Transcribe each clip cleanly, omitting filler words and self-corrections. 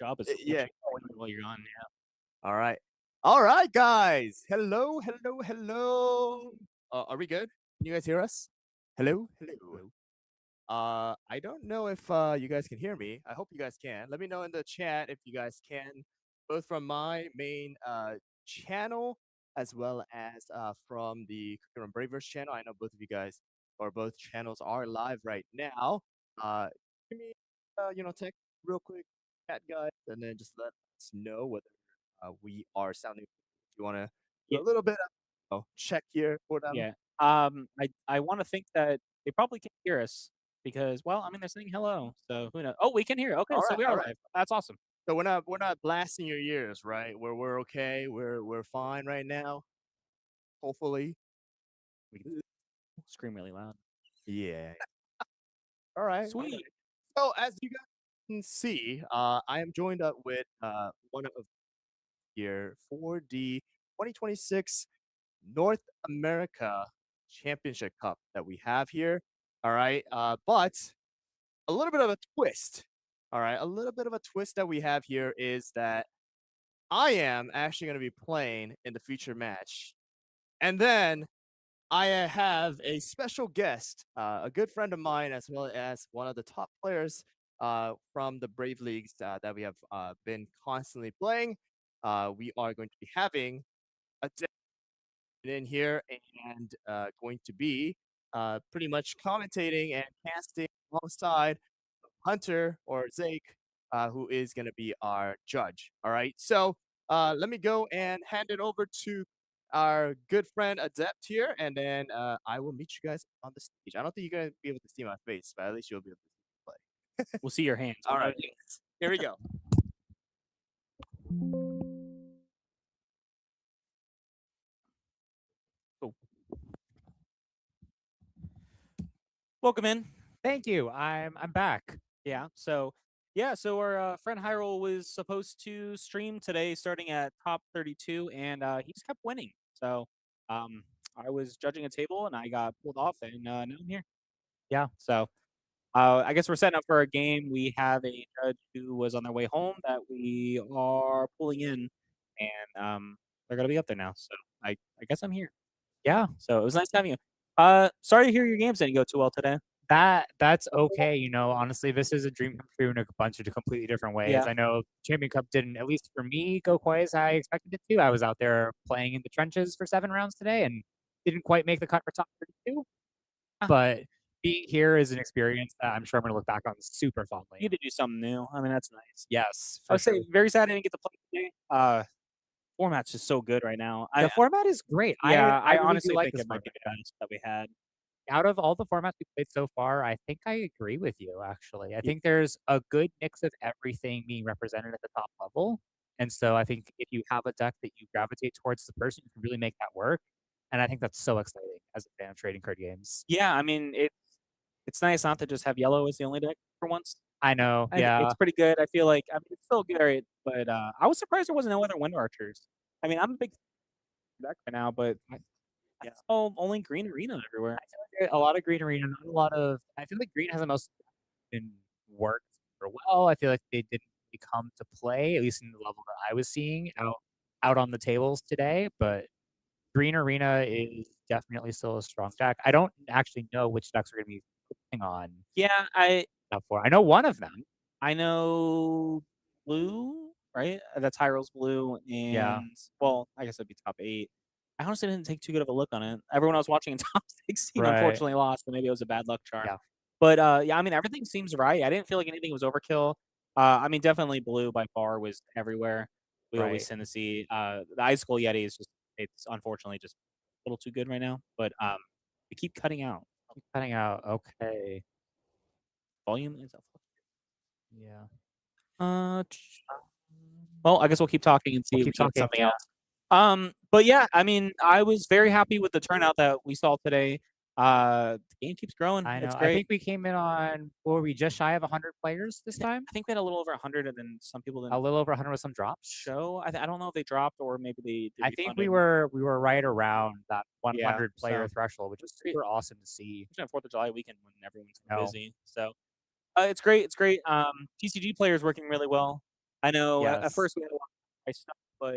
job is Yeah. while you're on. Yeah. All right. All right, guys. Hello, hello, hello. Are we good? Can you guys hear us? Hello, hello. Hello. I don't know if you guys can hear me. I hope you guys can. Let me know in the chat if you guys can, both from my main channel as well as from the CookieRun Braverse channel. I know both of you guys or both channels are live right now. Give me, tech real quick, chat guys, and then just let us know whether we are sounding. If you want to do Yeah. a little bit of check here for them. Yeah. I want to think that they probably can't hear us because, well, I mean, they're saying hello, so who knows? Oh, we can hear. Okay, All so right, we all are right. live. That's awesome. So we're not blasting your ears, right? We're okay. We're fine right now. Hopefully. We can scream really loud. Yeah. All right. All right. Sweet. So as you guys can see, I am joined up with one of here for the 2026 North America Championship Cup that we have here. All right. But a little bit of a twist. All right. A little bit of a twist that we have here is that I am actually going to be playing in the feature match. And then I have a special guest, a good friend of mine, as well as one of the top players from the Brave Leagues that we have been constantly playing. We are going to be having a day in here and going to be pretty much commentating and casting alongside Hunter or Zake, who is going to be our judge. All right. So let me go and hand it over to our good friend Adept here, and then I will meet you guys on the stage. I don't think you're going to be able to see my face, but at least you'll be able to see me play. We'll see your hands. All right. Here we go. Cool. Welcome in. Thank you. I'm back. So our friend Hyrule was supposed to stream today, starting at top 32, and he just kept winning. So I was judging a table, and I got pulled off, and now I'm here. Yeah. So I guess we're setting up for a game. We have a judge who was on their way home that we are pulling in, and they're gonna be up there now. So I guess I'm here. Yeah, So it was nice having you. Sorry to hear your games didn't go too well today. that's okay. Honestly, this is a dream come true in a bunch of completely different ways. Yeah. I know Champion Cup didn't, at least for me, go quite as I expected it to. I was out there playing in the trenches for 7 rounds today and didn't quite make the cut for top 32. Ah. But being here is an experience that I'm sure I'm going to look back on super You fondly. get to do something new. I mean, that's nice. Yes, I for would say sure. very sad I didn't get to play today. Format's just so good right now. The format is great. Yeah, I I really do honestly like think this it might format. be the best that we had. Out of all the formats we played so far, I think I agree with you, actually. I Ye think there's a good mix of everything being represented at the top level. And so I think if you have a deck that you gravitate towards the person, you can really make that work. And I think that's so exciting as a fan of trading card games. Yeah, I mean, it's nice not to just have yellow as the only deck for once. I know, I think yeah. it's pretty good. I feel like I mean, it's still good, right? But I was surprised there wasn't no other Wind Archers. I mean, I'm a big deck right now, but I saw only green arena everywhere. I feel like a lot of green arena, not a lot of. I feel like green has the most been worked super well. I feel like they didn't really come to play, at least in the level that I was seeing out on the tables today. But Green Arena is definitely still a strong deck. I don't actually know which decks are going to be focusing on Yeah, top four. I know one of them. I know blue, right? That's Hyrule's blue, Yeah, and well, I guess it'd be top 8. I honestly didn't take too good of a look on it. Everyone I was watching in top 16 right. unfortunately lost, but maybe it was a bad luck charm. Yeah, But yeah, I mean everything seems right. I didn't feel like anything was overkill. I mean definitely blue by far was everywhere. We always right. tend to see the Icicle Yeti is just it's unfortunately just a little too good right now. But they keep cutting out. Keep cutting out. Okay. Volume is up. Yeah. Uh, well, I guess we'll keep talking and see We'll if we keep get talking. something Yeah. else. But yeah, I mean, I was very happy with the turnout that we saw today. The game keeps growing. I know. It's I great. think we came in on, what were we, just shy of 100 players this time? I think we had a little over 100, and then some people A didn't little over 100 with some drops. show. I don't know if they dropped or maybe they I think refunded. we were right around that 100 player so throreshold, which is super awesome to see. especially on 4th of July weekend when everyone's so No. busy. So it's great. It's great. TCG players working really well. I know at Yes. first we had a lot of price stuff, but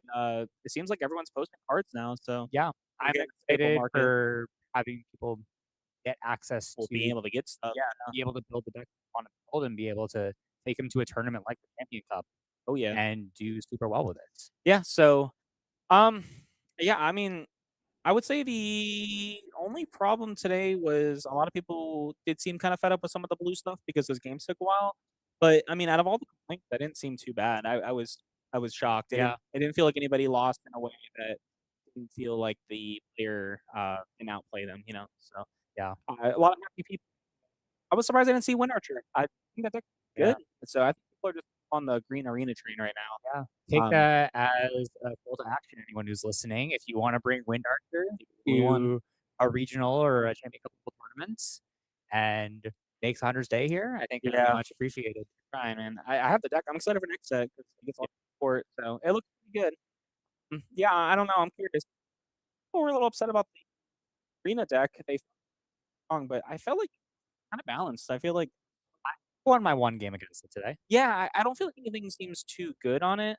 it seems like everyone's posting cards now, so Yeah. we're I'm getting a stable excited market. for having people get access We'll to be able to get stuff. yeah, be able to build the deck they want to build and be able to take them to a tournament like the Champion Cup Oh yeah, and do super well with it. yeah. So um, yeah. I mean, I would say the only problem today was a lot of people did seem kind of fed up with some of the blue stuff because those games took a while. But I mean, out of all the complaints, that didn't seem too bad. I was shocked. Yeah, It didn't feel like anybody lost in a way that didn't feel like the player can outplay them. So yeah, a lot of happy people. I was surprised I didn't see Wind Archer. I think that deck's yeah. good. So I think people are just on the green arena train right Yeah, now. take that as a call to action, anyone who's listening. If you wanna bring Wind Archer Only one. to a regional or a Champion Cup tournaments and make Hunter's Day here, I think that'd be Yeah. much appreciated. Trying, man. I have the deck. I'm excited for next set because it gets a lot of support. So it looks pretty good. Yeah, I don't know. I'm curious. People were a little upset about the arena deck. They wrong, but I felt like kind of balanced. I feel like, I won my one game against it today. yeah, I don't feel like anything seems too good on it.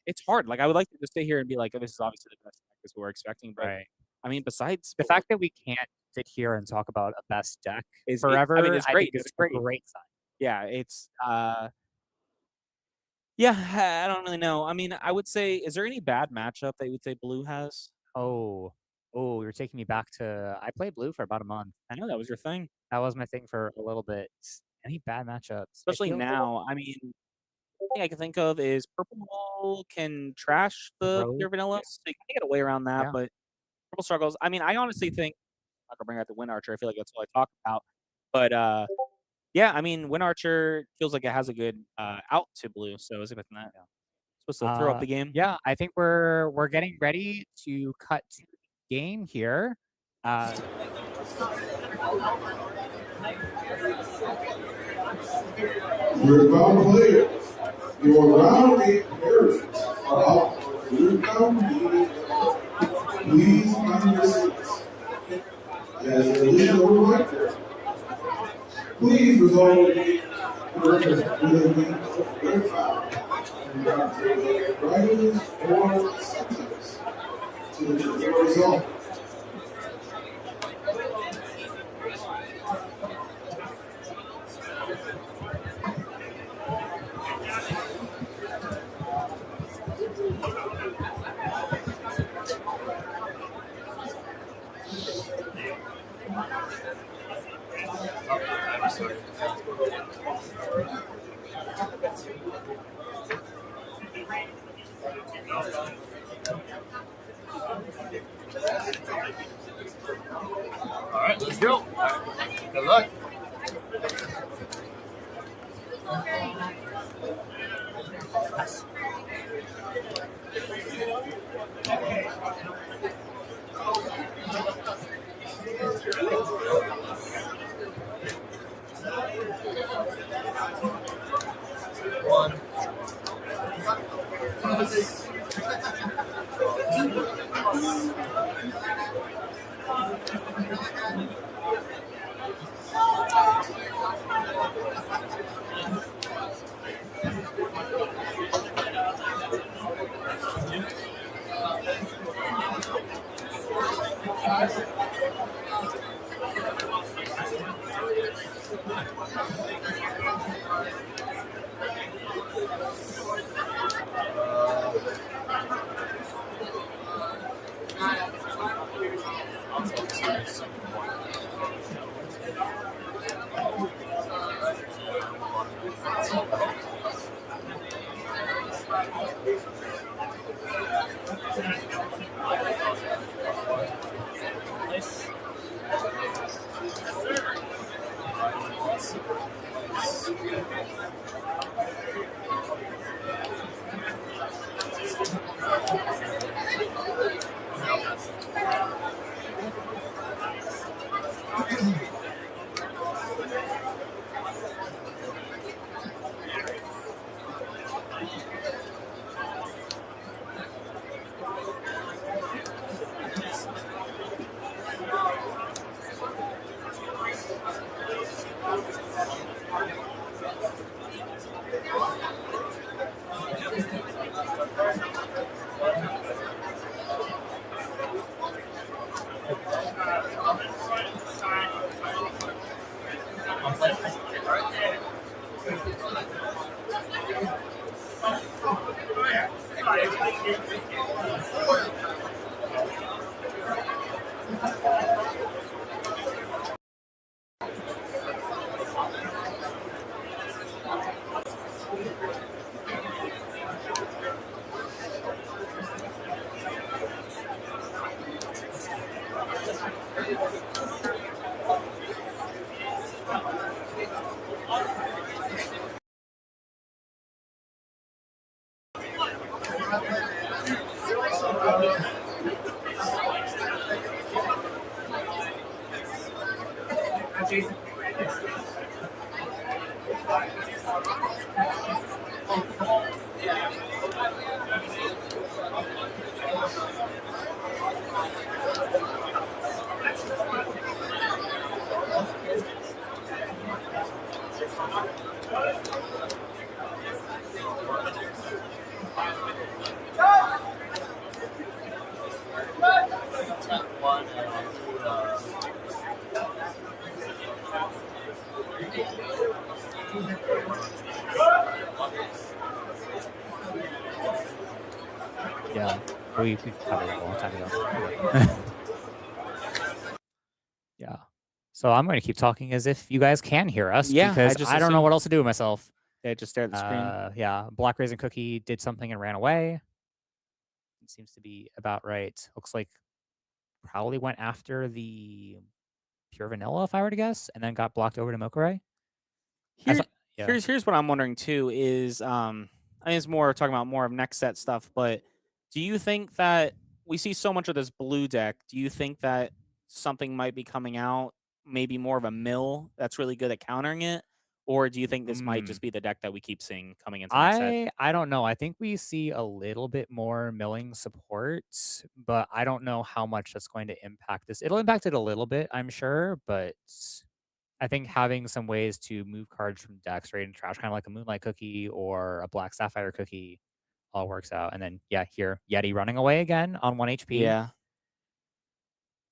It's hard. Like I would like to just sit here and be like, oh, this is obviously the best deck is what we're expecting. But Right. I mean, besides The fact that we can't sit here and talk about a best deck I mean, forever, it's I great. think is It's a great. great sign. Yeah, it's yeah. I don't really know. I mean, I would say, is there any bad matchup that you would say Blue has? Oh. Oh, you're taking me back to I played blue for about a month. I know that was your thing, That was my thing for a little bit. Any bad matchups? I especially feel now. I mean, the thing I can think of is purple can trash the rogue. pure vanilla, so you can get away around that. Yeah. But purple struggles. I mean, I honestly think I'm not gonna bring out the Wind Archer. I feel like that's all I talk about. But yeah, I mean, Wind Archer feels like it has a good out to blue, so I was expecting that. Supposed to throw up the game. Yeah, I think we're getting ready to cut to the game here. Your foul player. Your round 8 pairings are out for your foul meeting. Please find your seats. As an additional reminder, please resolve the game within of red foul and not take drivers or subjects to the result. All right, let's go. Good luck. One. I'll take two. Yeah, we cut it a long time ago. Yeah. So I'm going to keep talking as if you guys can hear us Yeah, I because just I don't know what assumed. else to do with myself. Yeah, just stare at the screen. Yeah, Black Raisin Cookie did something and ran away. It seems to be about right. Looks like probably went after the pure vanilla, if I were to guess, and then got blocked over to Mokurai. Here, Yeah. here's what I'm wondering too is I think it's more talking about more of next set stuff, but do you think that we see so much of this blue deck? Do you think that something might be coming out, maybe more of a mill that's really good at countering it? Or do you think this might just be the deck that we keep seeing coming into next set? I don't know. I think we see a little bit more milling support, but I don't know how much that's going to impact this. It'll impact it a little bit, I'm sure, but I think having some ways to move cards from decks right into trash, kind of like a Moonlight Cookie or a Black Sapphire Cookie, all works out. And then here Yeti running away again on 1 HP. Yeah.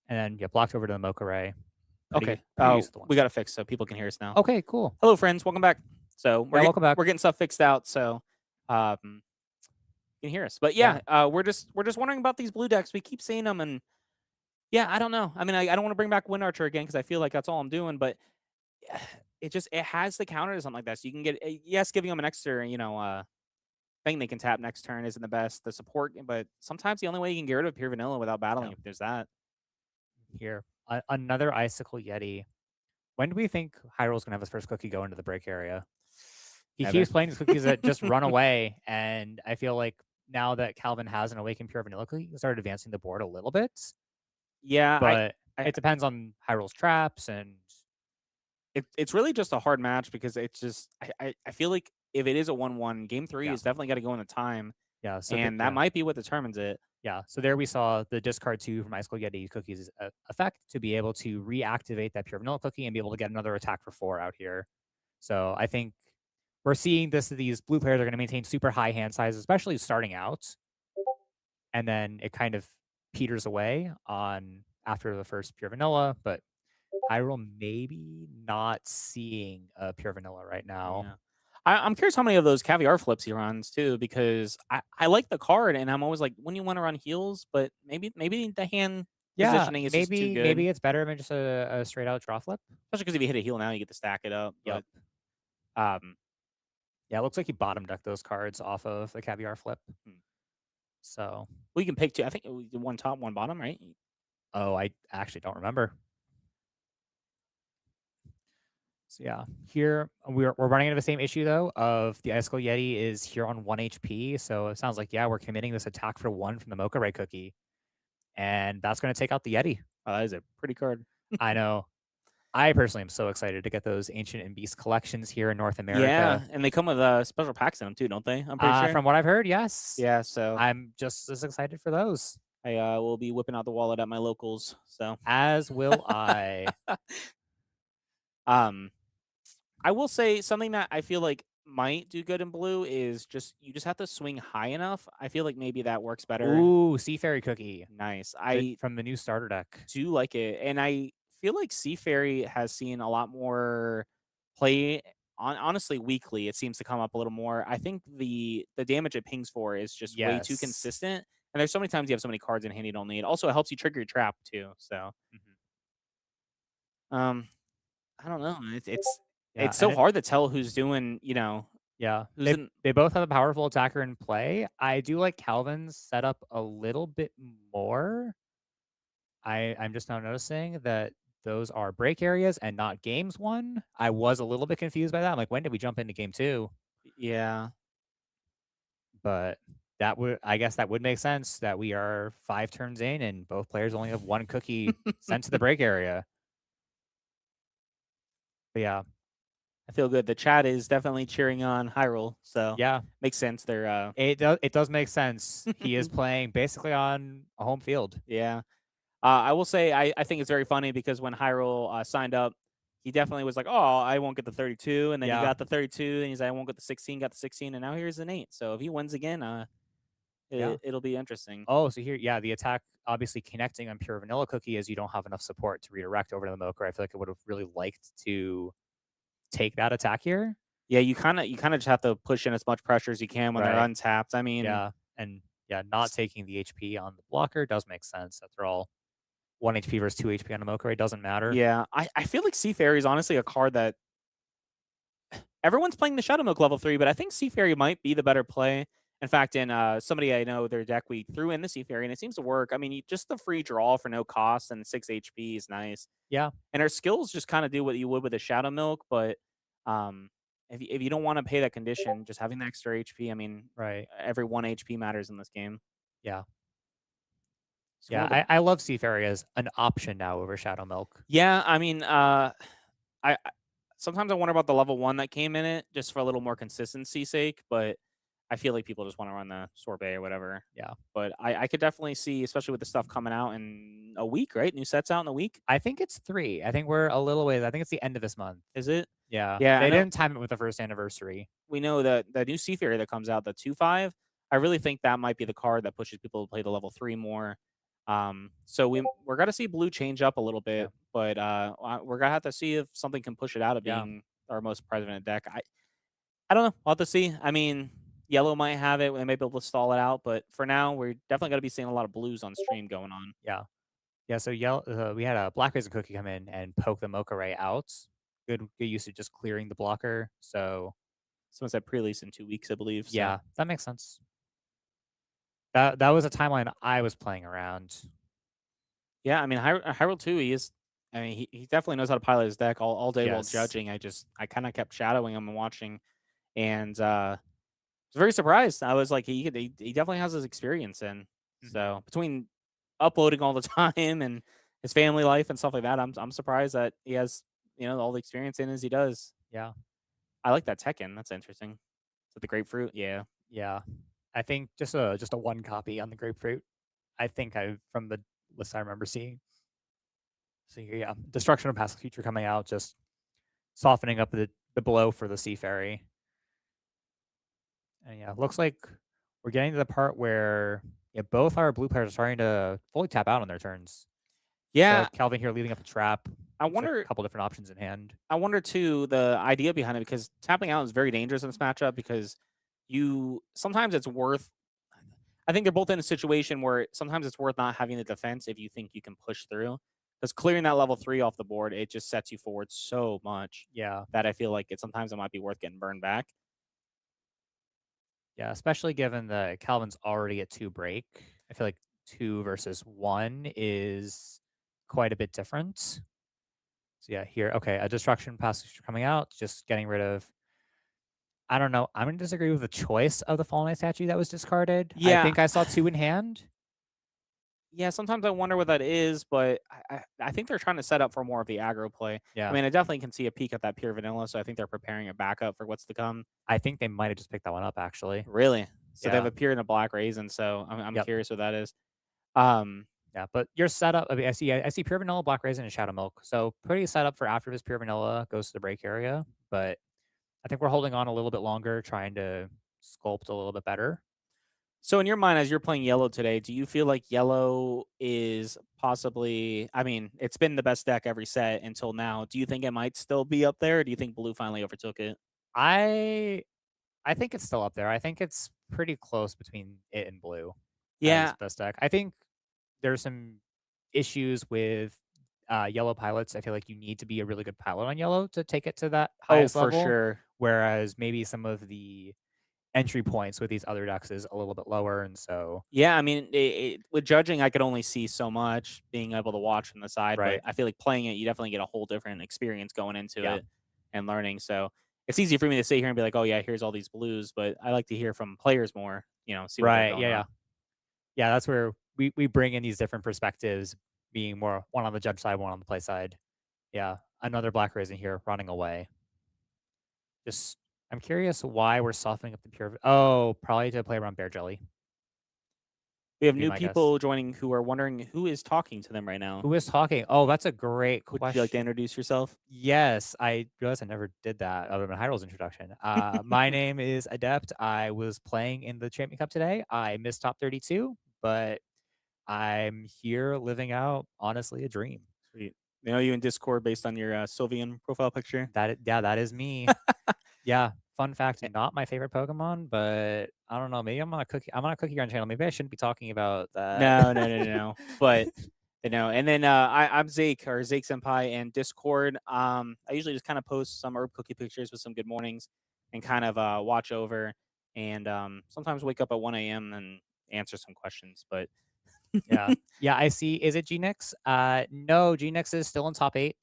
And then blocked over to the Mocha Ray. Okay. We got it fixed so people can hear us now. Okay, cool. Hello, friends. Welcome back. So welcome back. We're getting stuff fixed out, so you can hear us. But we're just wondering about these blue decks. We keep seeing them, and I don't know. I mean, I don't want to bring back Wind Archer again because I feel like that's all I'm doing, but it has the counter to something like that. So you can get giving them an extra thing they can tap next turn isn't the best. The support, but sometimes the only way you can get rid of pure vanilla without battling if there's that. Here, another Icicle Yeti. When do we think Hyrule's gonna have his first cookie go into the break area? He keeps playing these cookies that just run away, and I feel like now that Calvin has an Awakened Pure Vanilla cookie, he started advancing the board a little bit. Yeah, but it depends on Hyrule's traps, and it's really just a hard match because it's just I feel like if it is a 1-1, game 3 is definitely got to go in the time. Yeah, so and that might be what determines it. Yeah, so there we saw the discard 2 from Icicle Yeti Cookie's effect to be able to reactivate that Pure Vanilla Cookie and be able to get another attack for 4 out here. So I think we're seeing these blue players are going to maintain super high hand sizes, especially starting out. And then it kind of peters away on after the first Pure Vanilla, but Hyrule maybe not seeing a Pure Vanilla right now. Yeah. I'm curious how many of those caviar flips he runs too, because I like the card and I'm always like, when you want to run heals, but maybe the hand positioning is just too good. Maybe it's better than just a straight out draw flip. Especially because if you hit a heal now, you get to stack it up. Yep. But, yeah, it looks like he bottom decked those cards off of the caviar flip. So we can pick two. I think we did one top, one bottom, right? Oh, I actually don't remember. So yeah, here we're running into the same issue though of the Icicle Yeti is here on 1 HP. So it sounds like we're committing this attack for 1 from the Mocha Ray Cookie, and that's going to take out the Yeti. That is a pretty card. I know. I personally am so excited to get those Ancient and Beast collections here in North America. Yeah, and they come with special packs in them too, don't they? I'm pretty sure. From what I've heard, yes. Yeah, so I'm just as excited for those. I will be whipping out the wallet at my locals. So as will I. I will say something that I feel like might do good in blue is you just have to swing high enough. I feel like maybe that works better. Ooh, Sea Fairy Cookie. Nice. From the new starter deck. Do like it. And I feel like Sea Fairy has seen a lot more play honestly weekly. It seems to come up a little more. I think the damage it pings for is just way too consistent. And there's so many times you have so many cards in hand you don't need. Also, it helps you trigger your trap too. So, Mhm. um, I don't know. Yeah, It's and so hard to tell who's doing, yeah, who's in. they both have a powerful attacker in play. I do like Calvin's setup a little bit more. I'm just now noticing that those are break areas and not games one. I was a little bit confused by that. I'm like, when did we jump into game two? Yeah. But I guess that would make sense that we are 5 turns in and both players only have 1 cookie sent to the break area. But yeah, I feel good. The chat is definitely cheering on Hyrule, so yeah, makes sense. They're it does make sense. He is playing basically on a home field. yeah. I will say I think it's very funny because when Hyrule signed up, he definitely was like, "Oh, I won't get the 32," and then he Yeah, got the 32, and he's like, "I won't get the 16," got the 16, and now here's an 8. So if he wins again, yeah. it'll be interesting. Oh, so here, yeah, the attack obviously connecting on pure vanilla cookie as you don't have enough support to redirect over to the Mocha. I feel like I would have really liked to take that attack here. Yeah, you kind of just have to push in as much pressure as you can when they're Right. untapped. I mean, Yeah. And yeah, not taking the HP on the blocker does make sense. After all, 1 HP versus 2 HP on a Mocha, it doesn't matter. yeah, I feel like Sea Fairy is honestly a card that everyone's playing the Shadow Milk level 3, but I think Sea Fairy might be the better play. In fact, in somebody I know, their deck, we threw in the Sea Fairy, and it seems to work. I mean, just the free draw for no cost and 6 HP is nice. Yeah. And her skills just kind of do what you would with a Shadow Milk, but um, if you don't want to pay that condition, just having the extra HP, I mean, Right. every 1 HP matters in this game. Yeah. It's one Yeah. of the I love Seafaring as an option now over Shadow Milk. yeah, I mean, I sometimes I wonder about the level 1 that came in it just for a little more consistency sake, but I feel like people just wanna run the sorbet or whatever. Yeah. But I could definitely see, especially with the stuff coming out in a week, right? New sets out in a week? I think it's 3. I think we're a little ways. I think it's the end of this month. Is it? Yeah. Yeah, I They know didn't time it with the first anniversary. we know that the new Seafarer that comes out, the 2/5, I really think that might be the card that pushes people to play the level 3 more. So we're gonna see blue change up a little Yeah. bit, but, we're gonna have to see if something can push it out of Yeah. being our most prevalent deck. I don't know. We'll have to see. I mean, yellow might have it. They may be able to stall it out, but for now, we're definitely going to be seeing a lot of blues on stream going on. Yeah. Yeah. So we had a black raisin cookie come in and poke the Mocha Ray out. Good use of just clearing the blocker. So Someone said pre-release in 2 weeks, I believe. So yeah, that makes sense. That was a timeline I was playing around. yeah, I mean, Hyrule 2, he is. I mean, he definitely knows how to pilot his deck all day while Yes. judging. I kind of kept shadowing him and watching, and was very surprised. I was like, he definitely has his experience in. Mhm. So between uploading all the time and his family life and stuff like that, I'm surprised that he has all the experience in as he does. Yeah. I like that Tekken. That's interesting. With the grapefruit, yeah. Yeah. I think just a 1 copy on the grapefruit. I think I from the list I remember seeing. So yeah, Destruction of Past Future coming out, just softening up the blow for the Sea Fairy. And yeah, looks like we're getting to the part where both our blue players are starting to fully tap out on their turns. Yeah, So Calvin here leading up a trap. I Looks like a wonder. couple different options in hand. I wonder too the idea behind it because tapping out is very dangerous in this matchup because you sometimes it's worth. I think they're both in a situation where sometimes it's worth not having the defense if you think you can push through. Because clearing that level 3 off the board, it just sets you forward so much Yeah. that I feel like sometimes it might be worth getting burned back. Yeah, especially given that Calvin's already at 2 break. I feel like 2 versus 1 is quite a bit different. So yeah, here, okay, a Destruction Passage coming out, just getting rid of. I don't know. I'm gonna disagree with the choice of the Fallen Knight statue that was discarded. I Yeah, think I saw 2 in hand. yeah. Sometimes I wonder what that is, but I think they're trying to set up for more of the aggro play. I Yeah, mean, I definitely can see a peek at that pure vanilla, so I think they're preparing a backup for what's to come. I think they might have just picked that one up actually. Really? So they have Yeah. a pure and a black raisin, so I'm Yep. curious what that is. Um, Yeah, but your setup. I mean, I see pure vanilla, black raisin, and shadow milk. So pretty setup for after this pure vanilla goes to the break area. But I think we're holding on a little bit longer, trying to sculpt a little bit better. so in your mind, as you're playing yellow today, do you feel like yellow is possibly? I mean, it's been the best deck every set until now. Do you think it might still be up there? Or do you think blue finally overtook it? I I think it's still up there. I think it's pretty close between it and blue. as Yeah. best deck. I think there's some issues with yellow pilots. I feel like you need to be a really good pilot on yellow to take it to that Oh, highest for level, sure. whereas maybe some of the entry points with these other decks is a little bit lower, and so Yeah, I mean, with judging, I could only see so much, being able to watch from the side, but right, I feel like playing it, you definitely get a whole different experience going into yeah, it and learning. So it's easy for me to sit here and be like, "Oh yeah, here's all these blues," but I like to hear from players more. See what they're right, going yeah, yeah, on. yeah. That's where we bring in these different perspectives, being more one on the judge side, one on the play side. Yeah, another black raisin here running away. Just I'm curious why we're softening up the pure. Oh, probably to play around bear jelly. We have Be new my guess. people joining who are wondering who is talking to them right now. Who is talking? Oh, that's a great Would you like to question. introduce yourself? Yes, I realized I never did that other than Hyrule's introduction. My name is Adept. I was playing in the Champion Cup today. I missed top 32, but I'm here living out, honestly, a dream. Sweet. They know you in Discord based on your Sylvian profile picture. Yeah, that is me. Yeah, fun fact, Eh, not my favorite Pokemon, but I don't know. Maybe I'm on a Cookie Run channel. Maybe I shouldn't be talking about that. No, no, no, no, no. But and then I'm Zake or Zake Senpai and Discord. I usually just kind of post some herb cookie pictures with some good mornings and kind of watch over and sometimes wake up at 1 a.m. and answer some questions. But Yeah. Yeah, I see. Is it Gnix? No, Gnix is still in top 8.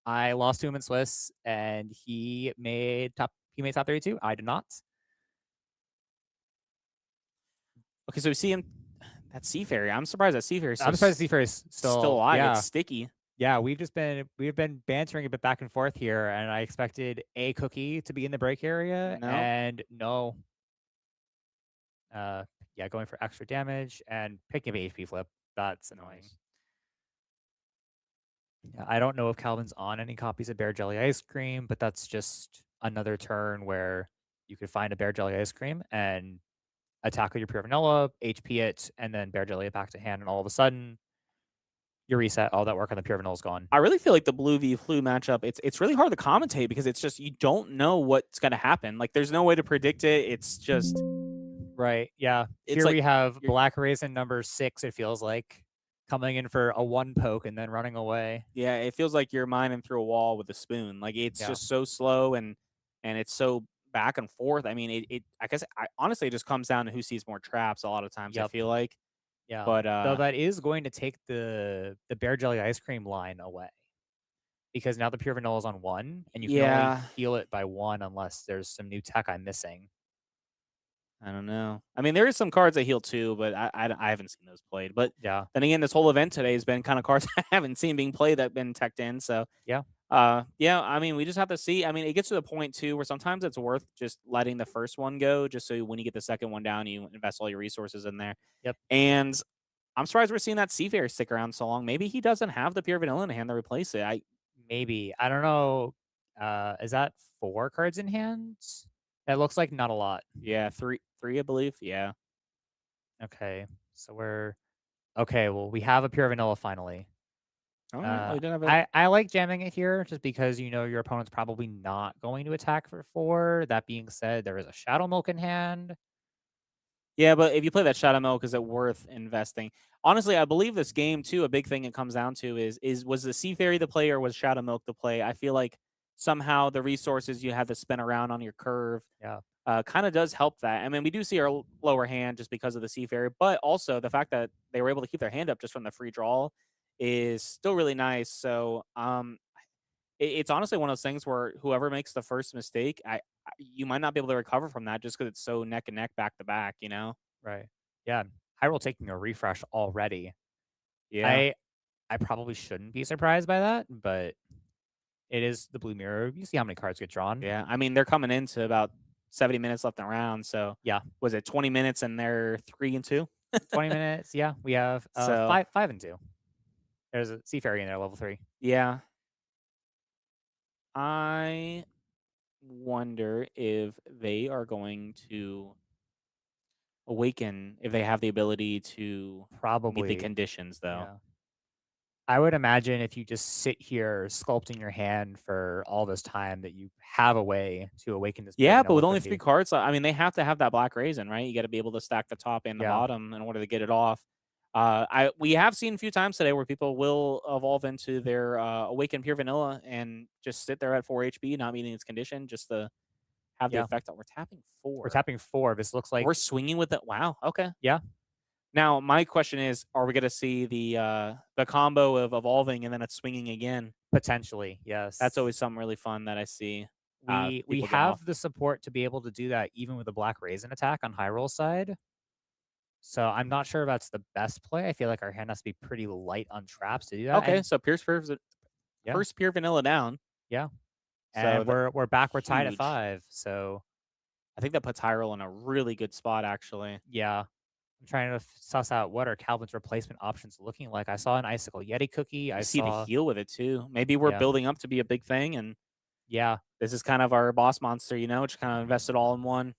I lost to him in Swiss and he made top 32. I did not. okay, so we see him that Sea Fairy. I'm surprised that Sea Fairy is I'm surprised Seafair is still still alive. It's yeah. sticky. Yeah, we've been bantering a bit back and forth here, and I expected a cookie to be in the break area, No. and no. Uh yeah, going for extra damage and picking up HP flip. That's annoying. Nice. Yeah, I don't know if Calvin's on any copies of Bear Jelly Ice Cream, but that's just another turn where you could find a Bear Jelly Ice Cream and attack with your Pure Vanilla, HP it, and then Bear Jelly it back to hand, and all of a sudden, you reset, all that work on the Pure Vanilla's gone. I really feel like the Blue v Flu matchup, it's really hard to commentate because it's just you don't know what's gonna happen. Like there's no way to predict it. It's just Right, yeah. it's Here like we have you're Black Raisin number 6, it feels like, coming in for a 1 poke and then running away. yeah, it feels like you're mining through a wall with a spoon. Like it's Yeah. just so slow and it's so back and forth. I mean, it I guess I honestly it just comes down to who sees more traps a lot of times, I Yep. feel like. Yeah. But Though that is going to take the Bear Jelly Ice Cream line away. Because now the Pure Vanilla is on 1, and you can only yeah, heal it by 1 unless there's some new tech I'm missing. I don't know. I mean, there is some cards that heal too, but I haven't seen those played. But Yeah. then again, this whole event today has been kind of cards I haven't seen being played that been teched in. So Yeah. yeah, I mean, we just have to see. I mean, it gets to the point too where sometimes it's worth just letting the first one go, just so when you get the second one down, you invest all your resources in there. Yep. And I'm surprised we're seeing that Seafarer stick around so long. Maybe he doesn't have the pure vanilla in hand to replace it. Maybe. I don't know. Is that 4 cards in hand? That looks like not a lot. Yeah, three, I believe. Yeah. Okay. So we're okay, well, we have a Pure Vanilla finally. All right. Well, he didn't have it. I like jamming it here just because you know your opponent's probably not going to attack for 4. That being said, there is a Shadow Milk in hand. Yeah, but if you play that Shadow Milk, is it worth investing? Honestly, I believe this game too. A big thing it comes down to is was the Sea Fairy the play or was Shadow Milk the play? I feel like somehow the resources you have to spin around on your curve Yeah. kind of does help that. I mean, we do see our lower hand just because of the Sea Fairy, but also the fact that they were able to keep their hand up just from the free draw is still really nice. So, it's honestly one of those things where whoever makes the first mistake, you might not be able to recover from that just because it's so neck and neck back to back. Right. Yeah. Hyrule taking a refresh already. Yeah, I probably shouldn't be surprised by that, but it is the Blue Mirror. You see how many cards get drawn. yeah. I mean, they're coming into about 70 minutes left in the round. So, Yeah. was it 20 minutes and they're 3-2? 20 minutes. Yeah. We have So, 5 and 2. There's a Sea Fairy in there, level 3. yeah, I wonder if they are going to awaken if they have the ability to meet the Probably. conditions, though. Yeah. I would imagine if you just sit here sculpting your hand for all this time that you have a way to awaken this pure Yeah, but vanilla with only 3 cookie. cards, I mean, they have to have that black raisin, right? You gotta be able to stack the top and the Yeah. bottom in order to get it off. We have seen a few times today where people will evolve into their, Awakened Pure Vanilla and just sit there at 4 HP, not meeting its condition, just to have the Yeah. effect that we're tapping We're 4. tapping 4. This looks like We're swinging with it. Wow, okay. yeah, Now, my question is, are we gonna see the combo of evolving and then it's swinging again? potentially, That's yes. always something really fun that I see, We people get off. have the support to be able to do that even with the black raisin attack on high roll side. So I'm not sure if that's the best play. I feel like our hand has to be pretty light on traps to do that. Okay, And so yeah, first Pure Vanilla down, yeah. so And that we're back. We're tied at huge. 5. So I think that puts Hyrule in a really good spot, actually. yeah, I'm trying to suss out what are Calvin's replacement options looking like. I saw an icicle Yeti cookie. You I see the saw heal with it too. Maybe we're yeah, building up to be a big thing, and yeah, this is kind of our boss monster, just kind of invest it all in one.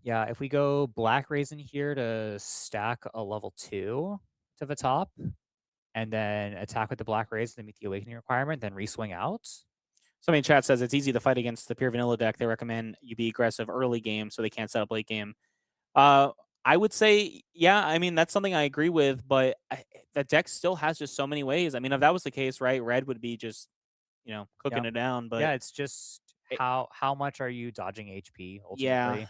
yeah. If we go black raisin here to stack a level 2 to the top, and then attack with the black raisin to meet the awakening requirement, then reswing out. Somebody in chat says it's easy to fight against the Pure Vanilla deck. They recommend you be aggressive early game so they can't set up late game. Uh, I would say, yeah, I mean, that's something I agree with, but the deck still has just so many ways. I mean, if that was the case, right, red would be just, Yeah. cooking it down, but Yeah, it's just it, how much are you dodging HP yeah, ultimately?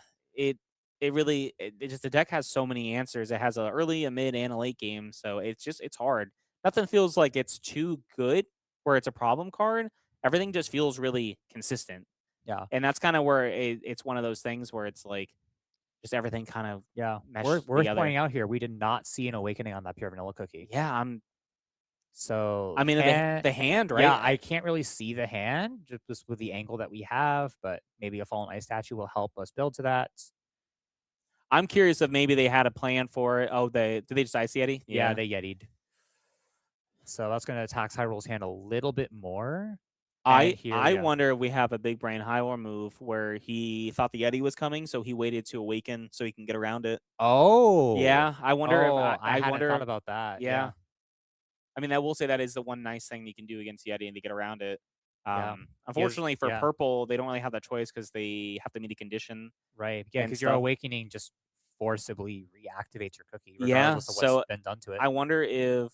it really, it just, the deck has so many answers. It has a early, a mid, and a late game, so it's hard. Nothing feels like it's too good where it's a problem card. Everything just feels really consistent. Yeah. And that's kind of where it's one of those things where it's like just everything kind of Yeah. meshes Worth together. pointing out here, we did not see an awakening on that pure vanilla cookie. Yeah, So I mean, the hand, right? yeah, I can't really see the hand just with the angle that we have, but maybe a fallen ice statue will help us build to that. I'm curious if maybe they had a plan for it. Oh, did they just ice Yeti? Yeah, Yeah. they yetied. So that's gonna tax Hyrule's hand a little bit more. And here, I yeah. wonder if we have a big brain high war move where he thought the Yeti was coming, so he waited to awaken so he can get around it. Oh. Yeah, I wonder if Oh, I I hadn't wonder thought if, about that. yeah. Yeah. I mean, I will say that is the one nice thing you can do against Yeti and to get around it. Yeah. Unfortunately for Yeah. purple, they don't really have that choice because they have to meet a condition Right. Yeah, and because your stuff. awakening just forcibly reactivates your cookie, Yeah, regardless of what's so been done to it. I wonder if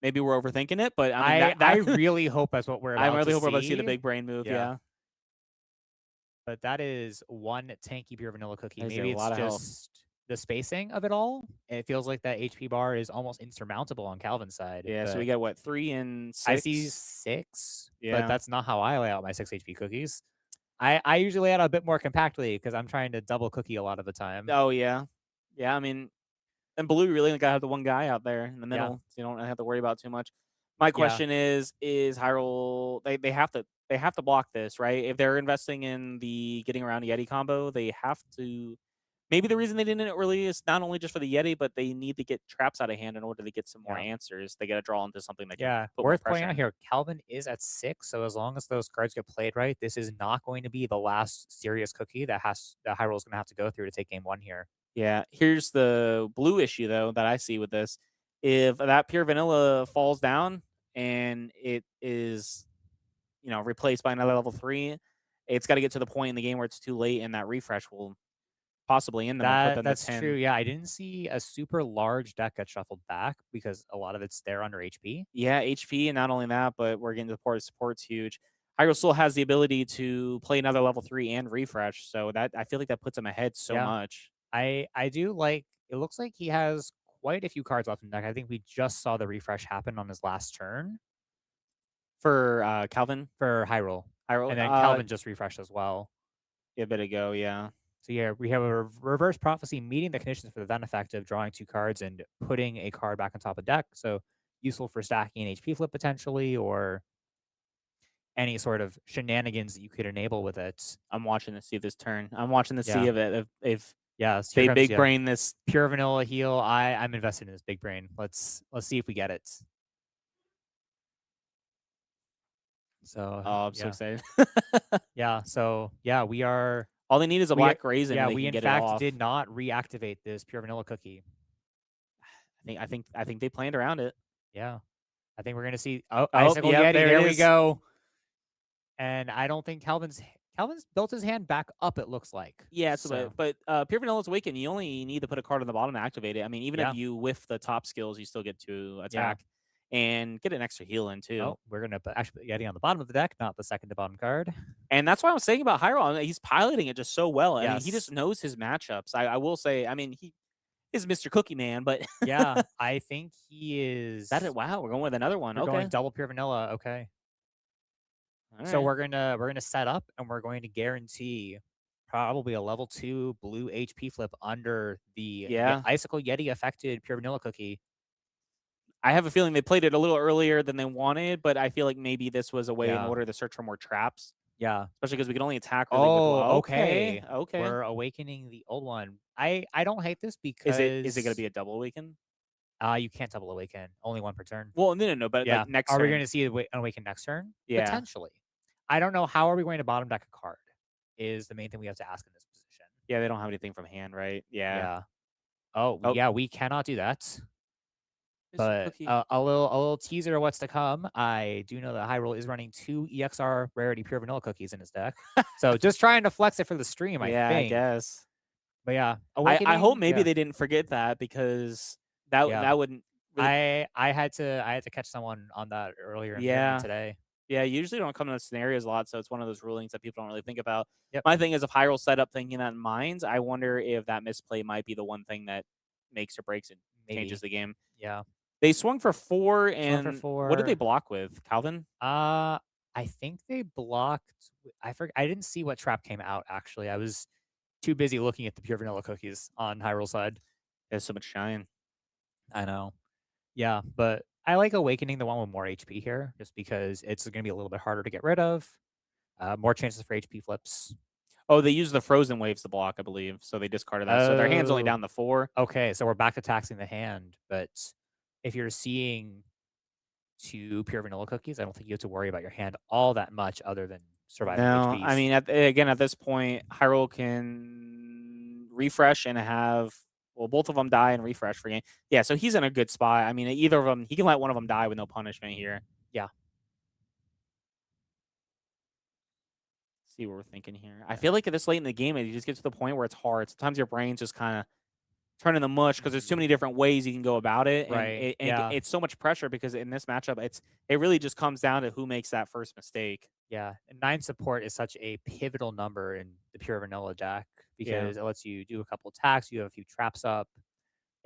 maybe we're overthinking it, but I mean I that really hope that's what we're I about really to hope we're about to see the see. big brain move. Yeah. Yeah, But that is one tanky pure vanilla cookie. that is a Maybe it's lot of health. just the spacing of it all. It feels like that HP bar is almost insurmountable on Calvin's side. Yeah, so we But got what 3 and I see 6. 6, but Yeah. that's not how I lay out my 6 HP cookies. I usually lay out a bit more compactly because I'm trying to double cookie a lot of the time. Oh yeah, yeah. I mean, and blue really only got to have the one guy out there in the Yeah. middle, so you don't really have to worry about too much. My Yeah. question is Hyrule? They have to block this, right? If they're investing in the getting around Yeti combo, they have to. Maybe the reason they didn't early is not only just for the Yeti, but they need to get traps out of hand in order to get some more Yeah. answers. They got to draw into something that can Yeah, put more worth pressure pointing out in. here, Calvin is at 6, so as long as those cards get played right, this is not going to be the last serious cookie that Hyrule's gonna have to go through to take game 1 here. Yeah, here's the blue issue though that I see with this. If that pure vanilla falls down and it is, replaced by another level 3, it's got to get to the point in the game where it's too late and that refresh will possibly end them and put them to That's true, 10. yeah, I didn't see a super large deck get shuffled back because a lot of it's there under HP. Yeah, HP, and not only that, but we're getting to the port. Support's huge. Hyrule still has the ability to play another level 3 and refresh, so that I feel like that puts him ahead so Yeah, much. I do like it looks like he has quite a few cards left in the deck. I think we just saw the refresh happen on his last turn For Calvin, for Hyrule, Hyrule, and then Calvin just refreshed as well. a bit ago, yeah. So yeah, we have a reverse prophecy meeting the conditions for the then effect of drawing 2 cards and putting a card back on top of deck. So useful for stacking an HP flip potentially, or any sort of shenanigans that you could enable with it. I'm watching to see this turn. I'm watching to see Yeah. if it if Yeah, so they here comes big brain this. pure vanilla heal. I'm invested in this big brain. Let's see if we get it. So Oh, I'm so yeah, excited. yeah. So yeah, we are. All they need is a We black raisin, yeah, and they we can in get it fact off. did not reactivate this pure vanilla cookie. I think they planned around it. Yeah. I think we're gonna see Oh, Icicle yep, Yeti. there There it we is. go. And I don't think Calvin's built his hand back up. It looks like. Yeah, So but Pure Vanilla's Awaken, you only need to put a card on the bottom to activate it. I mean, even if yeah, you whiff the top skills, you still get to yeah. attack and get an extra heal in too. Oh, we're gonna actually put Yeti on the bottom of the deck, not the second to bottom card. And that's what I'm saying about Hyrule. He's piloting it just so well. I mean, he just Yes. knows his matchups. I will say, I mean, he is Mr. Cookie Man, but Yeah, I think he is. that wow, we're going with another one. We're Okay. going double pure vanilla. Okay. All So right. we're gonna set up and we're going to guarantee probably a level 2 blue HP flip under the Yeah. Icicle Yeti affected pure vanilla cookie. I have a feeling they played it a little earlier than they wanted, but I feel like maybe this was a way in Yeah. order to search for more traps, Yeah. especially because we can only attack really with Oh, okay. okay. Okay. We're awakening the old one. I don't hate this because Is it going to be a double awaken? you can't double awaken. Only one per turn. Well, no, but Yeah. like next Are we turn. going to see an awaken next turn? Yeah. Potentially. I don't know. How are we going to bottom deck a card? Is the main thing we have to ask in this position. Yeah, they don't have anything from hand, right? Yeah. Yeah. Oh, Oh. yeah. We cannot do that. Mr. But Cookie. a little teaser of what's to come. I do know that Hyrule is running 2 EXR rarity pure vanilla cookies in his deck. So just trying to flex it for the stream, I yeah, think. I guess. But yeah, I hope maybe yeah. they didn't forget that because that Yeah. that wouldn't really, I had to catch someone on that earlier in the Yeah. tournament today. Yeah, you usually don't come to those scenarios a lot, so it's one of those rulings that people don't really think about. Yep. My thing is, if Hyrule set up thinking that in mind, I wonder if that misplay might be the one thing that makes or breaks it, changes the game. Yeah. They swung for 4, Swung and for what did they 4. block with, Calvin? I think they blocked. I didn't see what trap came out. Actually, I was too busy looking at the pure vanilla cookies on Hyrule side. There's so much shine. I know. Yeah, but I like awakening the one with more HP here, just because it's going to be a little bit harder to get rid of. More chances for HP flips. Oh, they used the frozen waves to block, I believe, so they discarded that. So their hand's only down to 4. Okay, so we're back to taxing the hand, but if you're seeing 2 pure vanilla cookies, I don't think you have to worry about your hand all that much other than surviving No, HPs. I mean, at this point, Hyrule can refresh and have, well, both of them die and refresh for game. Yeah, so he's in a good spot. I mean, either of them, he can let one of them die with no punishment here. Yeah. See what we're thinking here. I feel like at this late in the game, it just gets to the point where it's hard. Sometimes your brain's just kind of turning the mush because there's too many different ways you can go about it, and Right, it's so much pressure because in this matchup, it really just comes down to who makes that first mistake. Yeah, and 9 support is such a pivotal number in the pure vanilla deck because it lets you do a couple attacks, you have a few traps up.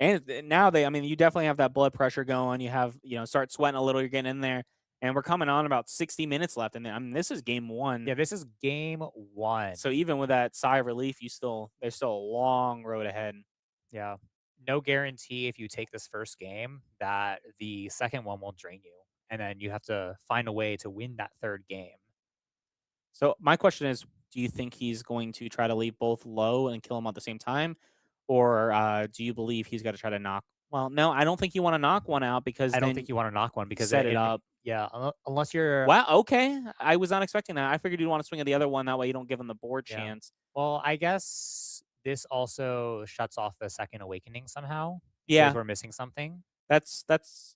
And now you definitely have that blood pressure going. You have, start sweating a little, you're getting in there. And we're coming on about 60 minutes left. And I mean, this is game 1. Yeah, this is game 1. So even with that sigh of relief, there's still a long road ahead. Yeah. No guarantee if you take this first game that the second one won't drain you. And then you have to find a way to win that third game. So my question is, do you think he's going to try to leave both low and kill him at the same time? Or do you believe he's got to try to knock? Well, no, I don't think you want to knock one out because I don't think you want to knock one because set it up. Yeah, unless you're... Wow, okay. I was not expecting that. I figured you'd want to swing at the other one. That way you don't give him the board chance. Well, I guess this also shuts off the second awakening somehow. Yeah. Because we're missing something. That's.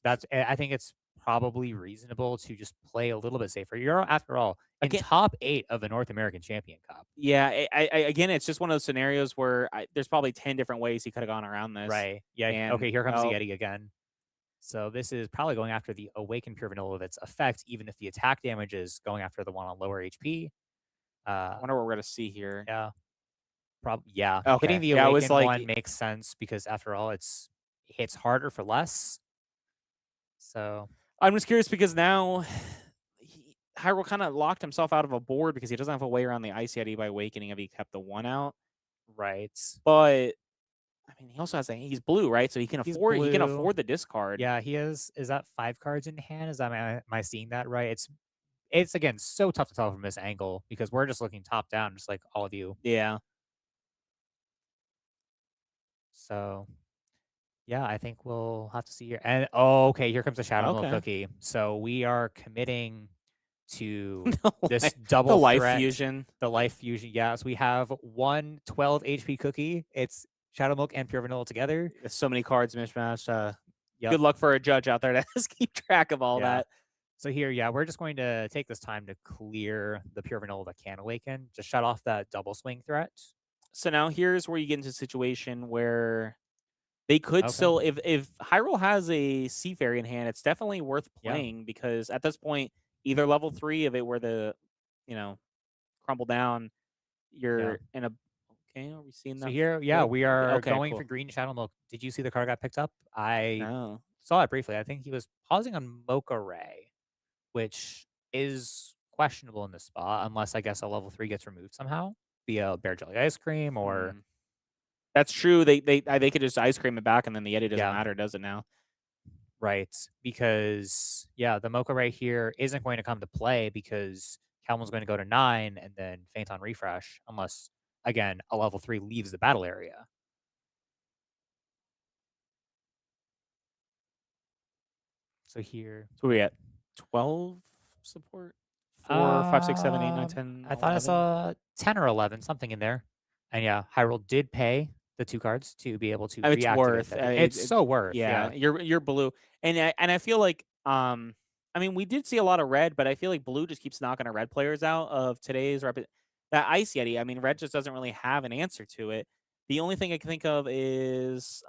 I think it's probably reasonable to just play a little bit safer. You're, after all, in Again, top 8 of the North American Champion Cup. Yeah, again, it's just one of those scenarios where there's probably 10 different ways he could have gone around this. Right. Yeah. And, okay, here comes the Yeti again. So this is probably going after the Awakened Pure Vanilla with its effect, even if the attack damage is going after the one on lower HP. I wonder what we're going to see here. Yeah. Yeah. Okay. Hitting the Awakened one makes sense because, after all, it hits harder for less. So I'm just curious because now Hyrule kind of locked himself out of a board because he doesn't have a way around the Ice Yeti by Awakening if he kept the 1 out. Right. But I mean, he also has he's blue, right? So he can afford the discard. Yeah, he is. Is that 5 cards in hand? Am I seeing that right? It's again so tough to tell from this angle because we're just looking top down, just like all of you. Yeah. So, yeah, I think we'll have to see here. And okay, here comes the Shadow Milk Cookie. So we are committing to this double the life threat, fusion. The life fusion. Yeah, so we have 1 12 HP cookie. It's Shadow Milk and Pure Vanilla together. There's so many cards mismatched. Yep. Good luck for a judge out there to just keep track of all Yeah. that. So here, yeah, we're just going to take this time to clear the pure vanilla that can awaken. Just shut off that double swing threat. So now here's where you get into a situation where they could Okay. still, if Hyrule has a Sea Fairy in hand, it's definitely worth Yeah. playing because at this point, either level 3 if it were to, you know, crumble down, Yeah. you're in a okay, are we seeing So that here, yeah, flip? we are Okay, going for cool. green Shadow Milk. Did you see the card got picked up? I No. saw it briefly. I think he was pausing on Mocha Ray, which is questionable in this spot, unless I guess a level 3 gets removed somehow via Bear Jelly Ice Cream or Hmm. That's true. They could just ice cream it back and then the edit doesn't yeah, matter, does it now? right. Because yeah, the Mocha Ray here isn't going to come to play because Calmon's going to go to 9 and then faint on refresh, unless again a level 3 leaves the battle area. So here, So we at 12 support? 4, 5, 6, 7, 8, 9, 10, I thought I 11. saw 10 or 11, something in there. And yeah, Hyrule did pay the 2 cards to be able to It's reactivate worth that. It's so worth, yeah, yeah. you're blue. And I feel like I mean, we did see a lot of red, but I feel like blue just keeps knocking our red players out of today's that Ice Yeti. I mean, red just doesn't really have an answer to it. The only thing I can think of is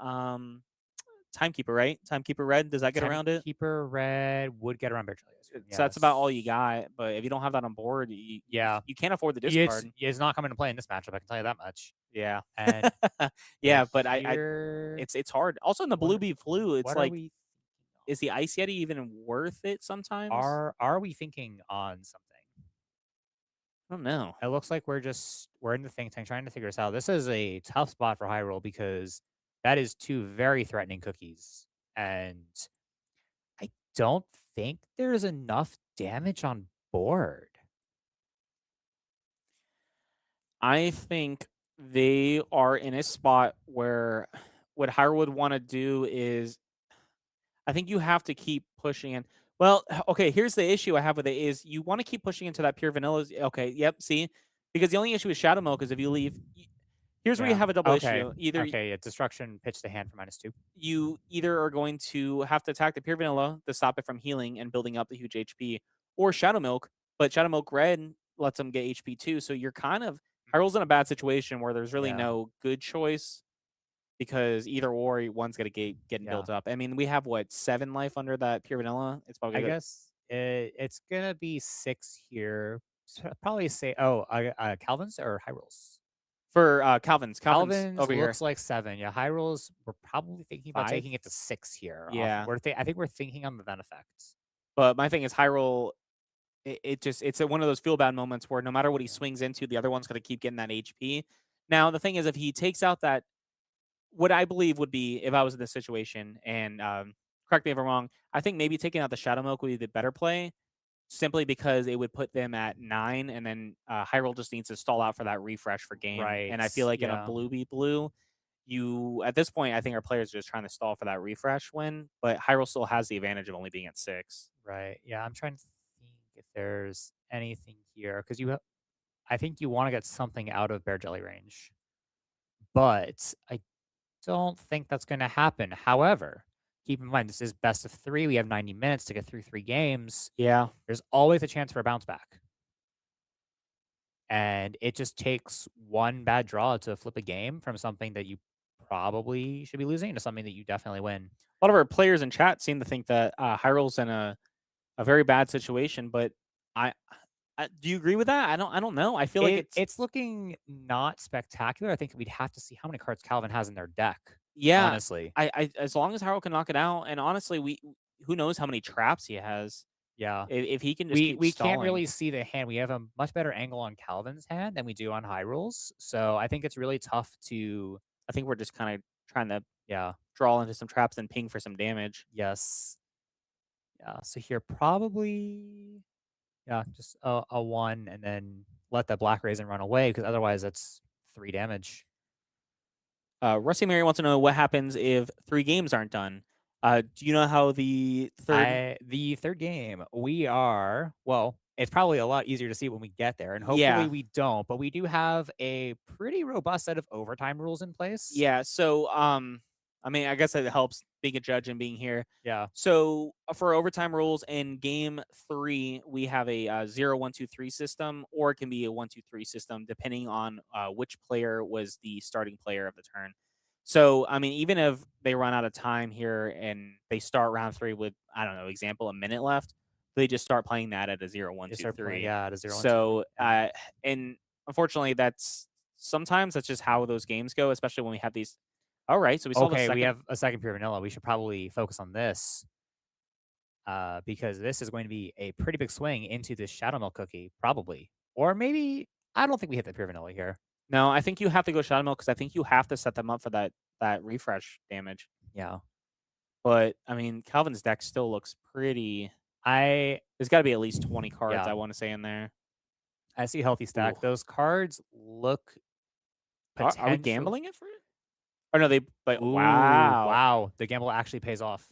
Timekeeper, right? Timekeeper red, does that get around it? Timekeeper Red would get around Bear Jelly Ice Cream, So that's about all you yes. got, but if you don't have that on board, Yeah. you can't afford the It's discard. it's not coming to play in this matchup, I can tell you that much. Yeah. And so Yeah, but I here, it's hard. Also in the what Blue Bee Flu, it's what are like, we thinking is the Ice Yeti even worth it sometimes? on? Are we thinking on something? I don't know. It looks like we're in the think tank trying to figure this out. This is a tough spot for Hyrule because that is 2 very threatening cookies, and I don't think there's enough damage on board. I think they are in a spot where what Hyrule would want to do is I think you have to keep pushing in. Well, okay, here's the issue I have with it is you want to keep pushing into that pure vanilla. Okay, yep, see? Because the only issue with Shadow Milk is if you leave here's where you Yeah. have a double Okay. issue. Either Okay. Yeah, destruction pitch the hand for -2. you either are going to have to attack the pure vanilla to stop it from healing and building up the huge HP, or Shadow Milk, but Shadow Milk Red lets them get HP too. So you're kind of Hyrule's in a bad situation where there's really Yeah. no good choice because either or one's gonna get getting Yeah. built up. I mean, we have what 7 life under that pure vanilla. It's probably I good guess it's gonna be 6 here. Probably say Calvin's or Hyrule's. for Calvin's. Calvin's Calvin's over here. looks like 7. Yeah, Hyrule's we're probably thinking about 5. taking it to 6 here. Yeah, I think we're thinking on the Ven effect. but my thing is Hyrule. It just it's one of those feel bad moments where no matter what he swings into, the other one's gonna keep getting that HP. Now the thing is, if he takes out that what I believe would be if I was in this situation, and correct me if I'm wrong, I think maybe taking out the Shadow Milk would be the better play, simply because it would put them at 9, and then Hyrule just needs to stall out for that refresh for game. Right. And I feel like in a Yeah. Blue Be Blue, you at this point, I think our players are just trying to stall for that refresh win, but Hyrule still has the advantage of only being at 6. Right. Yeah, I'm trying to think if there's anything here because I think you want to get something out of Bear Jelly range, but I don't think that's going to happen. However, keep in mind this is best of 3. We have 90 minutes to get through 3 games. Yeah. There's always a chance for a bounce back. And it just takes one bad draw to flip a game from something that you probably should be losing to something that you definitely win. A lot of our players in chat seem to think that Hyrule's in a very bad situation, but I, do you agree with that? I don't know. I feel like It's looking not spectacular. I think we'd have to see how many cards Calvin has in their deck. yeah. Honestly. I as long as Hyrule can knock it out, and honestly, we who knows how many traps he has. Yeah. If he can just keep We can't stalling. really see the hand. We have a much better angle on Calvin's hand than we do on Hyrule's. So I think it's really tough to I think we're just kind of trying to yeah. draw into some traps and ping for some damage. Yes. Yeah. So here probably yeah, just a 1 and then let that Black Raisin run away because otherwise that's 3 damage. Rusty Mary wants to know what happens if 3 games aren't done. Do you know how the third? The third game, we are well, it's probably a lot easier to see when we get there, and hopefully Yeah, we don't, but we do have a pretty robust set of overtime rules in place. yeah. So I mean, I guess it helps being a judge and being here. Yeah. So for overtime rules in game 3, we have a 0-1-2-3 system, or it can be a 1-2-3 system depending on which player was the starting player of the turn. So I mean, even if they run out of time here and they start round 3 with, I don't know, example, a minute left, they just start playing that at a 0-1-2-3. Yeah, at a 0-1-2-3. So and unfortunately, sometimes that's just how those games go, especially when we have these. All right, so we saw the Okay, we second. have a second pure vanilla. We should probably focus on this because this is going to be a pretty big swing into this Shadow Milk cookie, probably. Or maybe, I don't think we hit the pure vanilla here. No, I think you have to go Shadow Milk because I think you have to set them up for that refresh damage. Yeah. But I mean, Calvin's deck still looks pretty. I There's got to be at least 20 cards Yeah. I want to say in there. see a healthy stack. Ooh. Those cards look Are we potential. gambling it for it? Or no, but Ooh, wow, wow. The gamble actually pays off.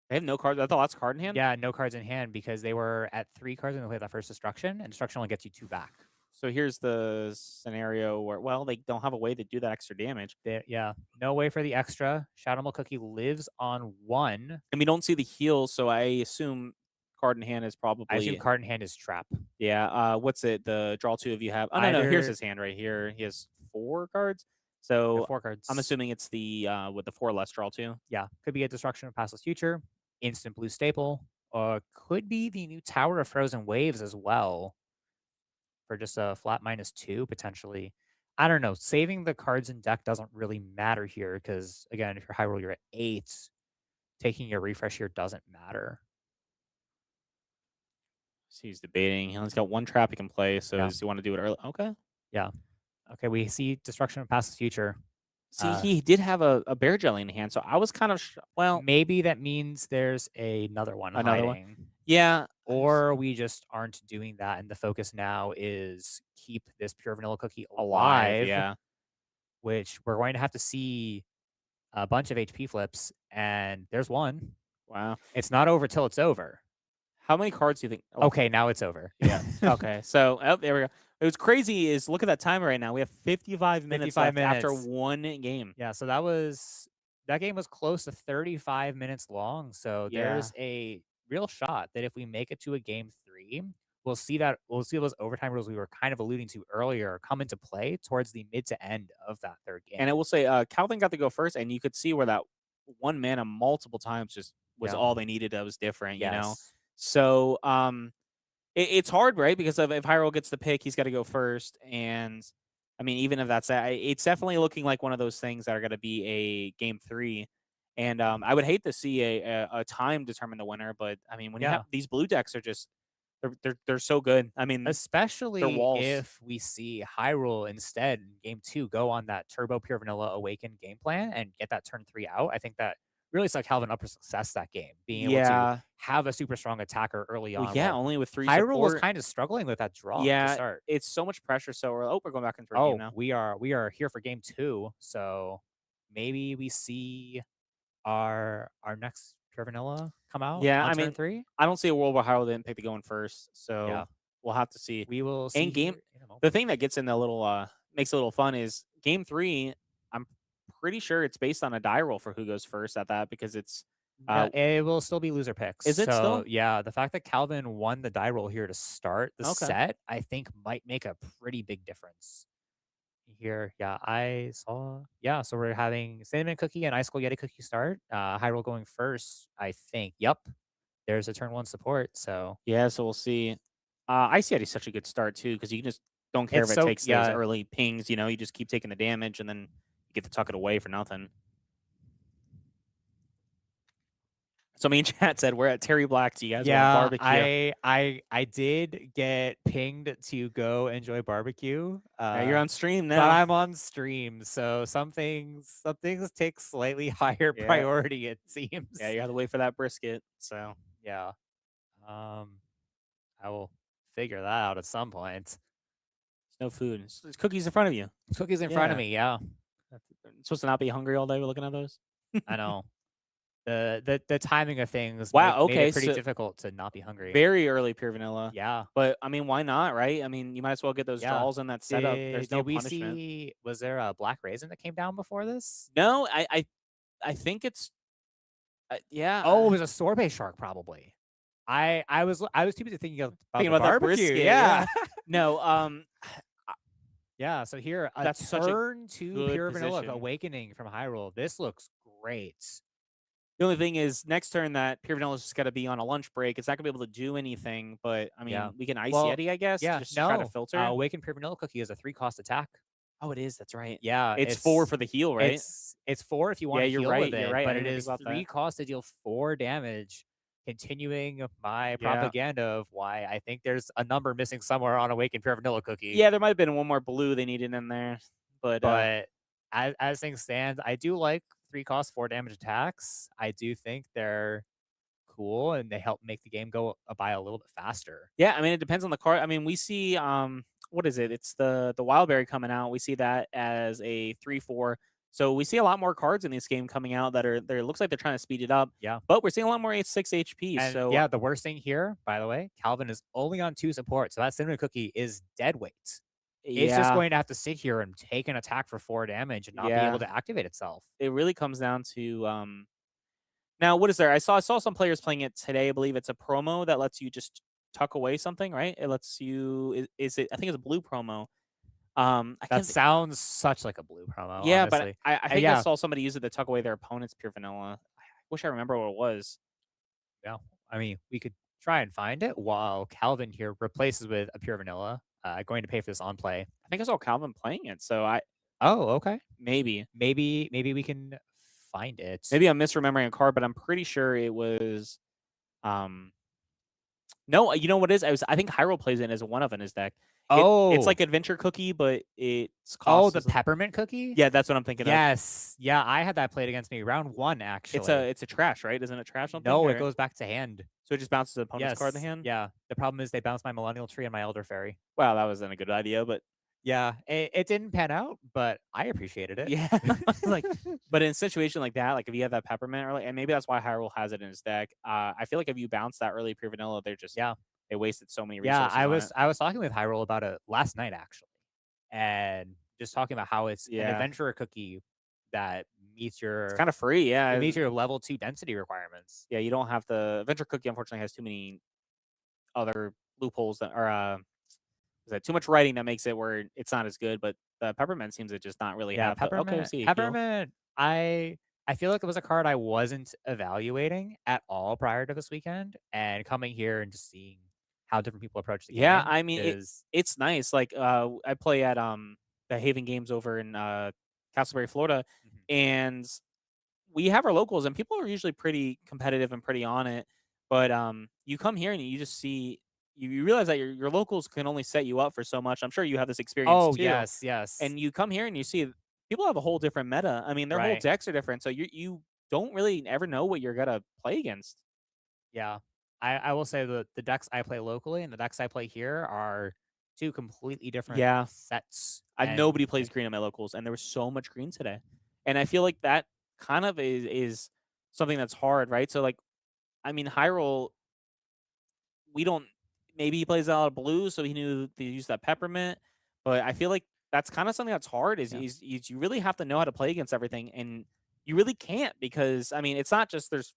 they have no cards. That's the last card in hand. Yeah, no cards in hand because they were at 3 cards when they played that first destruction, and destruction only gets you 2 back. So here's the scenario where, well, they don't have a way to do that extra damage. Yeah, no way for the extra. Shadow Milk Cookie lives on 1. And we don't see the heal, so I assume card in hand is probably. I assume card in hand is trap. Yeah. What's it? The draw 2 if you have. Oh no, here's his hand right here. He has 4 cards. So 4 cards. I'm assuming it's the with the 4 less draw 2. Yeah, could be a destruction of Passless Future, instant blue staple, or could be the new Tower of Frozen Waves as well. For just a flat -2 potentially. I don't know. Saving the cards in deck doesn't really matter here because again, if you're high roll, you're at 8. Taking your refresh here doesn't matter. So he's debating. He's got 1 trap he can play. So Yeah. does he want to do it early? Okay. Yeah. Okay, we see destruction of Passless Future. See, he did have a bear jelly in hand, so I was kind of well. Maybe that means there's another one Another hiding. one? Yeah. Or we just aren't doing that, and the focus now is keep this pure vanilla cookie Alive. alive. Yeah. Which we're going to have to see a bunch of HP flips, and there's one. Wow. It's not over till it's over. How many cards do you think? Oh, Okay, now it's over. yeah. Okay. So there we go. It was crazy. Is look at that timer right now. We have 55 minutes 55 left after minutes. 1 game. Yeah, so that game was close to 35 minutes long. So Yeah. there's a real shot that if we make it to a game 3, we'll see those overtime rules we were kind of alluding to earlier come into play towards the mid to end of that 3rd game. And I will say, Calvin got to go first, and you could see where that 1 mana multiple times just was Yeah. all they needed. That was different, you know. Yes. So it's hard, right? Because if Hyrule gets the pick, he's got to go first, and I mean, even if that's that, it's definitely looking like one of those things that are going to be a game 3. And I would hate to see a time determine the winner, but I mean, when you have these blue decks, are just they're so good. I mean, especially walls. if we see Hyrule instead in game 2 go on that Turbo Pure Vanilla Awaken game plan and get that turn 3 out. I think that really set Calvin up for success that game, being able to have a super strong attacker early on. Well, yeah, only with 3 Hyrule was support. kind of struggling with that draw Yeah, to start. it's so much pressure. So we're going back into Oh, now. we are here for game 2, so maybe we see our next Pure Vanilla come out. Yeah, on I turn mean, 3. I don't see a world where Hyrule didn't pick the going first. So Yeah. we'll have to see. We will see. And game, here in a moment. the thing that gets in the little makes it a little fun is game 3. I'm pretty sure it's based on a die roll for who goes first at that because it's No, it will still be loser picks. Is it so, still? Yeah, the fact that Calvin won the die roll here to start the Okay. set, I think might make a pretty big difference. Here, yeah, I saw. Yeah, so we're having Cinnamon Cookie and Icicle Yeti Cookie start. Hyrule going first, I think. Yep, there's a turn 1 support. So yeah, so we'll see. Icy Yeti's such a good start too because you can just don't care It's if it so- takes yeah. those early pings. You know, you just keep taking the damage and then you get to tuck it away for nothing. So me and Chat said we're at Terry Black's. You guys want barbecue? I did get pinged to go enjoy barbecue. Yeah, you're on stream But now. I'm on stream, so some things take slightly higher Yeah. priority, it seems. Yeah, you have to wait for that brisket. So Yeah. I will figure that out at some point. there's no food. There's cookies in front of you. Cookies in front of Yeah. me, yeah. You're supposed to not be hungry all day looking at those. I know. The timing of things Wow, made okay, it pretty so- difficult to not be hungry. Very early pure vanilla. Yeah. But I mean, why not, right? I mean, you might as well get those Yeah. draws in that setup. There's no Did we punishment. see, was there a black raisin that came down before this? No, I I think it's yeah. Oh, it was a sorbet shark, probably. I was too busy thinking about Thinking the about that barbecue. brisket, Yeah. yeah. No, Yeah, so here, a that's such a turn 2 good pure vanilla position. awakening from Hyrule. This looks great. The only thing is, next turn that Pure Vanilla's just gotta be on a lunch break. It's not gonna be able to do anything, but, I Yeah. mean, we can Ice Well, Yeti, I guess, yeah, just to try to no. filter. Awakened pure vanilla cookie is a 3-cost attack. Oh, it is, that's right. Yeah, It's 4 for the heal, right? it's 4 if you Yeah, wanna you're heal with right, you're it, right. I but didn't it even think is about 3 that. cost to deal 4 damage, continuing my Yeah. propaganda of why I think there's a number missing somewhere on Awakened Pure Vanilla Cookie. Yeah, there might have been one more blue they needed in there, but, But as things stand, I do like 3 cost, 4 damage attacks. I do think they're cool, and they help make the game go by a little bit faster. yeah, I mean, it depends on the card. I mean, we see, what is it? It's the Wildberry coming out. We see that as a 3/4. So we see a lot more cards in this game coming out that are there. It looks like they're trying to speed it up, Yeah. but we're seeing a lot more 6 HP. And So yeah, the worst thing here, by the way, Calvin is only on 2 support, so that cinnamon cookie is dead weight. It's just yeah, going to have to sit here and take an attack for 4 damage and not be able yeah, to activate itself. it really comes down to now what is there? I saw some players playing it today. I believe it's a promo that lets you just tuck away something, right? It lets you. Is it? I think it's a blue promo. I That can't. sounds such like a blue promo, Yeah, but honestly. I think I Yeah, saw somebody use it to tuck away their opponent's pure vanilla. I wish I remember what it was. yeah. I mean, we could try and find it while Calvin here replaces with a pure vanilla. Going to pay for this on play. I think I saw Calvin playing it, so I Oh, okay. maybe Maybe we can find it. maybe I'm misremembering a card, but I'm pretty sure it was. Um, no, you know what it is? I think Hyrule plays it as one of in his deck. It's Oh, like Adventure Cookie, but its oh, cost the is peppermint cookie? yeah, that's what I'm thinking of. Yes. Yeah, I had that played against me round 1, actually. It's a trash, right? Isn't it trash? Something No, it or goes back to hand. so it just bounces the opponent's card in the Yes. hand. Yeah. The problem is they bounced my Millennial Tree and my Elder Fairy. Wow, that wasn't a good idea, but Yeah, it didn't pan out, but I appreciated it. yeah, like, but in a situation like that, like if you have that peppermint early, and maybe that's why Hyrule has it in his deck. I feel like if you bounce that early pure vanilla, they're just Yeah. they wasted so many Yeah, resources on it. I was talking with Hyrule about it last night, actually, and just talking about how it's an Yeah, adventurer cookie that meets it's your kind of free. it Yeah, meets your level 2 density requirements. yeah. You don't have to. Adventure Cookie unfortunately has too many other loopholes that are is that too much writing that makes it where it's not as good. But the peppermint seems to just not really Yeah, have the okay. We peppermint see a heal. peppermint, I feel like it was a card I wasn't evaluating at all prior to this weekend, and coming here and just seeing how different people approach the Yeah, game I mean is it's nice. Like I play at the Haven Games over in Castleberry, Florida, Mhm. and we have our locals and people are usually pretty competitive and pretty on it. But you come here and you just see you realize that your locals can only set you up for so much. I'm sure you have this experience Oh, too. yes, yes. And you come here and you see people have a whole different meta. I mean, their whole Right. decks are different. So you don't really ever know what you're gonna play against. Yeah. I will say the decks I play locally and the decks I play here are 2 completely different Yeah. sets, Nobody and plays green at my locals, and there was so much green today. And I feel like that kind of is something that's hard, right? So like, I mean, Hyrule, we don't. Maybe he plays a lot of blue, so he knew to use that peppermint. But I feel like that's kind of something that's hard. yeah, Is you really have to know how to play against everything, and you really can't because I mean, it's not just there's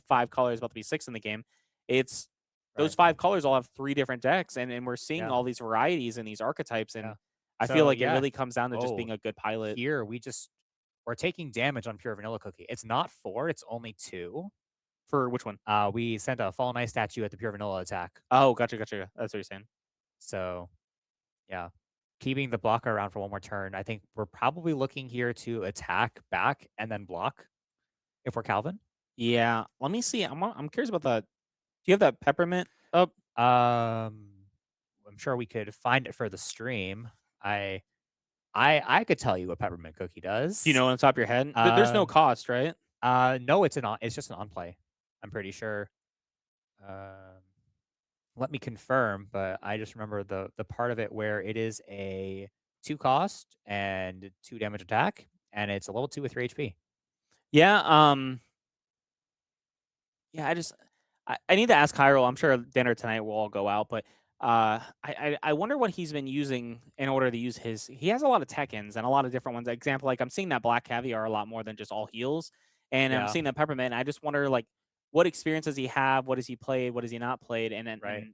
5 colors about to be 6 in the game. It's those right. 5 colors all have 3 different decks, and we're seeing Yeah, all these varieties and these archetypes, yeah. and I feel So, like it yeah. really comes down to just Oh, being a good pilot. here we're taking damage on pure vanilla cookie. It's not 4, it's only 2. For which one? We sent a Fallen Ice statue at the pure vanilla attack. Oh, gotcha, gotcha. That's what you're saying. So, yeah. Keeping the blocker around for one more turn. I think we're probably looking here to attack back and then block if we're Calvin. Yeah. Let me see. I'm curious about that. Do you have that peppermint up? I'm sure we could find it for the stream. I could tell you what peppermint cookie Do you does. know on the top of your head? There's no Uh, cost, right? no, it's just an on play. I'm pretty sure. Um, let me confirm, but I just remember the part of it where it is a 2 cost and 2 damage attack, and it's a level 2 with 3 HP. Yeah. Yeah. I need to ask Hyrule. I'm sure dinner tonight will all go out, but I wonder what he's been using in order to use his. He has a lot of Tekkens and a lot of different ones. Example, like I'm seeing that black caviar a lot more than just all heals. And I'm Yeah. seeing that Peppermint. And I just wonder, like, what experience does he have? What has he played? What has he not played? Right.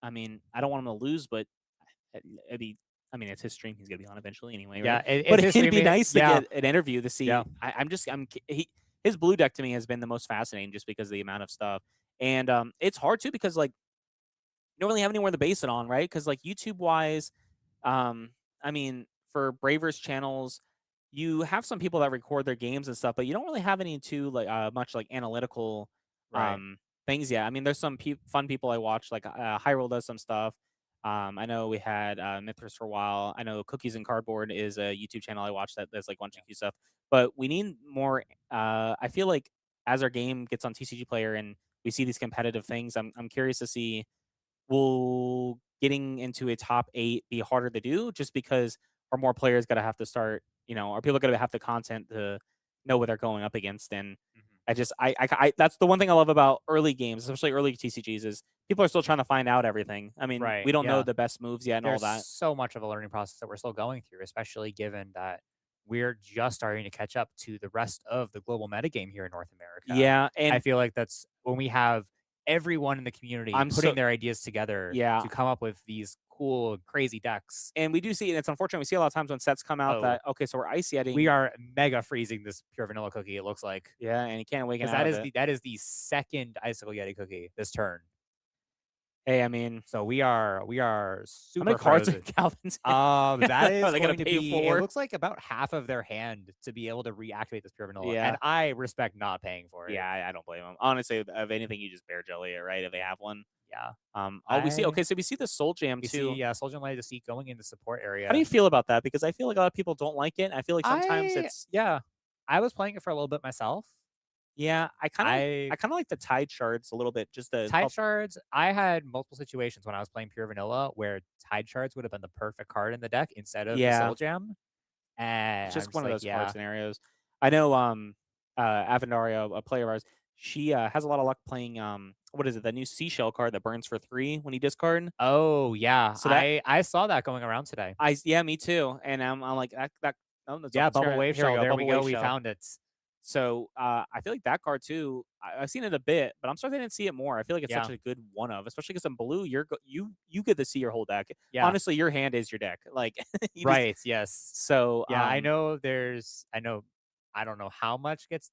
I mean, I don't want him to lose, but it'd be. I mean, it's his stream. He's gonna be on eventually anyway, right? Yeah, But it's his it'd be stream. nice to Yeah, get an interview to yeah. see. His blue deck to me has been the most fascinating just because of the amount of stuff, and it's hard too because like you don't really have anywhere to base it on, right? Because like YouTube wise, um, I mean, for Braverse channels, you have some people that record their games and stuff, but you don't really have any too like much like analytical Right. things yet. I mean, there's some fun people I watch, like Hyrule does some stuff. I know we had Mithras for a while. I know Cookies and Cardboard is a YouTube channel I watch that does like one GQ stuff. But we need more. I feel like as our game gets on TCG Player and we see these competitive things, I'm curious to see, will getting into a top 8 be harder to do just because are more players gonna have to start, are people gonna have the content to know what they're going up against? And Mhm. I just I that's the one thing I love about early games, especially early TCGs, is people are still trying to find out everything. I mean, Right, we don't know yeah. the best moves yet and all There's that. so much of a learning process that we're still going through, especially given that we're just starting to catch up to the rest of the global metagame here in North America. Yeah, I and feel like that's when we have everyone in the community I'm so putting their ideas together yeah, to come up with these cool, crazy decks. and we do see, and it's unfortunate we see a lot of times when sets come out Oh, that okay, so we're ice we setting, are mega freezing this pure vanilla cookie, it looks like. yeah, and you can't awaken Because out of it. that is the second icicle yeti cookie this turn. Hey, I mean, So we are how many super cards in frozen. Calvin's That are is they gonna going to pay be, it for? looks like about half of their hand to be able to reactivate this pure vanilla, and Yeah. I respect not paying for it. Yeah, I don't blame them. Honestly, of anything, you just bear jelly it, right? If they have one. Yeah. Oh, we see. I Okay, so we see the Soul Jam We see, too. Soldier Light to see going in the support How do you area. feel about that? Because I feel like a lot of people don't like it. I feel like sometimes I it's Yeah. I was playing it for a little bit myself. yeah. I I kind of like the Tide Shards a little bit, just to Tide help. Shards, I had multiple situations when I was playing pure vanilla where Tide Shards would have been the perfect card in the deck instead of the Yeah, Soul Gem. it's And I'm just just one of like, those hard yeah. scenarios. I know. Avendario, a player of ours, she has a lot of luck playing. What is it? The new Seashell card that burns for 3 when you discard. Oh, yeah. So that I saw that going around today. yeah, me too. And I'm like that. Oh, that's Yeah, it's Bubble Wave here we Shell. go. There we Bubble go. Wave We Shell. found it. So I feel like that card too. I've seen it a bit, but I'm starting to see it more. I feel like it's Yeah. such a good one of, especially because in blue, you get to see your whole deck. Yeah. Honestly, your hand is your deck. Like you just Right. Yes. so Yeah. I know. I don't know how much gets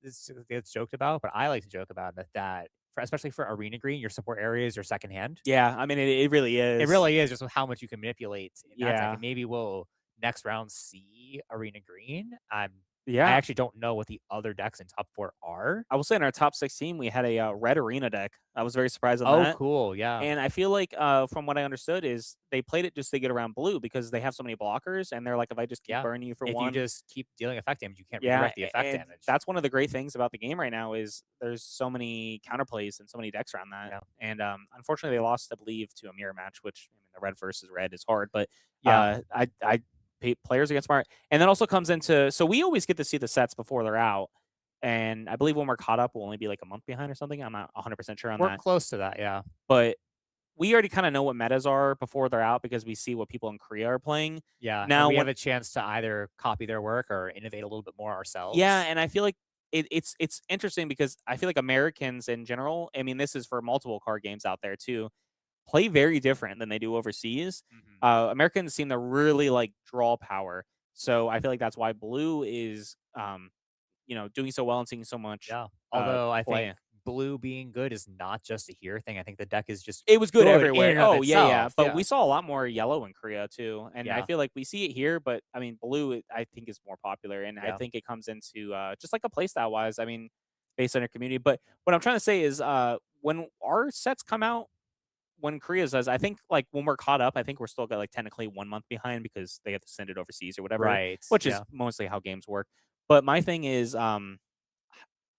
joked about, but I like to joke about that for, especially for arena green, your support area is your second hand. yeah. I mean, it really It is. really is just with how much you can manipulate in that deck, Yeah, and maybe we'll next round see arena green. I yeah. actually don't know what the other decks in top 4 are. I will say in our top 16, we had a red arena deck. I was very surprised on Oh, that. cool. Yeah. And I feel like, from what I understood, is they played it just to get around blue because they have so many blockers, and they're like, if I just keep Yeah. burning you for If you one, just keep dealing effect damage, you can't yeah, redirect the effect and damage. that's one of the great things about the game right now is there's so many counterplays and so many decks around that. Yeah. And unfortunately, they lost, I believe, to a mirror match, which I mean, the red versus red is hard, but Yeah. I players against smart, and then also comes into so we always get to see the sets before they're out, and I believe when we're caught up, we'll only be like a month behind or something. I'm not 100% sure on We're that, close to that. Yeah. but we already kind of know what metas are before they're out because we see what people in Korea are playing. Yeah, and Now, we have when a chance to either copy their work or innovate a little bit more yeah, ourselves. and I feel like it's interesting because I feel like Americans in general, I mean, this is for multiple card games out there too, play very different than they do overseas. Mhm. Americans seem to really like draw power, so I feel like that's why blue is doing so well and seeing so much Yeah. Although I think play. blue being good is not just a here thing. I think the deck is just It was good good in everywhere. and of Oh yeah, yeah. itself. But we Yeah. saw a lot more yellow in Korea too, and I Yeah. feel like we see it here. But I mean, blue I think is more popular, and I Yeah. think it comes into just like a playstyle wise. I mean, based on your community. But what I'm trying to say is, when our sets come out, when Korea says, I think like when we're caught up, I think we're still got like technically 1 month behind because they have to send it overseas or whatever, Right. which is Yeah. mostly how games work. But my thing is,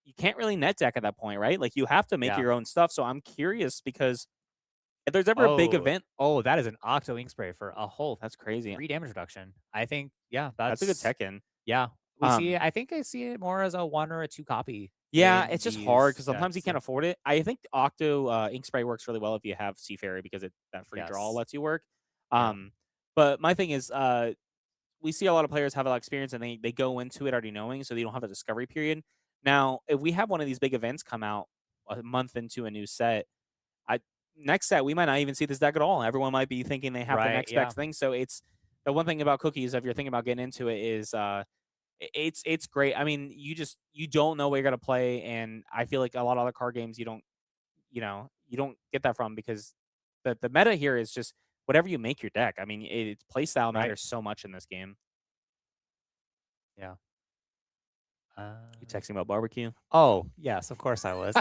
you can't really net deck at that point, right? Like you have to make Yeah. your own stuff. So I'm curious because if there's ever a big Oh. event, Oh, that is an Octo Ink Spray for a whole that's crazy. 3 damage reduction. I think, yeah, That's a good that's Tekken. yeah. Um, I think I see it more as a 1 or a 2 copy yeah, in it's just hard these because sometimes you decks. can't afford it. I think Octo Ink Spray works really well if you have Seafarer because that free draw Yes. lets you work. Yeah. But my thing is, we see a lot of players have a lot of experience and they go into it already knowing, so they don't have a discovery period. Now, if we have one of these big events come out a month into a new set, I next set we might not even see this deck at all. Everyone might be thinking they have the Right, next yeah. best thing. So it's the one thing about cookies. If you're thinking about getting into it, is it's great. I mean, you don't know what you're gonna play, and I feel like a lot of other card games you don't get that from because the meta here is just whatever you make your deck. I mean, it's play style Right. matters so much in this game. Yeah. You texting about barbecue? Oh, yes, of course I was.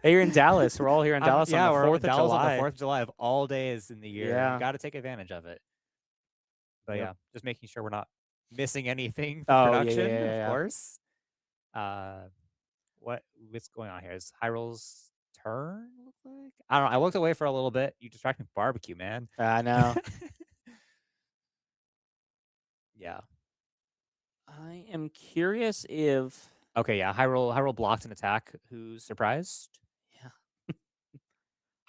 Hey, you're in Dallas. We're all here in Dallas Yeah, on the we're 4th in of Dallas on the July. 4th of July of all days in the year. Yeah. You gotta take advantage of it. But Yep. yeah, just making sure we're not missing anything for Oh, yeah, production, yeah, of yeah. course. What's going on here? Is Hyrule's turn look like? I don't know. I looked away for a little bit. You distracted me with barbecue, man. I know. Yeah. I am curious if Okay, yeah. Hyrule blocked an attack. Who's surprised? yeah.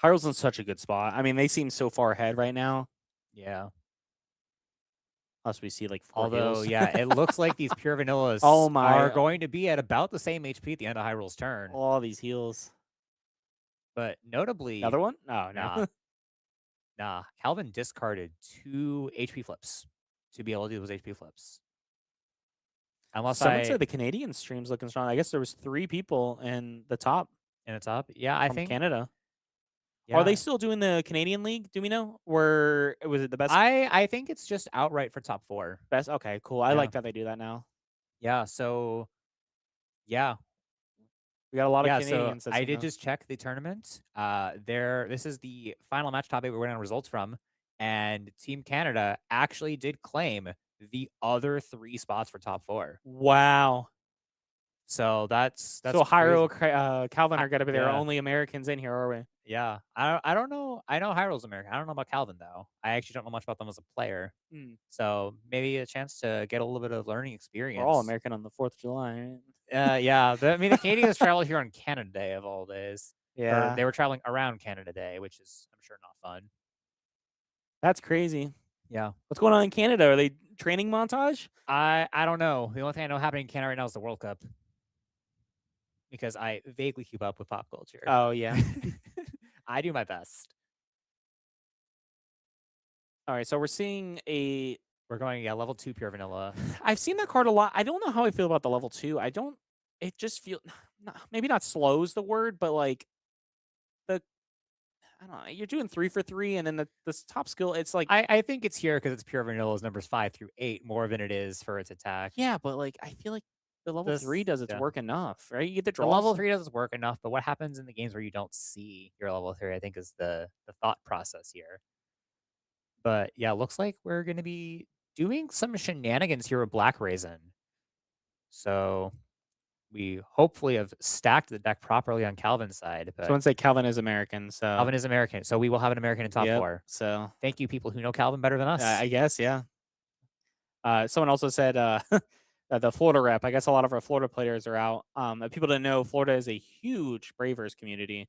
Hyrule's in such a good spot. I mean, they seem so far ahead right now. Yeah. Unless we see like 4 Although, heals. yeah, it looks like these pure vanillas Oh my- are going to be at about the same HP at the end of Hyrule's turn. All these heals. But notably, Another one? Oh, nah, no. nah. Calvin discarded 2 HP flips to be able to do those HP flips. Unless Someone said the Canadian stream's looking strong. I guess there was 3 people in the top in the top. Yeah, I from think Canada. yeah. Are they still doing the Canadian League? Do we know? Or was it the best? I think it's just outright for top 4. Best? Okay, cool. I Yeah. like that they do that now. Yeah, so yeah. We got a lot of So Canadians. I did just check the tournament. This is the final match topic we're waiting on results from, and Team Canada actually did claim the other 3 spots for top 4. Wow. So that's So Hyrule, crazy. Calvin are gonna be the Yeah. only Americans in here, are we? Yeah, I don't know. I know Hyrule's American. I don't know about Calvin though. I actually don't know much about them as a player. Mm. So maybe a chance to get a little bit of learning experience. We're all American on the 4th of July, right? Yeah. The Canadians traveled here on Canada Day of all days. Or Yeah. they were traveling around Canada Day, which is I'm sure not fun. That's crazy. Yeah. What's going on in Canada? Are they training montage? I don't know. The only thing I know happening in Canada right now is the World Cup. Because I vaguely keep up with pop culture. Oh, yeah. I do my best. All right, so we're seeing a We're going, yeah, level 2 pure vanilla. I've seen that card a lot. I don't know how I feel about the level 2. It just feel maybe not slow is the word, but like I don't know. You're doing 3 for 3, and then the top skill. It's like I think it's here because it's pure vanilla's numbers 5 through 8 more than it is for its attack. yeah, but like I feel like the level 3 does its yeah. work enough, right? You get the The draws. level 3 doesn't work enough, but what happens in the games where you don't see your level 3, I think, is the thought process here. But yeah, looks like we're going to be doing some shenanigans here with Black Raisin. So we hopefully have stacked the deck properly on Calvin's side. But Someone say Calvin is American, so Calvin is American, so we will have an American in top Yep, 4. So Thank you, people who know Calvin better than us. I guess, yeah. Someone also said that the Florida rep. I guess a lot of our Florida players are out. People didn't know Florida is a huge Braverse community.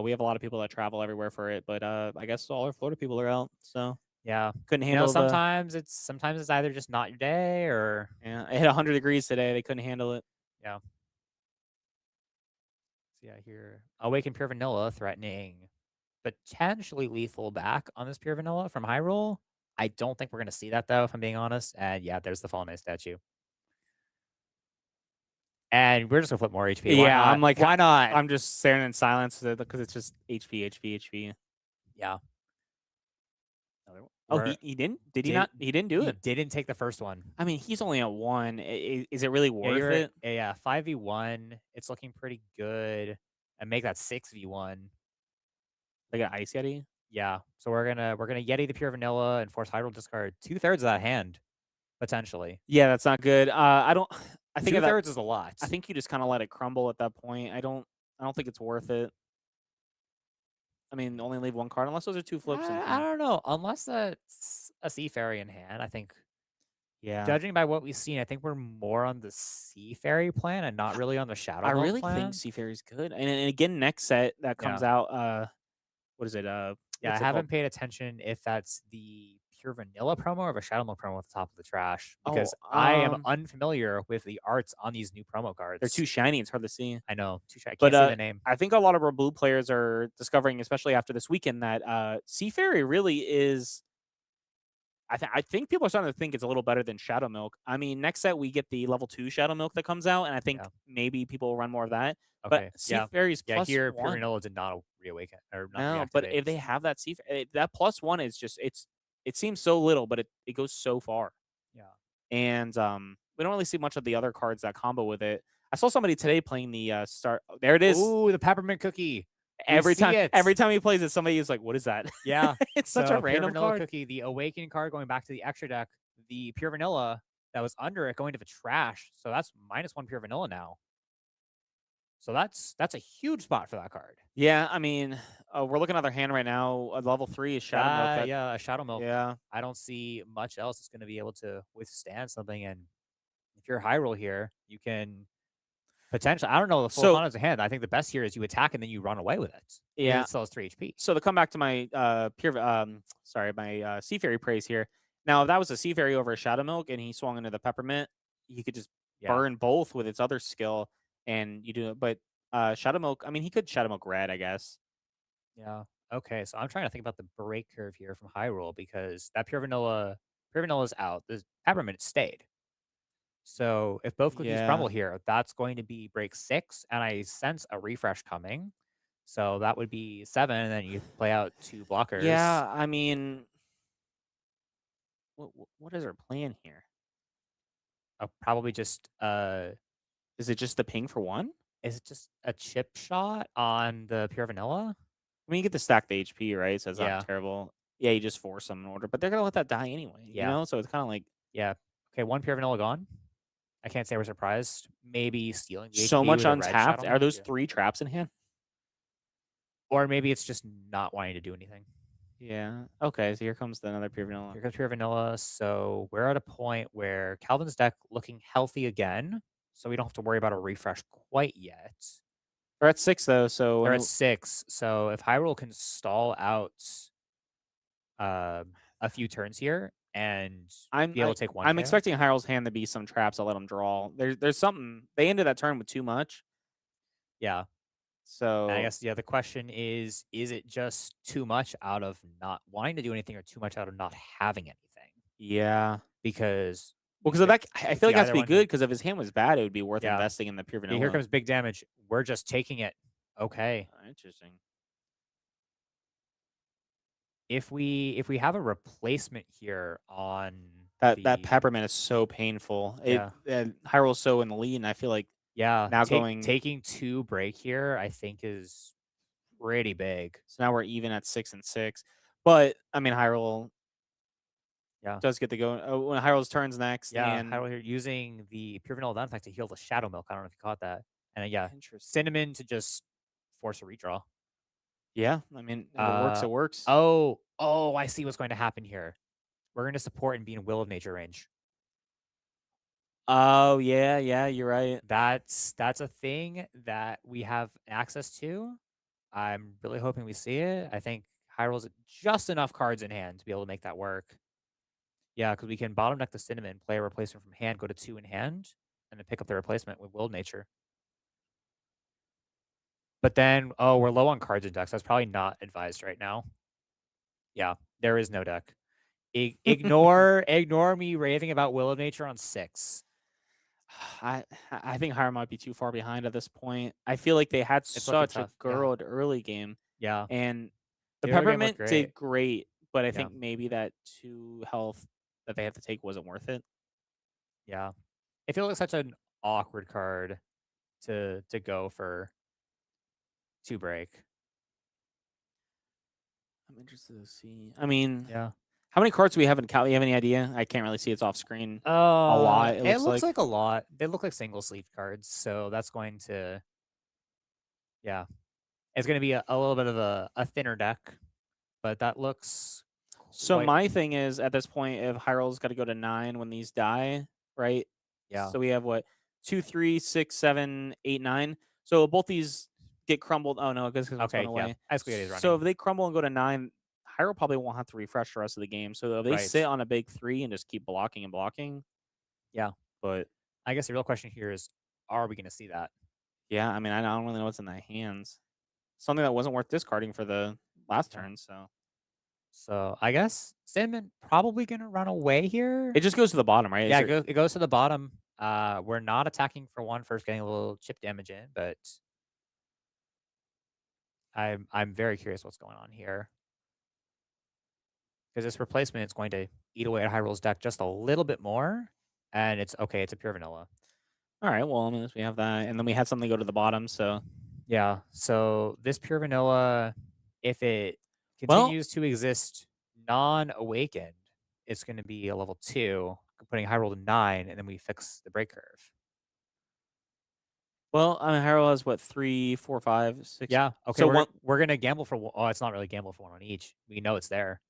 We have a lot of people that travel everywhere for it, but I guess all our Florida people are out. So yeah, couldn't handle. sometimes it's either just not your day or yeah, it hit 100 degrees today. They couldn't handle it. yeah. So yeah, here Awaken Pure Vanilla threatening potentially lethal back on this Pure Vanilla from Hyrule. I don't think we're gonna see that though, if I'm being honest. And yeah, there's the Fallen Knight statue. And we're just gonna flip more HP. Why not? I'm like, why not? I'm just staring in silence because it's just HP, HP, HP. Yeah. Oh, he didn't? Did he not? He didn't do it. He didn't take the first one. I mean, he's only at 1. Is it really worth it? Yeah, 5v1. It's looking pretty good. And make that 6v1. Like an Ice Yeti? Yeah. So we're gonna Yeti the Pure Vanilla and force Hyrule discard 2/3 of that hand, potentially. Yeah, that's not good. I think 2/3 is a lot. I think you just kind of let it crumble at that point. I don't think it's worth it. I mean, only leave 1 card unless those are 2 flips. I don't know. Unless that's a Sea Fairy in hand, I think. Yeah. Judging by what we've seen, I think we're more on the Sea Fairy plan and not really on the Shadow I Ball really plan. think Sea Fairy's good. And again, next set that comes out, what is it? Yeah, I haven't paid attention if that's the pure vanilla promo or of a Shadow Milk promo at the top of the trash? Oh, Because I am unfamiliar with the arts on these new promo cards. they're too shiny. It's hard to see. I know. Too shy. I But can't see the name. I think a lot of our blue players are discovering, especially after this weekend, that Sea Fairy really is. I think people are starting to think it's a little better than Shadow Milk. I mean, next set we get the level 2 Shadow Milk that comes out, and I think Yeah. maybe people will run more of that. But Okay. Sea Yeah. Fairy's Yeah. plus Here, pure 1. vanilla did not reawaken or not No, but reactivate. if they have that that plus 1 is just it seems so little, but it goes so far. Yeah. And we don't really see much of the other cards that combo with it. I saw somebody today playing the start. There it is. Ooh, the peppermint cookie. Every see time he plays it, somebody is like, "What is that?" Yeah. It's such So a pure random vanilla card. cookie, the awakening card going back to the extra deck, the pure vanilla that was under it going to the trash. So that's -1 pure vanilla now. So that's a huge spot for that card. Yeah, I mean, we're looking at their hand right now. Level 3 is Shadow Milk. Yeah, a Shadow Milk. Yeah, I don't see much else that's going to be able to withstand something. And if you're high roll here, you can potentially, I don't know the full So contents of hand. I think the best here is you attack and then you run away with it. yeah. It still has 3 HP. So to come back to my Sea Fairy praise here. Now, if that was a Sea Fairy over a Shadow Milk and he swung into the Peppermint, he could just Yeah. burn both with its other skill, and you do it. But Shadow Milk, I mean, he could Shadow Milk Red, I guess. Yeah. Okay. So I'm trying to think about the break curve here from high roll because that pure vanilla is out. The peppermint stayed. So if both cookies Yeah. crumble here, that's going to be break 6, and I sense a refresh coming. So that would be 7, and then you play out 2 blockers. Yeah, I mean, what is our plan here? Probably just Is it just the ping for 1? is it just a chip shot on the pure vanilla? I mean, you get to stack the HP, right? So it's Yeah. not terrible. Yeah, you just force them in order, but they're gonna let that die anyway. You Yeah. know, so it's kind of like Yeah. Okay, 1 pure vanilla gone. I can't say we're surprised. Maybe stealing the so HP much with a red untapped. Shadow Are Milk, those yeah. 3 traps in hand? Or maybe it's just not wanting to do anything. Yeah. Okay. So here comes another pure vanilla. Here comes pure vanilla. So we're at a point where Calvin's deck looking healthy again. So we don't have to worry about a refresh quite yet. We're at 6 though, so They're at 6. So if Hyrule can stall out a few turns here and be able to take 1 I'm KO. expecting Hyrule's hand to be some traps. I'll let him draw. There's something. They ended that turn with too much. Yeah. So And I guess the question is it just too much out of not wanting to do anything or too much out of not having anything? yeah. Because Because of that, I feel like it has to be either one good. here. Because if his hand was bad, it would be worth Yeah. investing in the pure Yeah, vanilla. here comes big damage. We're just taking it. Okay. Interesting. If we have a replacement here on That peppermint is so painful. Yeah. Hyrule's so in the lead, and I feel like yeah, now going. taking 2 break here, I think is pretty big. So now we're even at 6 and 6. But I mean, Hyrule. Yeah. Does get to go when Hyrule's turns next. Yeah, and Hyrule here using the pure vanilla down effect to heal the Shadow Milk. I don't know if you caught that. And yeah, interesting. Cinnamon to just force a redraw. Yeah, I mean, if it works, it works. Oh, I see what's going to happen here. We're going to support and be in Will of Nature range. Oh yeah, you're right. That's a thing that we have access to. I'm really hoping we see it. I think Hyrule's just enough cards in hand to be able to make that work. Yeah, because we can bottom deck the Cinnamon, play a replacement from hand, go to 2 in hand, and then pick up the replacement with Will of Nature. But then, we're low on cards in decks. That's probably not advised right now. Yeah, there is no deck. Ignore me raving about Will of Nature on 6. I think Hyrule might be too far behind at this point. I feel like they had It's looking such a tough, yeah. good early game, Yeah. and the The early game peppermint looked did great. great, but I Yeah. think maybe that 2 health that they have to take wasn't worth it. Yeah. It feels like such an awkward card to go for 2 break. I'm interested to see. I mean, Yeah. how many cards do we have in Cal? You have any idea? I can't really see. It's off screen. A lot. It looks like a lot. They look like single sleeve cards, so that's going to, yeah, it's going to be a little bit of a thinner deck, but that looks. So quite- my thing is, at this point, if Hyrule's got to go to 9 when these die, right? Yeah. So we have what 2, 3, 6, 7, 8, 9. So both these get crumbled. Oh no, because one's Okay, going yeah. away. Escalade's running. So if they crumble and go to 9, Hyrule probably won't have to refresh the rest of the game. So if they Right. sit on a big 3 and just keep blocking and blocking, Yeah. but I guess the real question here is, are we going to see that? yeah, I mean, I don't really know what's in their hands. Something that wasn't worth discarding for the last Yeah. turn, so So I guess Cinnamon probably going to run away here. it just goes to the bottom, right? Yeah, it goes to the bottom. We're not attacking for one first, getting a little chip damage in, but I'm very curious what's going on here. Because this replacement is going to eat away at Hyrule's deck just a little bit more. And it's okay, it's a pure vanilla. all right. Well, I mean, we have that, and then we had something go to the bottom. So Yeah. So this pure vanilla, if it well, continues to exist non-awakened, it's going to be a level 2, putting Hyrule to 9, and then we fix the break curve. well, I mean, Hyrule has what 3, 4, 5, 6. Yeah. Okay. So we're gonna gamble for one. Oh, it's not really gamble for one on each. We know it's there.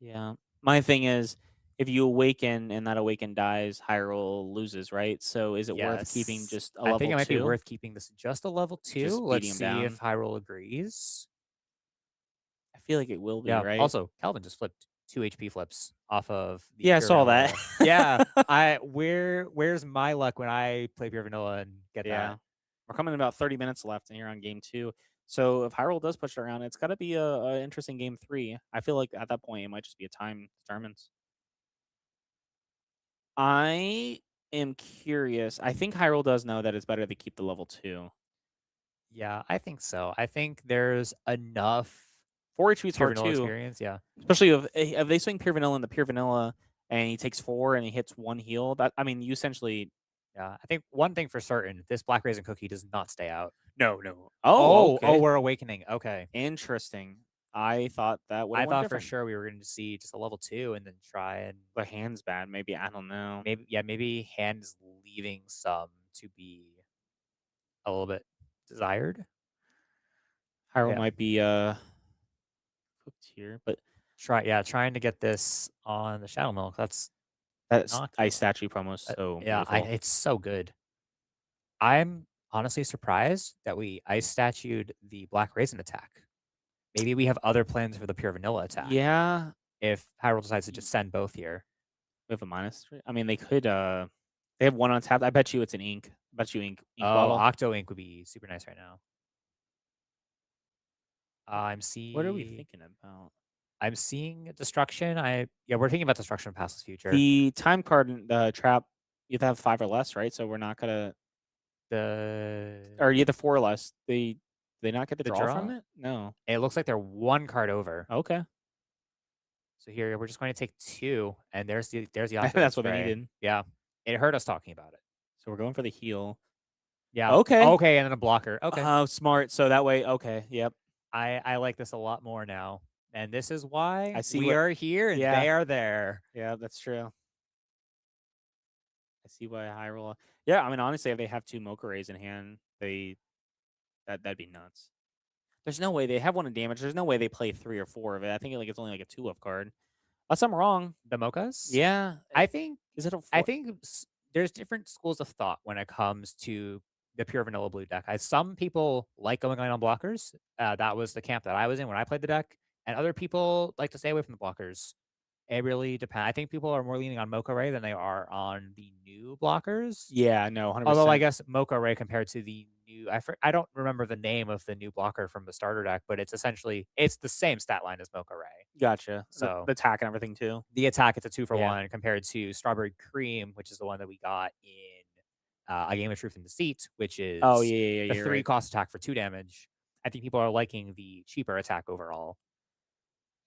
yeah. My thing is, if you awaken and that awaken dies, Hyrule loses, right? So is it worth keeping Yes. just a I think level it might be 2? worth keeping this just a level 2. Just Let's beating him see down. if Hyrule agrees. I feel like it will be, Yeah. right? Also, Calvin just flipped 2 HP flips off of the Yeah, I pure saw that. vanilla. Yeah. Where's my luck when I play pure vanilla and get Yeah. that? We're coming about 30 minutes left here on game 2. So if Hyrule does push it around, it's got to be a interesting game 3. I feel like at that point it might just be a time determines. I am curious. I think Hyrule does know that it's better to keep the level 2. Yeah, I think so. I think there's enough 4 HP is pure hard vanilla too, experience. Yeah. especially if they swing Pure Vanilla in the Pure Vanilla and he takes 4 and he hits 1 heal. That I mean, you essentially Yeah. I think one thing for certain, this black raisin cookie does not stay out. no. Oh, okay. We're awakening. Okay. Interesting. I thought that would I have went thought for different. sure we were going to see just a level 2 and then try and The hand's bad. Maybe I don't know. maybe hands leaving some to be a little bit desired. Hyrule Yeah. might be cooked here, but Trying to get this on the Shadow Milk. That's that not ice statue promo is so yeah, beautiful. it's so good. I'm honestly surprised that we ice statued the black raisin attack. Maybe we have other plans for the pure vanilla attack. Yeah, If Hyrule decides to just send both here. we have a -3. I mean, they could. They have one on tap. I bet you it's an ink. I bet you ink Oh, bottle. Octo Ink would be super nice right now. I'm seeing. What are we thinking about? I'm seeing destruction. We're thinking about destruction past future. The time card and the trap. You have to have 5 or less, right? So we're not gonna. Or you have the 4 or less. They not get the draw from it? No. It looks like they're 1 card over. Okay. So here we're just going to take 2, and there's the That's what they spray. needed. Yeah, it hurt us talking about it. So we're going for the heal. Yeah. Okay. Okay, and then a blocker. Okay. Oh, smart. So that way, okay. Yep. I like this a lot more now, and this is why I see we are here and yeah. they are there. Yeah, that's true. I see why Hyrule. Yeah, I mean, honestly, if they have 2 Mocha Rays in hand, that'd be nuts. There's no way they have 1 in damage. There's no way they play 3 or 4 of it. I think it's only like a 2-up card. Unless I'm wrong. The mochas? Yeah. I think Is it a 4? I think there's different schools of thought when it comes to the pure vanilla blue deck. Some people like going on blockers. That was the camp that I was in when I played the deck, and other people like to stay away from the blockers. It really depends. I think people are more leaning on Mocha Ray than they are on the new blockers. Yeah, no, 100%. Although I guess Mocha Ray compared to the new, I don't remember the name of the new blocker from the starter deck, but it's the same stat line as Mocha Ray. Gotcha. So the attack and everything too. The attack, it's a 2 for Yeah. 1 compared to Strawberry Cream, which is the one that we got in A Game of Truth and Deceit, which is Oh yeah. the 3 cost attack for 2 damage. I think people are liking the cheaper attack overall.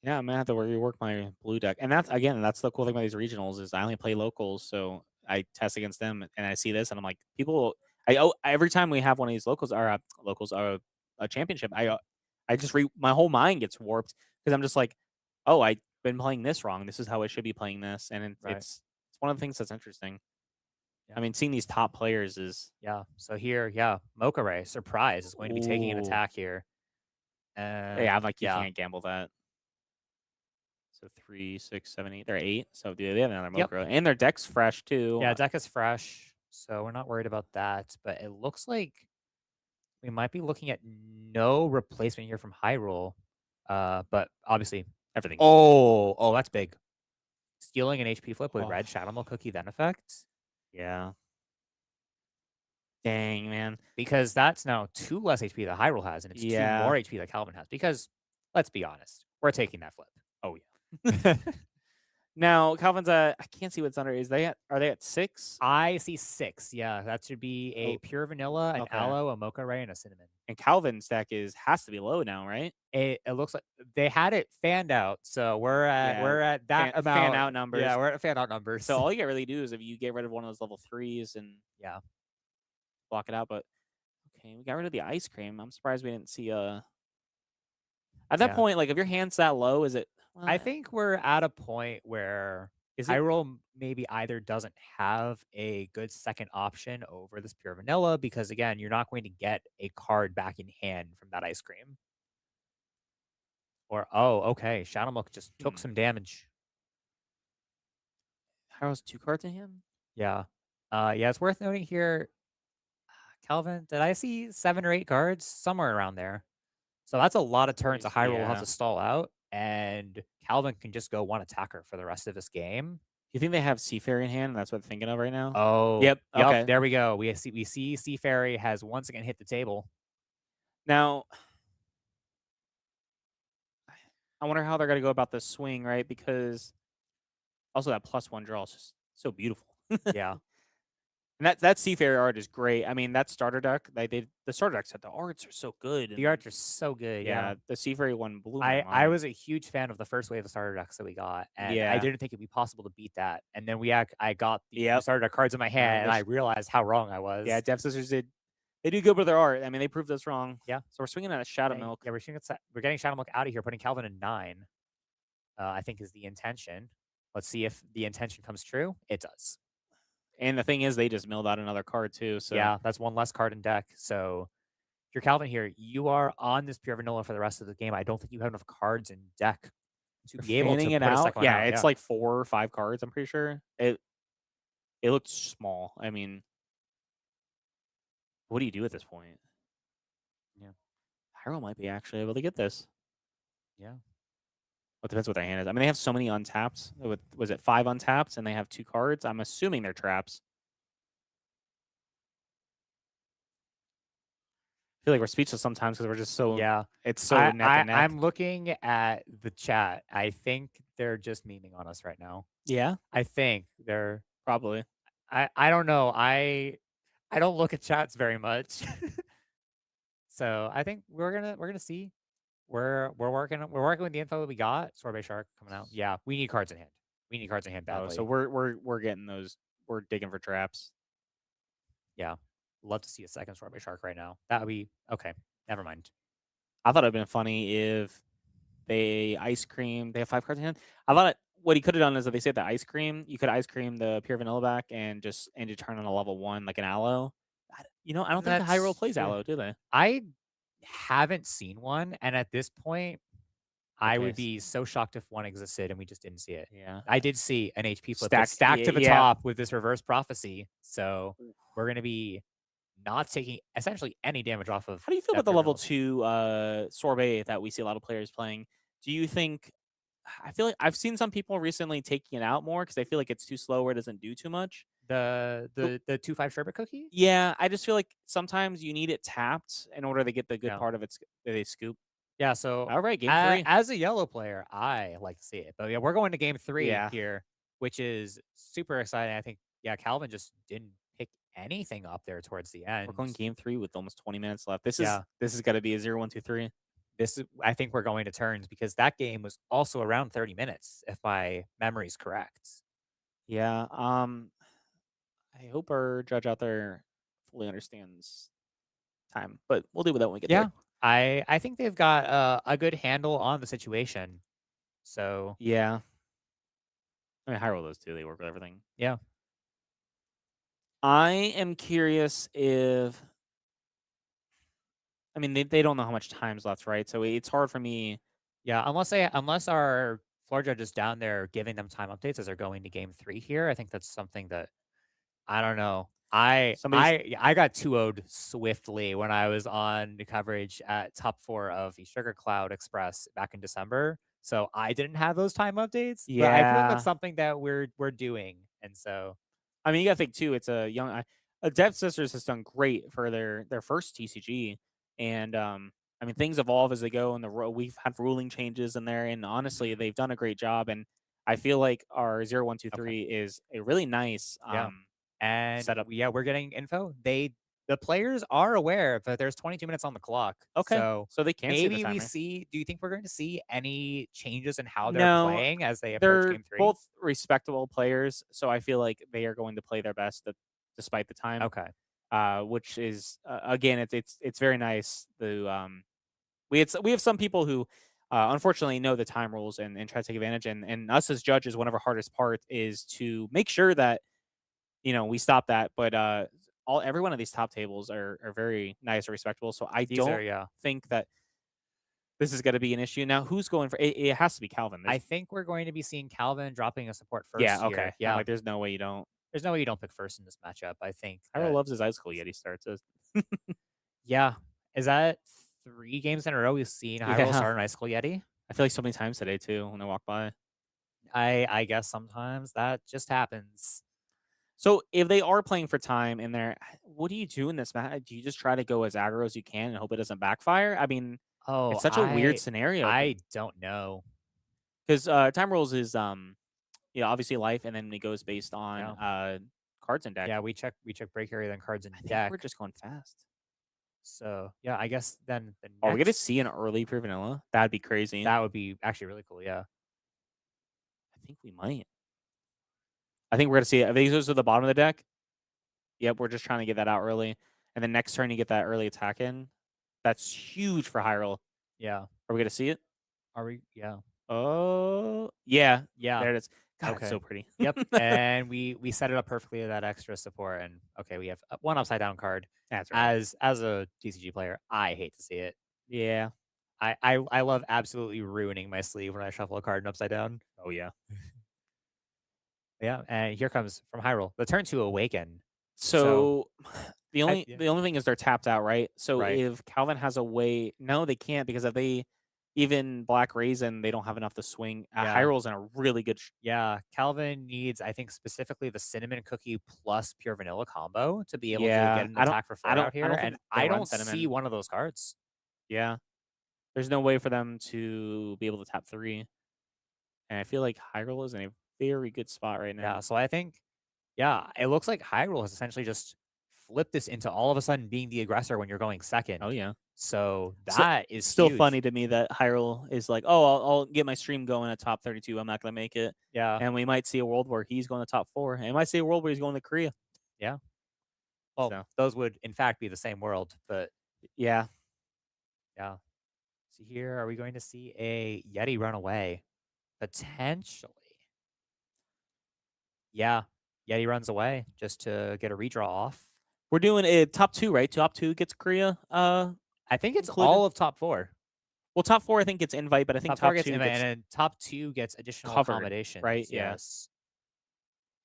Yeah, I'm gonna have to rework my blue deck, and that's the cool thing about these regionals is I only play locals, so I test against them, and I see this, and I'm like, people. Every time we have one of these locals or a championship, I just my whole mind gets warped because I'm just like, oh, I've been playing this wrong. This is how I should be playing this, and it's one of the things that's interesting. Yeah. I mean, seeing these top players is So here, Mocha Ray surprise is going to be taking an Ooh. attack here. I'm like you can't gamble that. So 3, 6, 7, 8. They're 8. So they have another Mocha, and their deck's fresh too. Yeah, deck is fresh, so we're not worried about that. But it looks like we might be looking at no replacement here from Hyrule. But obviously, Everything. oh, that's big. Stealing an HP flip with Oh. red Shadow Milk Cookie then effect. Yeah. Dang, man. Because that's now 2 less HP that Hyrule has, and it's 2 more Yeah. HP that Calvin has. Because, let's be honest, we're taking that flip. Oh yeah. Now Calvin's I can't see what's under. Are they at 6? I see 6. Yeah, that should be a Oh, pure vanilla, an okay. aloe, a mocha ray, and a cinnamon. And Calvin's stack has to be low now, right? It looks like they had it fanned out, so we're at that amount. Fan out numbers. Yeah, we're at fan out numbers. So all you really do is if you get rid of one of those level 3s and yeah, block it out. But okay, we got rid of the ice cream. I'm surprised we didn't see at that point, like if your hand's that low, is it? I think we're at a point where Hyrule maybe either doesn't have a good second option over this pure vanilla because again, you're not going to get a card back in hand from that ice cream. Or okay, Shadow Milk just took some damage. Hyrule's 2 cards in hand. Yeah, yeah. It's worth noting here, Calvin. Did I see 7 or 8 cards somewhere around there? So that's a lot of turns a Hyrule will have to stall out, and Calvin can just go one attacker for the rest of this game. You think they have Sea Fairy in hand? That's what I'm thinking of right now. Oh, yep. Okay. There we go. We see Sea Fairy has once again hit the table. Now, I wonder how they're going to go about this swing, right? Because also that +1 draw is just so beautiful. Yeah. And that Sea Fairy art is great. I mean, that starter deck, the starter deck set, the arts are so good. The arts are so good. Yeah. The Sea Fairy one blew my mind. I was a huge fan of the first wave of starter decks that we got, and I didn't think it'd be possible to beat that. And then I got the starter deck cards in my hand, and I realized how wrong I was. Yeah, Death Sisters they do good with their art. I mean, they proved us wrong. Yeah. So we're swinging at a Shadow Milk. Yeah, we're getting Shadow Milk out of here, putting Calvin in 9. I think is the intention. Let's see if the intention comes true. It does. And the thing is, they just milled out another card too. So yeah, that's one less card in deck. So if you're Calvin here, you are on this pure vanilla for the rest of the game. I don't think you have enough cards in deck to be able to put a second one out. It's like 4 or 5 cards. I'm pretty sure it looked small. I mean, what do you do at this point? Yeah, Hyrule might be actually able to get this. Yeah. Well, it depends what their hand is. I mean, they have so many untapped. Was it 5 untapped, and they have 2 cards? I'm assuming they're traps. I feel like we're speechless sometimes because we're just so It's so neck and neck. I'm looking at the chat. I think they're just memeing on us right now. Yeah, I think they're probably. I don't know. I don't look at chats very much, so I think we're gonna see. We're working with the info that we got. Sorbet Shark coming out. Yeah, we need cards in hand. We need cards in hand badly. Oh, so we're getting those. We're digging for traps. Yeah, love to see a second Sorbet Shark right now. That would be okay. Never mind. I thought it'd been funny if they ice cream. They have 5 cards in hand. I thought what he could have done is if they say the ice cream, you could ice cream the pure vanilla back and just end your turn on a level 1 like an aloe. I don't think the Hyrule plays aloe, do they? I haven't seen one, and at this point, I would be so shocked if one existed and we just didn't see it. Yeah, I did see an HP flip stacked to the top with this reverse prophecy, so we're gonna be not taking essentially any damage off of. How do you feel about the level 2 sorbet that we see a lot of players playing? Do you think? I feel like I've seen some people recently taking it out more because they feel like it's too slow or it doesn't do too much. The 2/5 sherbet cookie? Yeah, I just feel like sometimes you need it tapped in order to get the good part of it that they scoop. Yeah, so all right, game 3. As a yellow player, I like to see it. But yeah, we're going to game 3 here, which is super exciting. I think Calvin just didn't pick anything up there towards the end. We're going game 3 with almost 20 minutes left. This is got to be a 0, 1, 2, 3. I think we're going to turns because that game was also around 30 minutes, if my memory is correct. Yeah. I hope our judge out there fully understands time, but we'll deal with that when we get there. I think they've got a good handle on the situation. So yeah. I mean, Hyrule those too. They work with everything. Yeah. I am curious if. I mean, they don't know how much time's left, right? So it's hard for me. Yeah, unless our floor judge is down there giving them time updates as they're going to game 3 here. I think that's something that I don't know. Somebody's I got 2-0'd swiftly when I was on the coverage at top 4 of the Sugar Cloud Express back in December. So I didn't have those time updates, but I feel like that's yeah. something that we're doing. And so I mean, you gotta think too. It's a young. Dev Sisters has done great for their first TCG, and I mean things evolve as they go, and we've had ruling changes in there, and honestly, they've done a great job. And I feel like our okay. 0123 is a really nice Yeah. And setup. yeah, we're getting info. The players are aware that there's 22 minutes on the clock. Okay, So so they can see the maybe we timer. see, do you think we're going to see any changes in how they're No, playing as they approach they're game 3? both respectable players, so I feel like they are going to play their best despite the time. Okay. Which is again, it's very nice. We have some people who unfortunately know the time rules and try to take advantage, and us as judges, one of our hardest parts is to make sure that we stop that. But every one of these top tables are very nice and respectable, so I These are, don't yeah. think that this is going to be an issue. Now, who's going for it? It has to be Calvin. I think we're going to be seeing Calvin dropping a support Yeah, first okay. here. I'm Yeah. like, there's no way you don't. There's no way you don't pick first in this matchup. I think Hyro that, loves his ice cool Yeti starts. yeah. Is that 3 games in a row we've seen Hyrule Yeah, start an Ice Cold Yeti? I feel like so many times today too when I walk by. I guess sometimes that just happens. So if they are playing for time and they're, what do you do in this match? Do you just try to go as aggro as you can and hope it doesn't backfire? I mean, Oh, it's such a weird scenario I don't know. because time rules is obviously life, and then it goes based on Yeah. cards in deck. Yeah, we check break area then cards in I think deck. we're just going fast. So yeah, I guess then the Are we gonna next see an early pre vanilla? That'd be crazy. that would be actually really cool. Yeah. I think we might. I think we're gonna see it. If these goes to the bottom of the deck, yep, we're just trying to get that out early, and then next turn you get that early attack in. That's huge for Hyrule. Yeah. Are we gonna see it? Are we? Yeah. Oh, yeah. Yeah. There it is. God, it's Okay. so pretty. Yep. And we set it up perfectly with that extra support. And okay, we have one upside down card. That's right. As a TCG player, I hate to see it. Yeah. I love absolutely ruining my sleeve when I shuffle a card and upside down. Oh, yeah. Yeah. And here comes from Hyrule the turn to awaken. So the only yeah. the only thing is they're tapped out, right? So Right. if Calvin has a way, no, they can't because if they even Black Raisin, they don't have enough to swing. Yeah. Hyrule's in a really good. Yeah, Calvin needs, I think, specifically the cinnamon cookie plus pure vanilla combo to be able to Yeah, get an I don't. attack for 4 I don't. out I here, don't and think they I run don't see cinnamon. one of those cards. Yeah, there's no way for them to be able to tap 3, and I feel like Hyrule is in a very good spot right now. Yeah, so I think, yeah, it looks like Hyrule has essentially just flipped this into all of a sudden being the aggressor when you're going second. Oh yeah. So So, that is still huge. funny to me that Hyrule is like, oh, I'll get my stream going at top 32. I'm not gonna make it, Yeah, and we might see a world where he's going to top 4, and we might see a world where he's going to Korea. yeah. Well, So those would in fact be the same world, but yeah, yeah. So here, are we going to see a Yeti run away? Potentially. Yeah, Yeti runs away just to get a redraw off. we're doing a top 2, right? Top 2 gets Korea. I think it's Included? all of top 4. Well, top 4 I think gets invite, but I think Top 4 top gets 2 invite, gets and then top 2 gets additional covered, accommodations. right? Yeah. Yes.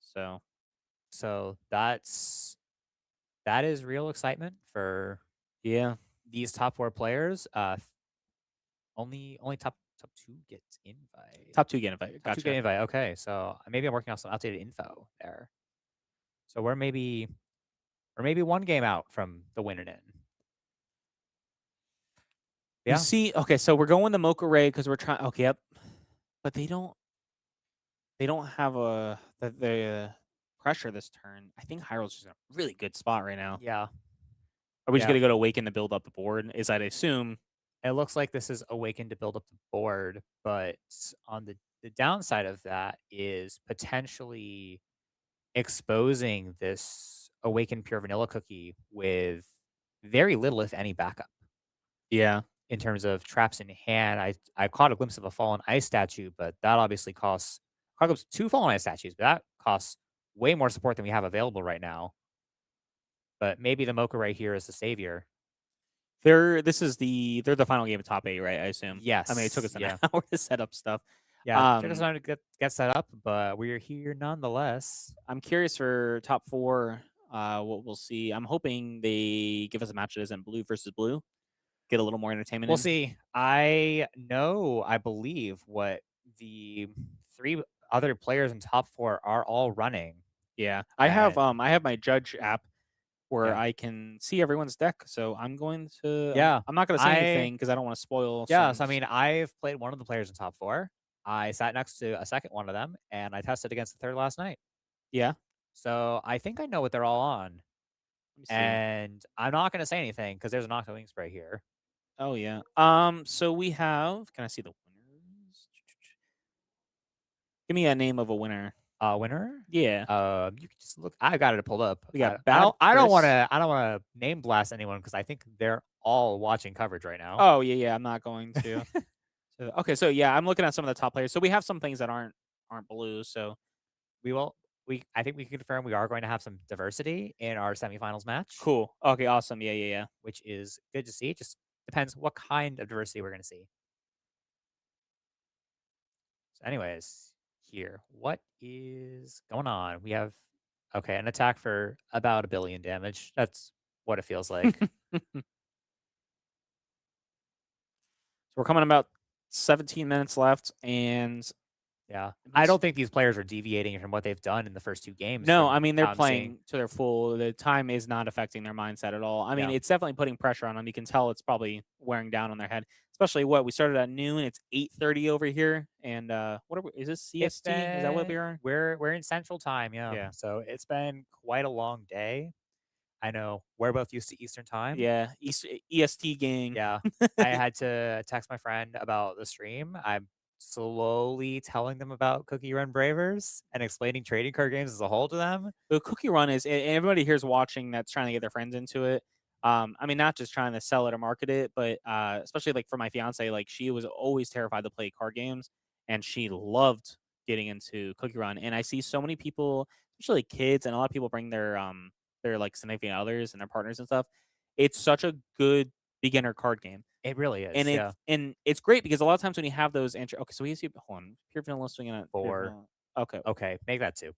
So That is real excitement for yeah, these top 4 players. Only top 2 gets invite. top 2 get invite. Top 2 get Gotcha. invite. Okay, so maybe I'm working off some outdated info there. So we're maybe one game out from the winning in. You Yeah. see, okay, so we're going to Mocha Ray because we're trying. Okay, yep, but they don't have the pressure this turn. I think Hyrule's just in a really good spot right now. Yeah. Are we just Yeah. gonna go to Awaken to build up the board? Is I'd assume. It looks like this is Awaken to build up the board, but on the downside of that is potentially exposing this Awaken Pure Vanilla cookie with very little, if any, backup Yeah. in terms of traps in hand. I caught a glimpse of a Fallen Ice statue, but that obviously costs. Caught a glimpse of 2 Fallen Ice statues, but that costs way more support than we have available right now. But maybe the Mocha right here is the savior. They're the final game of top 8, right? I assume. Yes. I mean, it took us an yeah. hour to set up stuff. Yeah, took us time to get set up, but we're here nonetheless. I'm curious for top 4. We'll see. I'm hoping they give us a match that isn't blue versus blue. Get a little more entertainment We'll in. see. I believe what the 3 other players in top 4 are all running. Yeah. And I have my judge app where yeah. I can see everyone's deck. So I'm going to Yeah. I'm not gonna say anything because I don't want to spoil Yeah, so I someone's. mean, I've played one of the players in top 4. I sat next to a second one of them, and I tested against the third last night. Yeah. So I think I know what they're all on, Let me see. and I'm not gonna say anything because there's an Octolink spray here. Oh yeah. So we have. Can I see the winners? Give me a name of a winner. Winner? Yeah. You can just look. I got it pulled up. We got I Bad don't. I don't want Chris. to. I don't want to name blast anyone because I think they're all watching coverage right now. Oh yeah, yeah. I'm not going to. Okay, so yeah, I'm looking at some of the top players. So we have some things that aren't blue. So We will. I think we can confirm we are going to have some diversity in our semifinals match, cool. Okay, awesome. Yeah, yeah, yeah. which is good to see. It just depends what kind of diversity we're going to see. So, anyways, here, what is going on? We have an attack for about 1 billion damage. That's what it feels like. So we're coming about 17 minutes left, and Yeah, I don't think these players are deviating from what they've done in the first 2 games. no, from I mean they're how I'm seeing. playing to their full. The time is not affecting their mindset at all. I mean, Yeah. it's definitely putting pressure on them. You can tell it's probably wearing down on their head. Especially what we started at noon. It's 8:30 over here, and is this It's CST? Is that what we been are? we're in Central Time, yeah. Yeah. So it's been quite a long day. I know we're both used to Eastern Time. Yeah, EST gang. Yeah. I had to text my friend about the stream. I'm slowly telling them about CookieRun Bravers and explaining trading card games as a whole to them. The CookieRun is, and everybody here's watching that's trying to get their friends into it. I mean, not just trying to sell it or market it, but especially like for my fiance, like she was always terrified to play card games, and she loved getting into CookieRun. And I see so many people, especially kids, and a lot of people bring their like significant others and their partners and stuff. It's such a good beginner card game. It really And is. Yeah. it's great because a lot of times when you have those entry, okay, so we see, hold on, pure vanilla swinging at pure 4. vanilla. Okay, Okay. Make that 2.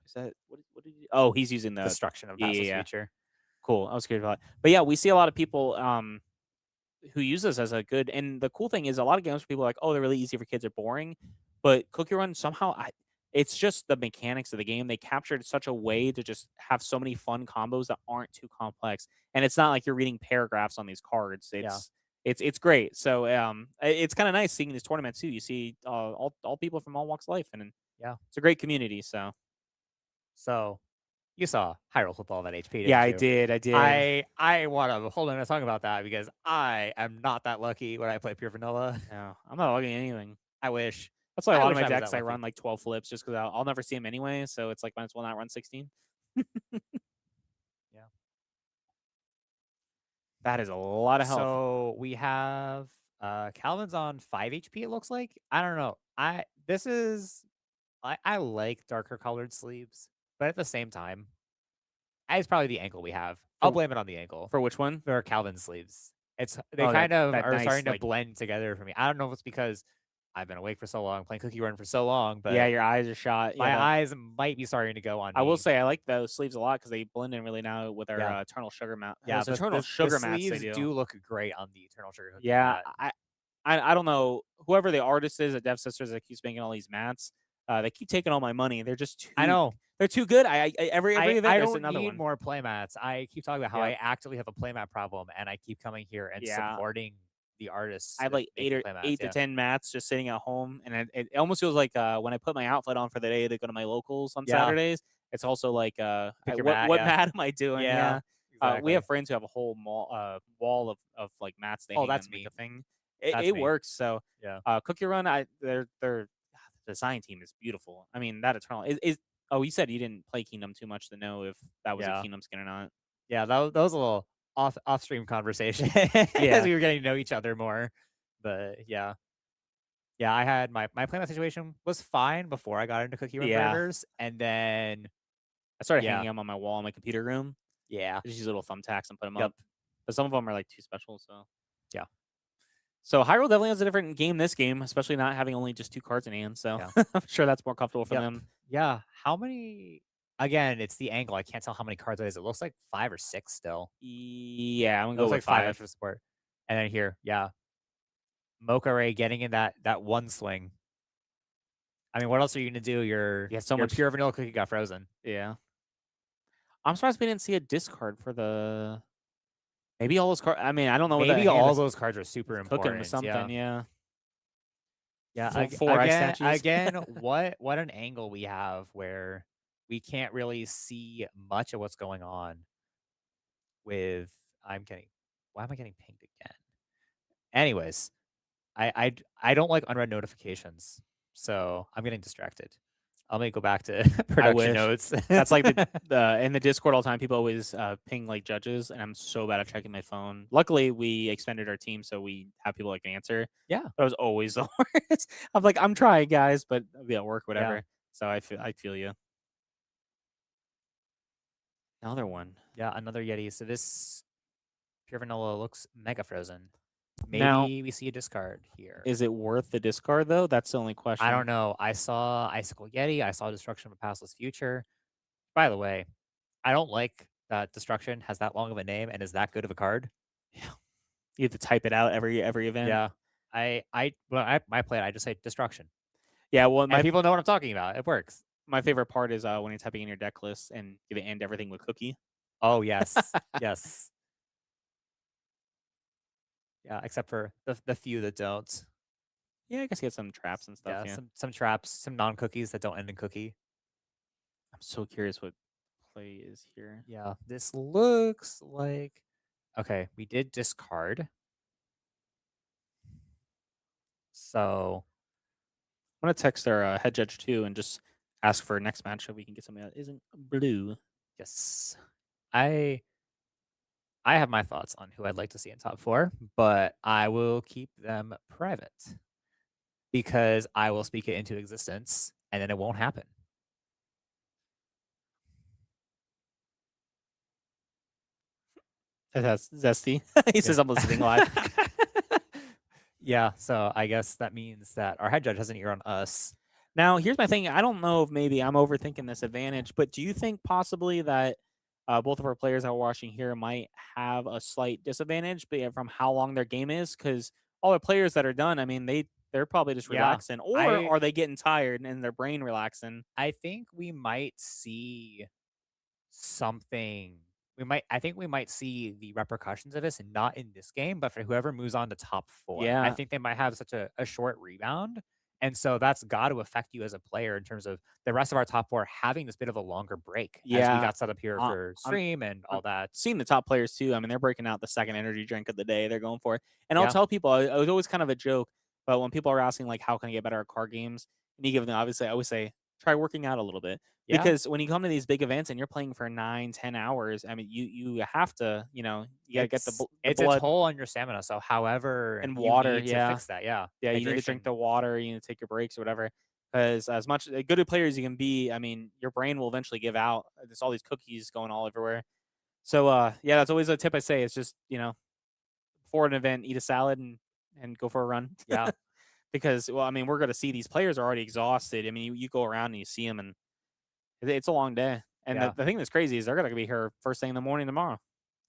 is that what did you? Oh, he's using the Destruction of yeah, yeah, Massless yeah. feature. Cool. I was curious about it. But yeah, we see a lot of people who use this as a good. And the cool thing is, a lot of games people are like, oh, they're really easy for kids, are boring. But Cookie Run somehow, it's just the mechanics of the game. They captured such a way to just have so many fun combos that aren't too complex. And it's not like you're reading paragraphs on these cards. It's great. So it's kind of nice seeing these tournaments too. You see all people from all walks of life, and Yeah. it's a great community. So you saw Hyrule Football at HP, didn't Yeah, you? I did. I want to hold on to talk about that because I am not that lucky when I play pure vanilla. No, I'm not logging anything. I wish. That's why a I lot of wish my I was that decks I lucky. run like 12 flips just because I'll never see them anyway. So it's like might as well not run 16. Yeah. That is a lot of health. So we have Calvin's on 5 HP, it looks like. I don't know. I like darker colored sleeves, but at the same time, it's probably the ankle we have. I'll blame it on the ankle. For which one? For Calvin's sleeves. They Oh, kind of that are nice, starting to like- blend together for me. I don't know if it's because I've been awake for so long, playing CookieRun for so long, but yeah, your eyes are shot. my Yeah. eyes might be starting to go on I will me. say I like those sleeves a lot because they blend in really now with our Yeah. Eternal Sugar mat. Yeah, those Eternal Sugar the mats they sleeves do. look great on the Eternal Sugar cookie Yeah, mat. I don't know whoever the artist is at Dev Sisters that keeps making all these mats. They keep taking all my money. They're just too. I know. They're too good. Every event I there's don't another need one. more playmats. I keep talking about how Yep. I actively have a playmat problem, and I keep coming here and Yeah. supporting the artists. I have that like make the eight to 10 mats just sitting at home, and it almost feels like when I put my outfit on for the day to go to my locals on Yeah. Saturdays. It's also like Pick your what mat, what yeah. mat am I doing? Yeah, We exactly. have friends who have a whole wall of like mats. They hang that's on, like, me. a thing. That's It me. works. So Yeah. Cookie Run, the design team is beautiful. I mean, that Eternal is. Oh, you said you didn't play Kingdom too much to know if that was a Yeah. Kingdom skin or not. Yeah, that was a little off stream conversation Yeah. as we were getting to know each other more. But yeah. Yeah, I had my playmat situation was fine before I got into CookieRun Yeah. Bravers, and then I started Yeah. hanging them on my wall in my computer room. yeah. Just use little thumbtacks and put them Yep. up. But some of them are like too special. So Yeah. So Hyrule definitely has a different game this game, especially not having only just 2 cards in hand. So Yeah. I'm sure that's more comfortable for Yep. them. Yeah. How many Again, it's the angle. I can't tell how many cards it is. It looks like 5 or 6 still. Yeah, I'm It gonna looks go like with 5 5. extra support. And then here, yeah, Mocha Ray getting in that one swing. I mean, what else are you gonna do? Yeah, so Your much. pure vanilla cookie got frozen. Yeah, I'm surprised we didn't see a discard for the. Maybe all those cards. I mean, I don't know what that Maybe hand all is. those cards are super It's cooking with important. something. Yeah. Yeah. Yeah. Four ice statues. Again, what an angle we have where we can't really see much of what's going on with I'm getting why am I getting pinged again? Anyways, I don't like unread notifications, so I'm getting distracted. Let me go back to I production wish. notes. That's like the in the Discord all the time. People always ping like judges, and I'm so bad at checking my phone. Luckily, we expanded our team, so we have people that can answer. Yeah, But I was always the worst. I'm like, I'm trying, guys, but I'll be at work, yeah, whatever. So I feel you. Another one. yeah. Another Yeti. So this pure vanilla looks mega frozen. Now, Maybe we see a discard here. is it worth the discard though? That's the only question. I don't know. I saw Icicle Yeti. I saw Destruction of a Passless Future. By the way, I don't like that Destruction has that long of a name and is that good of a card. Yeah. You have to type it out every event. Yeah. When I play it, I just say Destruction. Yeah. Well, And people know what I'm talking about. It works. my favorite part is when you're typing in your deck list and you end everything with cookie. Oh yes. Yes. Yeah, except for the few that don't. Yeah, I guess you get some traps and stuff. Yeah, Yeah. some traps, some non-cookies that don't end in cookie. I'm so curious what play is here. Yeah, this looks like okay, we did discard. So I'm gonna text our head judge too and just ask for next match so we can get something that isn't blue. yes. I have my thoughts on who I'd like to see in top 4, but I will keep them private because I will speak it into existence and then it won't happen. That's zesty. He says I'm listening live. Yeah, so I guess that means that our head judge has an ear on us. Now, here's my thing. I don't know if maybe I'm overthinking this advantage, but do you think possibly that both of our players that we're watching here might have a slight disadvantage from how long their game is? Because all the players that are done, I mean, they're probably just Yeah, relaxing, or are they getting tired and their brain relaxing? I think we might see something. I think we might see the repercussions of this, and not in this game, but for whoever moves on to top 4. I Yeah, think they might have such a short rebound. And so that's got to affect you as a player in terms of the rest of our top 4 having this bit of a longer break as we yeah. got set up here for I'm stream and all that. seeing the top players too. I mean, they're breaking out the second energy drink of the day. They're going for it. And I'll Yeah. tell people, it was always kind of a joke, but when people are asking like, how can I get better at card games? And you give them, obviously, I always say, try working out a little bit. Yeah. Because when you come to these big events and you're playing for 9-10 hours, I mean, you have to, you got to get the It's blood a toll on your stamina. So however and you water. need to Yeah. fix that. Yeah. Yeah. You need to drink Hydration. the water. You need to take your breaks or whatever. Because as much good a player as you can be, I mean, your brain will eventually give out. There's all these cookies going all everywhere. So yeah, that's always a tip I say. It's just before an event, eat a salad and go for a run. Yeah. Because well, I mean, we're gonna see these players are already exhausted. I mean, you go around and you see them, and it's a long day. And Yeah. the thing that's crazy is they're gonna be here first thing in the morning tomorrow.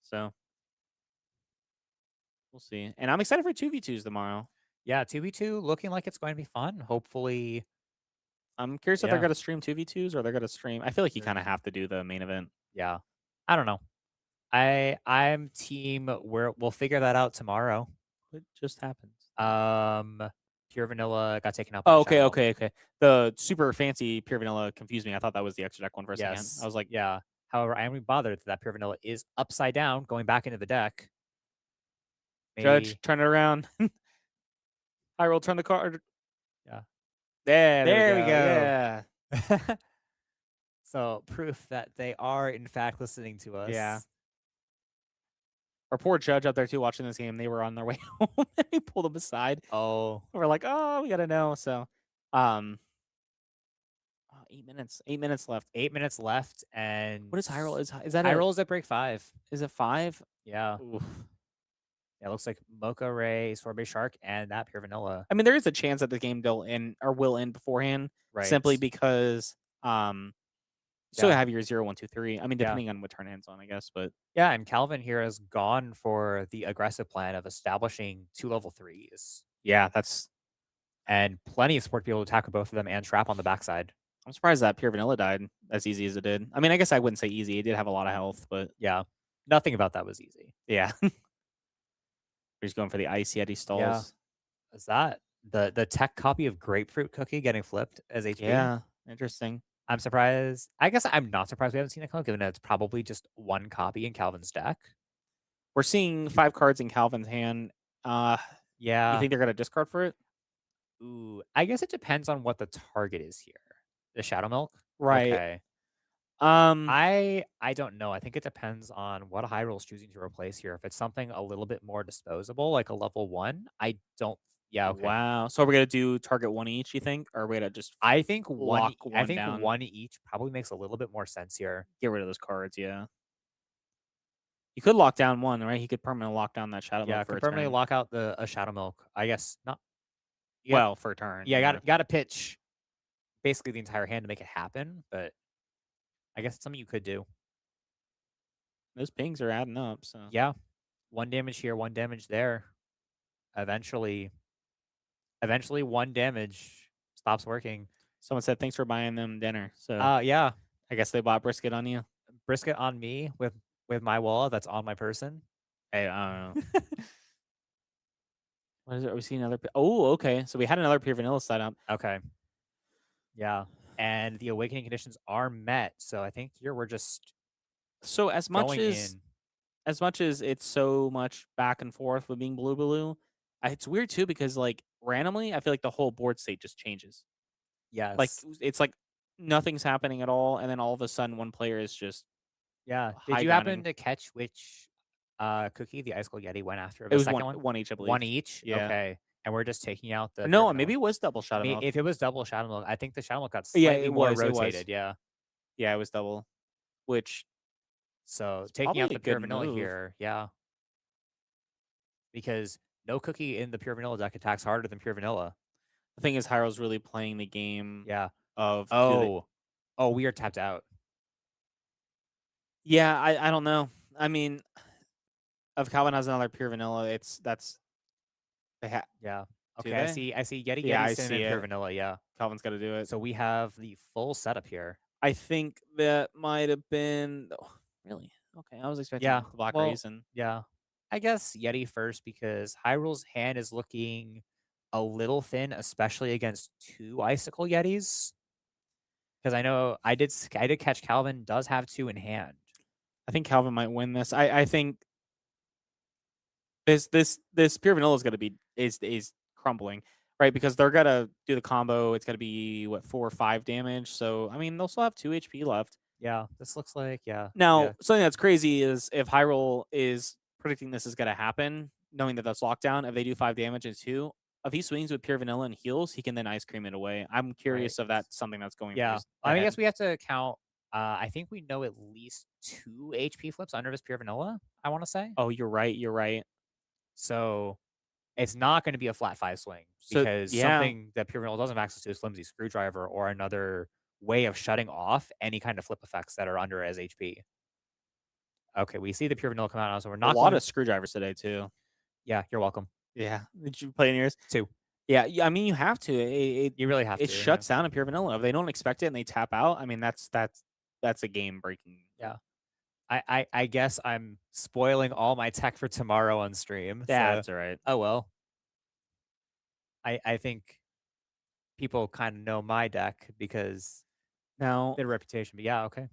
So we'll see. And I'm excited for 2v2s tomorrow. Yeah. 2v2 looking like it's going to be fun. Hopefully. I'm curious if they're Yeah. gonna stream 2v2s or they're gonna stream. I feel like you kind of have to do the main event. Yeah. I don't know. I'm team we'll figure that out tomorrow. What just happened? Pure vanilla got taken out. Oh, okay. The super fancy pure vanilla confused me. I thought that was the extra deck one for a second. Yes. I was like, yeah. However, I am bothered that pure vanilla is upside down, going back into the deck. Judge, turn it around. I roll, turn the card. Yeah. There we go. Yeah. So proof that they are in fact listening to us. Yeah. Our poor judge out there too watching this game. They were on their way home and we pulled them aside. Oh. We're like, oh, we gotta know. So 8 minutes. 8 minutes left. 8 minutes left, and What is high roll? Is that high rolls at break 5? Is it 5? Yeah. Oof. Yeah, it looks like Mocha Ray, Sorbet Shark, and that pure vanilla. I mean, there is a chance that the game will end beforehand. Right. Simply because So Yeah. have your 0, 1, 2, 3. I mean, Yeah. depending on what turn ends on, I guess, but Yeah, and Calvin here has gone for the aggressive plan of establishing 2 level 3s, yeah, that's and plenty of support to be able to attack with both of them and trap on the backside. I'm surprised that pure vanilla died as easy as it did. I mean, I guess I wouldn't say easy. It did have a lot of health, but Yeah. Nothing about that was easy. yeah. We're just going for the ice Yeti Yeah. stalls. Is that the tech copy of Grapefruit Cookie getting flipped as HP? Yeah, interesting. I'm surprised. I guess I'm not surprised we haven't seen a code, given that it's probably just one copy in Calvin's deck. We're seeing 5 cards in Calvin's hand. You Yeah. think they're gonna discard for it? Ooh, I guess it depends on what the target is here. The Shadow Milk? Right. Okay. Um, I don't know. I think it depends on what Hyrule's choosing to replace here. If it's something a little bit more disposable, like a level 1, I don't yeah, okay. wow. So are we gonna do target 1 each, you think? Or are we gonna just I think lock one down? one each probably makes a little bit more sense here. Get rid of those cards, yeah. You could lock down 1, right? He could permanently lock down that Shadow Yeah, Milk for can a permanently turn. lock out a Shadow Milk. I guess not. You got Well, for a turn. yeah, gotta pitch basically the entire hand to make it happen, but I guess it's something you could do. Those pings are adding up, so Yeah. 1 damage here, 1 damage there. Eventually 1 damage stops working. someone said thanks for buying them dinner. So Yeah. I guess they bought brisket on you. Brisket on me with my wallet that's on my person. Hey, I don't know. What is it? Are we seeing another? Oh, okay. So we had another pure vanilla set up. Okay. Yeah. And the awakening conditions are met. So I think here we're just So going in. as much as it's so much back and forth with being blue, it's weird too because like randomly, I feel like the whole board state just changes. Like Yes. it's like nothing's happening at all, and then all of a sudden one player is just Yeah. Did high you grounding. happen to catch which cookie the Ice Cold Yeti went after? It The was second one? one each, I believe. One each? Yeah. Okay. And we're just taking out the No, pure maybe vanilla. it was double Shadow Milk. If it was double Shadow Milk, I think the Shadow Milk got Yeah, slightly it more was, it was. rotated. Yeah. Yeah, it was double. Which So It's taking out probably the a pure good vanilla move. here, yeah. Because no cookie in the pure vanilla deck attacks harder than pure vanilla. the thing is, Hyro's really playing the game Yeah. of Oh, we are tapped out. yeah. I don't know. I mean, if Calvin has another pure vanilla, they have. Yeah. Do Okay, they? I see Yeti Yeah, I Yeti Cinnamon see pure it. vanilla, yeah. Calvin's got to do it. So we have the full setup here. I think that might have been really okay. I was expecting Yeah. the black Well, raisin. yeah. I guess Yeti first because Hyrule's hand is looking a little thin, especially against 2 Icicle Yetis. Because I know I did catch Calvin does have 2 in hand. I think Calvin might win this. I think this pure vanilla is gonna be is crumbling, right? Because they're gonna do the combo. It's gonna be what 4 or 5 damage. So I mean, they'll still have 2 HP left. Yeah, this looks like Now, yeah. something that's crazy is if Hyrule is predicting this is gonna happen, knowing that that's lockdown. If they do 5 damage and 2, if he swings with pure vanilla and heals, he can then ice cream it away. I'm curious if that's something that's going. Yeah, his I head. guess we have to count. I think we know at least 2 HP flips under this pure vanilla. I want to say. Oh, you're right. You're right. So it's not going to be a flat 5 swing So because yeah, something that pure vanilla doesn't have access to is flimsy screwdriver or another way of shutting off any kind of flip effects that are under as HP. Okay, we see the pure vanilla come out now, so we're a not lot going of screwdrivers today too. Yeah, you're welcome. Yeah, did you play in yours? 2. Yeah, I mean you have to. You really have to. It shuts down a pure vanilla. If they don't expect it and they tap out, I mean that's a game breaking. Yeah. I guess I'm spoiling all my tech for tomorrow on stream. That's So, all right. oh well. I think people kind of know my deck because Now their reputation. But yeah, okay.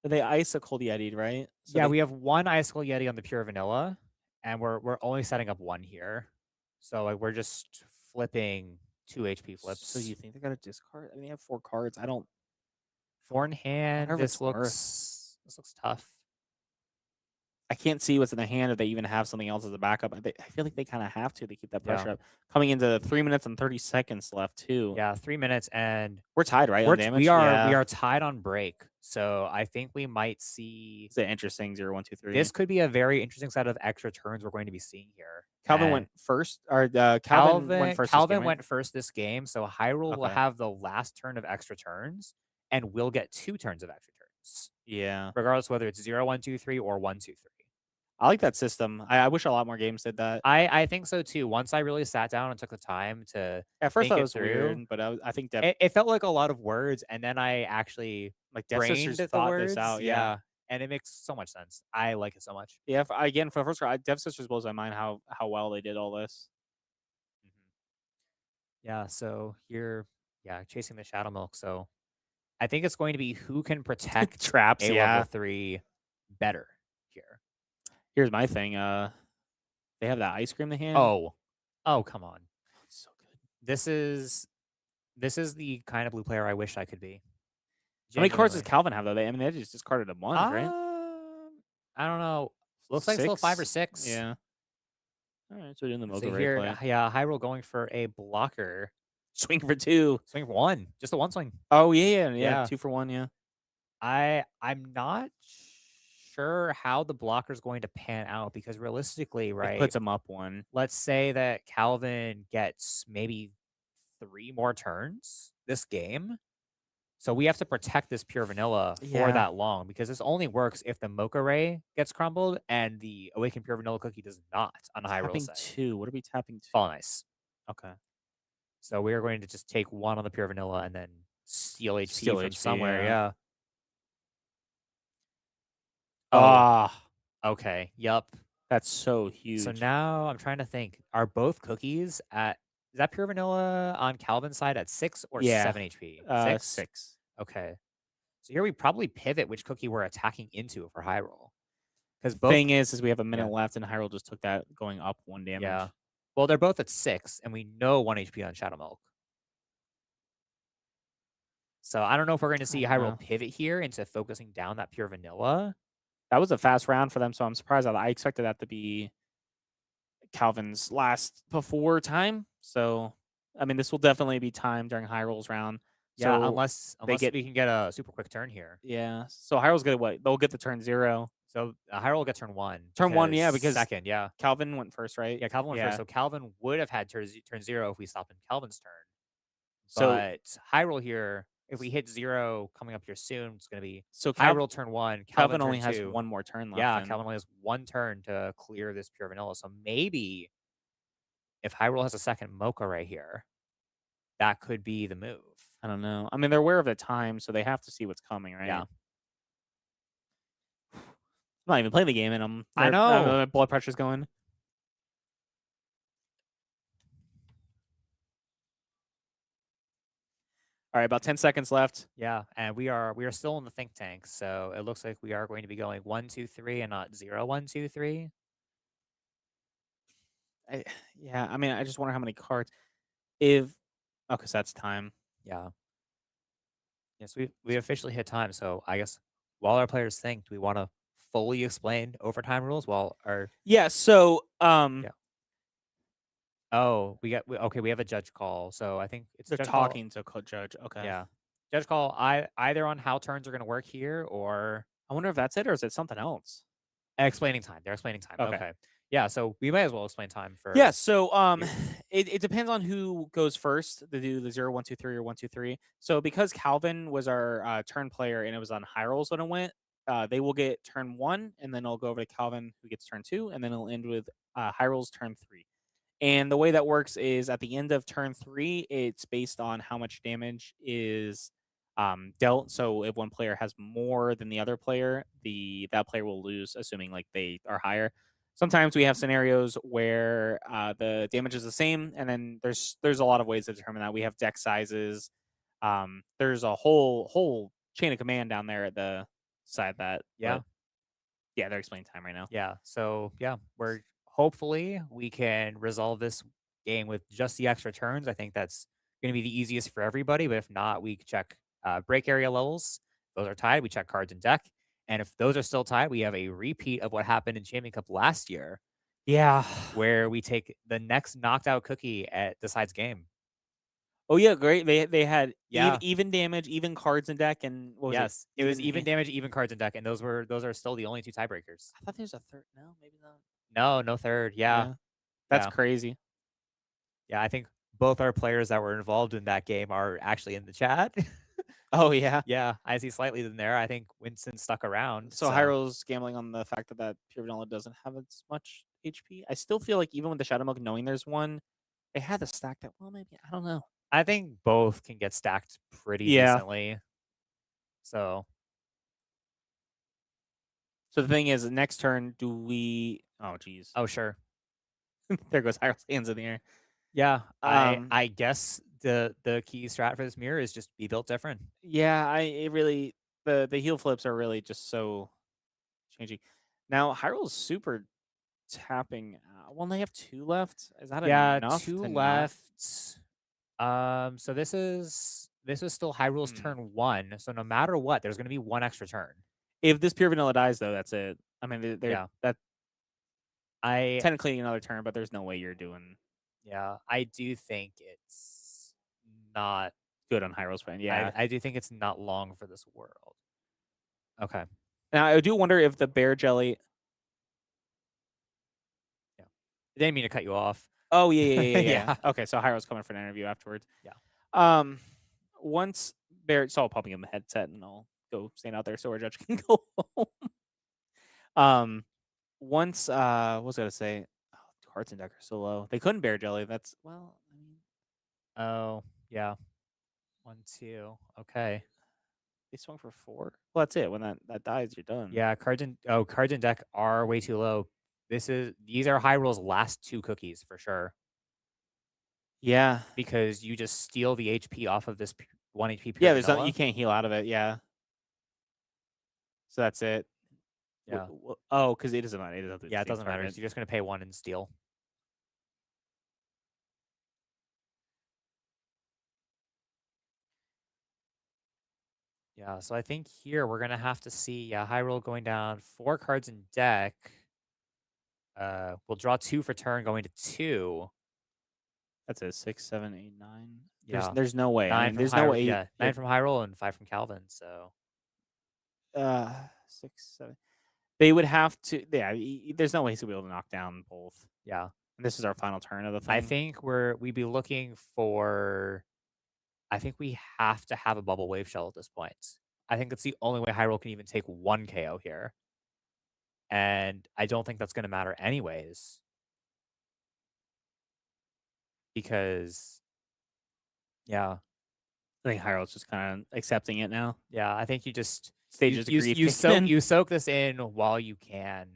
they icicle Yeti, right? So Yeah, they, we have 1 Icicle Yeti on the pure vanilla, and we're only setting up 1 here. So like we're just flipping 2 HP flips. So you think they got a discard? I mean, they have 4 cards. I don't. 4 in hand. Whatever This it's worth. looks tough. I can't see what's in the hand if they even have something else as a backup. I feel like they kind of have to. They keep that Yeah. pressure up. Coming into 3 minutes and 30 seconds left too. Yeah, 3 minutes, and We're tied, right? On damage. we are Yeah. tied on break. So I think we might see. It's an interesting 0, 1, 2, 3. This could be a very interesting set of extra turns we're going to be seeing here. Calvin And went first, or Calvin went first. Calvin went first this game, so Hyrule will Okay. have the last turn of extra turns, and we'll get 2 turns of extra turns, Yeah. regardless whether it's 0, 1, 2, 3 or 1, 2, 3. I like that system. I wish a lot more games did that. I think so too. Once I really sat down and took the time to At first, think that it was through, weird, but I think it felt like a lot of words, and then I actually like Death brained Sisters the thought this words. out. Yeah. Yeah, and it makes so much sense. I like it so much. Yeah. Again, for the first round, Death Sisters blows my mind how well they did all this. Mhm. Yeah, so here, yeah, chasing the Shadow Milk. So I think it's going to be who can protect Traps. a level Yeah. 3 better here. Here's my thing. They have that ice cream in the hand. Oh, come on. It's so good. This is the kind of blue player I wish I could be. How many cards does Genuinely. Calvin have though? They just discarded him once, right? I don't know. Looks like still 5 or 6. Yeah. All right, so we're doing the So Mocha Ray here, play. yeah, Hyrule going for a blocker. Swing for 2. Swing for 1. Just a 1 swing. Oh yeah. Yeah. 2 for 1. Yeah. I'm not sure how the blocker's going to pan out because realistically, It right? puts him up 1. Let's say that Calvin gets maybe 3 more turns this game. So we have to protect this pure vanilla for Yeah. that long because this only works if the Mocha Ray gets crumbled and the Awakened Pure Vanilla Cookie does not on the Hyrule Tapping side. 2. What are we tapping 2? Fall Ice. Okay. So we are going to just take 1 on the pure vanilla and then steal HP Steal from HP, somewhere. yeah. Yeah. Ah, Okay. Yup. that's so huge. So now I'm trying to think. Are both cookies at is that pure vanilla on Calvin's side at 6 or Yeah. 7 HP? 6. Okay. So here we probably pivot which cookie we're attacking into for Hyrule. Because both Thing is we have a minute Yeah. left, and Hyrule just took that going up 1 damage. Yeah. Well, they're both at 6, and we know 1 HP on Shadow Milk. So I don't know if we're going to see I don't Hyrule know. pivot here into focusing down that pure vanilla. That was a fast round for them, so I'm surprised. I expected that to be Calvin's last before time. So, I mean, this will definitely be time during Hyrule's round. Yeah, So unless we can get a super quick turn here. yeah. So Hyrule's gonna what? They'll get the turn 0. So Hyrule will get turn 1. Turn 1, yeah, because second, yeah. Calvin went first, right? Yeah, Calvin went first. So Calvin would have had turn 0 if we stopped in Calvin's turn. So But Hyrule here, if we hit 0 coming up here soon, it's going to be so Hyrule turn 1, Calvin turn only has 2. 1 more turn left. Yeah, then. Calvin only has 1 turn to clear this pure vanilla. So maybe if Hyrule has a second Mocha right here, that could be the move. I don't know. I mean, they're aware of the time, so they have to see what's coming, right? Yeah. I'm not even playing the game, and I know. my blood pressure's going. All right, about 10 seconds left. Yeah, and we are still in the think tank, so it looks like we are going to be going 1, 2, 3 and not 0, 1, 2, 3. Yeah, I mean, I just wonder how many cards. Okay, so that's time. Yeah. Yes, we officially hit time, so I guess while our players think, do we want to fully explain overtime rules while our Yeah, so Oh, we have a judge call. So I think it's they're judge call. talking to judge. Okay. Yeah. Judge call either on how turns are going to work here or I wonder if that's it or is it something else? explaining time. They're explaining time. Okay. Okay. Yeah, so we may as well explain time for Yeah, so it depends on who goes first to do the 0, 1, 2, 3 or 1, 2, 3. So because Calvin was our turn player and it was on Hyrule's when it went, they will get turn 1 and then it'll go over to Calvin who gets turn 2 and then it'll end with Hyrule's turn 3. And the way that works is at the end of turn 3, it's based on how much damage is dealt. So if one player has more than the other player, that player will lose, assuming like they are higher. Sometimes we have scenarios where the damage is the same, and then there's a lot of ways to determine that. We have deck sizes. There's a whole chain of command down there at the side that. Yeah. Yeah, they're explaining time right now. Yeah. So yeah, we're hopefully we can resolve this game with just the extra turns. I think that's going to be the easiest for everybody. But if not, we check break area levels. If those are tied, we check cards and deck. And if those are still tied, we have a repeat of what happened in Champion Cup last year. Yeah. Where we take the next knocked out cookie at the side's game. Oh yeah, great. They had Yeah. even damage, even cards in deck, and what was it was even damage, even cards in deck, and those are still the only 2 tiebreakers. I thought there's a third. No, maybe not. No third. Yeah. That's Yeah. crazy. Yeah, I think both our players that were involved in that game are actually in the chat. Oh, yeah. Yeah, I see slightly in there. I think Winston stuck around. So Hyro's gambling on the fact that Pure Vanilla doesn't have as much HP. I still feel like even with the Shadow Milk, knowing there's one, they had to stack that. Well, maybe I don't know. I think both can get stacked pretty Yeah. decently. So So the thing is, next turn, do we? Oh, geez. oh sure. There goes Hyro's hands in the air. Yeah, Um, I guess the key strat for this mirror is just be built different. Yeah, it really the heel flips are really just so changing. Now Hyro's super tapping. Well, they have 2 left. Is that Yeah, enough 2 to not? left. So this is still Hyrule's Hmm. turn 1. So no matter what, there's gonna be 1 extra turn. If this Pure Vanilla dies, though, that's it. I mean, Yeah. that's I technically another turn, but there's no way you're doing yeah, I do think it's not good on Hyro's plan. Yeah. I do think it's not long for this world. Okay. Now I do wonder if the bear jelly. Yeah. I didn't mean to cut you off. Oh yeah. Yeah. Okay, so Hyro's coming for an interview afterwards. Yeah. Once bear, so I'll pop him a headset and I'll go stand out there so our judge can go home. Once what was I gonna say? Oh, cards and deck are so low. They couldn't bear jelly. That's well, I mean, Oh, yeah. 1, 2. Okay. they swung for 4. Well, that's it. When that dies, you're done. Yeah, cards and deck are way too low. These are Hyrule's last 2 cookies for sure. Yeah. Because you just steal the HP off of this 1 HP Yeah, Pure there's no, Vanilla. you can't heal out of it. Yeah. So that's it. Yeah. Oh, because it doesn't matter. It doesn't. Yeah, it doesn't matter. You're just gonna pay 1 and steal. Yeah, so I think here we're gonna have to see Hyrule going down 4 cards in deck. We'll draw 2 for turn, going to 2. That's a 6, 7, 8, 9. Yeah. There's no way. 9 I mean, from there's no way. Yeah, 9 from Hyrule and 5 from Calvin. So 6, 7. They would have to. Yeah, there's no way he's gonna be able to knock down both. yeah, And this is our final turn of the thing. I think we'd be looking for. I think we have to have a bubble wave shell at this point. I think that's the only way Hyrule can even take 1 KO here, and I don't think that's going to matter anyways, because yeah, I think Hyrule's just kind of accepting it now. yeah, I think you just Stages of grief you kicking in. you soak this in while you can.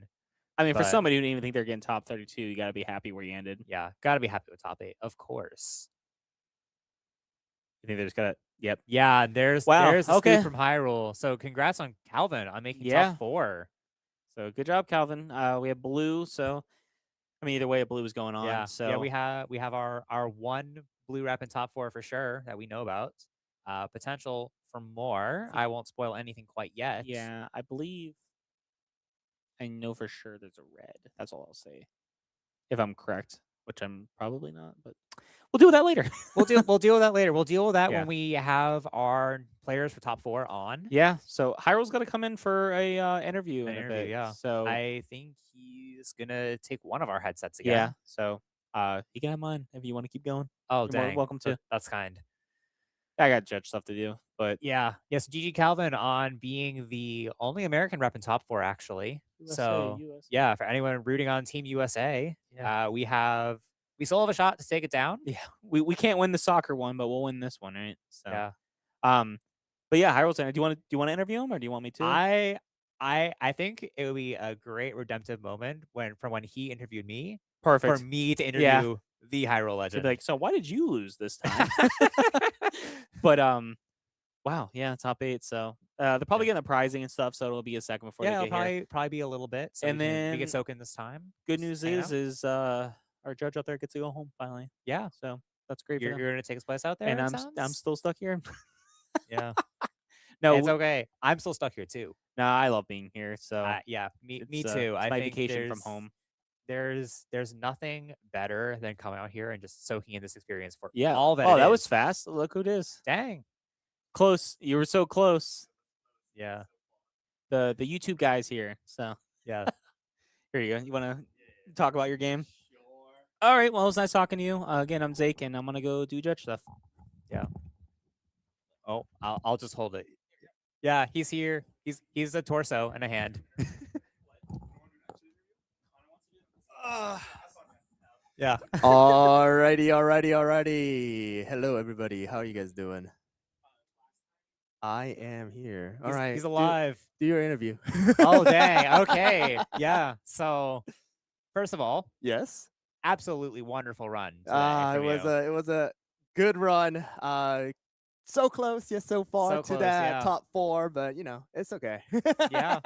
I mean, for but- somebody who didn't even think they're getting top 32, you got to be happy where you ended. Yeah, gotta be happy with top 8, of course. You think they just got to. Yep. Yeah, there's Wow, there's a okay. scoop from Hyrule. So congrats on Calvin on making Yeah. top 4. So good job, Calvin. We have blue. So I mean, either way, a blue is going on. Yeah, So yeah, we have our 1 blue rep in top 4 for sure that we know about. Potential for more. I won't spoil anything quite yet. yeah, I believe. I know for sure there's a red. That's all I'll say. If I'm correct, which I'm probably not, but we'll deal with that later. we'll deal with that later. We'll deal with that Yeah. when we have our players for top 4 on. Yeah. So Hyrule's got to come in for a interview An in a interview, bit. yeah. So I think he's gonna take one of our headsets again. yeah. So you can have mine if you want to keep going. Oh, You're more dang. welcome to. That's kind. I got judge stuff to do, but Yeah. Yes, GG Calvin on being the only American rep in top 4, actually. So yeah, for anyone rooting on Team USA, Yeah. we still have a shot to take it down. Yeah, we can't win the soccer one, but we'll win this one, right? So Yeah. but yeah, Hyrule's in it. Do you want to interview him or do you want me to? I think it would be a great redemptive moment from when he interviewed me Perfect. for me to interview the Hyrule So legend. be like, so why did you lose this time? But wow, yeah, top 8. So they're probably getting the prizing and stuff, so it'll be a second before yeah, they it'll get here. probably be a little bit. So And we then get soaking this time. Good news hang out. is our judge out there gets to go home finally. Yeah, So that's great for you're them. gonna take his place out there. And it I'm sounds? still stuck here. Yeah. No, It's okay. I'm still stuck here too. no, I love being here. So Yeah, me it's, too. It's I my think vacation from home. There's nothing better than coming out here and just soaking in this experience for Yeah. all that. Oh, it that is. was fast. Look who it is. Dang. Close. You were so close. Yeah. The YouTube guys here. So Yeah. here you go. You want to talk about your game? All right. Well, it was nice talking to you. Again, I'm Zake, and I'm gonna go do judge stuff. Yeah. Oh, I'll just hold it. Yeah, he's here. He's a torso and a hand. Yeah. Alrighty. Hello, everybody. How are you guys doing? I am here. All right. He's alive. Do your interview. Oh dang. Okay. Yeah. So first of all, Yes. absolutely wonderful run today It from was you. a good run. So close, yes, so far So to close, that yeah. top 4, but it's okay. Yeah.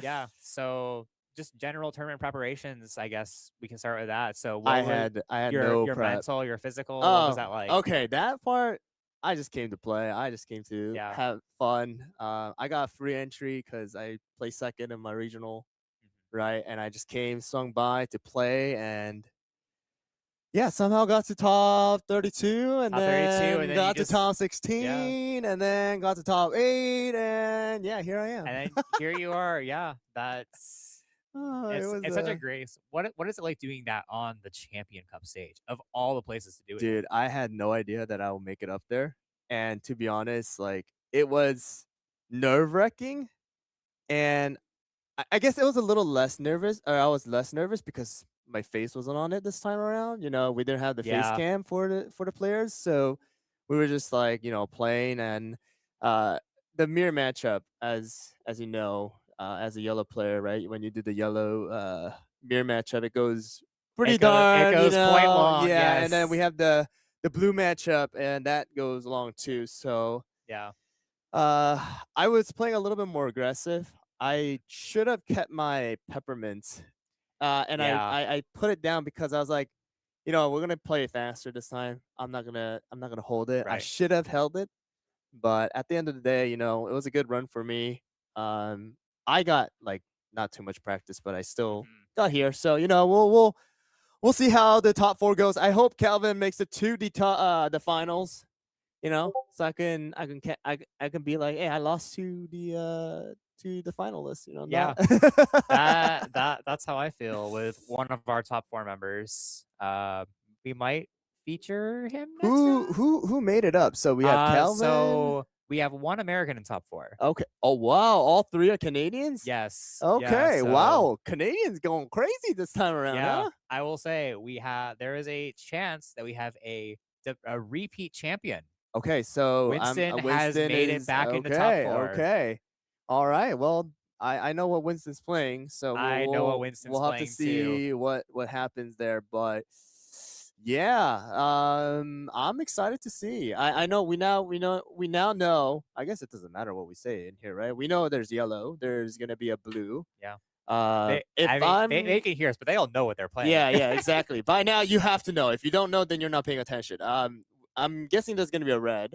Yeah. So just general tournament preparations, I guess we can start with that. So I what were had your no your prep. mental, your physical, what was Oh, that like? okay. That part, I just came to play. I just came to Yeah. have fun. I got free entry because I placed second in my regional, right? And I just swung by to play, and yeah, somehow got to top 32, and Top 32, and then then you got to just top 16, and then got to top 8, and yeah, here I am. and then here you are. Yeah. That's It was it's such a grace. What is it like doing that on the Champion Cup stage of all the places to do it? dude, I had no idea that I would make it up there. And to be honest, like it was nerve-wracking, and I guess it was a little less nervous, or I was less nervous because my face wasn't on it this time around. We didn't have the face Yeah. cam for the players, so we were just like playing, and uh, the mirror matchup, as you know, as a yellow player, right? When you do the yellow mirror matchup, it goes pretty It darn, goes quite long. yeah. And then we Yes. have the blue matchup, and that goes long too. So Yeah. I was playing a little bit more aggressive. I should have kept my peppermint, and Yeah. I put it down because I was like, we're gonna play it faster this time. I'm not gonna hold it. I Right. should have held it, but at the end of the day, it was a good run for me. I got like not too much practice, but I still got here. So we'll see how the top 4 goes. I hope Calvin makes it to the finals. So I can be like, hey, I lost to the finalists. Yeah. Not That's how I feel with one of our top 4 members. We might feature him next round. who made it up? So we have Calvin. So we have one American in top 4. Okay. Oh wow, all 3 are Canadians. Yes. Okay. Yeah, Wow, Canadians going crazy this time around, yeah. huh? I will say there is a chance that we have a repeat champion. Okay, so Winston has Winston made it is back into top 4. Okay. All right. Well, I know what Winston's playing, so I know what Winston's we'll have to playing, see too. what happens there. But yeah, I'm excited to see. I know we now know. I guess it doesn't matter what we say in here, right? We know there's yellow. There's gonna be a blue. Yeah. If they can hear us, but they all know what they're playing. yeah, exactly. By now you have to know. If you don't know, then you're not paying attention. I'm guessing there's gonna be a red.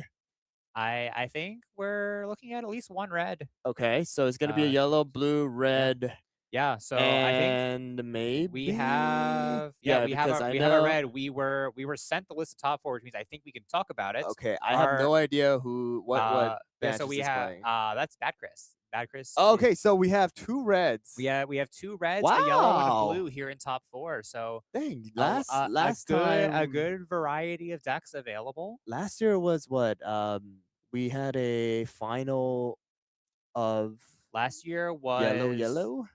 I think we're looking at least one red. Okay, so it's gonna be a yellow, blue, red. Yeah, so And I think maybe we have we have a red. We were sent the list of top 4, which means I think we can talk about it. Okay, I have no idea what yeah, matches so we is have playing. that's Bad Chris. Bad Chris. Okay, so we have 2 reds. We have 2 reds, a yellow and a blue here in top 4. So dang, a time good variety of decks available. Last year was what? We had a final of Last year was yellow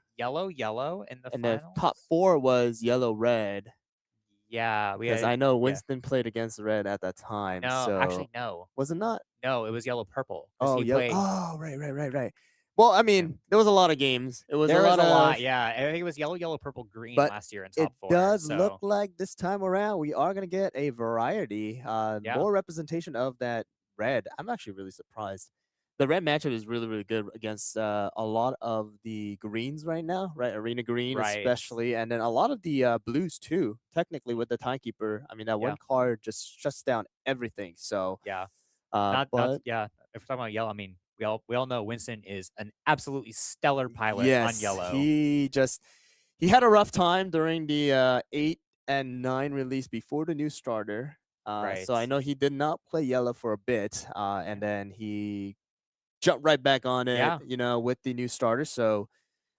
in the and finals. the top 4 was yellow red. Yeah, because I know Winston played against red at that time. No, so actually no. Was it not? No, it was yellow purple. Oh, he yeah. played. Oh, right. Well, I mean, there was a lot of games. There was a lot. Yeah. I think it was yellow, purple, green But last year in top 4. It does look like this time around we are gonna get a variety, more representation of that red. I'm actually really surprised. The red matchup is really, really good against a lot of the greens right now, right? Arena green, especially, and then a lot of the blues too. Technically, with the timekeeper, I mean that one card just shuts down everything. So yeah, but if we're talking about yellow, I mean we all know Winston is an absolutely stellar pilot on yellow. He had a rough time during the 8 and 9 release before the new starter. So I know he did not play yellow for a bit, and then he jumped right back on it, with the new starter. So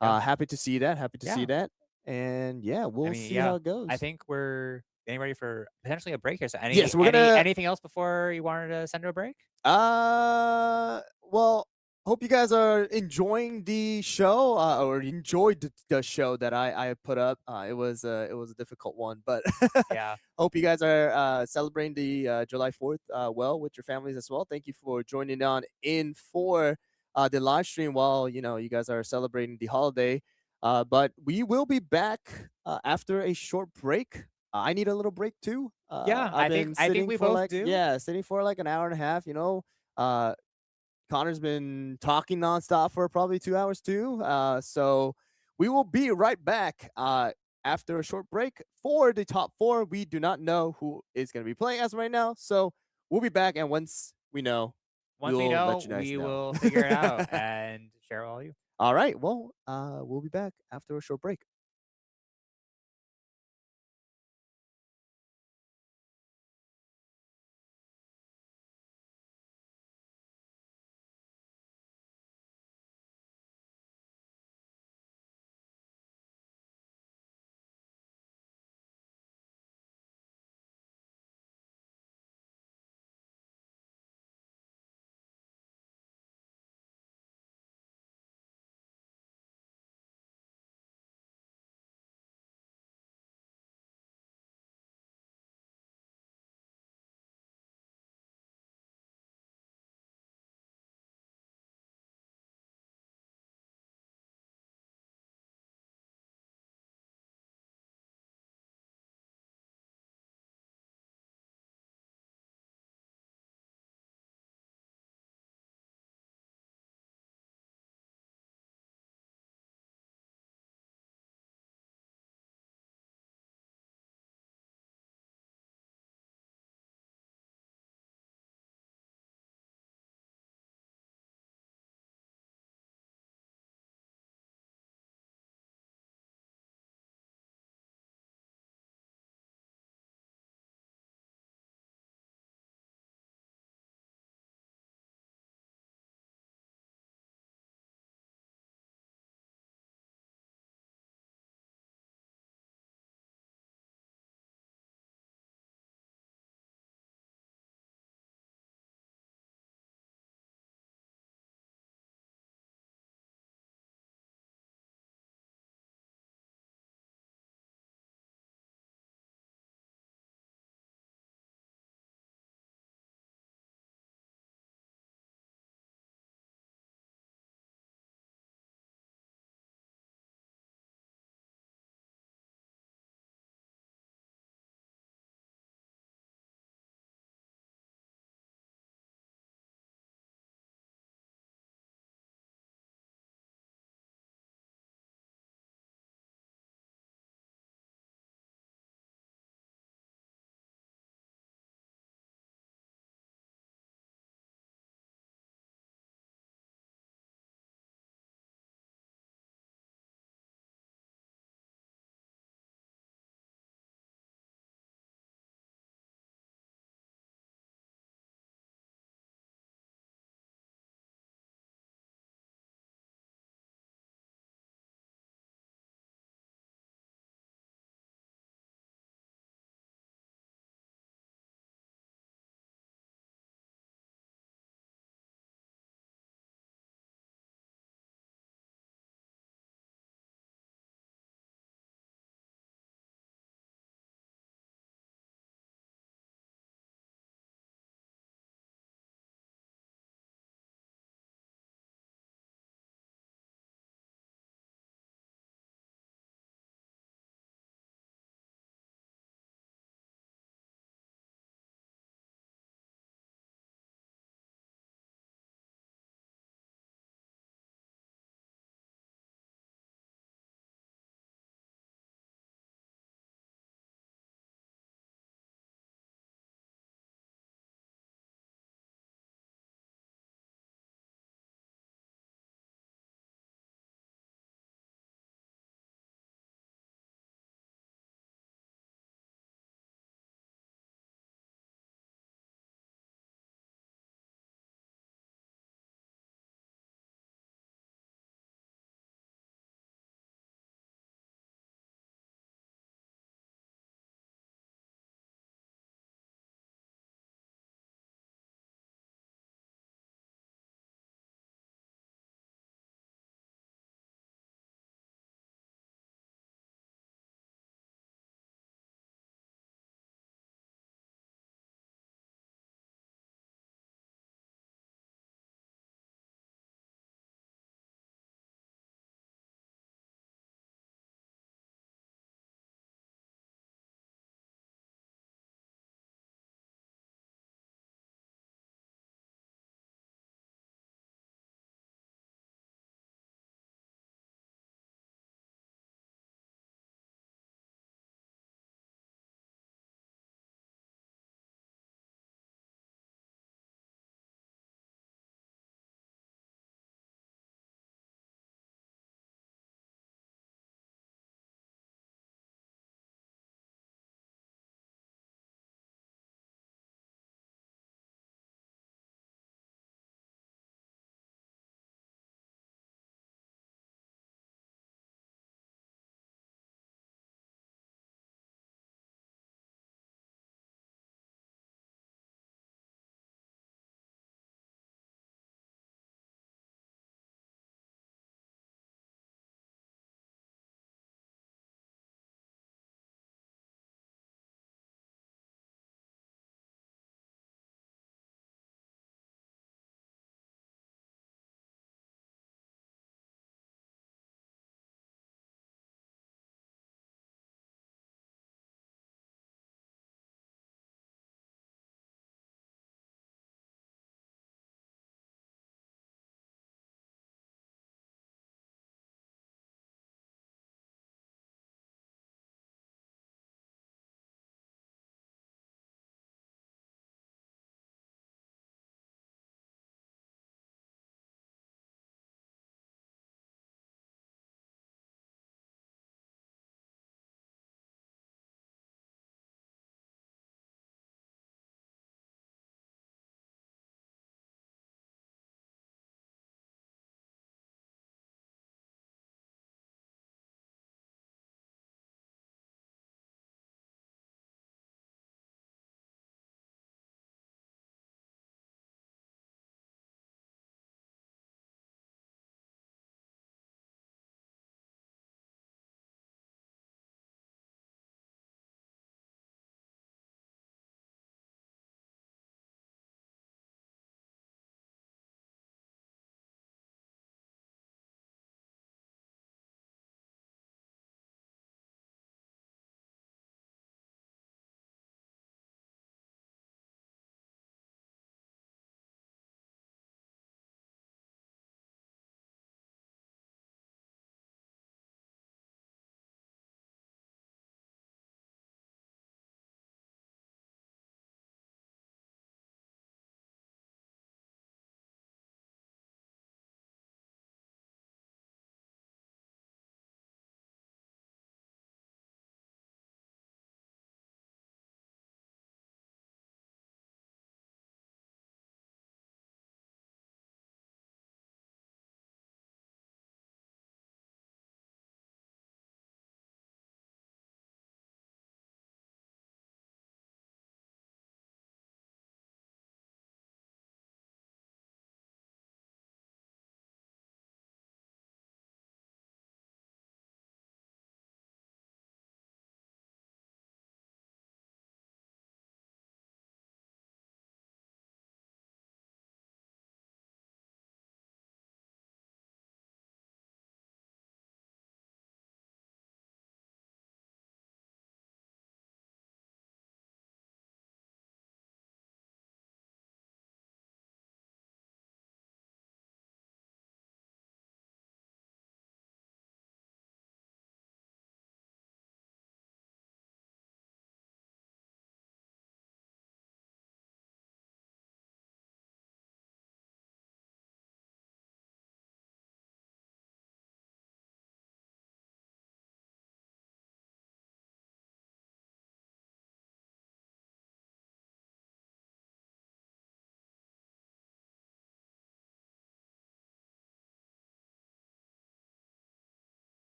happy to see that. And yeah, we'll see how it goes. I think we're getting ready for potentially a break here. So Yes, we're gonna anything else before you wanted to send to a break? Well, hope you guys are enjoying the show, or enjoyed the show that I put up. It was a difficult one, but Yeah. hope you guys are celebrating the July 4th well with your families as well. Thank you for joining on in for the live stream while you guys are celebrating the holiday. But we will be back after a short break. I need a little break too. Yeah, I've been I think sitting we for both like do. yeah, sitting for like an hour and a half. Uh, Connor's been talking nonstop for probably 2 hours too. So we will be right back after a short break for the top four. We do not know who is going to be playing as of right now, so we'll be back, and once we know, Once we we'll know, let you guys we know. will figure it out and share all you. All right. Well, we'll be back after a short break.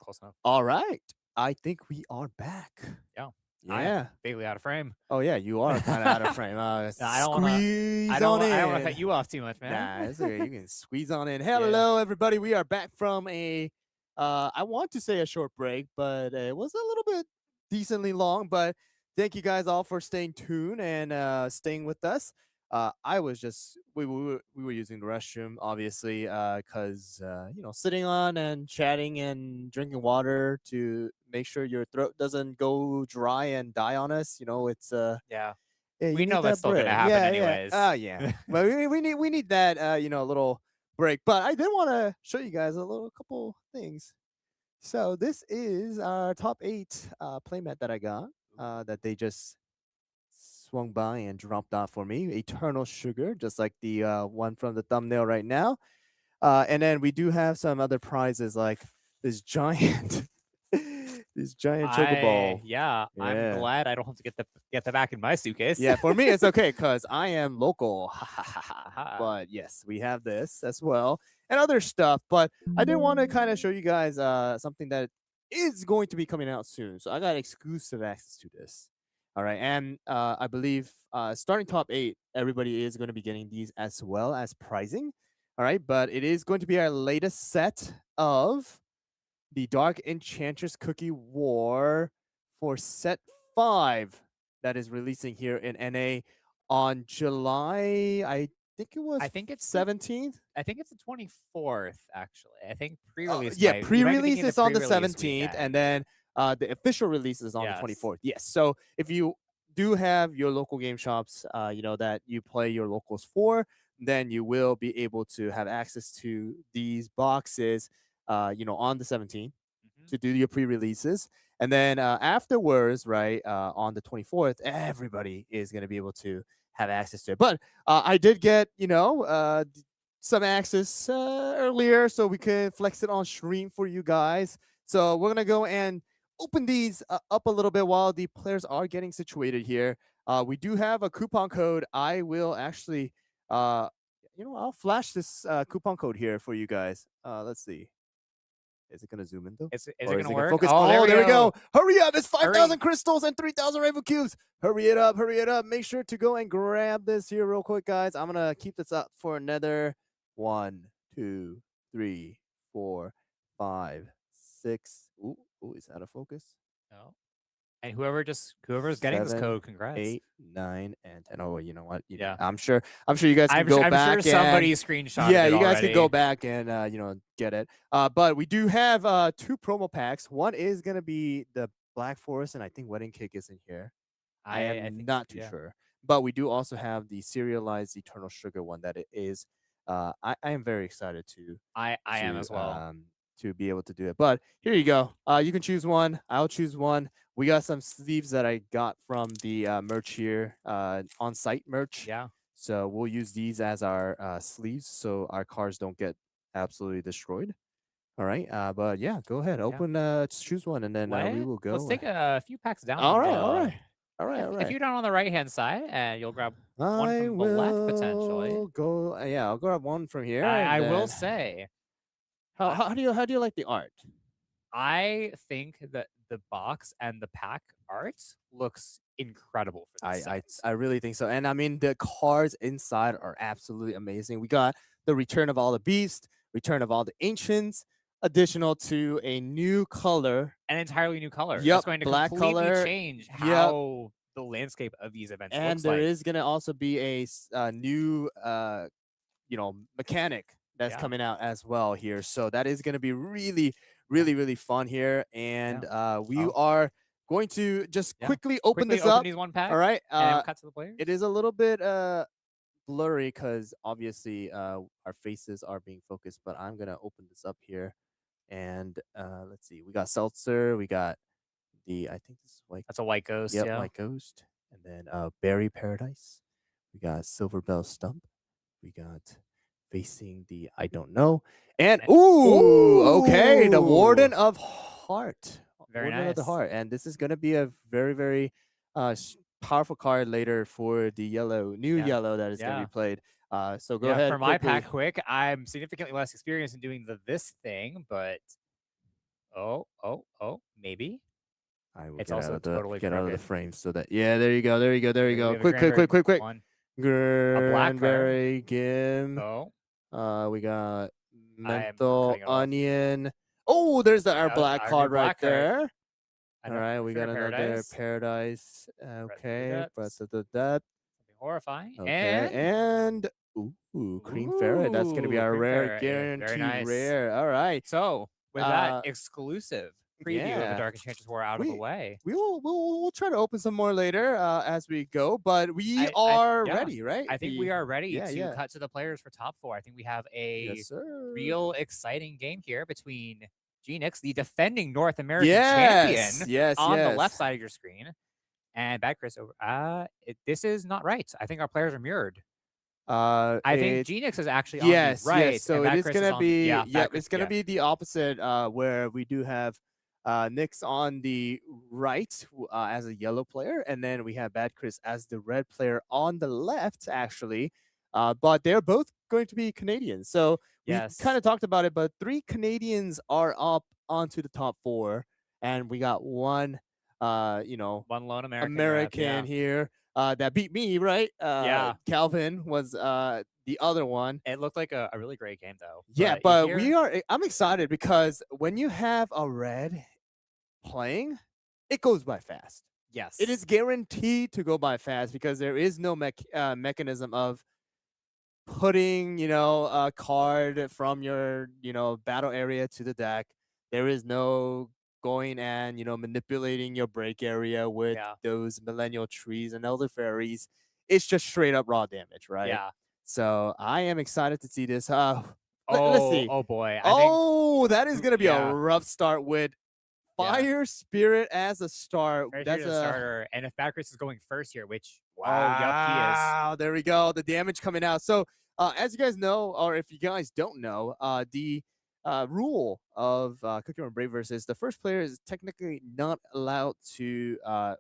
close enough. All right. I think we are back. Yeah. Yeah. I am vaguely out of frame. Oh yeah, you are kind of out of frame. I don't wanna- Squeeze I on don't in. want to cut you off too much, man. Nah, it's okay. You can squeeze on in. Hello, everybody. We are back from a, I want to say a short break, but it was a little bit decently long. But thank you guys all for staying tuned and staying with us. I was just we were using the restroom, obviously, because you know, sitting on and chatting and drinking water to make sure your throat doesn't go dry and die on us. You know, it's Yeah. yeah, you We need know that's that still gonna break. happen Yeah, anyways. Yeah. Yeah. But we need that you know, little break. But I did want to show you guys a little couple things. So this is our top 8 playmat that I got that they just swung by and dropped off for me. Eternal Sugar, just like the one from the thumbnail right now. And then we do have some other prizes like this giant this giant chocobo. I'm Yeah. glad I don't have to get the back in my suitcase. Yeah, for me it's okay because I am local. Aha. But yes, we have this as well and other stuff. But I did want to kind of show you guys something that is going to be coming out soon. So I got exclusive access to this. All right, and I believe starting top 8, everybody is going to be getting these as well as pricing. All right, but it is going to be our latest set of the Dark Enchantress Cookie War for set 5 that is releasing here in NA on July, I think it was I think it's 17th. I think it's the 24th, actually. I think pre-release. Yeah, you might be pre-release thinking is on the pre-release 17th, weekend. and then the official release is on the Yes. 24th. Yes. So if you do have your local game shops, you know, that you play your locals for, then you will be able to have access to these boxes, you know, on the 17th to do your pre-releases. And then afterwards, right, on the 24th, everybody is going to be able to have access to it. But I did get, you know, some access earlier, so we could flex it on stream for you guys. So we're going to go and open these up a little bit while the players are getting situated here. We do have a coupon code. I will actually, you know, I'll flash this coupon code here for you guys. Let's see. Is it going to zoom in though? Is it Or going to gonna work? Focus? Oh, there we go. go. Hurry up. It's 5,000 Hurry. crystals and 3,000 rainbow cubes. Hurry it up. Hurry it up. Make sure to go and grab this here real quick, guys. I'm going to keep this up for another 1, 2, 3, 4, 5, 6. Ooh, is that a focus? No. And whoever's getting this 7, code, congrats. 8, 9, and 10. Oh, you know what? Yeah. I'm sure you guys can go I'm back. sure somebody and, screenshotted yeah, it you guys already. can go back and you know, get it. But we do have 2 promo packs. One is gonna be the Black Forest, and I think Wedding Cake is in here. I am think not so, too yeah. sure. But we do also have the serialized Eternal Sugar one that it is. I am very excited to. I am as well. To be able to do it. But here you go. You can choose one. I'll choose one. We got some sleeves that I got from the merch here, on-site merch. Yeah. So we'll use these as our sleeves so our cars don't get absolutely destroyed. All right. But yeah, go ahead. Open, choose one, and then we will go. Let's take a few packs down. All right. If you're down on the right-hand side, and you'll grab one I from the left, potentially. Go. Yeah, I'll grab one from here. I will then- say, How do you like the art? I think that the box and the pack art looks incredible for this set. I really think so. And I mean, the cards inside are absolutely amazing. We got the Return of All the Beasts, Return of All the Ancients, additional to a new color. An entirely new color. Yep, It's going to black completely color. change Yep. how the landscape of these events And looks there like. is going to also be a new, you know, mechanic that's Yeah. coming out as well here. So that is going to be really, really, really fun here. And we are going to just quickly open this up. These one pack. All right. And then we'll cut to the players. It is a little bit blurry because obviously our faces are being focused, but I'm gonna open this up here, and let's see. We got Seltzer. We got I think this is white. That's a white ghost. Yep, Yeah. White Ghost. And then Berry Paradise. We got Silver Bell Stump. We got Facing the I Don't Know. And okay, the Warden of Heart. Very Warden of the nice. Heart. And this is gonna be a very, very powerful card later for the new yellow that is gonna be played. So go ahead. For my quickly. pack quick, I'm significantly less experienced in doing this thing, but Maybe. I will It's get out also of the totally get out of the crooked. frame so that there you go, there you go, there you Here we go. have a Quick, quick, quick, Granberry quick, quick. one. black card. Granberry Gim. Oh, We got I'm menthol cutting it off. onion. Oh, there's our That was black our card new right black card. there. All Another right, we got Fair another Paradise. paradise. Breath of the Okay, breath Depths. of the depth. Something horrifying. Okay, and cream ferret. That's gonna be our Cream rare, Ferret. Yeah, very guaranteed nice. rare. All right. So, with that exclusive preview of a yeah. Dark Enchantress War out of the way, we'll try to open some more later as we go, but we I- are yeah, ready, right? I think we are ready to yeah. cut to the players for top 4. I think we have a Yes, sir. real exciting game here between Genix, the defending North American Yes, champion, yes, on the yes. left side of your screen, and Bad Chris over. This is not right. I think our players are mirrored. I think Genix is actually on the right. Yes. So and it Bad is Chris gonna on, be yeah, Bad Chris- it's gonna yeah. be the opposite where we do have Nyx on the right as a yellow player, and then we have Bad Chris as the red player on the left, actually. But they're both going to be Canadians. So we Yes. kind of talked about it, but 3 Canadians are up onto the top 4, and we got one one lone American, American rep, yeah. here that beat me, right? Yeah. Calvin was the other one. It looked like a really great game, though. Yeah, but I'm excited because when you have a red playing, it goes by fast. Yes. It is guaranteed to go by fast because there is no mechanism of putting, a card from your, battle area to the deck. There is no going and, manipulating your break area with those millennial trees and elder fairies. It's just straight up raw damage, right? Yeah. So I am excited to see this. Let's see. Oh boy. That is gonna be a rough start with Fire Spirit as a start. That's a starter. And if Bad Chris is going first here, which wow, there we go. The damage coming out. So as you guys know, or if you guys don't know, the rule of CookieRun Braverse is the first player is technically not allowed to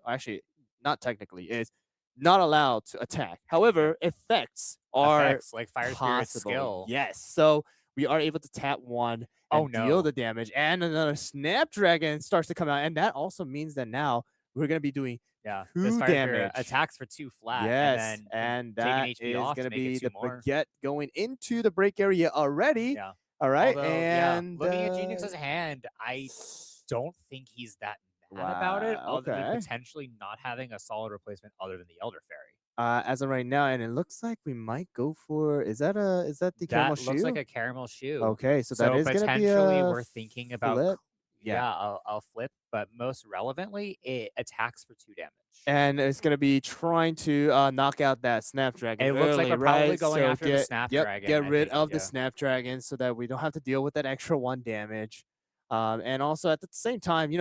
actually not technically is not allowed to attack. However, effects are like Fire Spirit possible. skill. Yes. So we are able to tap one and deal the damage, and another Snapdragon starts to come out, and that also means that now we're gonna be doing 2 damage. Attacks for 2 flat. Yes, and that is gonna be the baguette going into the break area already. Yeah. All right, Although, and looking at Genix's hand, I don't think he's that mad about it, other than potentially not having a solid replacement other than the Elder Fairy. As of right now, and it looks like we might go for is that the caramel shoe? That looks like a caramel shoe. Okay, so that is gonna be we're thinking about flip. I'll flip, but most relevantly, it attacks for 2 damage. And it's gonna be trying to knock out that Snapdragon. It looks like we're probably going after the Yep, Snapdragon. get rid of the Snapdragon so that we don't have to deal with that extra 1 damage. And also at the same time,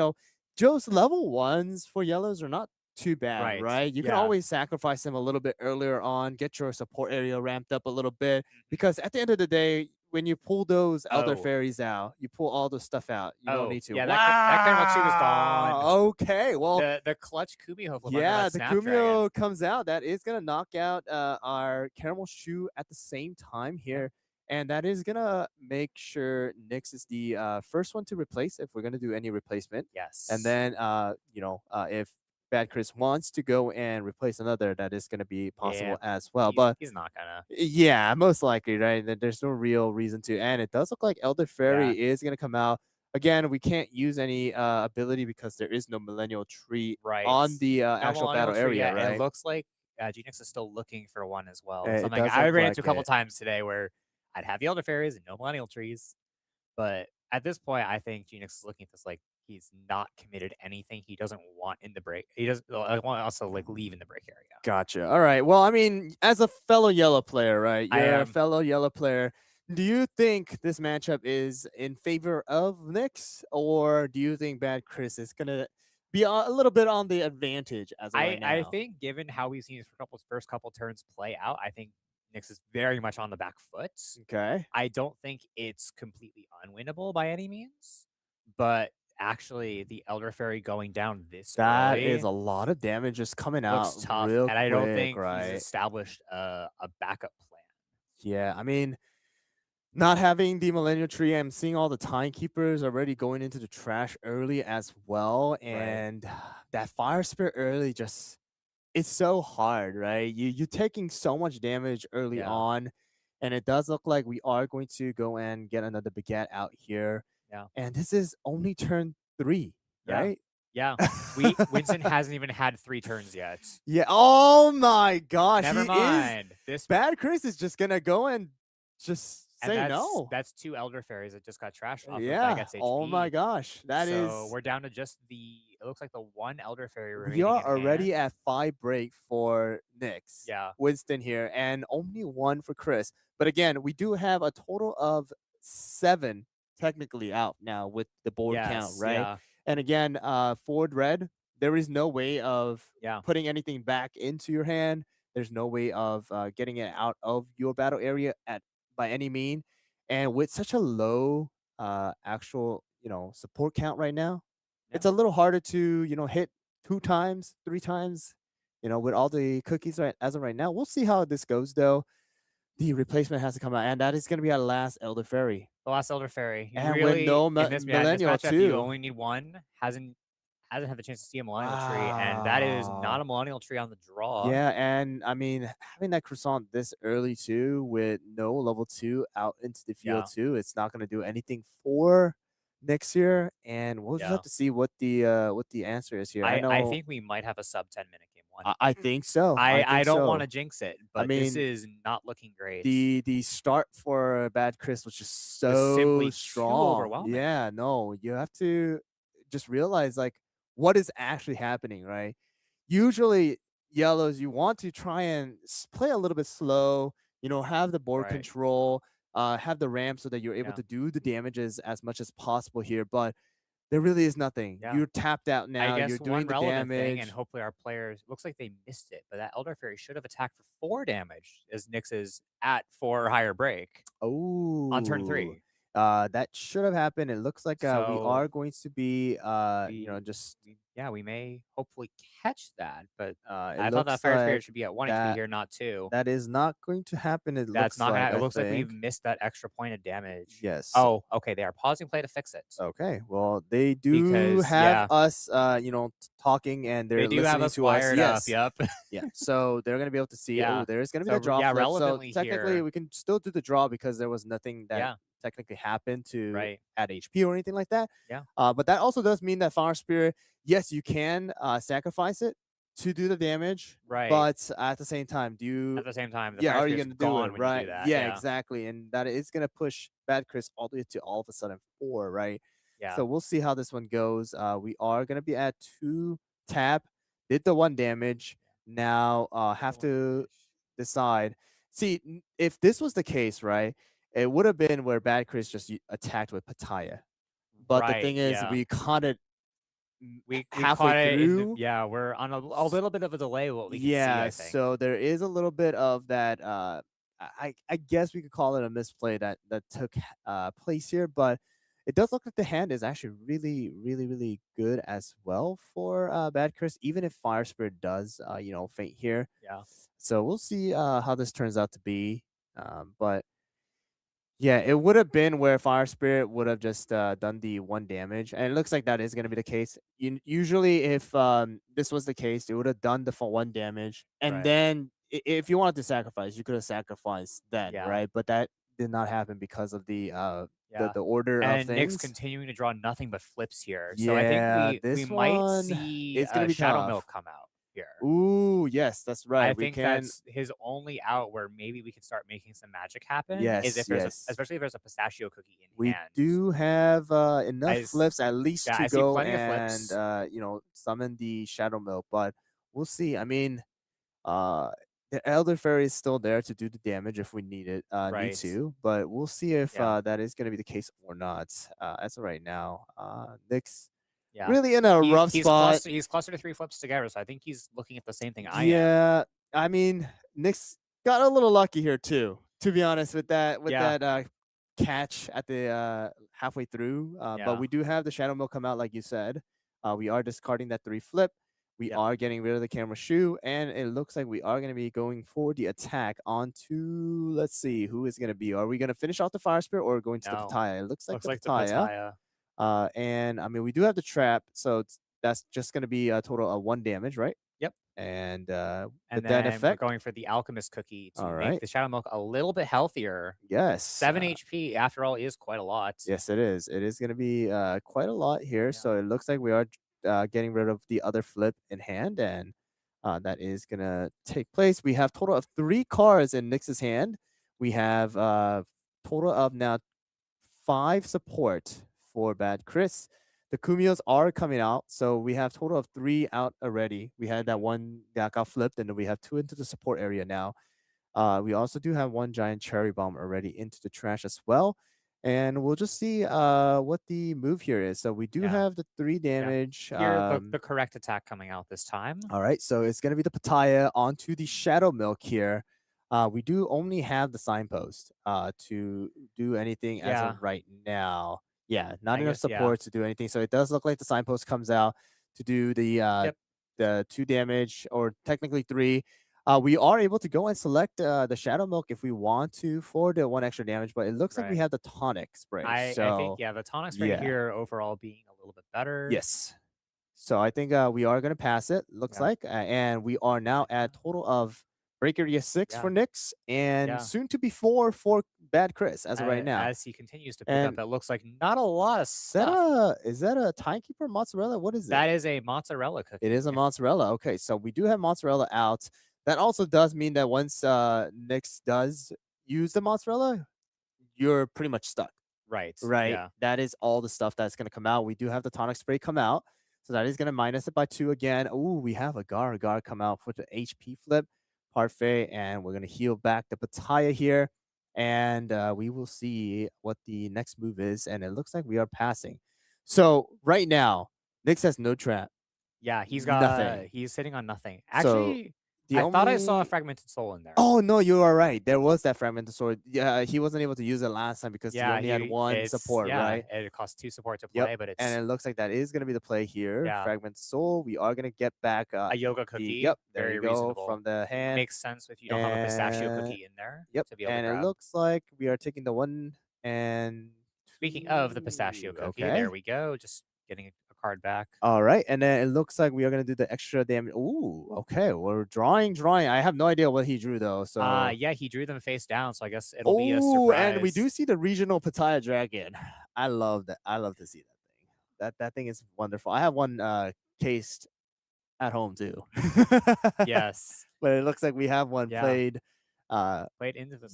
Joe's level 1s for yellows are not too bad, right? You can always sacrifice them a little bit earlier on, get your support area ramped up a little bit, because at the end of the day, when you pull those elder fairies out, you pull all the stuff out. You don't need to. Yeah, that caramel shoe is gone. Okay, well, the clutch Kumio flip. Yeah, the Kumio comes out. That is gonna knock out our caramel shoe at the same time here. And that is gonna make sure Nyx is the first one to replace if we're gonna do any replacement. Yes. And then if Bad Chris wants to go and replace another, that is gonna be possible as well. But he's not gonna. Yeah, most likely, right? There's no real reason to. And it does look like Elder Fairy is gonna come out. Again, we can't use any ability because there is no millennial tree on the actual battle area, right? It looks like Genix is still looking for one as well. It Something I ran into a couple times today where I'd have the elder fairies and no millennial trees, but at this point, I think Genix is looking at this like he's not committed anything he doesn't want in the break. He doesn't want to also like leave in the break area. Gotcha. All right. Well, I mean, as a fellow yellow player, right? You're a fellow yellow player. Do you think this matchup is in favor of Nyx, or do you think Bad Chris is gonna be a little bit on the advantage as of right now? I think given how we've seen his first couple turns play out, I think Nyx is very much on the back foot. Okay. I don't think it's completely unwinnable by any means, but actually the Elder Fairy going down this that early is a lot of damage just coming out tough, real and I don't quick, think right? he's established a backup plan. Yeah, I mean, Not having the Millennial Tree, I'm seeing all the Timekeepers already going into the trash early as well, and that Fire Spirit early just it's so hard, right? You're taking so much damage early Yeah. on, and it does look like we are going to go and get another Baguette out here. Yeah. And this is only turn 3, Yeah. right? Yeah. Winston hasn't even had 3 turns yet. Yeah. Oh my gosh. Never mind. This Bad Chris is just gonna go and just say and no. that's 2 Elder Fairies that just got trashed off of Yeah. Baguette's HP. Oh my gosh. That is. So we're down to just it looks like the 1 Elder Fairy remaining. We are in already hand. at 5 break for Nyx. Yeah. Winston here, and only 1 for Chris. But again, we do have a total of 7 technically out now with the board count, Yes, right? yeah. And again, Ford Red, there is no way of Yeah. putting anything back into your hand. There's no way of getting it out of your battle area by any mean. And with such a low actual, support count right now, it's a little harder to, hit 2 times, 3 times, with all the cookies right as of right now. We'll see how this goes though. The replacement has to come out, and that is going to be our last Elder Fairy. The last Elder Fairy. You And with really, no in this Millennial matchup, too. you only need 1. Hasn't had the chance to see a Millennial Tree, and that is not a Millennial Tree on the draw. Yeah, and I mean, having that croissant this early too, with no level 2 out into the field too, it's not going to do anything for next year, and we'll just have to see what the answer is here. I think we might have a sub 10-minute game 1. I think so. I don't so. want to jinx it, but this is not looking great. The start for Bad Chris was just so simply strong. too overwhelming. Yeah, no, you have to just realize like what is actually happening, right? Usually yellows, you want to try and play a little bit slow, have the board control, have the ramp so that you're able to do the damages as much as possible here, but there really is nothing. Yeah. You're tapped out now. I guess You're doing one the relevant damage. thing, and hopefully our players looks like they missed it, but that Elder Fairy should have attacked for 4 damage as Nyx is at 4 higher break. Oh, on turn 3. That should have happened. It looks like we are going to be, we may hopefully catch that, but I thought that Fire Spirit should be at 1 HP here, not 2. That is not going to happen. It looks like it looks like we've missed that extra point of damage. Yes. Oh, okay. They are pausing play to fix it. Okay. Well, they do have us, talking, and they're they do have us to wired us. up. Yep. Yeah. So they're gonna be able to see. Yeah. Oh, there's gonna be a draw. Yeah, flip. relevantly so technically, here. we can still do the draw because there was nothing that technically happened to add HP or anything like that. Yeah. But that also does mean that Fire Spirit, yes, you can sacrifice it to do the damage. Right. But at the same time, the Fire are you Spirit's gonna do gone it? when Right. you do that. Yeah, exactly. And that is gonna push Bad Chris all the way to all of a sudden 4, right? Yeah. So we'll see how this one goes. We are gonna be at 2 tap. Did the 1 damage. Now have to decide. See, if this was the case, right, it would have been where Bad Chris just attacked with Pattaya. But the thing is, we caught it halfway through. We're on a little bit of a delay. What we can see, I think. So there is a little bit of that. I guess we could call it a misplay that took place here, but it does look like the hand is actually really, really, really good as well for Bad Chris, even if Fire Spirit does, faint here. Yeah. So we'll see how this turns out to be. But yeah, it would have been where Fire Spirit would have just done the 1 damage, and it looks like that is going to be the case. Usually, if this was the case, it would have done the 1 damage, and then if you wanted to sacrifice, you could have sacrificed then, right? But that did not happen because of the order of things. Nyx continuing to draw nothing but flips here, so I think we might see it's gonna be Shadow tough. Milk come out here. Ooh, yes, that's right. I think that's his only out where maybe we can start making some magic happen. Yes, is if there's especially if there's a pistachio cookie in hand. We do have enough flips at least to go and summon the Shadow Milk, but we'll see. I mean, the Elder Fairy is still there to do the damage if we need it, need to, but we'll see if that is going to be the case or not. As of right now, Nyx really in a rough spot. He's clustered to 3 flips together, so I think he's looking at the same thing I am. Yeah, I mean, Nyx got a little lucky here too, to be honest, with that catch at the halfway through. But we do have the Shadow Milk come out, like you said. We are discarding that 3 flip. We Yep. are getting rid of the camera shoe, and it looks like we are going to be going for the attack onto, let's see, who is going to be? Are we going to finish off the Fire Spirit or going to the No. Pataya? It looks like Looks the like the Pataya. Pataya. And I mean, we do have the trap, so that's just going to be a total of 1 damage, right? Yep. And And with that then we're effect, going for the Alchemist Cookie to all make right. the Shadow Milk a little bit healthier. Yes. 7 HP, after all, is quite a lot. Yes, it is. It is going to be quite a lot here. Yeah. So it looks like we are getting rid of the other flip in hand, and that is going to take place. We have total of 3 cards in Nyx's hand. We have total of now 5 support for Bad Chris. The Kumios are coming out, so we have total of 3 out already. We had that one that got flipped, and then we have 2 into the support area now. We also do have 1 giant cherry bomb already into the trash as well. And we'll just see what the move here is. So we do have the 3 damage. Here, the correct attack coming out this time. All right, so it's going to be the Pataya onto the Shadow Milk here. We do only have the signpost to do anything as of right now. Yeah, not enough support to do anything. So it does look like the signpost comes out to do the 2 damage, or technically 3. We are able to go and select the Shadow Milk if we want to for the 1 extra damage, but it looks like we have the tonic spray. I think, the tonic spray here overall being a little bit better. Yes. So I think we are going to pass it, looks like. And we are now at total of break area 6 for Nyx, and soon to be 4 for Bad Chris as of right now. As he continues to pick up, it looks like not a lot of stuff. Is that a Timekeeper mozzarella? What is it? That is a mozzarella cookie. It is a mozzarella. Okay, so we do have mozzarella out. That also does mean that once Nyx does use the mozzarella, you're pretty much stuck. Right. Right. Yeah. That is all the stuff that's going to come out. We do have the tonic spray come out. So that is going to minus it by 2 again. Ooh, we have a Gar come out for the HP flip. Parfait. And we're going to heal back the Pataya here. And we will see what the next move is. And it looks like we are passing. So right now, Nyx has no trap. Yeah, he's got nothing. He's sitting on nothing. So Actually, I thought I saw a Fragmented Soul in there. Oh, no, you are right. There was that Fragmented Sword. Yeah, he wasn't able to use it last time because he only had 1 support, right? It costs 2 support to play, but it's... And it looks like that is going to be the play here. Yeah. Fragmented Soul. We are going to get back a Yoga Cookie. There very you go, reasonable. from the hand. Makes sense if you don't have a pistachio cookie in there. Yep. To be able and to grab. It looks like we are taking the 1 and... Speaking of the pistachio cookie, there we go. Just getting a card back. All right, and then it looks like we are gonna do the extra damage. Ooh, okay, we're drawing. I have no idea what he drew though. So yeah, he drew them face down. So I guess it'll be a surprise. And we do see the regional Pataya dragon. I love that. I love to see that thing. That thing is wonderful. I have one cased at home too. Yes, but it looks like we have one played. Played into the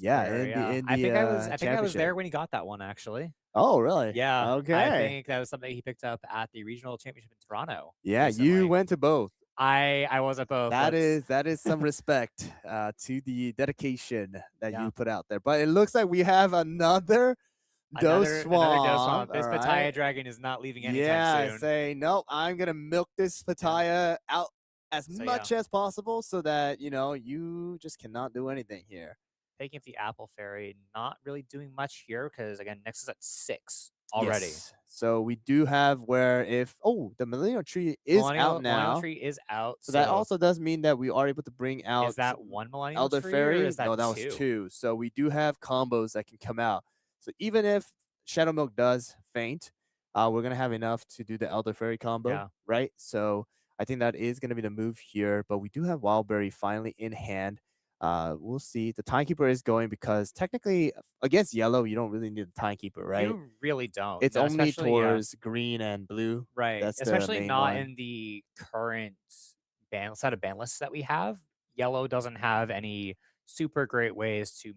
I think I was there when he got that one actually. Oh, really? Yeah. Okay. I think that was something he picked up at the regional championship in Toronto. Yeah, recently. you went to both. I was at both. That is some respect to the dedication that you put out there. But it looks like we have another Dose Swamp. This Pataya dragon is not leaving anytime soon. Say no. I'm gonna milk this Pataya out as much as possible so that you just cannot do anything here. Taking up the Apple Fairy, not really doing much here because again, Nyx is at 6 already. Yes. So we do have where if the Millennial Tree is out now. Millennial Tree is out. So that also does mean that we are able to bring out. Is that 1 Millennial Elder Tree? Fairy? Or is that no, that was 2. So we do have combos that can come out. So even if Shadow Milk does faint, we're gonna have enough to do the Elder Fairy combo, right? So I think that is gonna be the move here. But we do have Wildberry finally in hand. We'll see. The Timekeeper is going because technically against yellow, you don't really need the Timekeeper, right? You really don't. It's only towards green and blue. Right. That's especially the not in the current set of ban lists that we have. Yellow doesn't have any super great ways to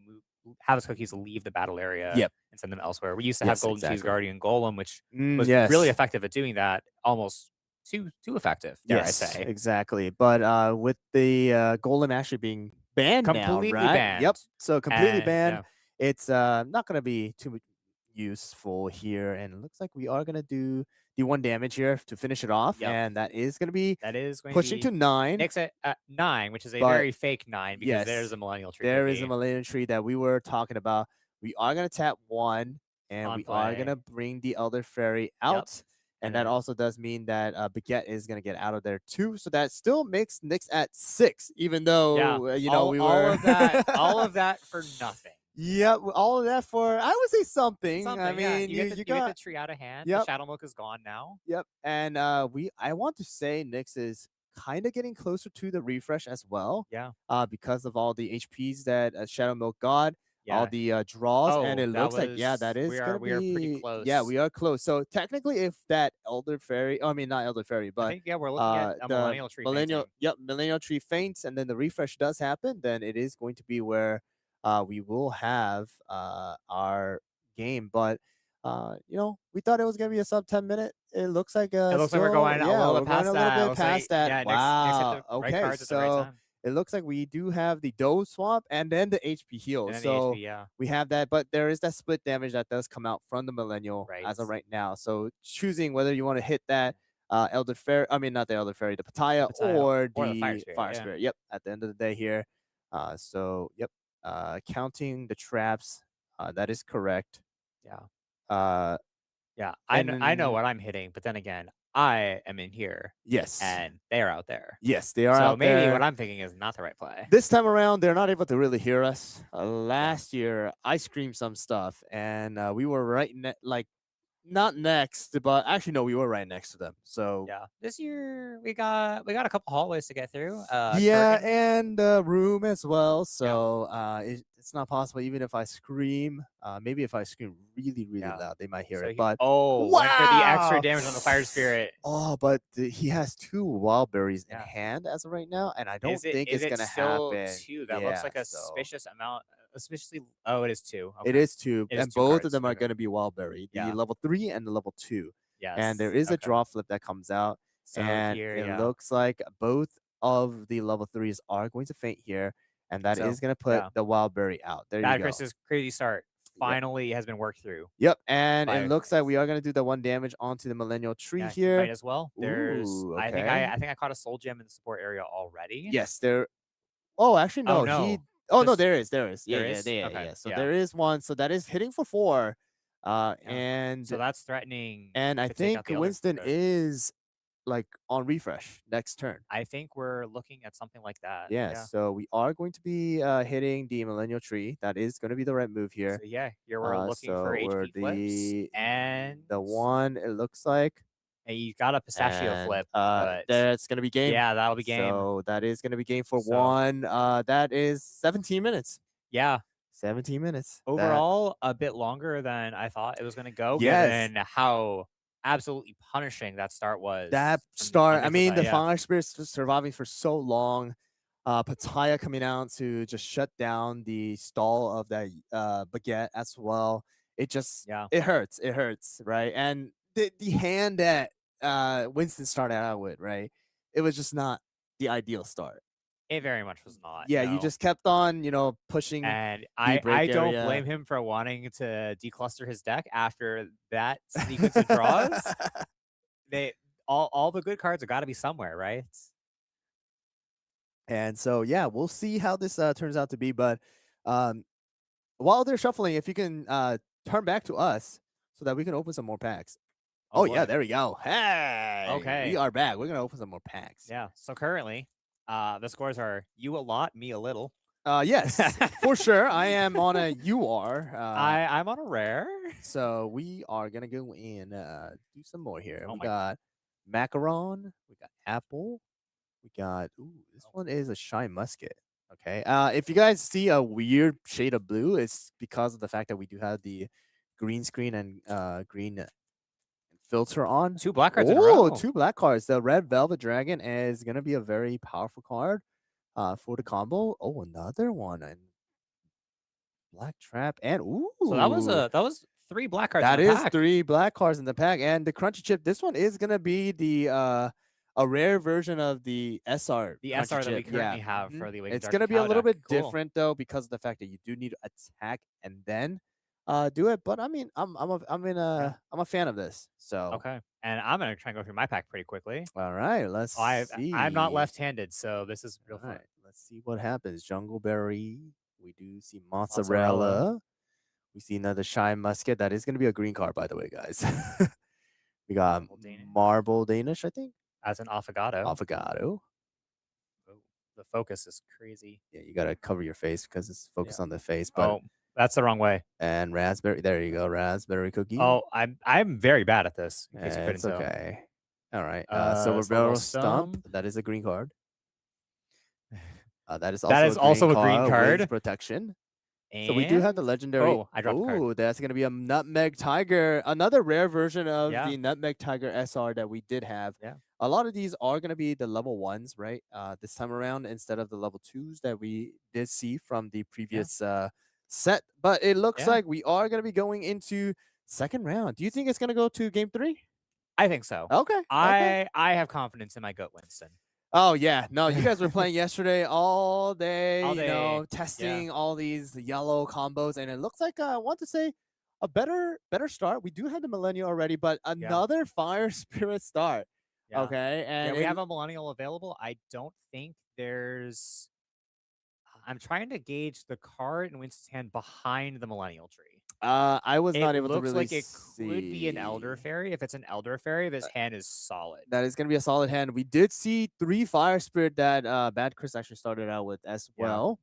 have its cookies leave the battle area and send them elsewhere. We used to have Golden Cheese Guardian Golem, which was really effective at doing that. Almost too effective, dare I say. Exactly. But with the Golem actually being banned completely now, right? banned. Yep. So completely banned. It's not going to be too useful here. And it looks like we are going to do the 1 damage here to finish it off. And that is going to be pushing to 9. Nyx at 9, which is a very fake 9 because there's a Millennial Tree. There is a Millennial Tree that we were talking about. We are going to tap 1 and we are going to bring the Elder Fairy out. And that also does mean that Baguette is going to get out of there too. So that still makes Knicks at 6, even though, you know, we all were. all of that for nothing. Yep, all of that for, I would say something. Something, I mean, you get got the tree out of hand. Yep. The Shadow Milk is gone now. Yep, and I want to say Knicks is kind of getting closer to the refresh as well. Yeah. Because of all the HPs that Shadow Milk got, all Yeah. the draws, and it that looks like that is gonna we are pretty be close. yeah, we are close. So technically, if that Elder Fairy, I mean not Elder Fairy, I but think we're looking at a the Millennial Tree fainting. Millennial Tree faints, and then the refresh does happen, then it is going to be where we will have our game. But you know, we thought it was gonna be a sub 10 minute. It looks like It looks like we're still, going a little we're bit going past a little that. It bit looks past like, that. yeah, Wow. Knicks hit the right Okay, cards at the right so time. it looks like we do have the dose swap and then the HP heal. And then So the HP, yeah. we have that, but there is that split damage that does come out from the Millennial as of right now. So choosing whether you want to hit that Elder Fairy, I mean not the Elder Fairy, the Pataya, or the Fire Spirit. Yep. At the end of the day here. So yep. Counting the traps, that is correct. Yeah. Yeah, I know what I'm hitting, but then again, I am in here. Yes. And they're out there. Yes, they are so out maybe there. what I'm thinking is not the right play. This time around, they're not able to really hear us. Last year, I screamed some stuff, and we were right like not next, but actually no, we were right next to them. So yeah, this year we got a couple hallways to get through. yeah, curtain. and room as well. So it's not possible even if I scream. Maybe if I scream really loud, they might hear it. But wow! Went for the extra damage on the Fire Spirit. Oh, but he has 2 wild berries in hand as of right now, and I don't think it's gonna happen. 2? That looks like a suspicious amount. Suspiciously, oh, it is 2. Okay. It is 2, and both cards. of them are gonna be wild berry. The level 3 and the level 2. Yes. And there is a draw flip that comes out, so and here, it looks like both of the level 3s are going to faint here, and that is gonna put the wild berry out. There you go. Chris's crazy start finally has been worked through. Yep, and it looks like we are gonna do the 1 damage onto the Millennial Tree here. Might as well. There's Ooh, I think I caught a soul gem in the support area already. Yes, there. Oh, actually no. No, there is. Yeah. So there is one. So that is hitting for 4. And so that's threatening. And I think Winston is like on refresh next turn. I think we're looking at something like that. Yeah. So we are going to be hitting the Millennial Tree. That is going to be the right move here. So yeah, here we're looking for HP flips, and the one it looks like. And you got a pistachio flip. That's gonna be game. Yeah, that'll be game. So that is gonna be game for 1. That is 17 minutes. Yeah. 17 minutes. Overall, a bit longer than I thought it was gonna go. Yes. Given how absolutely punishing that start was. That start, I mean, the Fire Spirit's surviving for so long. Pataya coming out to just shut down the stall of that Baguette as well. It just it hurts. It hurts, right? And the hand that Winston started out with, right? It was just not the ideal start. It very much was not. Yeah, you just kept on, pushing. And I don't blame him for wanting to decluster his deck after that sequence of draws. All the good cards have got to be somewhere, right? And so yeah, we'll see how this turns out to be. But while they're shuffling, if you can turn back to us so that we can open some more packs. Oh yeah, there we go. Hey, okay, we are back. We're gonna open some more packs. Yeah. So currently, the scores are you a lot, me a little. Yes, for sure. I am on a UR. I'm on a rare. So we are gonna go in do some more here. We got macaron. We got apple. We got this one is a shy musket. Okay. If you guys see a weird shade of blue, it's because of the fact that we do have the green screen and green filter on. 2 black cards in a row. 2 black cards. The Red Velvet Dragon is gonna be a very powerful card for the combo. Oh, another one. And Black Trap and So that was 3 black cards. That in the is pack. 3 black cards in the pack. And the Crunchy Chip, this one is gonna be the a rare version of the SR. The Crunchy SR that we Chip. currently have for the It's gonna be a little bit different though, because of the fact that you do need to attack and then do it. But I mean, I'm a fan of this. So okay, and I'm gonna try and go through my pack pretty quickly. All right, let's see. I'm not left-handed, so this is real fun. fun. Let's see what happens. Jungleberry. We do see mozzarella. We see another Shy Musket. That is gonna be a green card, by the way, guys. We got Marble Danish, I think. As an affogato. Avocado. Oh, the focus is crazy. Yeah, you gotta cover your face because it's focused on the face. But Oh, that's the wrong way. and raspberry. There you go, raspberry cookie. Oh, I'm very bad at this. In case you couldn't it's tell. okay. All right. Silver Silver Barrel Stump. Stump. That is a green card. That is That is also a green card. with protection. And So we do have the legendary. Oh, I dropped a card. Oh, that's gonna be a Nutmeg Tiger, another rare version of Yeah. the Nutmeg Tiger SR that we did have. Yeah. A lot of these are gonna be the level 1s, right? This time around instead of the level 2s that we did see from the previous set. But it looks like we are gonna be going into second round. Do you think it's gonna go to game 3? I think so. Okay. I have confidence in my goat, Winston. Oh yeah, no, you guys were playing yesterday all day, All you know, day, testing all these yellow combos, and it looks like I want to say a better start. We do have the millennial already, but another fire spirit start. Yeah. Okay, and we have a millennial available. I don't think there's. I'm trying to gauge the card in Winston's hand behind the millennial tree. I was not able to looks really like it could be an elder fairy. If it's an elder fairy, this hand is solid. That is going to be a solid hand. We did see 3 fire spirit that Bad Chris actually started out with as well.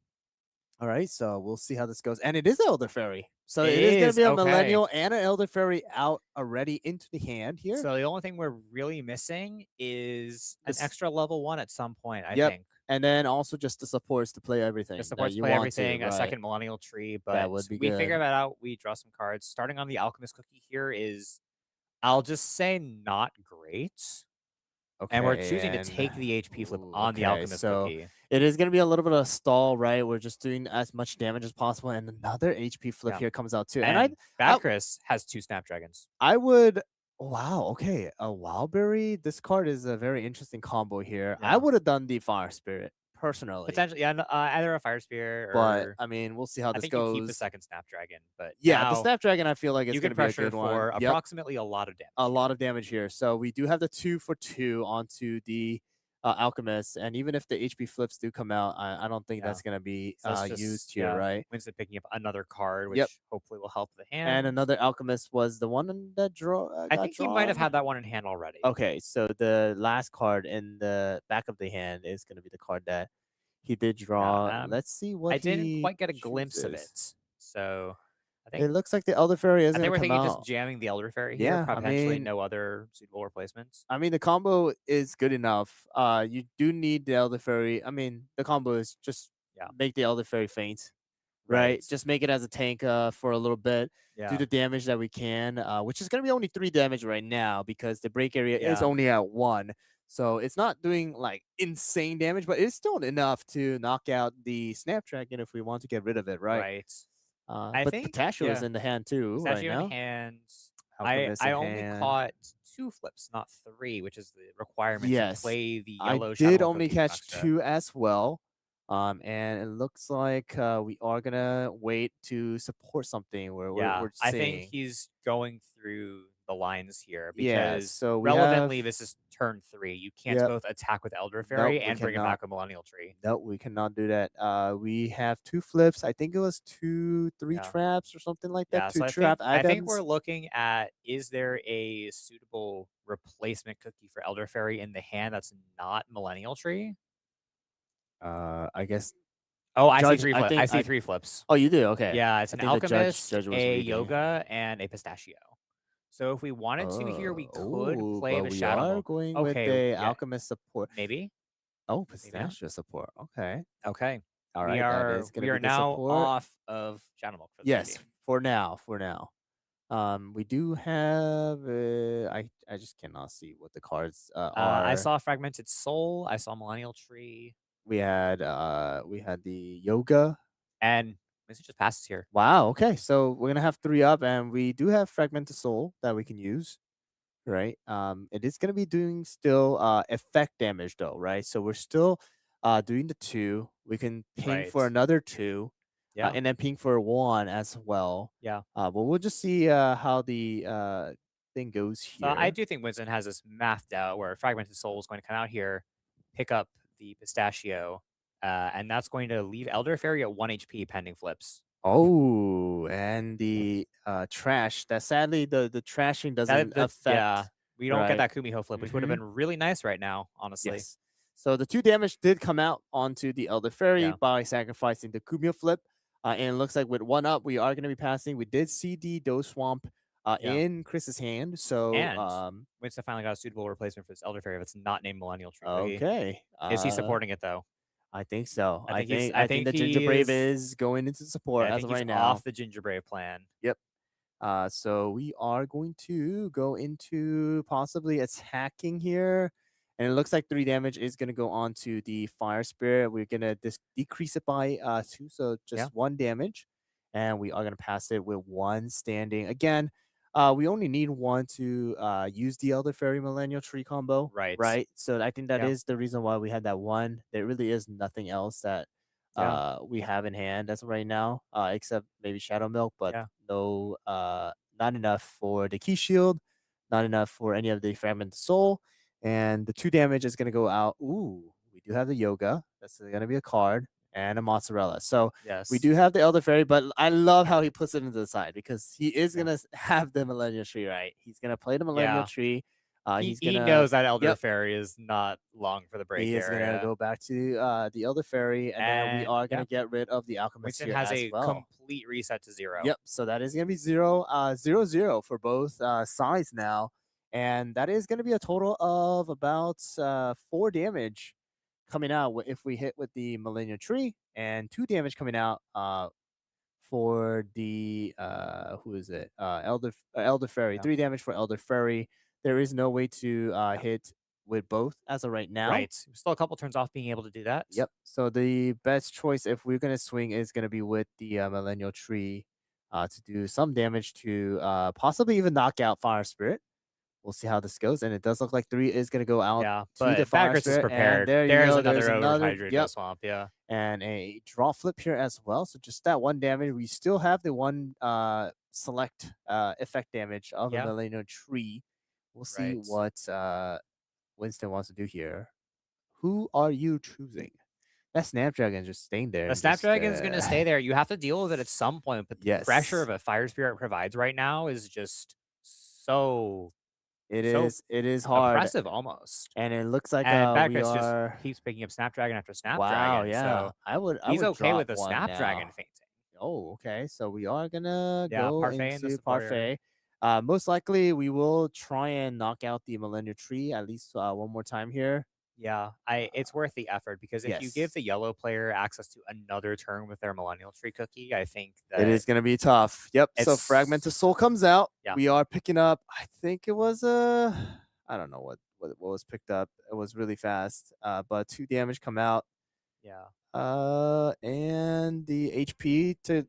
All right, so we'll see how this goes. And it is elder fairy. So it is going to be a millennial and an elder fairy out already into the hand here. So the only thing we're really missing is an extra level 1 at some point, I think. And then also just the supports to play everything. The supports play everything, a second millennial tree, but that would be we figure that out. We draw some cards. Starting on the alchemist cookie here is, I'll just say, not great. Okay, and we're choosing to take the HP flip on the alchemist cookie. It is going to be a little bit of a stall, right? We're just doing as much damage as possible, and another HP flip here comes out too. And Bad Chris has 2 snapdragons. I would. Wow. Okay. A Wildberry. This card is a very interesting combo here. I would have done the Fire Spirit personally. Potentially, either a Fire Spirit or. But I mean, we'll see how this goes. You keep the second Snapdragon, but the Snapdragon, I feel like it's going to be a good one. For approximately a lot of damage. A lot of damage here. So we do have the 2 for 2 onto the Alchemist, and even if the HP flips do come out, I don't think that's going to be used here, right? Winston picking up another card, which hopefully will help the hand. And another Alchemist was the one that I think he might have had that one in hand already. Okay, so the last card in the back of the hand is going to be the card that he did draw. Let's see what I didn't quite get a glimpse of it, so. I think it looks like the Elder Fairy is. I think we're thinking just jamming the Elder Fairy here. Yeah, potentially no other suitable replacements. I mean, the combo is good enough. You do need the Elder Fairy. I mean, the combo is just make the Elder Fairy faint, right? Just make it as a tank for a little bit. Do the damage that we can, which is going to be only 3 damage right now because the break area is only at 1. So it's not doing like insane damage, but it's still enough to knock out the Snapdragon if we want to get rid of it, right? I but think Pistachio is in the hand too right now. In hand. I only caught 2 flips, not 3, which is the requirement to play the yellow. I did only catch 2 as well. And it looks like we are gonna wait to support something where we're I think he's going through the lines here because so relevantly this is turn 3. You can't both attack with Elder Fairy and bring it back a millennial tree. No, we cannot do that. We have 2 flips. I think it was 3 traps or something like that. 2 trap items. I think we're looking at, is there a suitable replacement cookie for Elder Fairy in the hand that's not millennial tree? I guess. Oh, I see 3 flips. I see 3 flips. Oh, you do? Okay. Yeah, it's an alchemist, a yoga, and a pistachio. So if we wanted to here, we could play the shadow. We are going with the alchemist support. Maybe. Oh, pistachio support. Okay. Okay. All right. We are now off of Shadow Milk for yes, for now. We do have. I just cannot see what the cards are. I saw Fragmented Soul. I saw Millennial Tree. We had the yoga, and this just passes here. Wow. Okay, so we're gonna have 3 up, and we do have Fragmented Soul that we can use, right? It is gonna be doing still effect damage though, right? So we're still doing the 2. We can ping for another 2, and then ping for 1 as well. But we'll just see how the thing goes here. I do think Winston has this mathed out where Fragmented Soul is going to come out here, pick up the pistachio, and that's going to leave Elder Fairy at 1 HP pending flips. Oh, and the trash. That sadly the trashing doesn't affect. We don't get Right. that Kumiho flip, which would have Mhm. been really nice right now, honestly. Yes. So the 2 damage did come out onto the Elder Fairy Yeah. by sacrificing the Kumio flip. And it looks like with 1 up, we are going to be passing. We did see the Doe Swamp Yeah. in Chris's hand. So, And Winston finally got a suitable replacement for this Elder Fairy if it's not named Millennial Tree Cookie. okay. Is he supporting it though? I think so. I think I think the Ginger Brave he's is going into support I as think of he's right now. off the Ginger Brave plan. Yep. So we are going to go into possibly attacking here. And it looks like 3 damage is going to go on to the Fire Spirit. We're going to decrease it by 2, so just 1 damage. And we are going to pass it with 1 standing. Again, we only need 1 to use the Elder Fairy Millennial Tree combo. Right. Right? So I think that is the reason why we had that 1. There really is nothing else that we have in hand as of right now, except maybe Shadow Milk, but no, not enough for the Key Shield, not enough for any of the Fragment Soul, and the 2 damage is gonna go out. Ooh, we do have the Yoga. That's gonna be a card and a Mozzarella. So we do have the Elder Fairy, but I love how he puts it into the side because he is gonna have the Millennial Tree, right? He's gonna play the Millennial Tree. He Gonna knows that Elder Fairy is not long for the break he is area. gonna go back to the Elder Fairy, and then we are gonna get rid of the Alchemist Winston here has as a well. complete reset to 0. Yep. So that is gonna be 0-0 for both sides now, and that is gonna be a total of about 4 damage coming out if we hit with the Millennium Tree, and 2 damage coming out for the who is it? Elder Fairy. 3 damage for Elder Fairy. There is no way to hit with both as of right now. Right. We're still a couple turns off being able to do that. Yep. So the best choice if we're gonna swing is gonna be with the Millennial Tree to do some damage to possibly even knock out Fire Spirit. We'll see how this goes, and it does look like 3 is gonna go out to the Fire Braverse Spirit. is prepared. And There's there's another another Overhydrated Swamp. Yeah. And a draw flip here as well. So just that 1 damage. We still have the 1 select effect damage of the Millennial Tree. We'll see what Winston wants to do here. Who are you choosing? That Snapdragon just staying there. The Snapdragon's going to stay there. You have to deal with it at some point, but the pressure of a Fire Spirit provides right now is just so it is hard. Oppressive almost. And it looks like and we just keeps picking up Snapdragon after Snapdragon. Wow, yeah. So he's okay with the Snapdragon fainting. Oh, okay. So we are gonna go Parfait into Parfait. Most likely we will try and knock out the Millennial Tree at least 1 more time here. Yeah, it's worth the effort because if you give the yellow player access to another turn with their Millennial Tree Cookie, I think that it is going to be tough. Yep. So Fragment of Soul comes out. We are picking up. I think it was I don't know what was picked up. It was really fast. But 2 damage come out. Yeah. And the HP to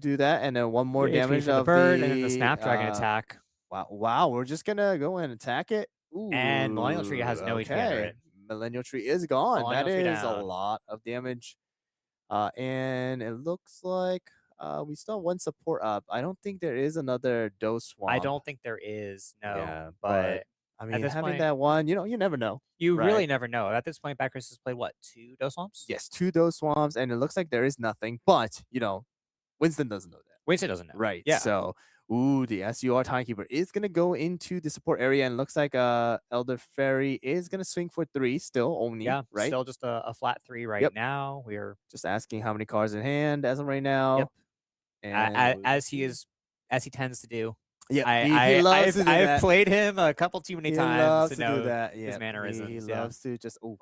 do that, and then 1 more damage of the bird and then the Snapdragon attack. Wow. We're just gonna go and attack it. Ooh, and Millennial Tree has no HP under it. Millennial Tree is gone. That is a lot of damage. And it looks like we still have 1 support up. I don't think there is another Doe Swamp. I don't think there is. No. Yeah, but I mean, having that 1, you never know. You really never know. At this point, Braverse has played what, 2 Doe Swamps? Yes, 2 Doe Swamps, and it looks like there is nothing. But Winston doesn't know that. Winston doesn't know. Right. Yeah. So, the SUR Timekeeper is gonna go into the support area, and looks like Elder Fairy is gonna swing for 3 still only. Yeah. Right. Still just a flat 3 right now. We're just asking how many cards in hand as of right now. Yep. And as he tends to do. Yeah, he loves to do that. I've played him a couple too many times to know do that. Yeah, his mannerisms. He loves to just wow.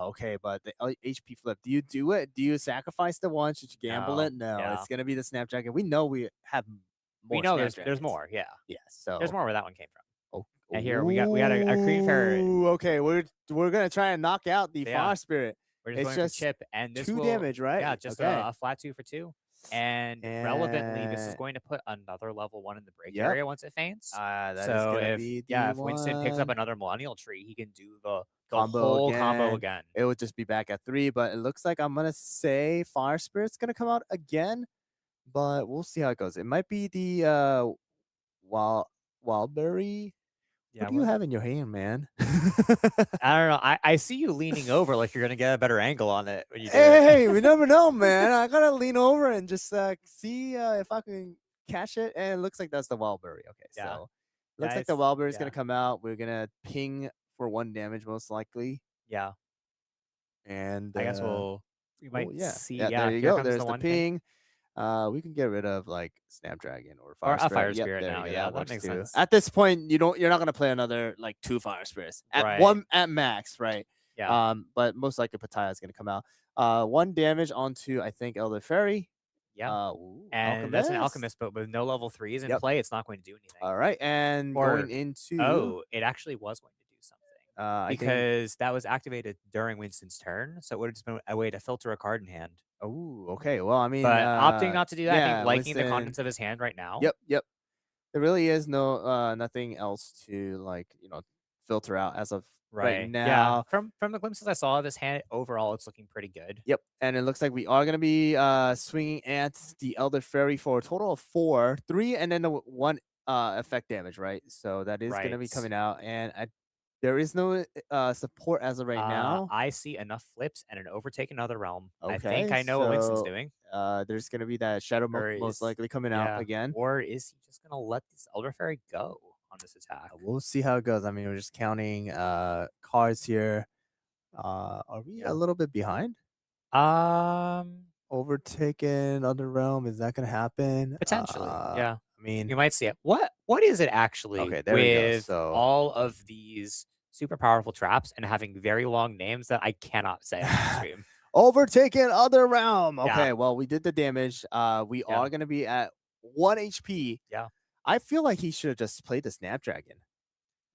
Okay, but the HP flip. Do you do it? Do you sacrifice the 1? Should you gamble it? No, it's gonna be the Snapdragon. We know we have more. We know there's more. Yeah. Yeah. So there's more where that one came from. Oh, and here we got a Green Ferret. Okay, we're gonna try and knock out the Fire Spirit. We're just going for chip, and this 2 damage, right? Yeah, just a flat 2 for 2. And relevantly, this is going to put another level 1 in the break area once it faints. So if Winston picks up another Millennial Tree, he can do the whole combo again. It would just be back at 3, but it looks like I'm gonna say Fire Spirit's gonna come out again, but we'll see how it goes. It might be the Wildberry. Yeah, what do you have in your hand, man? I don't know. I see you leaning over like you're gonna get a better angle on it when you do Hey, we never know, man. I gotta lean over and just see if I can catch it. And it looks like that's the Wildberry. Okay, so Looks like the wild berry is gonna come out. We're gonna ping for 1 damage most likely. Yeah. And I guess we might see. yeah, Yeah, there you here go. comes There's the the one ping. ping. We can get rid of like Snapdragon or Or Fire a Spirit. fire Yep, spirit there now. you go. Yeah, That that works makes too. sense. At this point, you're not gonna play another like 2 Fire Spirits. At Right. 1 at max, right? Yeah. But most likely Pataya is gonna come out. 1 damage onto I think Elder Fairy. Yeah. Ooh, And that's an alchemist, but with no level 3s in Yep. play, it's not going to do anything. All right, and Or going into oh, it actually was going to do something I think because that was activated during Winston's turn, so it would have just been a way to filter a card in hand. oh, okay. Well, I mean, But opting not to do that, I think yeah, liking the Winston. contents of his hand right now. Yep. There really is nothing else to like, filter out as of right Right. now. Yeah. From the glimpses I saw of this hand, overall it's looking pretty good. Yep. And it looks like we are gonna be swinging at the Elder Fairy for a total of 4, 3, and then the 1 effect damage, right? So that is gonna be Right. coming out, and there is no support as of right now. I see enough flips and an overtake another realm. I Okay, think I know what Winston's so doing. there's gonna be that Shadow Or most is- likely coming out again. Or is he just gonna let this Elder Fairy go on this attack? We'll see how it goes. I mean, we're just counting cards here. Are we a little bit behind? Overtaken other realm. Is that gonna happen? Potentially, yeah. I mean, You might see it. What is it actually Okay, there we go. with So- all of these super powerful traps and having very long names that I cannot say on the stream? overtaken other realm. Yeah. Okay, well, we did the damage. We Yeah. are gonna be at 1 HP. Yeah. I feel like he should have just played the Snapdragon.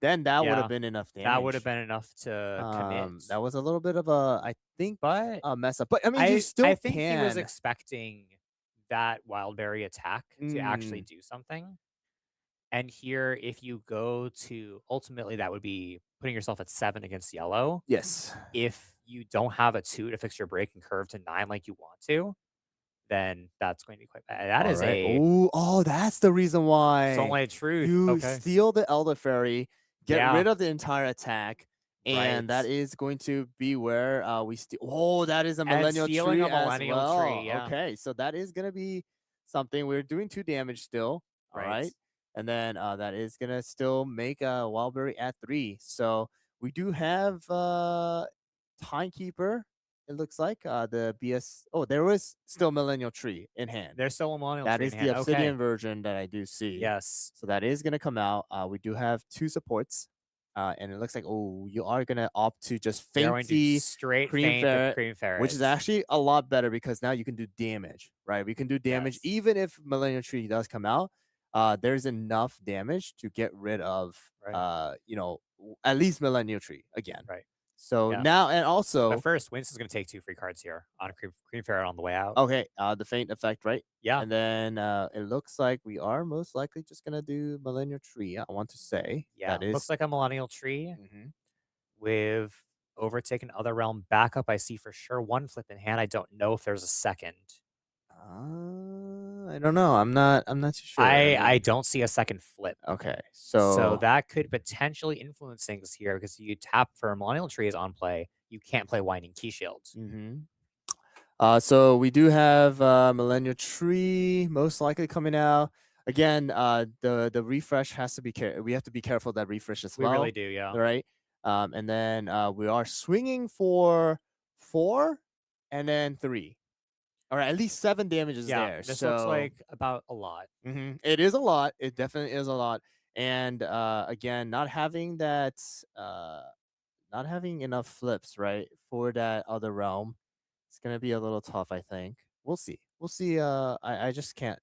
Then that would Yeah. have been enough damage. That would have been enough to commit. That was a little bit of I think, But a mess up. But I mean, you still I think he was can. expecting that Wildberry attack to actually do something. And here, if you go to ultimately, that would be putting yourself at 7 against yellow. Yes. If you don't have a 2 to fix your break and curve to 9 like you want to, then that's going to be quite bad. That is a Oh, that's the reason why. Sunlight Truth. You Okay. steal the Elder Fairy, get Yeah. rid of the entire attack, and that Right. is going to be where we steal. Oh, that is a And millennial stealing tree a millennial as well. tree, yeah. Okay, so that is gonna be something. We're doing 2 damage still. All Right. right, and then that is gonna still make Wildberry at 3. So we do have Timekeeper. It looks like the BS. Oh, there was still millennial tree in hand. There's still a millennial That tree is in the hand. obsidian Okay. version that I do see. Yes. So that is gonna come out. We do have 2 supports, and it looks like you are gonna opt to just They're feint going to the straight Cream feint the Ferret, Cream Ferret. which is actually a lot better because now you can do damage, right? We can do damage Yes. even if millennial tree does come out. There's enough damage to get rid of, at least millennial tree again. Right. So Yeah. now and also But first, Winston's going to take 2 free cards here on a Cream Ferret on the way out. okay, the feint effect, right? Yeah. And then it looks like we are most likely just gonna do millennial tree. I want to say Yeah. that is Looks like a millennial tree Mhm. with overtaken other realm backup. I see for sure 1 flip in hand. I don't know if there's a second. I don't know. I'm not too sure. I don't see a second flip. Okay, So so that could potentially influence things here because you tap for a millennial tree is on play. You can't play Winding Key Shields. So we do have millennial tree most likely coming out again. The refresh has to be we have to be careful that refresh as We well. really do, yeah. Right. And then we are swinging for 4 and then 3. Or at least 7 damages there. This so looks like about a lot. It is a lot. It definitely is a lot. And again, not having that, not having enough flips, right, for that other realm, it's gonna be a little tough. I think we'll see. We'll see. I just can't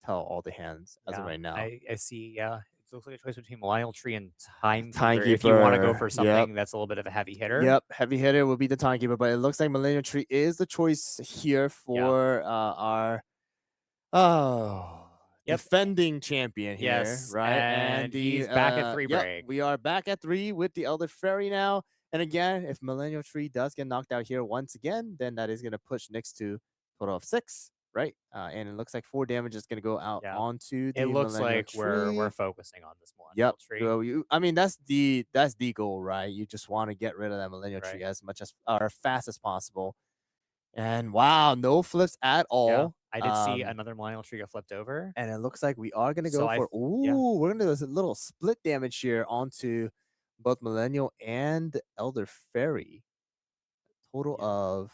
tell all the hands as of right now. I see. Yeah, it looks like a choice between millennial tree and timekeeper. If you want to go Timekeeper, for yep. something that's a little bit of a heavy hitter. Yep, heavy hitter will be the timekeeper, but it looks like millennial tree is the choice here for our defending champion here, Yes, right? and he's back at 3 break. We are back at 3 with the Elder Fairy now. And again, if millennial tree does get knocked out here once again, then that is going to push next to total of 6, right? And it looks like 4 damage is going to go out onto the It looks millennial like tree. we're focusing on this millennial tree. So I mean, that's the goal, right? You just want to get rid of that millennial tree as much as or fast as possible. And wow, no flips at all. I did see another Millennial Tree get flipped over. And it looks like we are gonna So go for yeah. we're gonna do this little split damage here onto both Millennial and Elder Fairy. Total Yeah. of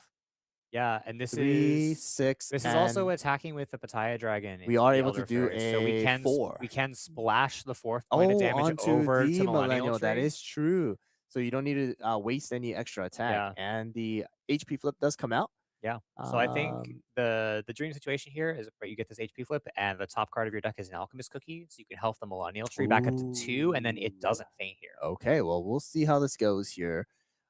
Yeah, and this 3, is 6, this is also and attacking with the Pataya Dragon we into are the able to Elder do Fairy. So a 4. we can splash the 4th point of Oh, damage onto over to the Millennial Millennial. That Tree. is true. So you don't need to waste any extra attack. Yeah. And the HP flip does come out. Yeah. So I think the dream situation here is where you get this HP flip, and the top card of your deck is an Alchemist Cookie, so you can health the Millennial Tree back up to 2, and then it doesn't faint here. Okay, well, we'll see how this goes here.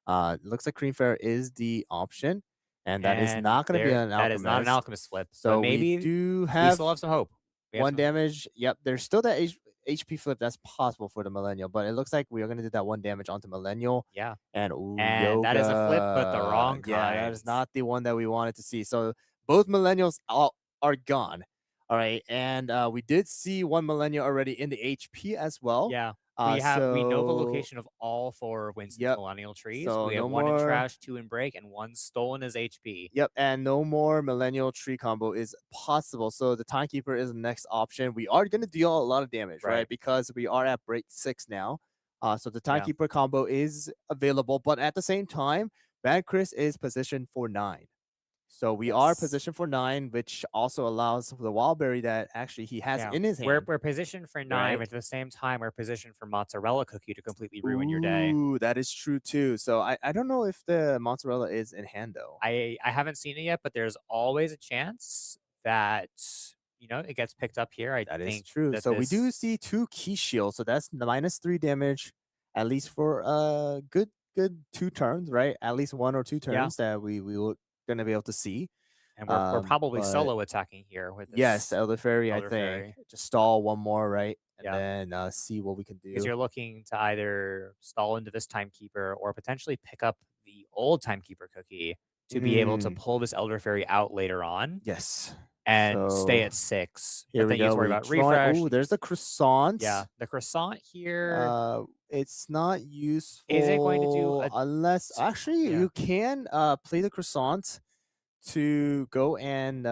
Looks like Cream Fair is the option, and that is not going to be an Alchemist. That is not an Alchemist flip. So but maybe we do we have still have some hope. one damage. Yep, there's still that HP flip that's possible for the Millennial, but it looks like we are going to do that 1 damage onto Millennial. Yeah. And that is a flip, but the wrong Yeah, that kind. is not the one that we wanted to see. So both Millennials are gone. All right, and we did see 1 Millennial already in the HP as well. Yeah. We know the location of all 4 of Winston's Millennial Trees. So we have no 1 in more trash, 2 in break, and 1 stolen as HP. Yep, and no more Millennial Tree combo is possible. So the Timekeeper is the next option. We are going to deal a lot of damage, right? Because we are at break 6 now. So the Timekeeper combo is available, but at the same time, Bad Chris is positioned for 9. So we are positioned for 9, which also allows the Wildberry that actually he has in his hand. We're positioned for 9, but at the same time, we're positioned for Mozzarella Cookie to completely ruin your day. Ooh, that is true too. So I don't know if the Mozzarella is in hand though. I haven't seen it yet, but there's always a chance that it gets picked up here. That is true. So we do see 2 Key Shields, so that's -3 damage, at least for good 2 turns, right? At least 1 or 2 turns that we will gonna be able to see. And we're probably solo attacking here with this. Yes, Elder Fairy, I think. Fairy. Just stall 1 more, right? And then see what we can do. Because you're looking to either stall into this Timekeeper or potentially pick up the old Timekeeper Cookie to be able to pull this Elder Fairy out later on. Yes. And stay at 6. Here but we then you have go. to worry about refresh. Ooh, there's the croissant. Yeah, the croissant here. It's not useful. Is it going to do unless actually you can play the croissant to go and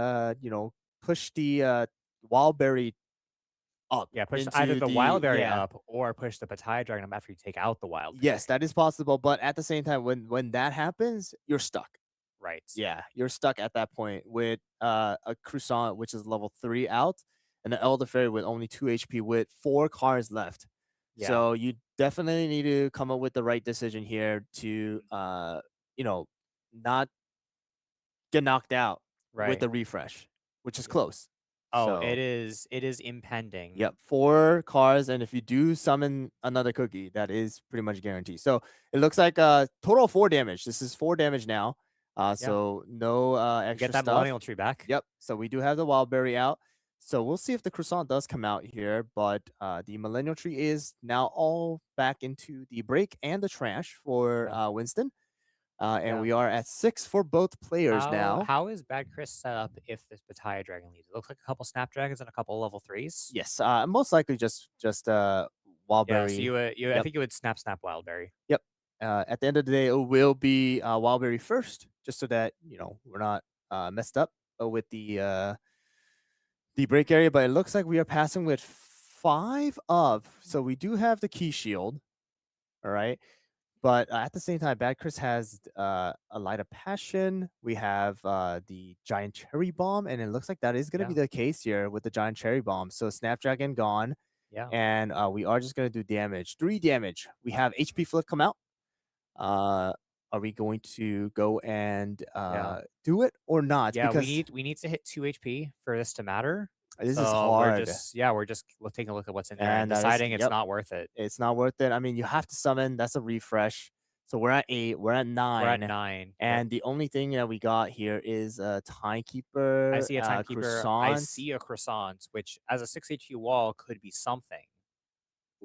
push the Wildberry up. Yeah, push either the Wildberry up or push the Pataya Dragon up after you take out the Wildberry. Yes, that is possible, but at the same time, when that happens, you're stuck. Right. Yeah, you're stuck at that point with a croissant, which is level 3 out, and an Elder Fairy with only 2 HP with 4 cards left. Yeah. So you definitely need to come up with the right decision here to not get knocked out with the refresh, which is close. Oh, So, it is impending. Yep, 4 cards, and if you do summon another cookie, that is pretty much guaranteed. So it looks like total of 4 damage. This is 4 damage now. So no extra Get that stuff. Millennial Tree back. Yep. So we do have the Wildberry out. So we'll see if the croissant does come out here, but the Millennial Tree is now all back into the break and the trash for Winston. And we are at 6 for both players now. How is Bad Chris set up if this Pataya Dragon leads? It looks like a couple Snapdragons and a couple level 3s. Yes, most likely just Wildberry. Yeah, so I think you would snap Wildberry. Yep. At the end of the day, it will be Wildberry first, just so that we're not messed up with the break area. But it looks like we are passing with 5 of. So we do have the Key Shield. All right. But at the same time, Bad Chris has a Light of Passion. We have the Giant Cherry Bomb, and it looks like that is going to be the case here with the Giant Cherry Bomb. So Snapdragon gone. Yeah. And we are just going to do damage. 3 damage. We have HP Flip come out. Are we going to go and do it or not? Yeah, because we need to hit 2 HP for this to matter. This is hard. We're just taking a look at what's in there and deciding it's not worth it. It's not worth it. I mean, you have to summon. That's a refresh. So we're at 8. We're at 9. We're at 9. And the only thing that we got here is a Timekeeper. I see a Timekeeper. Croissant. I see a Croissant, which as a 6 HP wall could be something.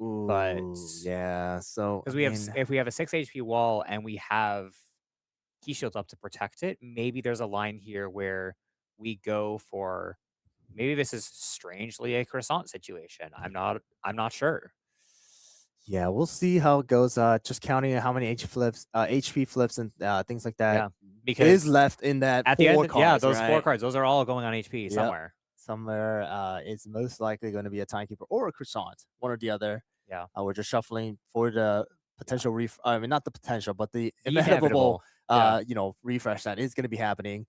Ooh, but yeah. So because if we have a 6 HP wall and we have Key Shields up to protect it, maybe there's a line here where we go for. Maybe this is strangely a croissant situation. I'm not sure. Yeah, we'll see how it goes. Just counting how many HP flips and things like that. because left in that at the 4 end, yeah, cards, those 4 right? cards, those are all going on HP Yep. somewhere. Somewhere, it's most likely going to be a timekeeper or a croissant, one or the other. Yeah. We're just shuffling for the potential I mean, not the potential, but the The inevitable, inevitable. refresh that is going to be happening.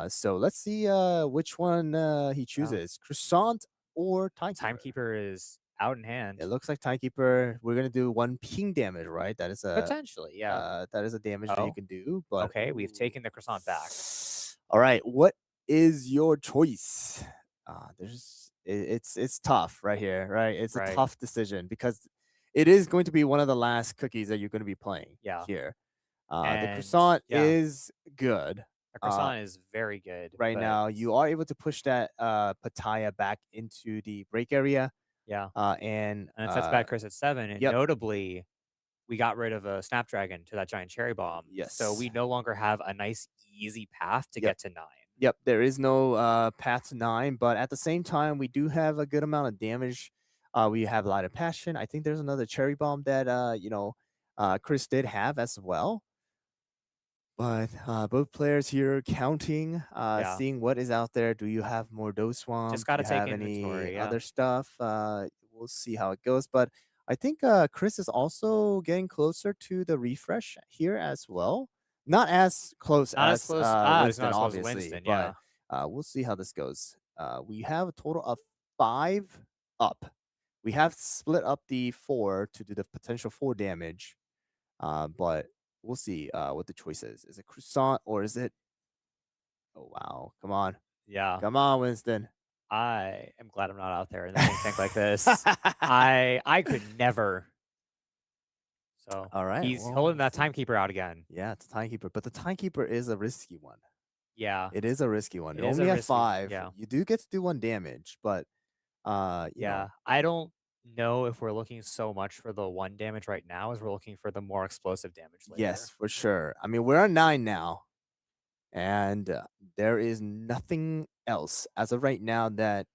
So let's see which one he chooses, croissant or timekeeper. Timekeeper is out in hand. It looks like timekeeper. We're gonna do 1 ping damage, right? That is a Potentially, yeah. that is a damage that you Oh, can do. But okay, we've taken the croissant back. all right, what is your choice? It's tough right here, right? It's a Right. tough decision because it is going to be one of the last cookies that you're going to be playing Yeah. here. The And, croissant yeah. is good. A croissant is very good. Right but now, you are able to push that Pattaya back into the break area. Yeah. And And it sets back Chris at 7. And yep. notably, we got rid of a Snapdragon to that giant cherry bomb. So we Yes. no longer have a nice, easy path to Yep. get to 9. Yep, there is no path to 9, but at the same time, we do have a good amount of damage. We have Light of Passion. I think there's another cherry bomb that Chris did have as well. But both players here counting, Yeah. seeing what is out there. Do you have more Doe Swamp? Just gotta Do you have take any inventory, yeah. other stuff? We'll see how it goes. But I think Chris is also getting closer to the refresh here as well. Not as close Not as as close. It's Winston, not as close as obviously, Winston, yeah. but we'll see how this goes. We have a total of 5 up. We have split up the 4 to do the potential 4 damage, but we'll see what the choice is. Is it croissant or is it? Oh wow! Come on, Yeah. come on, Winston. I am glad I'm not out there in the think tank like this. I could never. So All right, he's well, holding that let's see. timekeeper out again. Yeah, it's a timekeeper, but the timekeeper is a risky one. Yeah. It is a risky one. It You is only a have risky one, 5. yeah. You do get to do 1 damage, but you Yeah. know, I don't know if we're looking so much for the 1 damage right now as we're looking for the more explosive damage later. yes, for sure. I mean, we're on 9 now, and there is nothing else as of right now that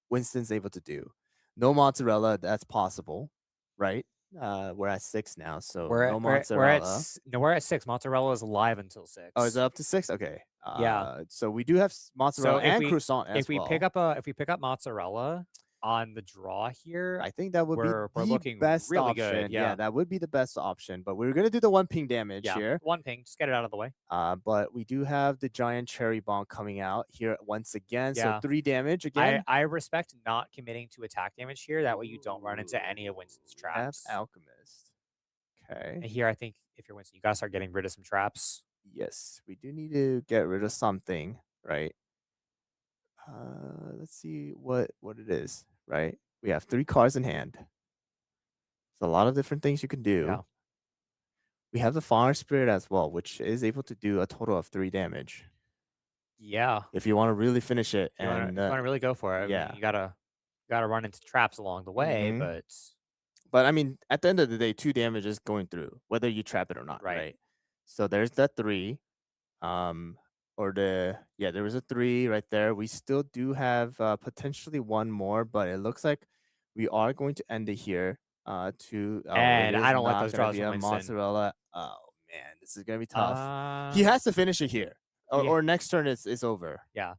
Winston's able to do. No mozzarella, that's possible, right? We're at 6 now, so no mozzarella. We're at 6. Mozzarella is live until 6. Oh, is it up to 6? Okay. Yeah. So we do have mozzarella So if and we croissant as if we well. pick up mozzarella on the draw here, I think that would be we're the looking best really option. good. Yeah. that would be the best option. But we're gonna do the 1 ping damage Yeah. here. 1 ping, just get it out of the way. But we do have the giant cherry bomb coming out here once again. Yeah. So 3 damage again. I respect not committing to attack damage here. That way you don't run into any of Winston's We have traps. Alchemist. Okay. And here I think if you're Winston, you gotta start getting rid of some traps. Yes, we do need to get rid of something, right? Let's see what it is, right? We have 3 cards in hand. There's a lot of different things you can do. Yeah. We have the Fire Spirit as well, which is able to do a total of 3 damage. Yeah. If you want to really finish it, If you and wanna really go for it. I yeah. mean, you gotta run into traps along the way, Mhm. but I mean, at the end of the day, 2 damage is going through, whether you trap it or not, Right. right? So there's that 3. There was a 3 right there. We still do have potentially 1 more, but it looks like we are going to end it here. And I don't like those draws from a Winston. mozzarella. Oh man, this is gonna be tough. Uh, He has to finish it here, Yeah. or next turn is over. Yeah.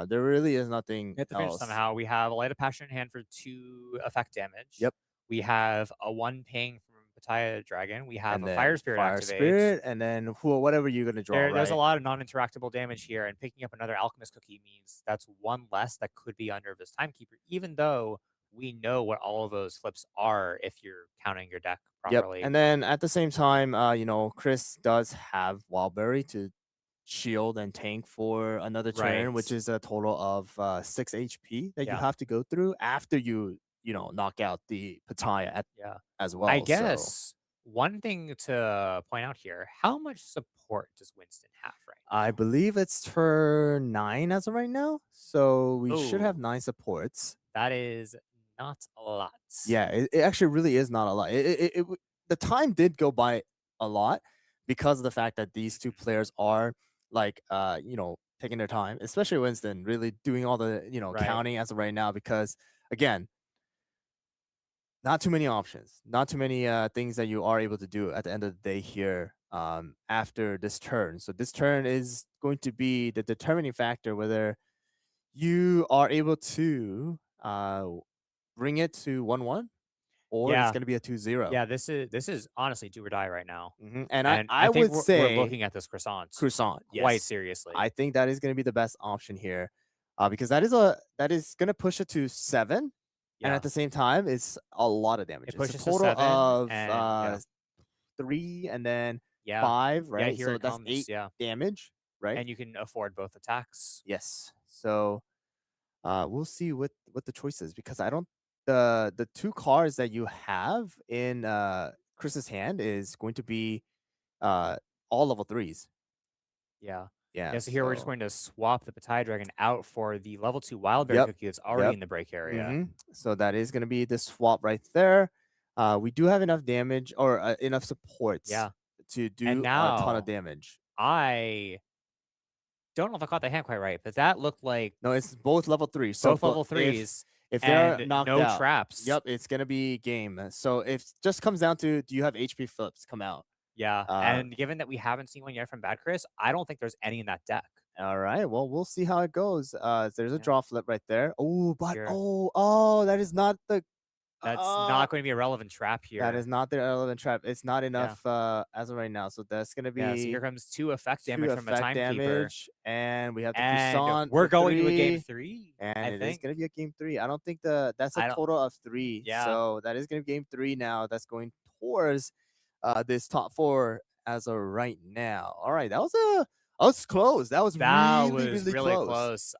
There really is nothing We have to finish else. somehow. We have a Light of Passion in hand for 2 effect damage. Yep. We have a 1 ping from Pattaya Dragon. We have And a then Fire Spirit Fire activate. Spirit, and then whatever you're gonna draw. There's a right? lot of non-interactable damage here, and picking up another Alchemist Cookie means that's 1 less that could be under this Timekeeper, even though we know what all of those flips are if you're counting your deck properly. Yep. And then at the same time, Chris does have Wildberry to shield and tank for another turn, which Right. is a total of 6 HP that you Yeah. have to go through after you knock out the Pattaya Yeah. as well. I so- guess one thing to point out here, how much support does Winston have right now? I believe it's turn 9 as of right now, so we should have Ooh. 9 supports. That is not a lot. Yeah, it actually really is not a lot. The time did go by a lot because of the fact that these 2 players are taking their time, especially Winston, really doing all the Right. counting as of right now. Because again, not too many options, not too many things that you are able to do at the end of the day here. after this turn. So this turn is going to be the determining factor whether you are able to bring it to 1-1 or it's Yeah. going to be a 2-0. Yeah, this is honestly do or die right now. And And I I think would we're say looking at this croissant croissant. quite Yes, seriously. I think that is going to be the best option here, because that is going to push it to 7, and Yeah. at the same time, it's a lot of damage. It It's a pushes to total 7 of and 3 and then yeah. 5, Yeah, right? here So it that's comes. 8 Yeah. damage, right? And you can afford both attacks. Yes. So we'll see what the choice is, because I don't the 2 cards that you have in Chris's hand is going to be all level 3s. Yeah. Yeah. Yeah, so here we're just going to swap the Petai Dragon out for the level 2 Wild Berry Yep, Cookie that's already yep. in the break area. So that is going to be the swap right there. We do have enough damage or enough supports Yeah. to do And a ton now of damage. I don't know if I caught the hand quite right, but that looked like No, it's both level 3. So both level 3s if they're and knocked no out, traps. yep, it's going to be game. So if just comes down to, do you have HP flips come out? Yeah. And given that we haven't seen one yet from Bad Chris, I don't think there's any in that deck. All right. Well, we'll see how it goes. There's a draw flip right there. Oh, but Here. that is not the. That's not going to be a relevant trap here. That is not the relevant trap. It's not enough as of right now. So that's gonna be. Yeah. So here comes 2 effect damage from a timekeeper, and we have the and croissant. we're for going to a 3, game 3. and I it think is gonna be a game 3. I don't think that's a total of 3. Yeah. So that is gonna be game 3 now. That's going towards this top 4 as of right now. All right, that was close. That was really close.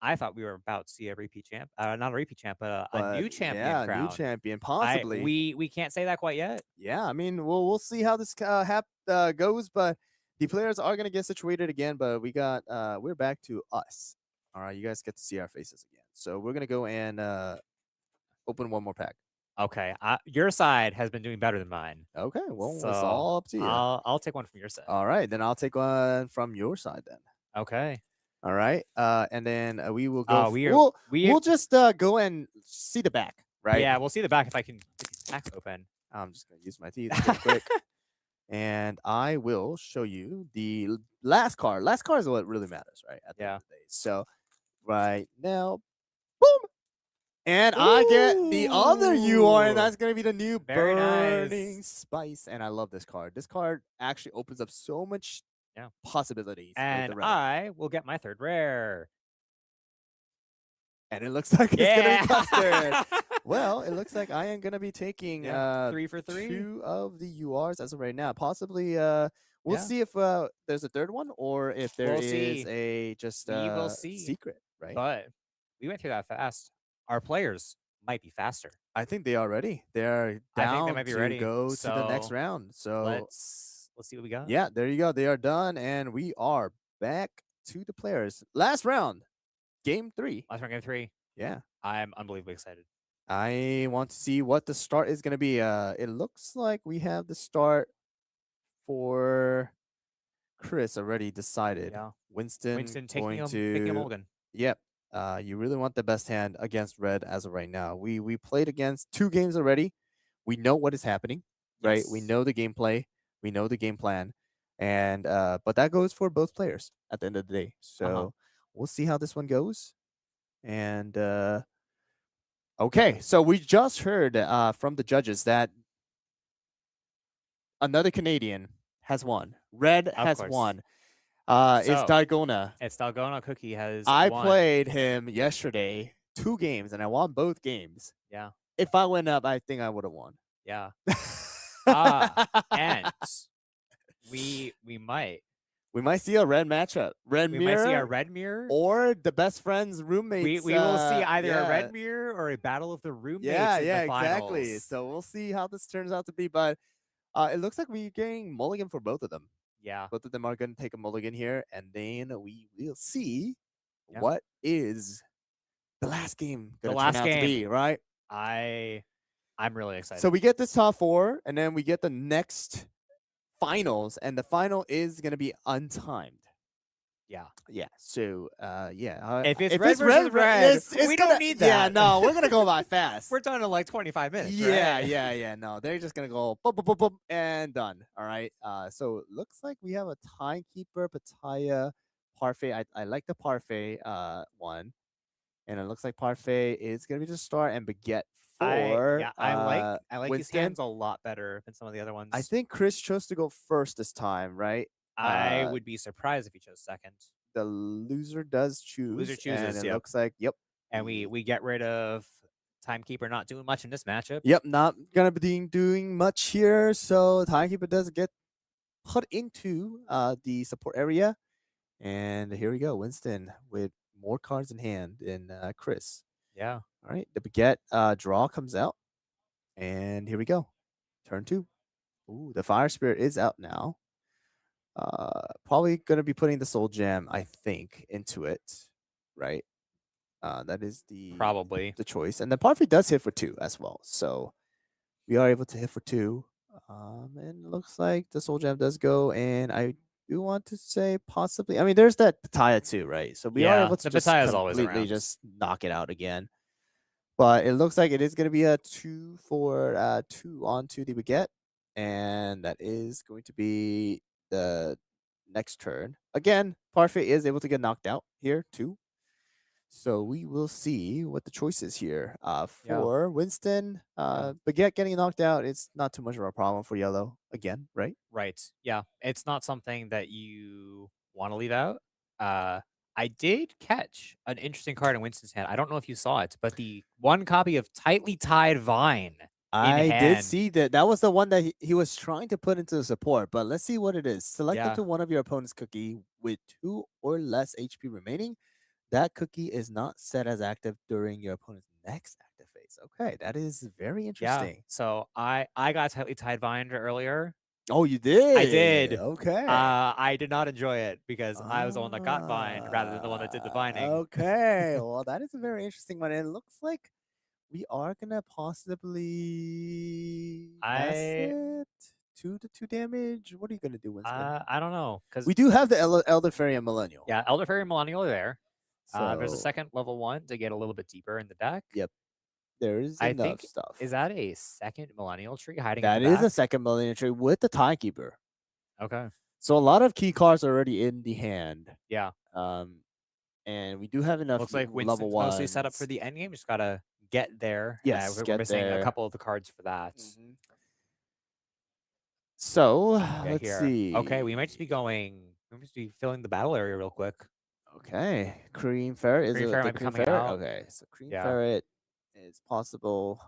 I thought we were about to see a repeat champ, not a repeat champ, but a new champion Yeah, crown. new champion, possibly. We can't say that quite yet. Yeah, I mean, we'll see how this goes, but the players are gonna get situated again. But we're back to us. All right, you guys get to see our faces again. So we're gonna go and open one more pack. Okay, your side has been doing better than mine. Okay, well, So it's all up to you. I'll take one from your side. All right, then I'll take one from your side then. Okay. All right, and then we will go. We'll just go and see the back, right? Yeah, we'll see the back if I can get these packs open. I'm just gonna use my teeth real quick, and I will show you the last card. Last card is what really matters, right? At the end of the day. So right now, boom, and I get the other UR, and that's gonna be the new Burning Spice. And I love this card. This card actually opens up so much possibilities. And I will get my 3rd rare. And it looks like it's gonna be custard. Well, it looks like I am gonna be taking 3 for 3. 2 of the URs as of right now. Possibly we'll see if there's a 3rd one or if there is a secret, right? But we went through that fast. Our players might be faster. I think they are ready. They're down I think they might be to ready. go to the next round. So let's see what we got. Yeah, there you go. They are done, and we are back to the players. Last round, game 3. Last round, game 3. Yeah, I'm unbelievably excited. I want to see what the start is going to be. It looks like we have the start for Chris already decided. Yeah, Winston taking a mulligan. Yep. You really want the best hand against red as of right now. We played against 2 games already. We know what is happening, right? We know the gameplay. We know the game plan. And but that goes for both players at the end of the day. So we'll see how this one goes. And okay, so we just heard from the judges that another Canadian has won. Red has won. It's Dalgona. It's Dalgona. Cookie has I won. played him yesterday, 2 games, and I won both games. Yeah. If I went up, I think I would have won. Yeah. And we might see a red matchup. Red we mirror. might see a red mirror or the best friends roommates. We will see either a red mirror or a battle of the roommates. Yeah, in the exactly. finals. So we'll see how this turns out to be. But it looks like we're getting mulligan for both of them. Yeah. Both of them are going to take a mulligan here, and then we will see what is the last game going to turn out to be, right? I'm really excited. So we get this top 4, and then we get the next finals, and the final is going to be untimed. Yeah. So yeah. If it's red versus red, we don't need Yeah, that. no, we're gonna go by fast. We're done in like 25 minutes. Yeah, right? yeah. No, they're just gonna go boom, boom, boom, boom, and done. All right. So it looks like we have a timekeeper, Pataya, Parfait. I like the Parfait one, and it looks like Parfait is gonna be the start, and Baguette for I like his Winston. hands a lot better than some of the other ones. I think Chris chose to go first this time, right? I would be surprised if he chose second. The loser does choose. Loser chooses, and it yep. looks like And we get rid of Timekeeper not doing much in this matchup. Yep, not gonna be doing much here. So Timekeeper does get put into the support area, and here we go. Winston with more cards in hand than Chris. Yeah. All right, the Baguette draw comes out, and here we go. Turn 2. Ooh, the Fire Spirit is out now. Probably gonna be putting the Soul Gem, I think, into it, right? That is Probably the choice, and the Parfait does hit for 2 as well. So we are able to hit for 2. And it looks like the Soul Gem does go, and I do want to say possibly. I mean, there's that Pataya too, right? So we are able to the just Pataya's always completely around. just knock it out again. But it looks like it is going to be a 2 for 2 onto the Baguette, and that is going to be the next turn. Again, Parfait is able to get knocked out here too. So we will see what the choice is here. For Winston, Baguette getting knocked out, it's not too much of a problem for yellow again, right? Right. Yeah. It's not something that you want to leave out. I did catch an interesting card in Winston's hand. I don't know if you saw it, but the one copy of Tightly Tied Vine. I did hand. see that. That was the one that he was trying to put into the support, but let's see what it is. Select Yeah. up to one of your opponent's cookie with 2 or less HP remaining. That cookie is not set as active during your opponent's next active phase. Okay, that is very Yeah. interesting. So I got Tightly Tied Vine earlier. Oh, you did? I did. Okay. I did not enjoy it because I was the one that got Vine rather than the one that did the vining. Okay. Well, that is a very interesting one. And it looks like we are gonna possibly pass it 2 to 2 damage. What are you gonna do, Winston? I don't know because We do have the Elder Fairy and Millennial. yeah, Elder Fairy and Millennial are there. There's a So, second level 1 to get a little bit deeper in the deck. Yep. There is I enough think stuff. is that a second Millennial tree hiding? That in the is back? a second Millennial tree with the Timekeeper. Okay. So a lot of key cards are already in the hand. Yeah. And we do have enough. Looks like level Winston's mostly set up for the end game. Just gotta get there. Yes, we're get missing there. a couple of the cards for that. So Yeah, let's here. see. Okay, we might just be going. We might just be filling the battle area real quick. Okay, Cream Ferret is Cream it Ferret the might be Cream coming Ferret? out. Okay, so Cream Yeah. Ferret is possible.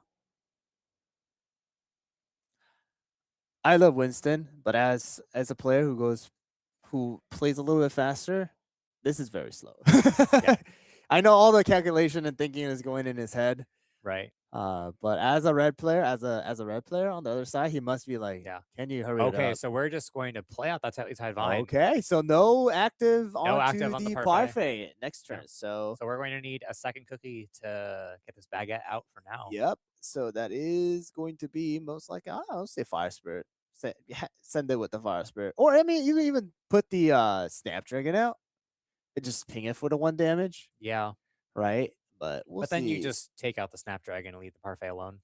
I love Winston, but as a player who plays a little bit faster, this is very slow. I know all the calculation and thinking is going in his head. Right. But as a red player, as a red player on the other side, he must be like, Yeah. can you hurry it Okay, up? so we're just going to play out that Tightly Tied Vine. Okay, so no active No onto active on the the Parfait. Parfait next turn. Yeah. So So we're going to need a second cookie to get this baguette out for now. yep. So that is going to be most likely. I'll say Fire Spirit. Send it with the Fire Spirit, or I mean, you can even put the Snapdragon out and just ping it for the 1 damage, Yeah. right? But we'll But see. then you just take out the Snapdragon and leave the Parfait alone.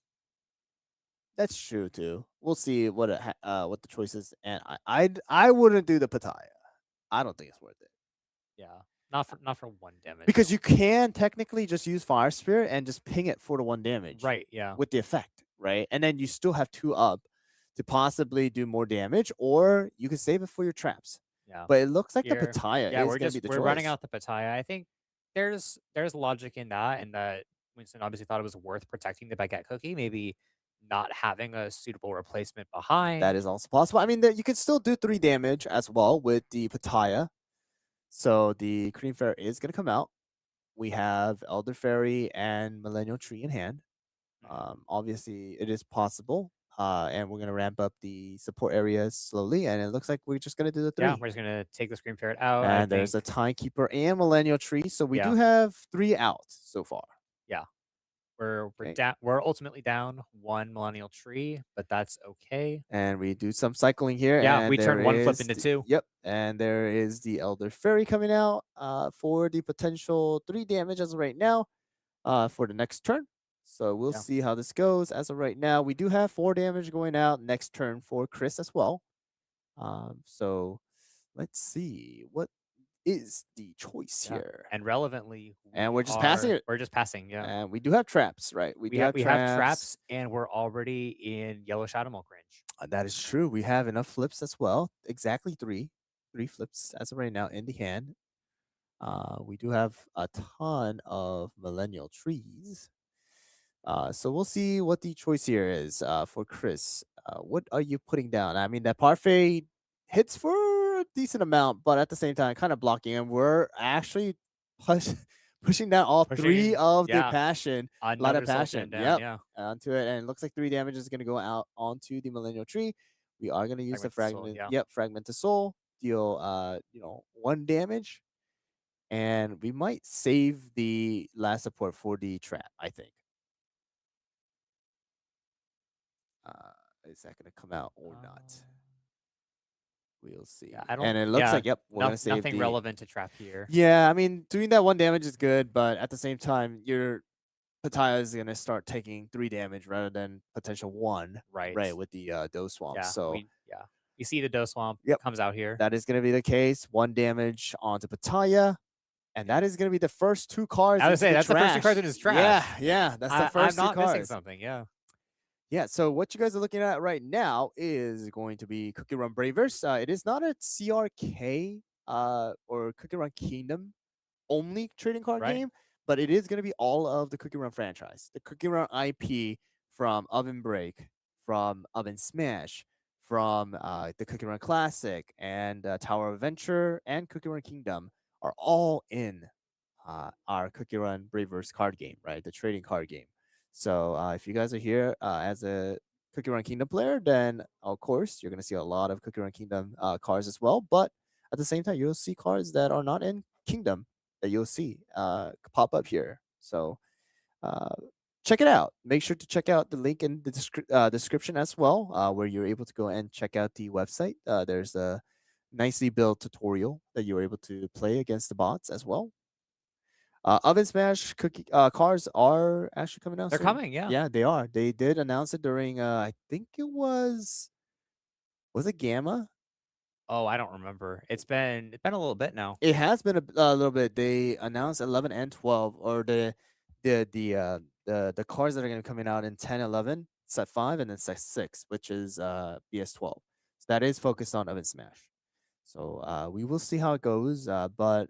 That's true too. We'll see what the choice is, and I wouldn't do the Pataya. I don't think it's worth it. Yeah. Not for 1 damage. Because you can technically just use Fire Spirit and just ping it for the 1 damage. Right, yeah. With the effect, right? And then you still have 2 up to possibly do more damage, or you can save it for your traps. Yeah. But it looks like the Here- Pataya yeah, is we're going to be the choice. we're running out the Pataya. I think there's logic in that, and that Winston obviously thought it was worth protecting the baguette cookie, maybe not having a suitable replacement behind. That is also possible. I mean, you can still do 3 damage as well with the Pataya. So the Cream Fair is going to come out. We have Elder Fairy and Millennial Tree in hand. Obviously, it is possible. And we're going to ramp up the support areas slowly. And it looks like we're just going to do the 3. Yeah, we're just going to take the Scream Ferret out. And there's a Timekeeper and Millennial Tree. So we Yeah. do have 3 out so far. Yeah. Okay. We're ultimately down 1 millennial tree, but that's okay. And we do some cycling here, Yeah, and we there turned 1 flip is into 2. yep, and there is the Elder Fairy coming out for the potential 3 damage as of right now for the next turn. So we'll Yeah. see how this goes. As of right now, we do have 4 damage going out next turn for Chris as well. So let's see what is the choice Yeah. here. And relevantly, And we're just passing it. we're just passing, yeah. And we do have traps, right? We do have We have traps. traps, and we're already in yellow shadow milk range. That is true. We have enough flips as well. Exactly 3 flips as of right now in the hand. We do have a ton of millennial trees. So we'll see what the choice here is for Chris. What are you putting down? I mean, that parfait hits for a decent amount, but at the same time, kind of blocking. And we're actually push, pushing down all 3 Pushing, of the yeah, passion. A lot of another soul passion. sand down, Yep. yeah. Onto it. And it looks like 3 damage is going to go out onto the millennial tree. We are going to use the Fragment soul, fragment. yeah. Yep. Fragment to soul. Deal, 1 damage. And we might save the last support for the trap, I think. Is that going to come out or not? We'll see. Yeah, I don't. And it looks like, yep, we're going to save nothing the. relevant to trap here. Yeah, I mean, doing that 1 damage is good, but at the same time, your Pataya is going to start taking 3 damage rather than potential 1, Right. with the Doe Swamp. Yeah, So, you see the Doe Swamp yep, comes out here. that is going to be the case. 1 damage onto Pataya. And that is going to be the first 2 cards. I would say that's the first 2 cards in his trash. Yeah, that's the first I'm 2 not cards. missing something. Yeah. Yeah, so what you guys are looking at right now is going to be CookieRun Braverse. It is not a CRK or CookieRun Kingdom only trading card Right. game, but it is going to be all of the CookieRun franchise. The CookieRun IP from Oven Break, from Oven Smash, from the CookieRun Classic, and Tower of Adventure, and CookieRun Kingdom are all in our CookieRun Braverse card game, right? The trading card game. So if you guys are here as a CookieRun Kingdom player, then of course you're gonna see a lot of CookieRun Kingdom cards as well. But at the same time, you'll see cards that are not in Kingdom that you'll see pop up here. So uh, check it out. Make sure to check out the link in the description as well, where you're able to go and check out the website. There's a nicely built tutorial that you're able to play against the bots as well. Oven Smash cookie cars are actually coming out They're soon. coming, yeah. Yeah, they are. They did announce it during I think it was it Gamma? Oh, I don't remember. It's been a little bit now. It has been a little bit. They announced 11 and 12 or the cars that are going to be coming out in 10, 11, set 5 and then set 6, which is BS12. So that is focused on Oven Smash. So we will see how it goes. But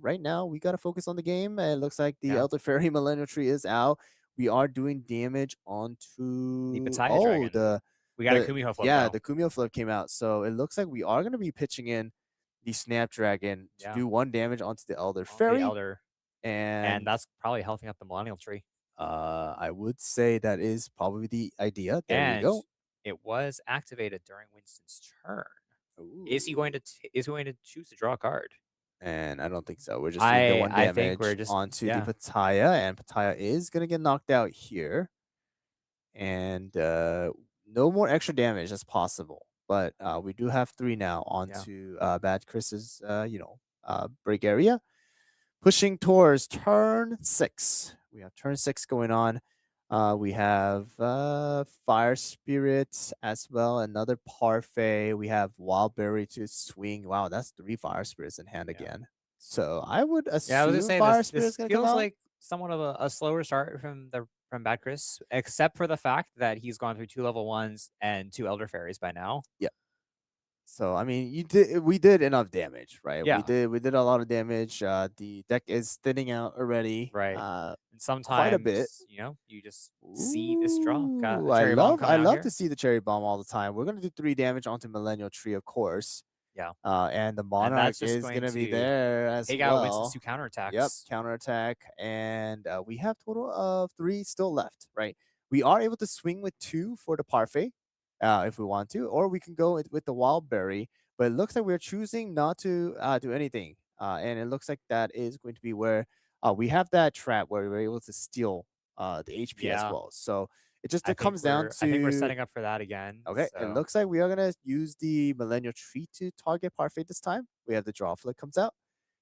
right now, we got to focus on the game. It looks like the Elder Fairy Millennial Tree is out. We are doing damage onto The Pataya Dragon. We got a Kumiho flip. Yeah, now. the Kumiho flip came out. So it looks like we are going to be pitching in the Snapdragon to do 1 damage onto the Elder Fairy. The Elder. And that's probably healthing up the Millennial Tree. I would say that is probably the idea. There we go. It was activated during Winston's turn. Ooh. Is he going to choose to draw a card? And I don't think so. We're just doing the 1 damage I think we're just onto the Pataya, and Pataya is gonna get knocked out here. And no more extra damage as possible. But we do have 3 now onto Bad Chris's break area. Pushing towards turn 6. We have turn 6 going on. We have Fire Spirit as well, another Parfait. We have Wildberry to swing. Wow, that's 3 Fire Spirits in hand again. So I would assume I was gonna say Fire this Spirit's gonna feels come out. like somewhat of a slower start from Bad Chris, except for the fact that he's gone through 2 level 1s and 2 Elder Fairies by now. Yeah. So I mean, we did enough damage, right? Yeah. We did a lot of damage. The deck is thinning out already. Right. And sometimes quite a bit. You just see this draw. Got a Ooh, I cherry bomb love coming out here. to see the cherry bomb all the time. We're gonna do 3 damage onto Millennial Tree, of course. Yeah. And the Monarch is gonna be there as take well. out Winston's 2 counterattacks. Yep, counterattack. And we have total of 3 still left, right? We are able to swing with 2 for the Parfait, if we want to, or we can go with the Wildberry. But it looks like we're choosing not to do anything. And it looks like that is going to be where we have that trap where we're able to steal the HP as Yeah. well. So it just I it think comes down we're I think we're to setting up for that again. okay. It So looks like we are gonna use the Millennial Tree to target Parfait this time. We have the draw flick comes out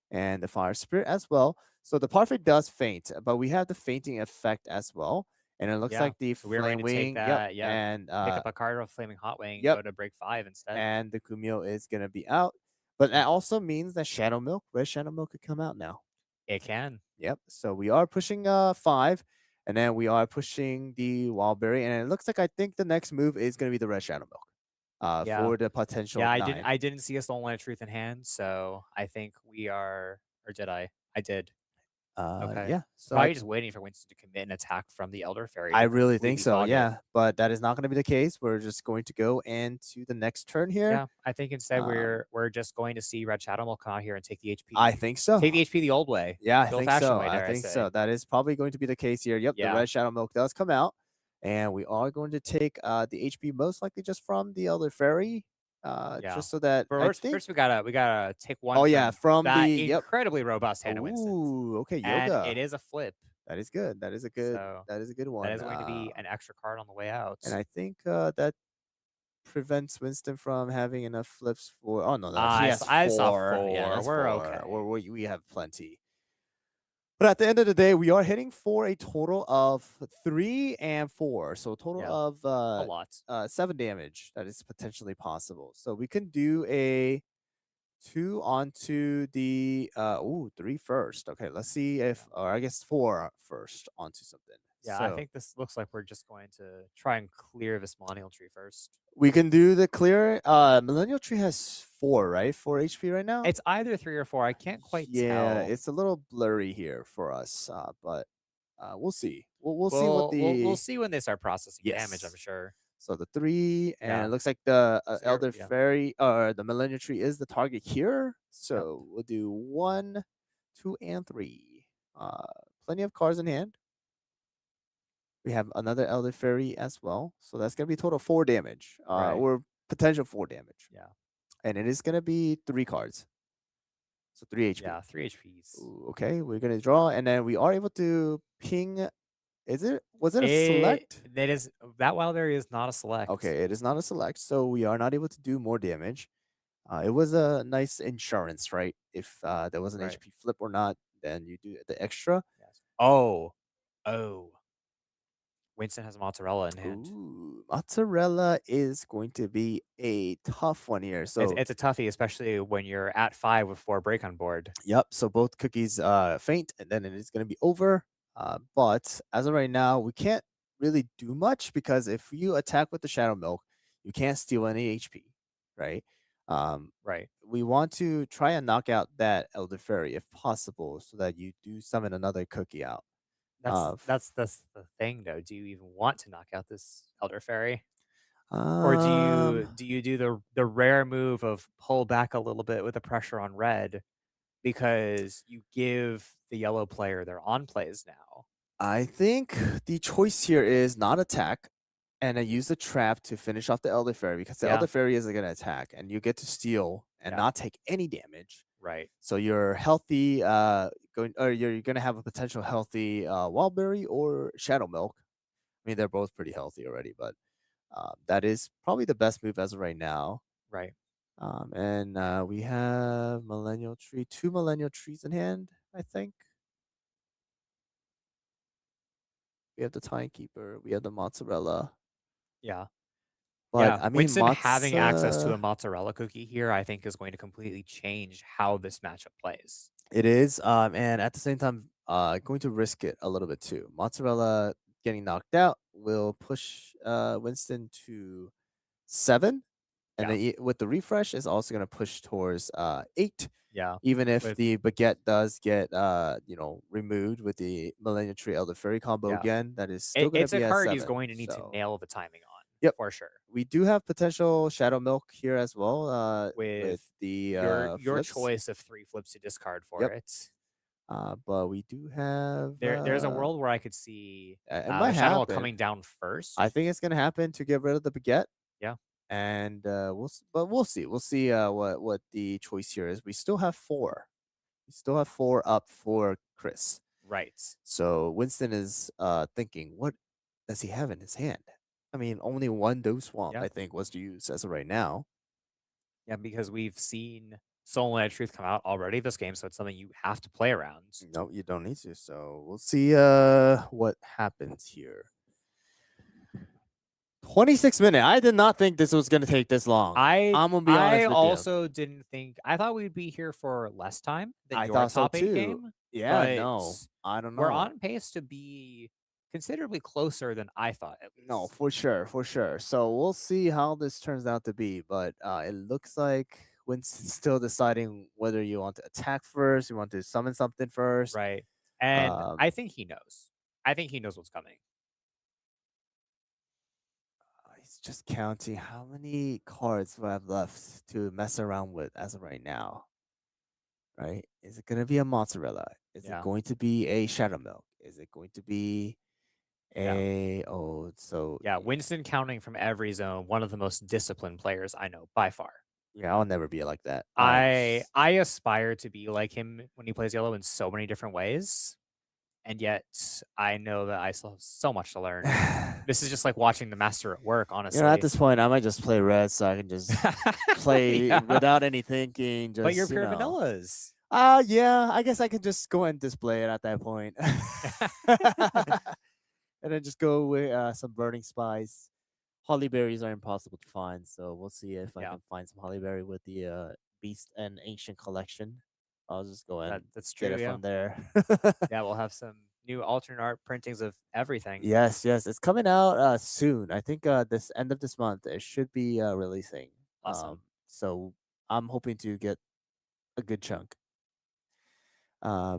and the Fire Spirit as well. So the Parfait does faint, but we have the fainting effect as well. And it looks yeah. like the So we're going Flame to take Wing, yep, that. Yeah. and Pick up a card of Flaming Hot Wing. yep, Go to break 5 instead. and the Kumio is gonna be out. But that Yep. also means that Shadow Milk, Red Shadow Milk could come out now. It can. Yep. So we are pushing 5, and then we are pushing the Wildberry, and it looks like I think the next move is gonna be the Red Shadow Milk. Yeah. For the potential Yeah, 9. I didn't see a Stolen Line of Truth in hand, so I think we are, or did I? I did. Okay. Yeah. So Probably just waiting for Winston to commit an attack from the Elder Fairy I to really think completely so. fog it. Yeah, but that is not going to be the case. We're just going to go into the next turn here. Yeah, I think instead Um, we're just going to see Red Shadow will come out here and take the HP. I think so. Take the HP the old way. Yeah, I The think old-fashioned so. way, I dare I think say. so. That is probably going to be the case here. Yep, the Yeah. Red Shadow Milk does come out, and we are going to take the HP most likely just from the Elder Fairy. Yeah. Just so that But I first, think. first we gotta take one. Oh yeah, from that the yep. incredibly robust hand of Winston. Ooh, okay, And Yoga. it is a flip. That is good. That is a good. So That is a good one. that is going to be an extra card on the way out. And I think that prevents Winston from having enough flips for. Oh no, he has I saw 4. Yeah, 4. that's We're 4. okay. We have plenty. But at the end of the day, we are hitting for a total of 3 and 4, so a total Yeah, of a lot. 7 damage that is potentially possible. So we can do a 2 onto the 3 first. Okay, let's see if, or I guess 4 first onto something. Yeah, so I think this looks like we're just going to try and clear this Millennial Tree first. we can do the clear. Millennial Tree has 4, right? 4 HP right now. It's either 3 or 4. I can't quite Yeah, tell. it's a little blurry here for us, but we'll see. We'll see what the we'll see when they start processing damage. I'm Yes. sure. So the 3, and Yeah. it looks like the So Elder yeah. Fairy or the Millennial Tree is the target here. So we'll do 1, 2, and 3. Plenty of cards in hand. We have another Elder Fairy as well. So that's gonna be total 4 damage. Right. Or potential 4 damage. Yeah. And it is gonna be 3 cards. So 3 HP. Yeah, 3 HPs. Ooh, okay, we're gonna draw, and then we are able to ping. Was it a select? That Wildberry is not a select. Okay, it is not a select, so we are not able to do more damage. It was a nice insurance, right? If there was an Right. HP flip or not, then you do the extra. Yes. Oh. Winston has mozzarella in hand. Ooh, mozzarella is going to be a tough one here. So It's a toughie, especially when you're at 5 with 4 break on board. yep. So both cookies faint, and then it is going to be over. But as of right now, we can't really do much because if you attack with the Shadow Milk, you can't steal any HP, right? Right. We want to try and knock out that Elder Fairy if possible, so that you do summon another cookie out. That's the thing, though. Do you even want to knock out this Elder Fairy? Or Or do you do the rare move of pull back a little bit with the pressure on red because you give the yellow player their on plays now? I think the choice here is not attack, and then use the trap to finish off the Elder Fairy because the Yeah. Elder Fairy isn't going to attack, and you get to steal and Yeah. not take any damage. Right. So you're healthy, you're gonna have a potential healthy Wildberry or Shadow Milk. I mean, they're both pretty healthy already, but that is probably the best move as of right now. Right. And we have Millennial Tree, 2 Millennial Trees in hand, I think. We have the Timekeeper, we have the Mozzarella. Yeah. But Yeah. I mean, Winston having access to a Matza, mozzarella cookie here, I think, is going to completely change how this matchup plays. it is, and at the same time, going to risk it a little bit too. Mozzarella getting knocked out will push Winston to 7, and Yeah. then with the refresh is also going to push towards 8. Yeah. Even if With- the baguette does get removed with the Millennium Tree Elder Fairy combo Yeah. again, that is still going to It's be a at card 7. he's going to need to So nail the timing on. Yep. For sure. we do have potential Shadow Milk here as well. With the your flips. choice of 3 flips to discard for Yep. it. But we do have There's a world where I could see it the might Shadow happen. coming down first. I think it's gonna happen to get rid of the baguette. Yeah. And we'll see. We'll see what the choice here is. We still have 4. We still have 4 up for Chris. Right. So Winston is thinking, what does he have in his hand? I mean, only one Dose Swamp, Yeah. I think, was to use as of right now. Yeah, because we've seen Soul and Truth come out already this game, so it's something you have to play around. No, you don't need to. So we'll see what happens here. 26 minutes. I did not think this was gonna take this long. I'm gonna be honest with you. also didn't think I thought we'd be here for less time than I your thought so top 8 too. game. Yeah, but no, I don't know. We're on pace to be considerably closer than I thought, at least. No, for sure, for sure. So we'll see how this turns out to be. But it looks like Winston's still deciding whether you want to attack first, you want to summon something first. Right. And Um, I think he knows. I think he knows what's coming. He's just counting how many cards do I have left to mess around with as of right now. Right? Is it gonna be a mozzarella? Is it going to be a shadow milk? Is it going to be a Yeah, Winston counting from every zone, one of the most disciplined players I know by far. Yeah, I'll never be like that. I aspire to be like him when he plays yellow in so many different ways. And yet I know that I still have so much to learn. This is just like watching the master at work, honestly. You know, at this point, I might just play red so I can just play without any thinking. Just, but you're pure vanillas. Yeah, I guess I could just go and display it at that point. And then just go with some burning spice. Holly berries are impossible to find, so we'll see if I can find some holly berry with the Beast and Ancient collection. I'll just go and get it from there. Yeah, we'll have some new alternate art printings of everything. Yes, it's coming out soon. I think this end of this month it should be releasing. Awesome. So I'm hoping to get a good chunk. I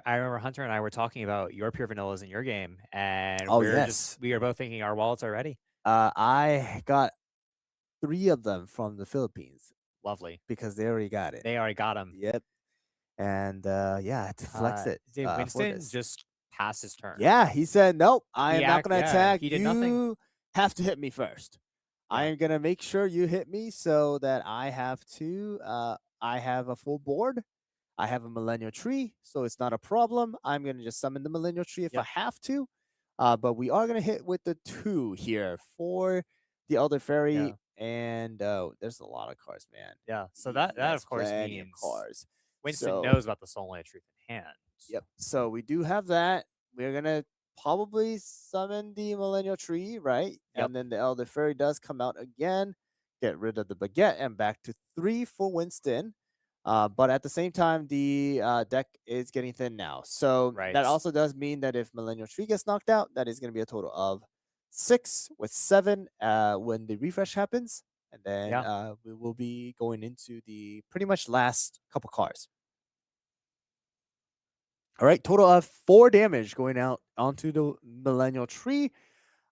remember Hunter and I were talking about your pure vanillas in your game, and we are both thinking our wallets are ready. I got 3 of them from the Philippines. Lovely, because they already got it. They already got them. Yep. And I had to flex it. Did Winston just pass his turn? Yeah, he said, "Nope, I am not going to attack. He did nothing. You have to hit me first. I am going to make sure you hit me so that I have to. I have a full board. I have a Millennial Tree, so it's not a problem. I'm going to just summon the Millennial Tree if I have to. But we are going to hit with the 2 here for the Elder Fairy. And there's a lot of cards, man. Yeah, so that of course means cards. Winston knows about the Soul and Truth in hand. Yep. So we do have that. We're going to probably summon the Millennial Tree, right? Yep. And then the Elder Fairy does come out again. Get rid of the Baguette and back to 3 for Winston. But at the same time, the deck is getting thin now. So that also does mean that if Millennial Tree gets knocked out, that is going to be a total of 6 with 7 when the refresh happens. And then we will be going into the pretty much last couple cards. All right, total of 4 damage going out onto the Millennial Tree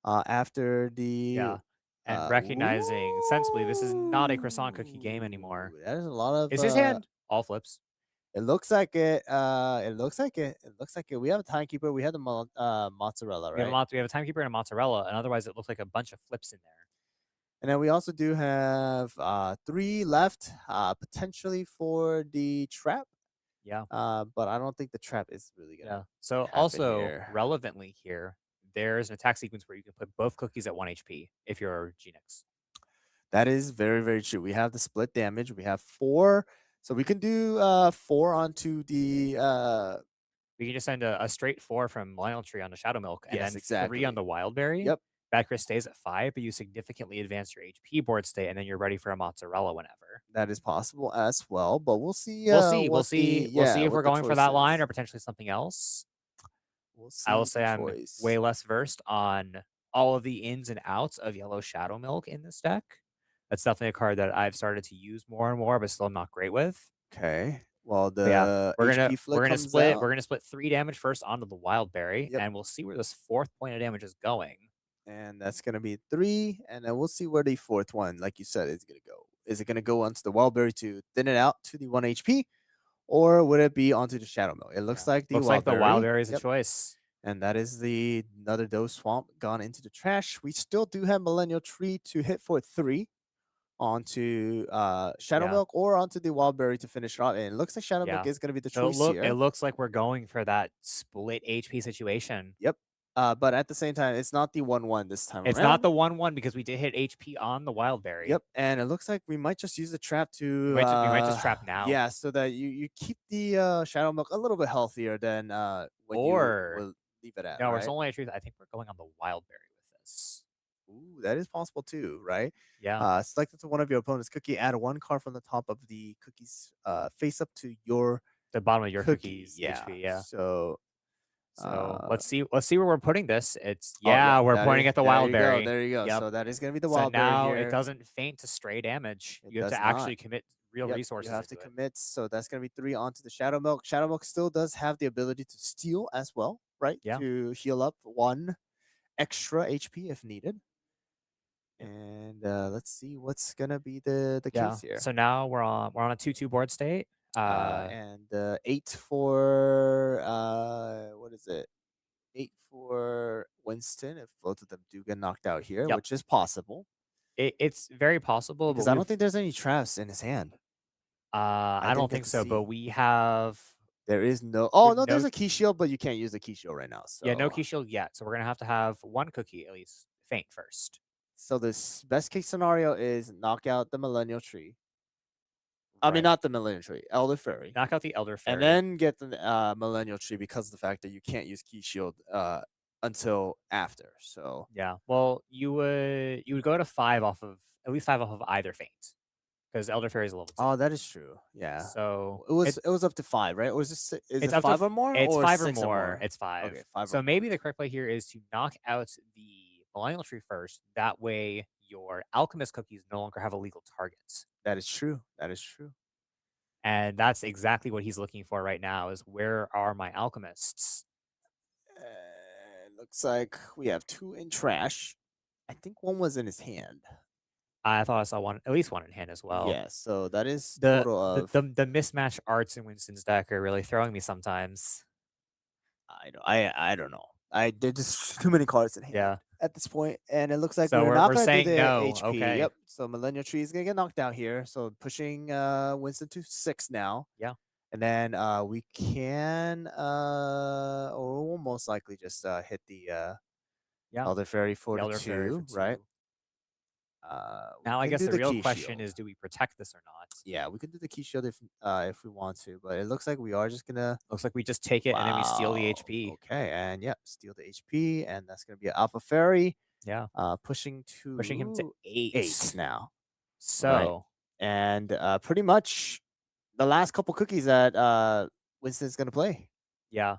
after the... And recognizing sensibly, this is not a croissant cookie game anymore. There's a lot of... Is his hand all flips? It looks like it. It looks like it. We have a timekeeper. We have the mozzarella, right? We have a timekeeper and a mozzarella, and otherwise it looks like a bunch of flips in there. And then we also do have 3 left, potentially for the trap. Yeah. But I don't think the trap is really gonna. So also relevantly here, there's an attack sequence where you can put both cookies at 1 HP if you're Genix. That is very, very true. We have the split damage. We have 4. So we can do 4 onto the... We can just send a straight 4 from Millennial Tree on the Shadow Milk, and then exactly. 3 on the Wild Berry. Yep. Bad Chris stays at 5, but you significantly advance your HP board state, and then you're ready for a mozzarella whenever. That is possible as well, but we'll see. We'll see if we're going for that line or potentially something else. We'll see. I will say I'm way less versed on all of the ins and outs of Yellow Shadow Milk in this deck. That's definitely a card that I've started to use more and more, but still I'm not great with. Okay. Well, we're gonna split 3 damage first onto the Wild Berry, and we'll see where this 4th point of damage is going. And that's gonna be 3, and then we'll see where the 4th one, like you said, is gonna go. Is it gonna go onto the Wild Berry to thin it out to the 1 HP, or would it be onto the Shadow Milk? It looks like the Wild Berry is a choice. And that is another Dose Swamp gone into the trash. We still do have Millennial Tree to hit for 3 onto Shadow Yeah. Milk or onto the Wild Berry to finish it off. And it looks like Shadow Milk Yeah. is going to be the So choice it here. looks like we're going for that split HP situation. Yep. But at the same time, it's not the 1/1 this time It's around. not the 1/1 because we did hit HP on the Wild Berry. Yep, and it looks like we might just use the trap to. We might just trap now. Yeah, so that you keep the Shadow Milk a little bit healthier than when you will leave it at. No, right? it's only a truth. I think we're going on the Wild Berry with this. Ooh, that is possible too, right? Yeah. Select it to one of your opponent's cookie. Add one card from the top of the cookie's face up to your The bottom of your cookie. cookie's Yeah. HP. Yeah. So let's see where we're putting this. It's yeah, we're pointing at the Wild Berry. There you go. Yep. So that is going to be the So Wild Berry now here. it doesn't faint to stray damage. It You have does to actually not. commit real resources. You have to into it. commit. So that's going to be 3 onto the Shadow Milk. Shadow Milk still does have the ability to steal as well, right? Yeah. To heal up 1 extra HP if needed. And let's see what's gonna be the case here. So now we're on a 2/2 board state. And 8 for what is it? 8 for Winston if both of them do get knocked out here, Yep. which is possible. It's very possible, Because but I don't think there's any traps in his hand. I don't think so. But see. we have There is no. Oh With no, there's no- a key shield, but you can't use the key shield right now. So no key shield yet. So we're gonna have 1 cookie at least faint first. So this best case scenario is knock out the Millennial Tree. I mean, Right. not the Millennial Tree, Elder Fairy. Knock out the Elder Fairy. And then get the Millennial Tree because of the fact that you can't use Key Shield until after. So yeah. Well, you would go to 5 off of at least 5 off of either faint. Because Elder Fairy is a level 2. oh, that is true. Yeah. So it was up to 5, right? Or was this is it's it up to 5 or more? It's or 5 or 6 more. It's 5. Okay, 5 or So more. maybe the correct play here is to knock out the Millennial Tree first. That way, your Alchemist cookies no longer have illegal targets. That is true. That is true. And that's exactly what he's looking for right now is where are my alchemists? Looks like we have 2 in trash. I think 1 was in his hand. I thought I saw at least 1 in hand as well. Yeah, so that is The total of the mismatch arts in Winston's deck are really throwing me sometimes. I don't know. There's just too many cards in hand. Yeah. At this point, and it looks like So we're not we're going to do saying the no, HP. okay. Yep. So Millennial Tree is going to get knocked out here. So pushing Winston to 6 now. Yeah. And then we can or we'll most likely just hit the Elder Fairy for The the Elder Fairy 2, for right? 2. Now I can guess do the real key question shield. is, do we protect this or not? Yeah, we can do the key shield if we want to, but it looks like we are just gonna. Looks like we just take it and then we steal the HP. Okay, and yeah, steal the HP, and that's gonna be an Alpha Fairy. Yeah. Pushing him to 8. 8 now. So And pretty much the last couple cookies that Winston's gonna play. yeah.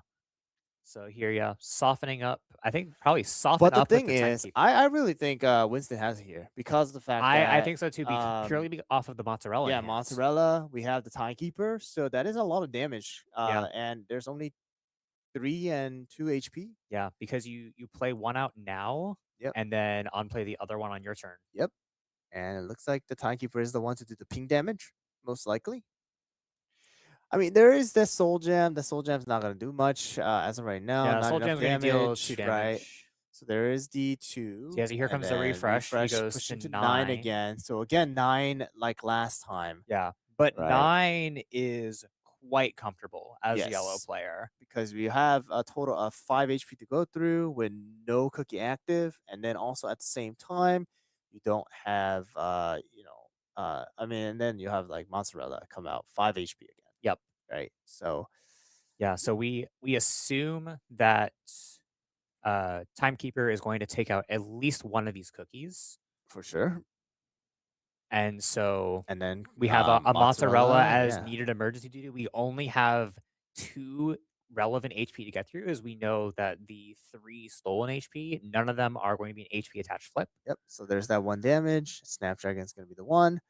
So here, yeah, softening up. I think probably soften But the up. With thing the is, Timekeeper. I really think Winston has it here because of the fact that I think so too. Purely off of the mozzarella. Yeah, hands. mozzarella. We have the Timekeeper, so that is a lot of damage. And there's only 3 and 2 HP. Yeah, because you play 1 out now. Yep. And then unplay the other one on your turn. Yep. And it looks like the Timekeeper is the one to do the ping damage, most likely. I mean, there is the Soul Gem. The Soul Gem's not going to do much as of right now. Yeah, not Soul enough Gem's going to deal 2 damage. Right? So there is D2. Yeah, so here comes the refresh. He goes pushing to 9 9 again. So again, 9 like last time. Yeah, but Right. 9 is quite comfortable as a yellow Yes. player. Because we have a total of 5 HP to go through with no cookie active, and then also at the same time, you don't have I mean, and then you have like mozzarella come out 5 HP again. Yep. Right. So Yeah, so we assume that Timekeeper is going to take out at least 1 of these cookies. for sure. And so And then we have a mozzarella as yeah. needed emergency duty. We only have 2 relevant HP to get through, as we know that the 3 stolen HP, none of them are going to be an HP attached flip. Yep. So there's that 1 damage. Snapdragon's going to be the 1.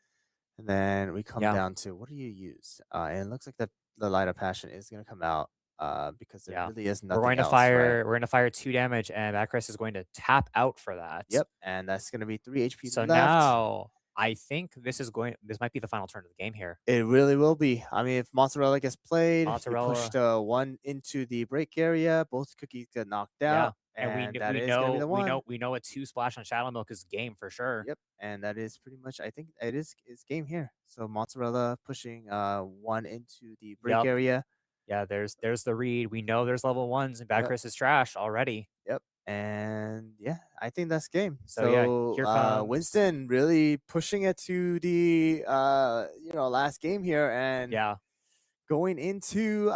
And then we come down to what do you use? And it looks like the Light of Passion is going to come out because there really is nothing We're going to else, fire. right? We're going to fire 2 damage, and Macris is going to tap out for that. Yep. And that's going to be 3 HP So left. now I think this might be the final turn of the game here. It really will be. I mean, if mozzarella gets played, you push Mozzarella, the one into the break area, both cookies get knocked yeah, out, and and that is gonna be the one. we know a 2 splash on Shadow Milk is game for sure. Yep, and that is pretty much. I think it's game here. So mozzarella pushing one into the break Yep. area. Yeah, there's the read. We know there's level 1s and Bad Yep. Chris is trash already. Yep. And yeah, I think that's game. So yeah, So here comes Winston really pushing it to the last game here and yeah, going into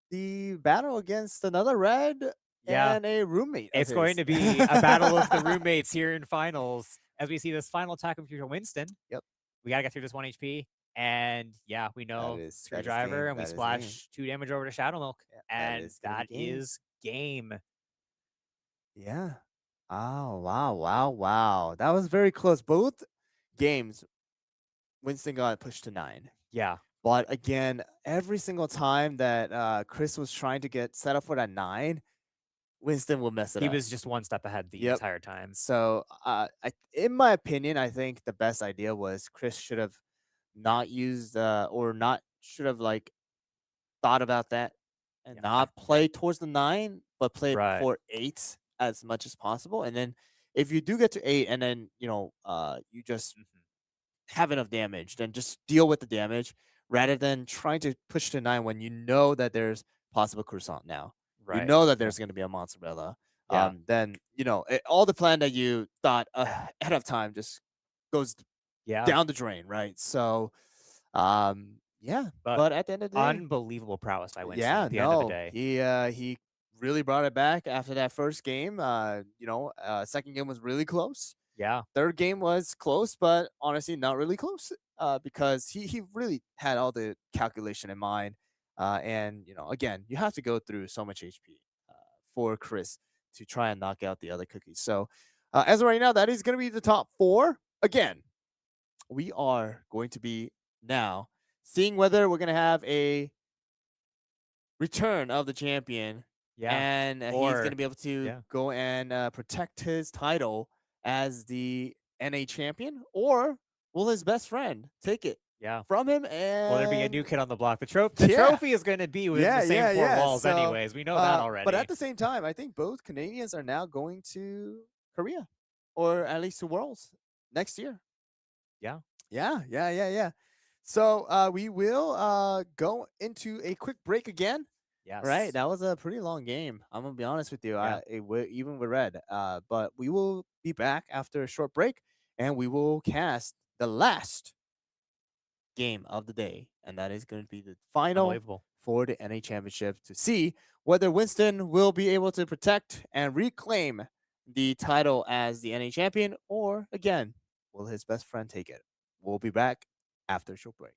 the battle against another red yeah. and a roommate of It's going his. to be a battle of the roommates here in finals as we see this final attack of future Winston. Yep. We gotta get through this 1 HP. And yeah, we know That is Screwdriver, game. and we That is game. splash 2 damage over to Shadow Milk. Yeah, And gonna that be game. is game. Yeah. Oh, wow, wow, wow. That was very close. Both games, Winston got pushed to 9. Yeah. But again, every single time that Chris was trying to get set up for that 9, Winston will mess it He up. was just one step ahead the Yep. entire time. So, in my opinion, I think the best idea was Chris should have not used or not should have like thought about that and Yeah, not play towards the 9, but play Right. for 8 as much as possible. And then if you do get to 8 and then, you just have enough damage, then just deal with the damage rather than trying to push to 9 when you know that there's possible croissant now. You Right. know that there's going to be a mozzarella. Yeah. Then, all the plan that you thought ahead of time just goes Yeah. down the drain, right? So, yeah. But But at the end of the day, unbelievable prowess by Winston yeah, at the end of the no, day. he really brought it back after that first game. Second game was really close. Yeah. Third game was close, but honestly, not really close. Because he really had all the calculation in mind. And again, you have to go through so much HP for Chris to try and knock out the other cookies. So, as of right now, that is going to be the top 4. Again, we are going to be now seeing whether we're going to have a return of the champion. Yeah. And he's Or- going to be able to yeah. go and protect his title as the NA champion, or will his best friend take it Yeah. from him? And Will there be a new kid on the block? The Yeah. trophy is going to be within the same 4 walls So, anyways. We know that already. But at the same time, I think both Canadians are now going to Korea, or at least to Worlds next year. Yeah. Yeah. So we will go into a quick break again. Yes. Right, that was a pretty long game. I'm gonna be honest with you. Yeah. Even with red. But we will be back after a short break, and we will cast the last game of the day, and that is going to be the final Unbelievable. for the NA Championship to see whether Winston will be able to protect and reclaim the title as the NA champion, or again, will his best friend take it? We'll be back after a short break.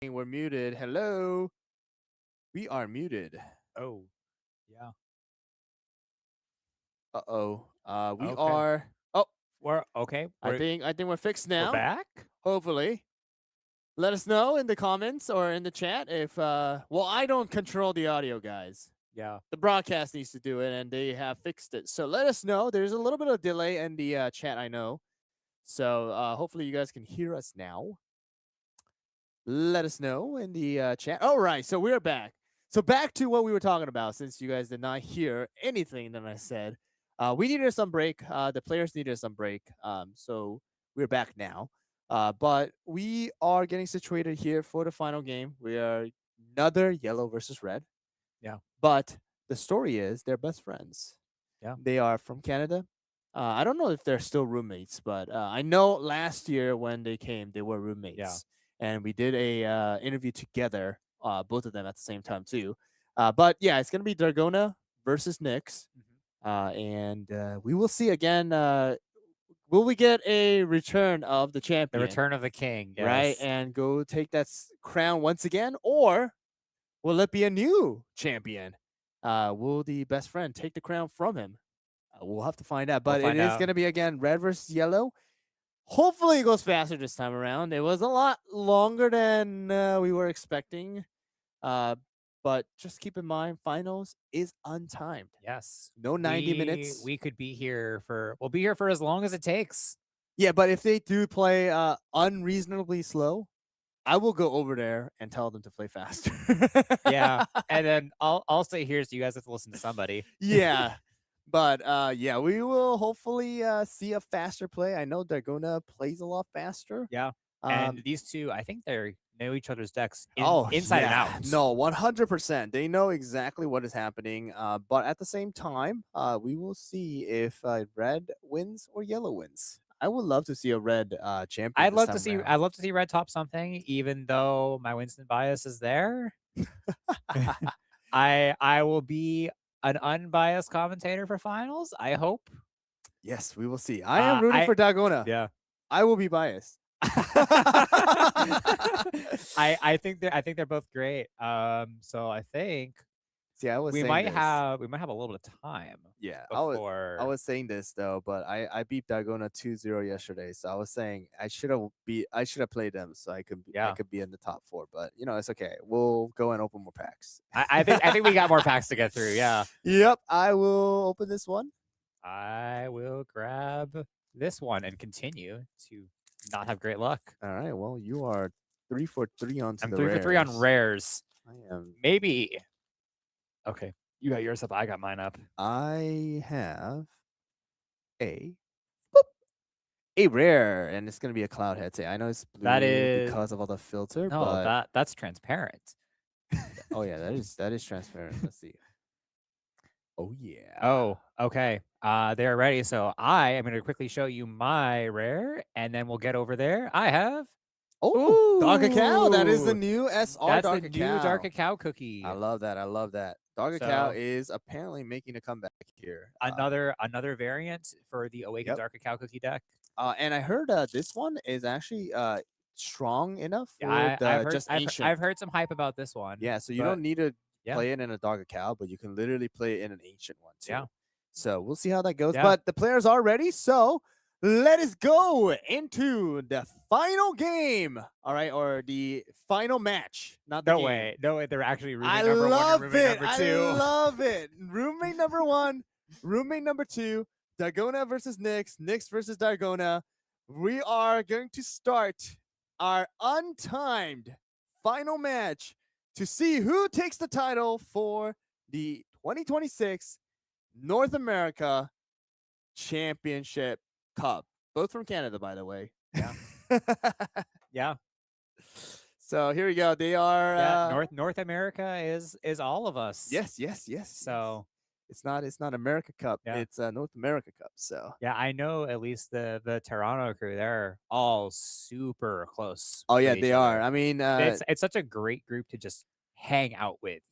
We're muted. Hello. We are muted. Oh, yeah. Uh-oh. We Okay. are. Oh, We're okay. I think we're fixed now. We're back. Hopefully. Let us know in the comments or in the chat if well, I don't control the audio, guys. Yeah. The broadcast needs to do it, and they have fixed it. So let us know. There's a little bit of delay in the chat, I know. So hopefully you guys can hear us now. Let us know in the chat. All right, so we're back. So back to what we were talking about, since you guys did not hear anything that I said. We needed some break. The players needed some break. So we're back now. But we are getting situated here for the final game. We are another yellow versus red. Yeah. But the story is they're best friends. Yeah. They are from Canada. I don't know if they're still roommates, but I know last year when they came, they were roommates. And we did a interview together, both of them at the same time too. But yeah, it's gonna be Dargona versus Nyx, and we will see again. Will we get a return of the The champion? return of the king. Yes. Right, and go take that crown once again, or will it be a new champion? Will the best friend take the crown from him? We'll have to find out. But We'll find it is out. going to be again red versus yellow. Hopefully, it goes faster this time around. It was a lot longer than we were expecting. But just keep in mind, finals is untimed. Yes. No 90 minutes. We could be here we'll be here for as long as it takes. Yeah, but if they do play unreasonably slow, I will go over there and tell them to play faster. Yeah. And then I'll stay here so you guys have to listen to somebody. Yeah. But yeah, we will hopefully see a faster play. I know Dargona plays a lot faster. Yeah. And these two, I think they know each other's decks inside and out. No, 100%. They know exactly what is happening. But at the same time, we will see if red wins or yellow wins. I would love to see a red champion. I'd love to see red top something, even though my Winston bias is there. I will be an unbiased commentator for finals, I hope. Yes, we will see. I am rooting for Dargona. Yeah. I will be biased. I think they're both great. So I think we might have a little bit of time. Yeah, before... I was saying this though, but I beat Dargona 2-0 yesterday, so I was saying I should have played them so I could be in the top 4, but you know, it's okay. We'll go and open more packs. I think we got more packs to get through. Yeah. Yep, I will open this one. I will grab this one and continue to not have great luck. All right, well, you are 3 for 3 on. I'm 3 for 3 on rares. I am maybe. Okay, you got yours up. I got mine up. I have a rare, and it's gonna be a cloud head. I know it's blue because of all the filter. No, but that's transparent. Oh yeah, that is transparent. Let's see. Oh yeah. Oh, okay. They're ready. So I am going to quickly show you my rare, and then we'll get over there. I have. Oh, Dark Cacao. That is the new SR That's Dark the Cacao. new Dark Cacao cookie. I love that. I love that. Dark Cacao is apparently making a comeback here. Another variant for the Awakened Dark Cacao cookie deck. And I heard this one is actually strong enough for I've heard some hype about this one. Yeah, so you don't need to play it in a Dark Cacao, but you can literally play it in an ancient one too. Yeah. So we'll see how that goes. Yeah. But the players are ready, so let us go into the final game. All right, or the final match. Not the game. No way. They're actually roommate number 1 and roommate number 2. I love it. Roommate number 1, roommate number 2. Dargona versus Nyx. Nyx versus Dargona. We are going to start our untimed final match to see who takes the title for the 2026 North America Championship Cup. Both from Canada, by the way. Yeah. Yeah. So here we go. They are North America is all of us. Yes. So it's not America Cup. Yeah. It's North America Cup. So yeah, I know at least the Toronto crew. They're all super close. Oh yeah, they are. I mean, it's such a great group to just hang out with.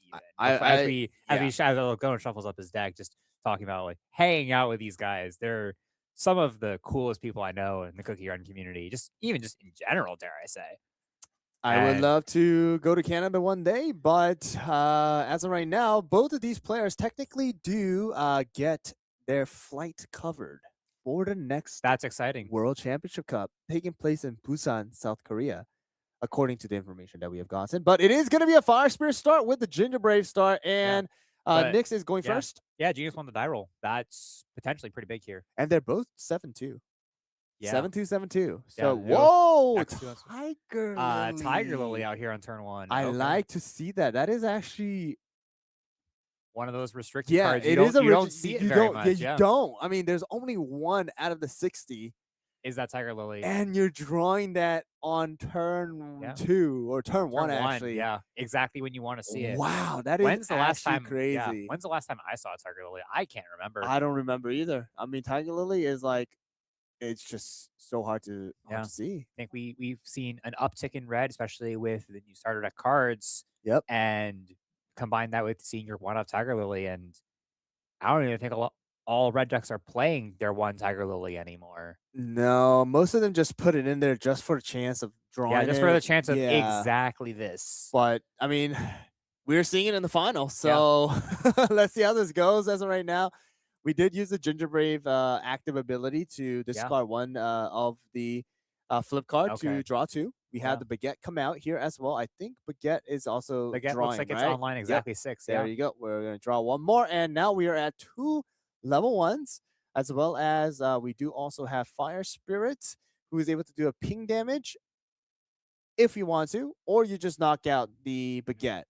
Even as Dargona shuffles up his deck, just talking about like hanging out with these guys. They're some of the coolest people I know in the CookieRun community. Just in general, dare I say. I would And love to go to Canada one day, but as of right now, both of these players technically do get their flight covered for the next that's exciting. World Championship Cup taking place in Busan, South Korea, according to the information that we have gotten. But it is going to be a Fire Spirit start with the Ginger Brave start, and But Nyx is going yeah. first, Yeah, Genius won the die roll. That's potentially pretty big here. and they're both 7-2. Yeah. 7-2, 7-2. Yeah, So, it was whoa, excellent. Tiger Lily. Tiger Lily out here on turn 1. I Okay. like to see that. That is actually one of those restricted cards. it is a You don't see it very much. you don't. I mean, there's only one out of the 60, Is that Tiger Lily? and you're drawing that on turn 2 or turn 1 actually. Yeah, exactly when you want to see it. Wow, that is When's the last actually time? crazy. Yeah, when's the last time I saw Tiger Lily? I can't remember. I don't remember either. I mean, Tiger Lily is like, it's just so hard to see. I think we've seen an uptick in red, especially with the new starter deck cards. Yep. And combine that with seeing your one-off Tiger Lily, and I don't even think all red decks are playing their one Tiger Lily anymore. No, most of them just put it in there just for the chance of drawing. Yeah, just for the chance of Yeah. exactly this. But I mean, we're seeing it in the final, so let's see how this goes. As of right now, we did use the Ginger Brave active ability to discard one of the flip card to draw 2. We had the Baguette come out here as well. I think Baguette is also Baguette drawing, looks like right? it's online exactly 6. There you go. We're going to draw one more, and now we are at 2 level 1s, as well as we do also have Fire Spirit, who is able to do a ping damage if you want to, or you just knock out the Baguette,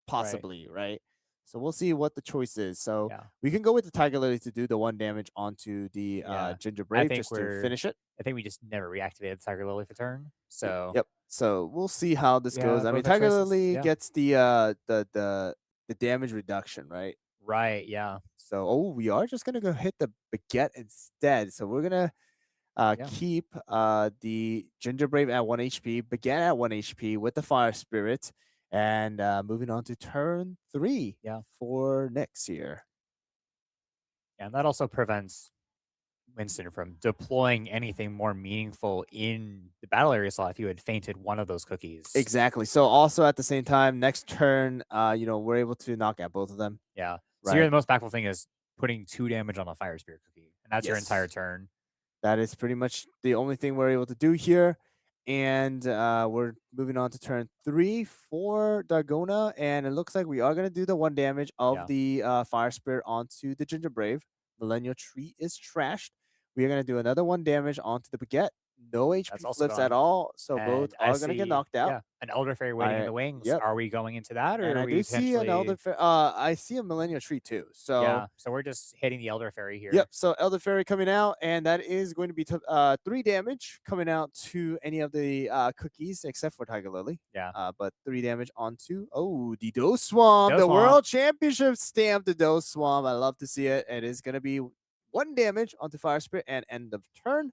possibly, right? So we'll see what the choice is. So we can go with the Tiger Lily to do the 1 damage onto the Ginger Brave just to finish it. I think we just never reactivated Tiger Lily for turn. So Yep. So we'll see how this goes. I mean, both Tiger choices, Lily gets the damage reduction, right? Right. Yeah. So we are just gonna go hit the Baguette instead. So we're gonna keep the Ginger Brave at 1 HP, Baguette at 1 HP with the Fire Spirit, and moving on to turn 3 for Nyx here. And that also prevents Winston from deploying anything more meaningful in the battle area slot if you had fainted one of those cookies. Exactly. So also at the same time, next turn, we're able to knock out both of them. Yeah. So here the most impactful thing is putting 2 damage on a Fire Spirit cookie, and that's your entire turn. That is pretty much the only thing we're able to do here. And we're moving on to turn 3 for Dargona, and it looks like we are going to do the 1 damage of the Fire Spirit onto the Ginger Brave. Millennial Tree is trashed. We are going to do another 1 damage onto the Baguette. No HP flips at all, so both are going to get knocked out. Yeah, an Elder Fairy waiting in the wings. Yep. Are we going into that, or And are I we do see an Elder Fairy. I see a Millennial Tree too. So yeah, so we're just hitting the Elder Fairy here. Yep. So Elder Fairy coming out, and that is going to be 3 damage coming out to any of the cookies except for Tiger Lily. Yeah. But 3 damage onto the Doe Swamp, the World Championship stamp, the Doe Swamp. I love to see it. It is going to be 1 damage onto Fire Spirit and end of turn.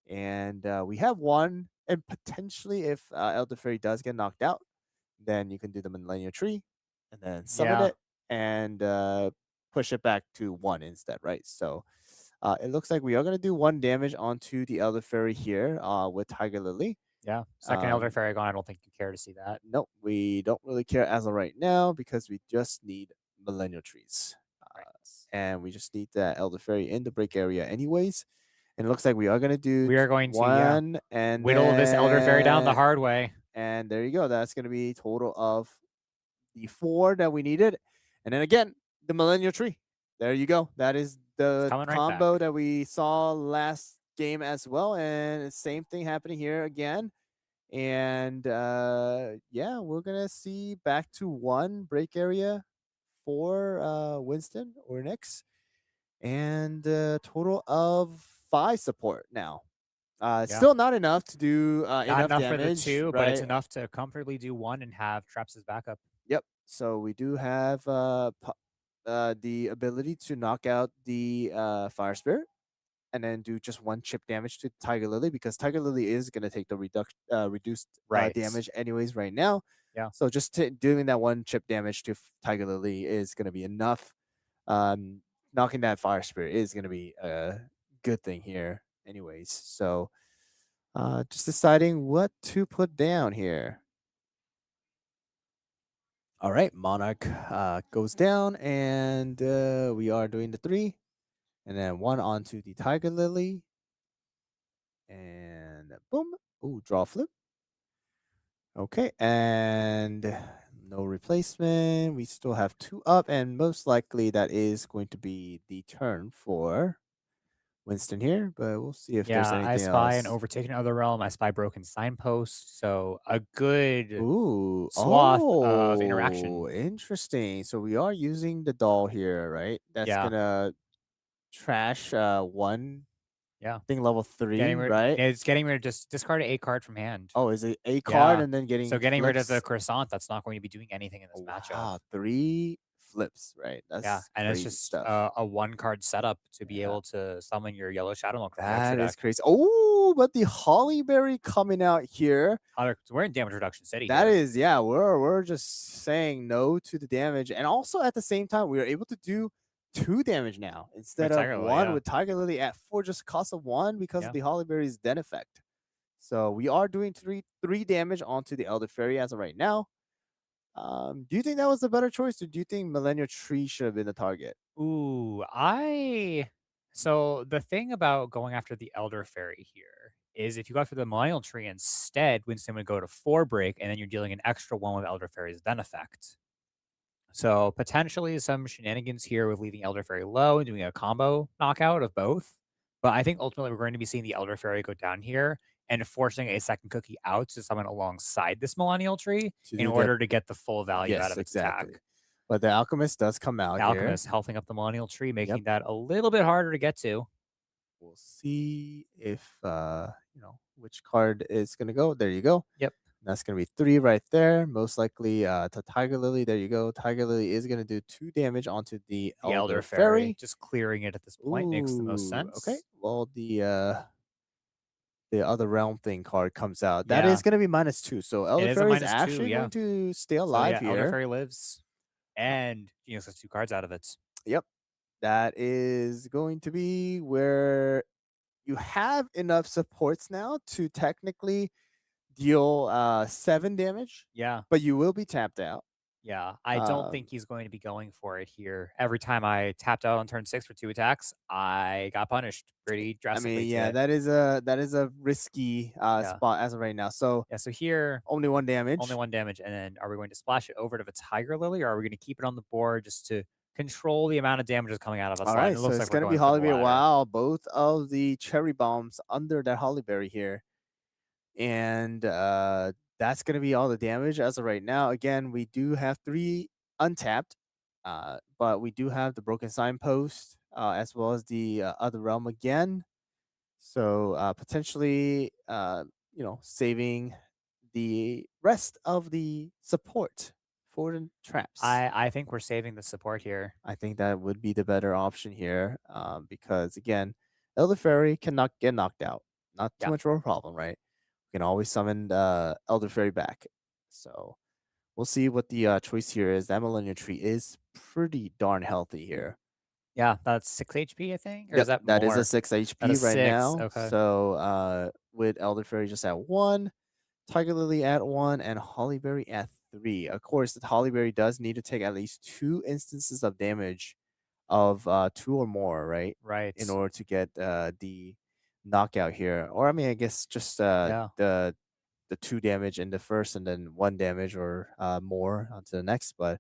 And we have 1, and potentially if Elder Fairy does get knocked out, then you can do the Millennial Tree and then summon it and push it back to 1 instead, right? So it looks like we are going to do 1 damage onto the Elder Fairy here with Tiger Lily. Yeah, second Elder Fairy gone. I don't think you care to see that. Nope, we don't really care as of right now because we just need Millennial Trees. And we just need that Elder Fairy in the break area anyways. And it looks like we are going to do one and whittle this Elder Fairy down the hard way. And there you go. That's going to be a total of the 4 that we needed. And then again, the Millennial Tree. There you go. That is the combo that we saw last game as well. And the same thing happening here again. And yeah, we're going to see back to 1 break area for Winston or Nyx. And a total of 5 support now. Still not enough to do enough damage for the 2, right? But it's enough to comfortably do 1 and have Traps as backup. Yep. So we do have the ability to knock out the Fire Spirit and then do just 1 chip damage to Tiger Lily because Tiger Lily is going to take the reduced damage anyways right now. Yeah. So just doing that 1 chip damage to Tiger Lily is going to be enough. Knocking that Fire Spirit is going to be a good thing here anyways. So just deciding what to put down here. All right, Monarch goes down, and we are doing the 3, and then 1 onto the Tiger Lily, and boom. Ooh, draw flip. Okay, and no replacement. We still have 2 up, and most likely that is going to be the turn for Winston here, but we'll see if there's Yeah, I anything spy an else. overtaken other realm. I spy broken signpost. So a good Ooh, swath of oh, interaction. interesting. So we are using the doll here, right? That's Yeah, gonna trash one yeah. thing level Getting 3, rid. right? It's getting rid of just discard a card from hand. Oh, is it a card Yeah. and then So getting getting rid of the flips? croissant, that's not going to be doing anything in this Oh, matchup. wow, 3 flips, right? Yeah, That's and it's crazy just stuff. a one card setup to be Yeah. able to summon your yellow Shadow Milk from the extra That is deck. crazy. Oh, but the Hollyberry coming out here. We're in damage reduction city That here. is, yeah, we're just saying no to the damage. And also at the same time, we are able to do 2 damage now instead With of Tiger Lily, 1 yeah. with Tiger Lily at 4, just cost of 1 because of Yeah. the Hollyberry's den effect. So we are doing three damage onto the Elder Fairy as of right now. Do you think that was the better choice, or do you think Millennial Tree should have been the target? Ooh, I so the thing about going after the Elder Fairy here is if you go after the Millennial Tree instead, Winston would go to 4 break, and then you're dealing an extra 1 with Elder Fairy's then effect. So potentially some shenanigans here with leaving Elder Fairy low and doing a combo knockout of both. But I think ultimately we're going to be seeing the Elder Fairy go down here and forcing a second cookie out to summon alongside this Millennial Tree in To get order to get the full value out Yes, of its exactly. attack. But the Alchemist does come out The here. Alchemist healthing up the Millennial Tree, Yep. making that a little bit harder to get to. We'll see if which card is gonna go. There you go. Yep. That's gonna be 3 right there. Most likely to Tiger Lily. There you go. Tiger Lily is gonna do 2 damage onto the The Elder Elder Fairy, Fairy. just clearing it at this point makes the most Ooh, okay. sense. Well, the other realm thing card comes out. That Yeah, is gonna be -2. So it Elder is a Fairy is -2, actually yeah. going to stay So alive yeah, Elder here. Fairy lives, and Genius gets 2 cards out of it. Yep. That is going to be where you have enough supports now to technically deal 7 damage, Yeah. but you will be tapped out. Yeah, I don't Um, think he's going to be going for it here. Every time I tapped out on turn 6 for 2 attacks, I got punished pretty I drastically mean, yeah, today. that is a risky Yeah. spot as of right now. So Yeah, so here, only 1 only damage. 1 damage, and then are we going to splash it over to the Tiger Lily, or are we gonna keep it on the board just to control the amount of damage that's coming out of a All slot? And right, it so looks it's like we're gonna be going for the Hollyberry. latter. Wow, both of the cherry bombs under that Hollyberry here. And that's going to be all the damage as of right now. Again, we do have 3 untapped, but we do have the broken signpost as well as the other realm again. So potentially, saving the rest of the support for the traps. I think we're saving the support here. I think that would be the better option here because, again, Elder Fairy cannot get knocked out. Not too Yeah. much of a problem, right? We can always summon the Elder Fairy back. So we'll see what the choice here is. That Millennium Tree is pretty darn healthy here. Yeah, that's 6 HP, I think? Or is Yep, that that is a more? 6 That HP is right 6, now. okay. So with Elder Fairy just at 1, Tiger Lily at 1, and Hollyberry at 3. Of course, the Hollyberry does need to take at least 2 instances of damage of 2 or more, right? In Right. order to get the knockout here. Or I mean, I guess just Yeah. the 2 damage in the first and then 1 damage or more onto the next. But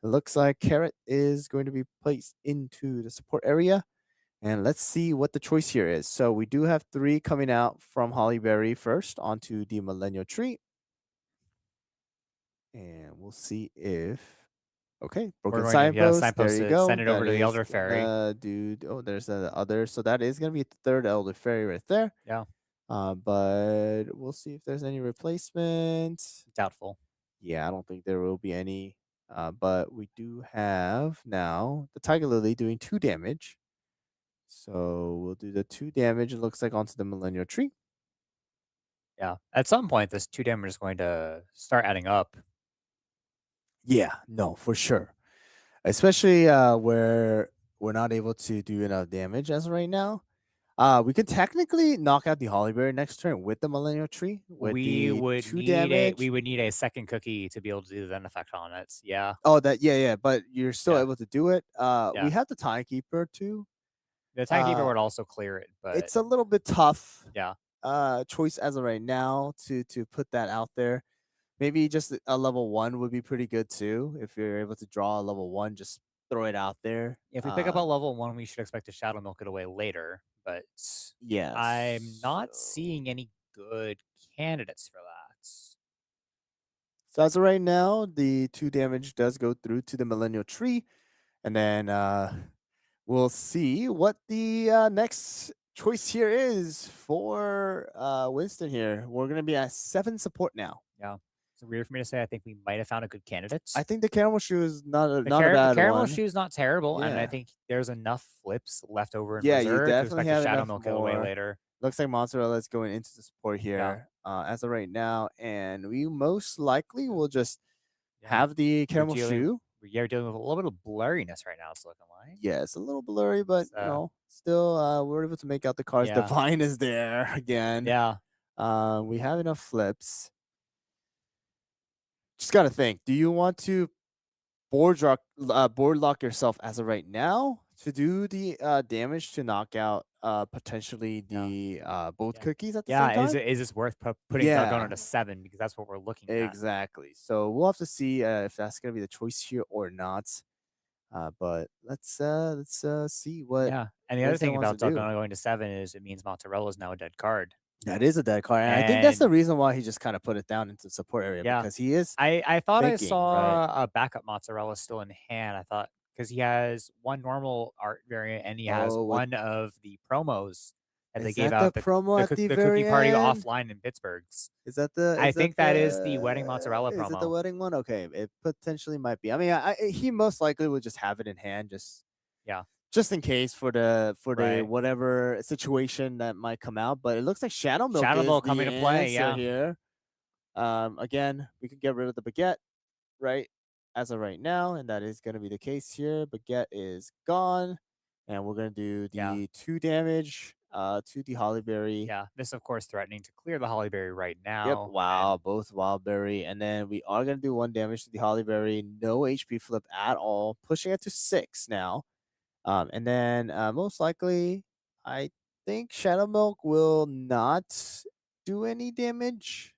it looks like Carrot is going to be placed into the support area. And let's see what the choice here is. So we do have 3 coming out from Hollyberry first onto the Millennial Tree. And we'll see if okay, We're broken going to, yeah, signpost. There signpost you it, go. send it over That to the is Elder Fairy. gonna do. Oh, there's the other. So that is gonna be the 3rd Elder Fairy right there. Yeah. But we'll see if there's any replacement. Doubtful. Yeah, I don't think there will be any. But we do have now the Tiger Lily doing 2 damage. So we'll do the 2 damage. It looks like onto the Millennial Tree. Yeah. At some point, this 2 damage is going to start adding up. Yeah, no, for sure. Especially where we're not able to do enough damage as of right now. We could technically knock out the Hollyberry next turn with the Millennial Tree with the 2 damage. We would need a second cookie to be able to do the then effect on it. Yeah. Oh, that yeah, but you're still Yeah. able to do it. We Yeah. have the Timekeeper too. The Timekeeper would also clear it, but It's a little bit tough yeah. choice as of right now to put that out there. Maybe just a level 1 would be pretty good too. If you're able to draw a level 1, just throw it out there. If we pick up a level 1, we should expect to Shadow Milk it away later, but I'm Yes. not seeing any good candidates for that. So as of right now, the 2 damage does go through to the Millennial Tree, and then we'll see what the next choice here is for Winston here. We're gonna be at 7 support now. Yeah. It's weird for me to say I think we might have found a good candidate. I think the caramel shoe is not a The bad caramel one. shoe is not terrible, and I Yeah. think there's enough flips left over in Yeah, you reserve to definitely expect to have Shadow enough Milk it away more. later. Looks like mozzarella is going into the support here as of right now, and we most likely will just have the caramel shoe. You're dealing with a little bit of blurriness right now. It's looking like. Yeah, it's a little blurry, but you know, still we're able to make out the cards. Yeah. Divine is there again. Yeah. We have enough flips. Just gotta think. Do you want to board lock yourself as of right now to do the damage to knock out potentially the both cookies at the same time? Is this worth putting Dalgona to 7 because that's what we're looking at. Exactly. So we'll have to see if that's gonna be the choice here or not. But let's see what. Yeah, and the other thing Winston about wants to do. Dalgona going to 7 is it means Mozzarella is now a dead card. That is a dead card, and I think that's the reason why he just kind of put it down into the support area because he is. I thought I thinking, saw a backup Mozzarella still in hand. I thought because he has one normal art variant and he has one of the promos that they gave out the promo at the very cookie party end? offline in Pittsburgh's. Is that the? I think that is the wedding mozzarella promo. Is it the wedding one? Okay, it potentially might be. I mean, he most likely would just have it in hand, just in case for the whatever situation that might come out. But it looks like Shadow Milk is coming to play. Yeah, here. Again, we could get rid of the baguette, right? As of right now, and that is going to be the case here. Baguette is gone, and we're going to do the 2 damage to the Hollyberry. Yeah, this of course threatening to clear the Hollyberry right now. Yep, wow, both Wildberry, and then we are going to do 1 damage to the Hollyberry. No HP flip at all, pushing it to 6 now. And then most likely, I think Shadow Milk will not do any damage.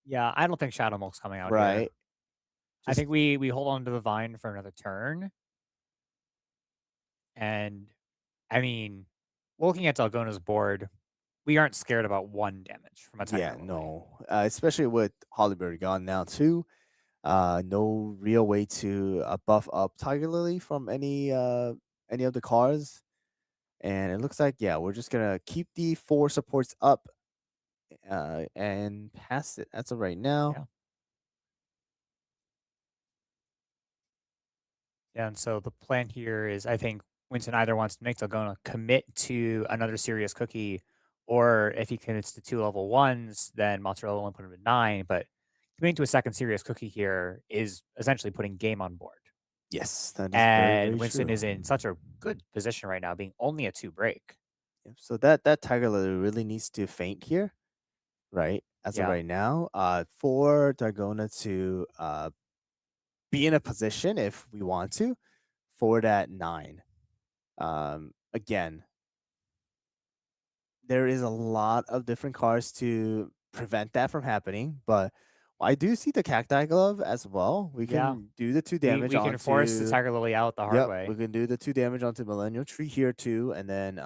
Yeah, I don't think Shadow Milk's coming out here. I think we hold on to the vine for another turn. And I mean, looking at Dalgona's board, we aren't scared about 1 damage from a Tiger Lily. No. Especially with Hollyberry gone now too. No real way to buff up Tiger Lily from any of the cards. And it looks like, we're just gonna keep the 4 supports up and pass it as of right now. Yeah, and so the plan here is I think Winston either wants to make Dalgona commit to another serious cookie, or if he commits to 2 level 1s, then Mozzarella will put him at 9. But committing to a second serious cookie here is essentially putting game on board. Yes, that is and very Winston true. is in such a good position right now, being only a 2 break. So that Tiger Lily really needs to faint here, right? As of right now, for Dalgona to be in a position if we want to for that 9. Again, there is a lot of different cards to prevent that from happening, but I do see the Cacti Glove as well. We can do the 2 damage. We can force the Tiger Lily out the hard way. We can do the 2 damage onto Millennial Tree here too, and then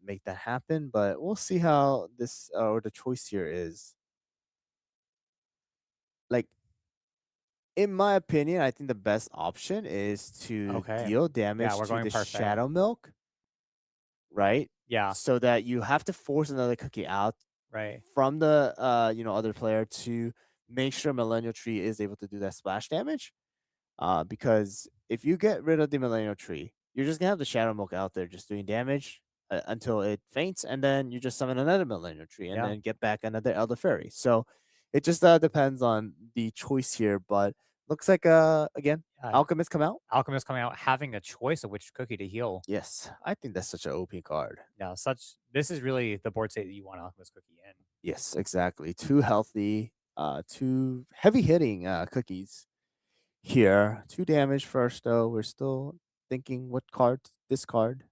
make that happen. But we'll see how this or the choice here is. Like, in my opinion, I think the best option is to deal damage to the Shadow Milk, right? Yeah. So that you have to force another cookie out, from the other player to make sure Millennial Tree is able to do that splash damage. Because if you get rid of the Millennial Tree, you're just gonna have the Shadow Milk out there just doing damage until it faints, and then you just summon another Millennial Tree and then get back another Elder Fairy. So it just depends on the choice here, but looks like again, Alchemist come out. Alchemist coming out having a choice of which cookie to heal. Yes, I think that's such an OP card. Yeah, this is really the board state that you want Alchemist cookie in. Yes, exactly. Two healthy, two heavy hitting cookies here. 2 damage first though. We're still thinking what card to discard.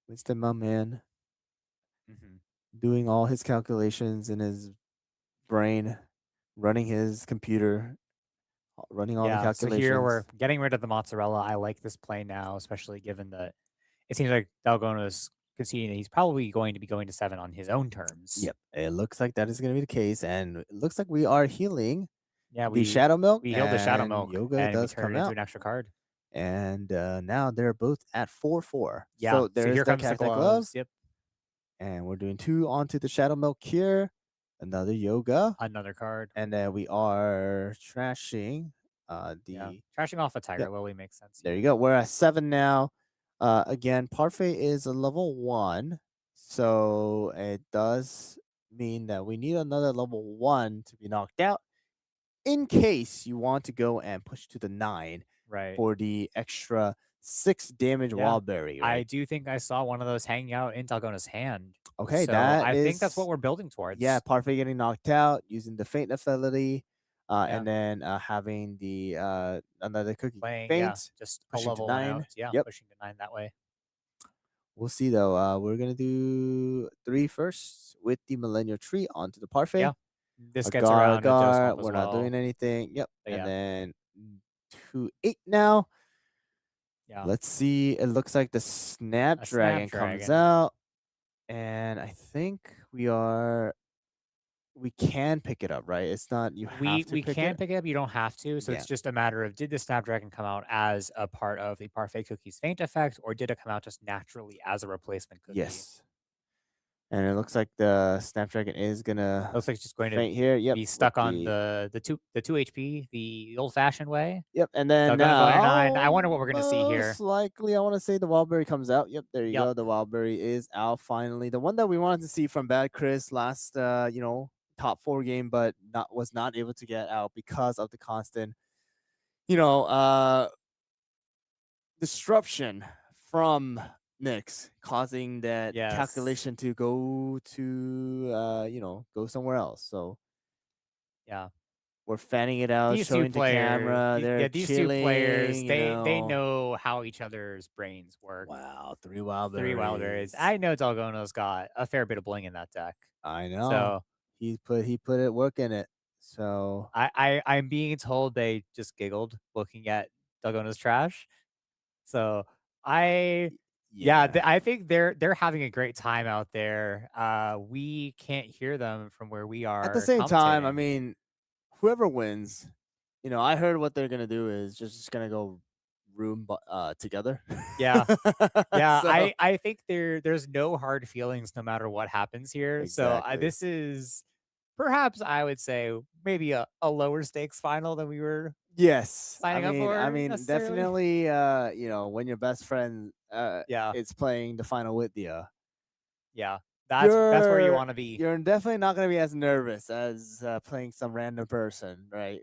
Winston, my man, doing all his calculations in his brain, running his computer, running all the Yeah, so here we're calculations. getting rid of the mozzarella. I like this play now, especially given that it seems like Dalgona's conceding that he's probably going to be going to 7 on his own terms. Yep, it looks like that is going to be the case, and it looks like we are healing Yeah, the Shadow Milk. we healed the Shadow and Milk, Yoga and we does turned come it into out. an extra card. And now they're both at 4-4. Yeah, So there's here the comes the Cacti Glove. gloves. Yep, And we're doing 2 onto the Shadow Milk here. Another Yoga. another card. And then we are trashing trashing off a Tiger Lily makes sense. There you go. We're at 7 now. Again, Parfait is a level 1. So it does mean that we need another level 1 to be knocked out in case you want to go and push to the 9 for the extra 6 damage wild berry. I do think I saw one of those hanging out in Dalgona's hand. Okay, so I think that's what we're building towards. Yeah, Parfait getting knocked out using the faint ability, and then having the another cookie faint, just a pushing to level 9. out. Yeah, Yep. pushing to 9 that way. We'll see though. We're gonna do 3 first with the Millennial Tree onto the Parfait. Yeah, this gets around a dose swamp as We're not doing well. anything. Yep, But and then 2-8 now. Yeah. Let's see. It looks like the Snapdragon comes out, and I think we can pick it up, right? It's not you have to We pick can it. pick it up. You don't have to. So Yeah. it's just a matter of did the Snapdragon come out as a part of the Parfait Cookie's faint effect, or did it come out just naturally as a replacement cookie? Yes. And it looks like the Snapdragon is gonna Looks like it's just going to faint here. Yep, be stuck on the 2 HP the old fashioned way. Yep, and then They're gonna go to 9. I wonder what we're gonna see here. Most likely, I want to say the Wildberry comes out. Yep, there you Yep. go. The Wildberry is out finally. The one that we wanted to see from Bad Chris last, top 4 game, but was not able to get out because of the constant, disruption from Nyx, causing that calculation to go to go somewhere else. So yeah, we're fanning it out, these showing two the camera. They're these chilling, two players, you they know how each other's brains work. Wow, 3 Wildberries. 3 Wildberries. I know Dalgona's got a fair bit of bling in that deck. I know. So he put it work in it. So I'm being told they just giggled looking at Dalgona's trash. So I think they're having a great time out there. We can't hear them from where we are. At the same time, I mean, whoever wins, I heard what they're gonna do is just gonna go room together. Yeah. Yeah. So, I think there's no hard feelings no matter what happens here. Exactly. So this is perhaps I would say maybe a lower stakes final than we were yes. signing up for. I mean, necessarily. definitely. When your best friend is playing the final with you. Yeah. That's where you want to be. You're definitely not going to be as nervous as playing some random person, right?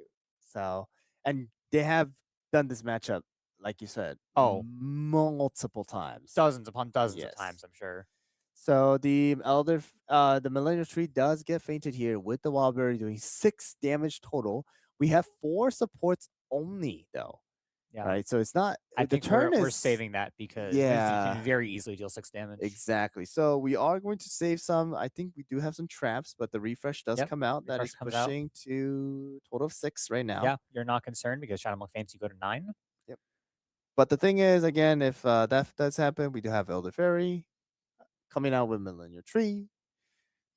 So, and they have done this matchup, like you said, multiple times, dozens upon dozens of times, I'm sure. So the Millennial Tree does get fainted here with the Wildberry doing 6 damage total. We have 4 supports only though. Yeah. Right. So it's not. I the think turn we're saving that because you can very easily deal 6 damage. Exactly. So we are going to save some. I think we do have some traps, but the refresh does come out. That is pushing to total of 6 right now. Yeah, you're not concerned because Shadow Milk Fancy go to 9. Yep. But the thing is, again, if that does happen, we do have Elder Fairy coming out with Millennial Tree,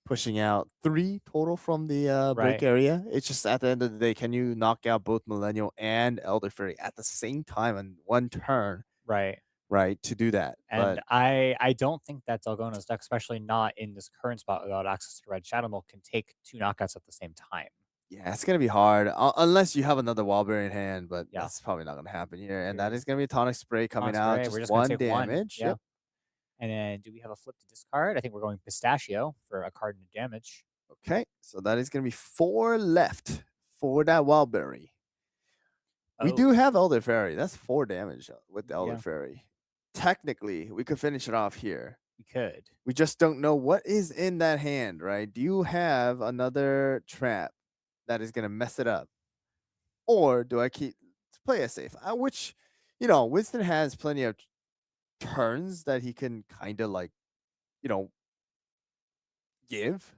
pushing out 3 total from the break area. It's just at the end of the day, can you knock out both Millennial and Elder Fairy at the same time in one turn? Right, to do that. And but I don't think that Dalgona's deck, especially not in this current spot without access to Red Shadow Milk, can take 2 knockouts at the same time. Yeah, it's gonna be hard unless you have another Wildberry in hand, but that's probably not gonna happen here. And that is gonna be a Tonic Spray coming out. We're just 1 take damage. 1. Yep. And then do we have a flip to discard? I think we're going Pistachio for a card and damage. Okay, so that is gonna be 4 left for that Wildberry. We Oh, do have Elder Fairy. That's 4 damage with the Elder Yeah. Fairy. Technically, we could finish it off here. we could. We just don't know what is in that hand, right? Do you have another trap that is gonna mess it up, or do I keep play it safe? Which, Winston has plenty of turns that he can kind of like, you know, give.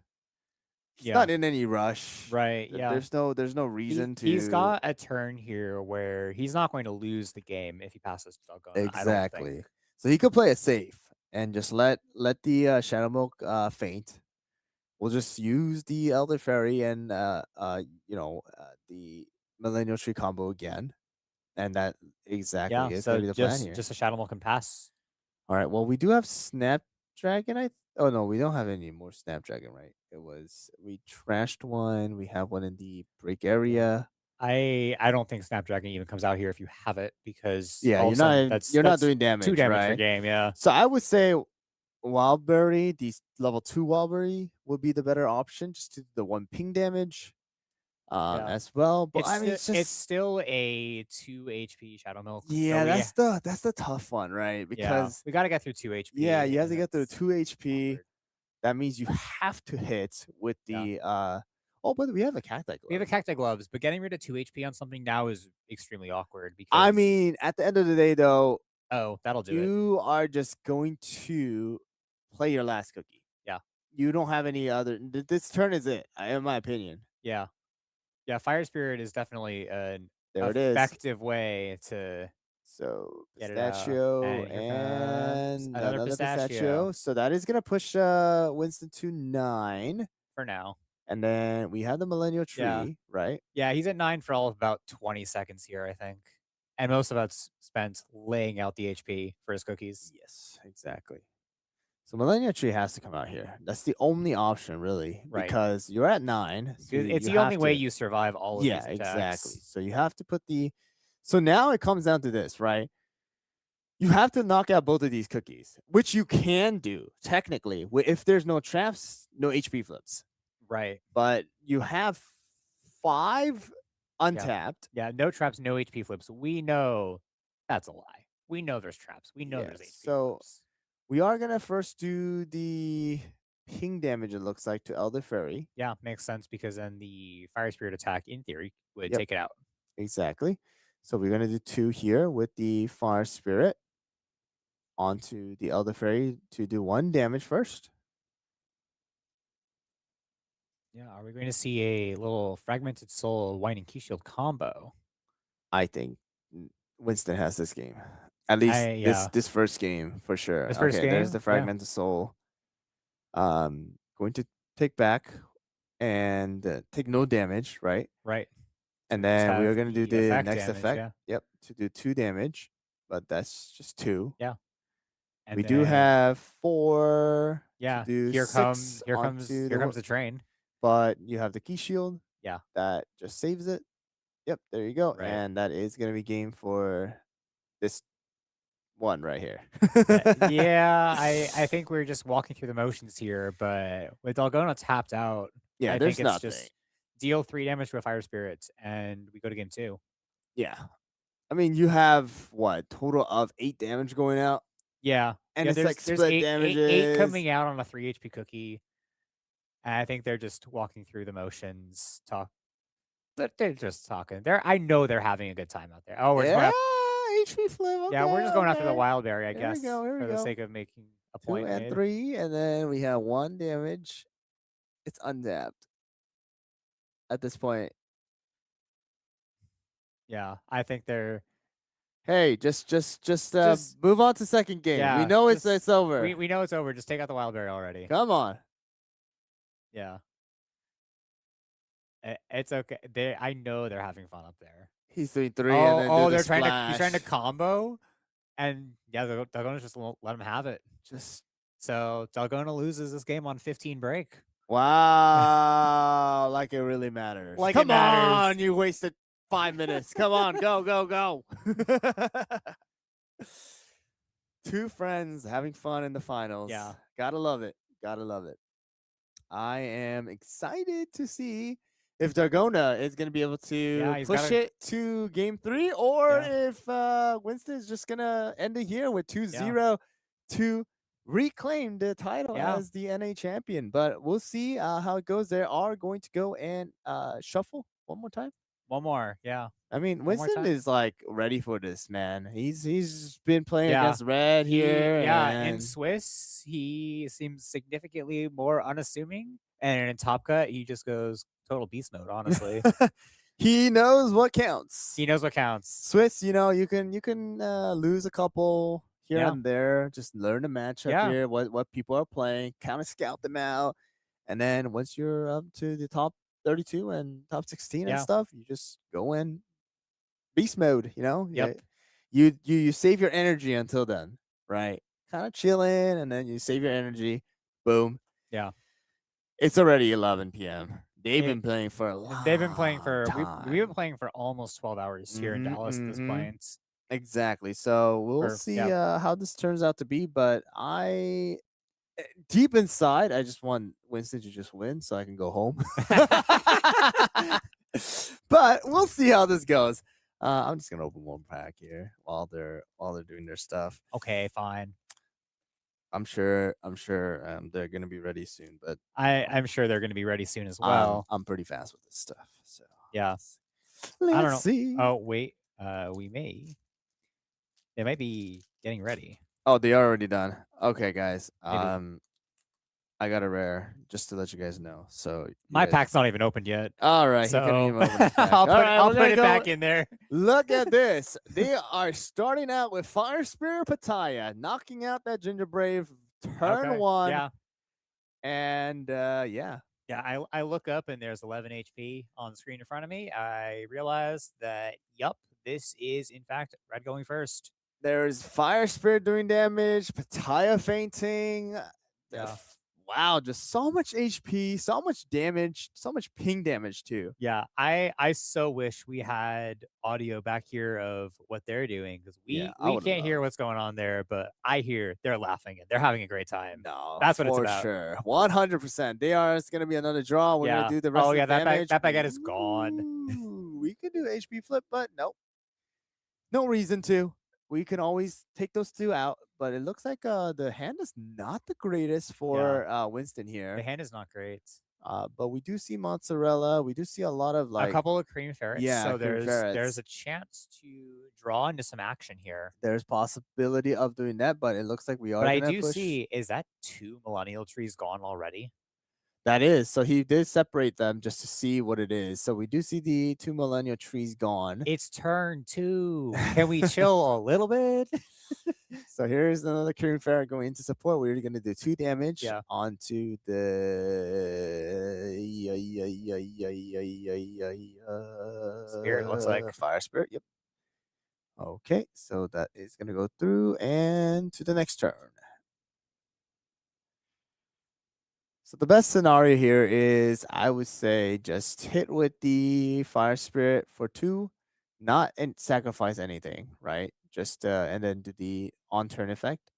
He's Yeah. not in any rush. Right. Yeah. There's no reason He's to got a turn here where he's not going to lose the game if he passes to Dalgona. I don't exactly. think. So he could play it safe and just let the Shadow Milk faint. We'll just use the Elder Fairy and the Millennial Tree combo again, and that exactly Yeah. is So gonna be the plan here. just a Shadow Milk can pass. All right. Well, we do have Snapdragon. Oh no, we don't have any more Snapdragon, right? We trashed one. We have one in the break area. I don't think Snapdragon even comes out here if you have it because Yeah, all of a sudden you're not that's doing 2 damage, damage per right? game. Yeah. So I would say Wildberry, these level 2 Wildberry would be the better option, just to do the 1 ping damage, Yeah. as well. But I mean, It's still a 2 HP Shadow Milk. So yeah, that's the tough one, right? Because we got to get through 2 HP. yeah, you have to and get through it's 2 HP. awkward. That means you have to hit with Yeah. the oh, but we have a cacti glove. We have a Cacti Gloves, but getting rid of 2 HP on something now is extremely awkward because I mean, at the end of the day, though, that'll do it. you are just going to play your last cookie. Yeah. You don't have any other. This turn is it, in my opinion. Yeah. Yeah, Fire Spirit is definitely an There it is. effective way to So get it out. pistachio And here comes and another pistachio. So that is gonna push Winston to 9. for now. And then we have the Millennial Tree, Yeah. right? Yeah, he's at 9 for all of about 20 seconds here, I think. And most of that's spent laying out the HP for his cookies. Yes, exactly. So Millennial Tree has to come out here. That's the only option, really, Right. because you're at 9. So It's you the only have way to- you survive all of these attacks. exactly. So you have to put the. So now it comes down to this, right? You have to knock out both of these cookies, which you can do technically. If there's no traps, no HP flips. Right. But you have 5 untapped. Yeah, no traps, no HP flips. We know that's a lie. We know there's traps. We know Yeah, there's HP so- flips. We are gonna first do the ping damage. It looks like to Elder Fairy. Yeah, makes sense because then the Fire Spirit attack, in theory, would Yep. take it out. Exactly. So we're gonna do 2 here with the Fire Spirit onto the Elder Fairy to do 1 damage first. Yeah, are we going to see a little Fragmented Soul Winding Key Shield combo? I think Winston has this game. At least this first game for sure. This first Okay, there's game? the Yeah. Fragmented Soul. Going to take back and take no damage, right? Right. And Just then we have are going to do the the effect next damage, effect. yeah. Yep, to do 2 damage, but that's just 2. And We do then- have 4. Yeah, to do here 6 comes onto the train. But you have the key shield. Yeah. That just saves it. Yep, there you go. Right. And that is going to be game for this one right here. Yeah, I think we're just walking through the motions here, but with Dalgona tapped out, Yeah, I there's think it's nothing. just deal 3 damage to a Fire Spirit, and we go to game 2. Yeah. I mean, you have what total of 8 damage going out, Yeah, and yeah, it's like there's split eight damages. coming out on a 3 HP cookie, and I think they're just walking through the motions. They're just talking. I know they're having a good time out there. Oh, we're just going HP flip. yeah, we're just going after the wild berry, I Here we guess, go, here we for the go. sake of making a 2 point. and made. 3, and then we have 1 damage. It's untapped at this point. Yeah, I think they're. Hey, just Just- move on to second game. Yeah, we know it's just- over. We know it's over. Just take out the wild berry already. Come on. Yeah. It's okay. I know they're having fun up there. He's doing 3 and then do the they're trying to. He's trying to splash. combo, and yeah, Dalgona just won't let him have it. Just So Dalgona loses this game on 15 break. wow, like it really matters. Like it Come matters. on, you wasted 5 minutes. Come on, go. 2 friends having fun in the finals. Yeah. Gotta love it. I am excited to see if Dargona is gonna be able Yeah, to he's push gotta. it to game 3, or Yeah. if Winston's just gonna end it here with Yeah. 2-0 to reclaim the title Yeah. as the NA champion. But we'll see how it goes. They are going to go and shuffle one more time. One more. Yeah. I mean, One more Winston time. is like ready for this, man. He's been playing Yeah. against Red here, Yeah, in and Swiss, he seems significantly more unassuming, and in Top Cut, he just goes total beast mode, honestly. he knows what counts. He knows what counts. Swiss, you can lose a couple here Yeah. and there. Just learn the matchup Yeah. here, what people are playing, kind of scout them out, and then once you're up to the top 32 and top 16 and Yeah. stuff, you just go in beast mode. Yep. You save your energy until then, right? Kind of chilling, and then you save your energy. Boom. Yeah. It's already 11 p.m. They've It- been playing for a long They've been playing for we've been time. playing for almost 12 hours here in Mhm, Dallas at this mhm. point. Exactly. So we'll Or see yeah. how this turns out to be. But deep inside, I just want Winston to just win so I can go home. But we'll see how this goes. I'm just gonna open one pack here while they're doing their stuff. Okay, fine. I'm sure they're gonna be ready soon. But I'm sure they're going to be ready soon as I'm, well. I'm pretty fast with this stuff. So Yeah. let's I don't know. see. Oh, wait. They might be getting ready. Oh, they are already done. Okay, guys. Maybe. I got a rare just to let you guys know. So My guys- pack's not even opened yet. All right, he So couldn't even open his pack. I'll All put, right, I'll we're put gonna it go- back in there. Look at this. They are starting out with Fire Spirit Pattaya, knocking out that Ginger Brave turn Okay. 1. Yeah. And yeah. Yeah, I look up and there's 11 HP on the screen in front of me. I realize that, yup, this is in fact red going first. There's Fire Spirit doing damage, Pattaya fainting. Yeah. Wow, just so much HP, so much damage, so much ping damage too. Yeah, I so wish we had audio back here of what they're doing because Yeah, I we would can't hear love. what's going on there, but I hear they're laughing and they're having a great time. No, That's what it's for about. sure. 100%. They are. It's gonna be another draw. We're Yeah. gonna do the rest Oh of yeah, the damage. that baguette is gone. Ooh, we could do HP flip, but nope. No reason to. We can always take those two out, but it looks like the hand is not the greatest for Winston The here. hand is not great. But we do see mozzarella. We do see a lot of A couple of cream ferrets. yeah, so cream there's ferrets. a chance to draw into some action here. There's possibility of doing that, but it looks like we are. But I gonna do push. see, is that 2 millennial trees gone already? That is. So he did separate them just to see what it is. So we do see the 2 millennial trees gone. It's turn 2. Can we chill a little bit? So here's another Kirin Ferret going into support. We're going to do 2 damage Yeah. onto the Spirit, looks like. Fire Spirit. Yep. Okay, so that is going to go through and to the next turn. So the best scenario here is, I would say, just hit with the Fire Spirit for 2, not and sacrifice anything, right? Just and then do the on turn effect,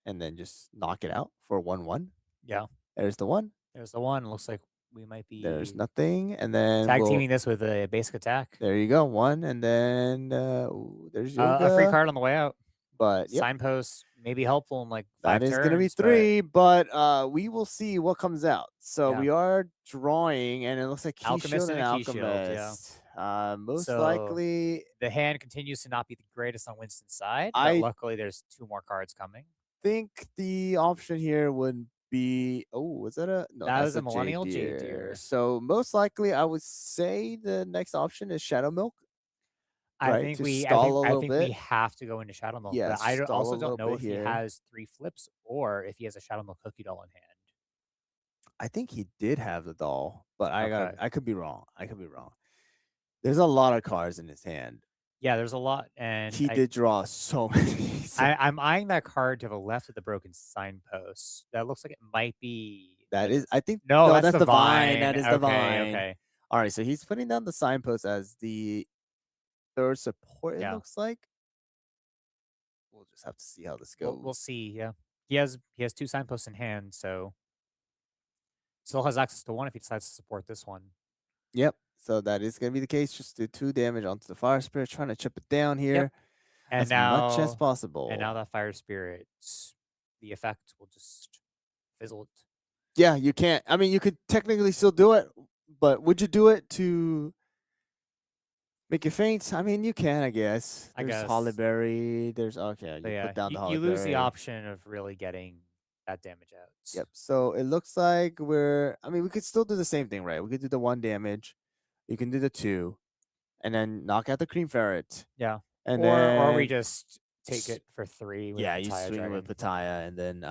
and then just knock it out for 1/1. Yeah. There's the 1. There's the 1. Looks like we might be There's nothing, and then tag teaming this with a basic attack. there you go, 1, and then there's Yoga. A free card on the way out. But yep, Signpost may be helpful in like 5 that is turns. going to be 3, but we will see what comes out. So Yeah. we are drawing, and it looks like Key Alchemist Shield and and a Key Shield, yeah. Alchemist. Most So, likely, The hand continues to not be the greatest on Winston's side, but I luckily there's 2 more cards coming. think the option here would be. Oh, was that a? No, That that's was a millennial Jade Deer. Deer. So most likely, I would say the next option is Shadow Milk. I Right, think to we stall a I little think bit. we have to go into Shadow Milk. Yeah, but I stall also a don't little know bit if he here. has 3 flips or if he has a Shadow Milk cookie doll in hand. I think he did have the doll, but Okay. I could be wrong. There's a lot of cards in his hand. Yeah, there's a lot, and He did draw so many. I'm eyeing that card to the left of the broken signpost. That looks like it might be. That is, I think. No, that's the the vine. That is the Okay, vine. okay. All right, so he's putting down the signpost as the 3rd support. It Yeah. looks like. We'll just have to see how this goes. We'll see. Yeah, he has 2 signposts in hand, so still has access to 1 if he decides to support this one. Yep. So that is going to be the case. Just do 2 damage onto the fire spirit, trying to chip it down Yep. here And as much as now possible. that fire spirit, the effect will just fizzle it. Yeah, you can't. I mean, you could technically still do it, but would you do it to make it faint? I mean, you can, I guess. I There's guess. Hollyberry. There's okay. So You yeah, put down the you lose the Hollyberry. option of really getting that damage out. Yep. So it looks like we're. I mean, we could still do the same thing, right? We could do the 1 damage. You can do the 2, and then knock out the cream ferret, Yeah. and Or we then just take it for 3 with yeah, a you Pitaya swing it dragon. with Pitaya, and then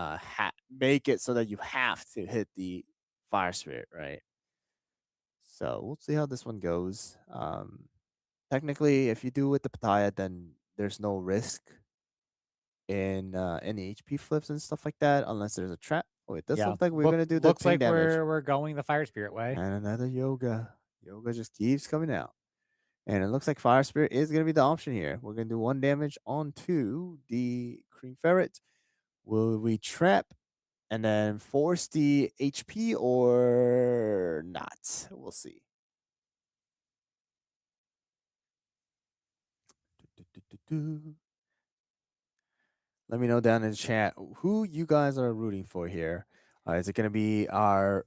make it so that you have to hit the fire spirit, right? So we'll see how this one goes. Technically, if you do with the Pitaya, then there's no risk in any HP flips and stuff like that, unless there's a trap. Oh, it does look like we're gonna do the looks ping like damage. we're going the fire spirit way. And another yoga. Yoga just keeps coming out. And it looks like Fire Spirit is going to be the option here. We're going to do 1 damage onto the Cream Ferret. Will we trap and then force the HP or not? We'll see. Let me know down in the chat who you guys are rooting for here. Is it going to be our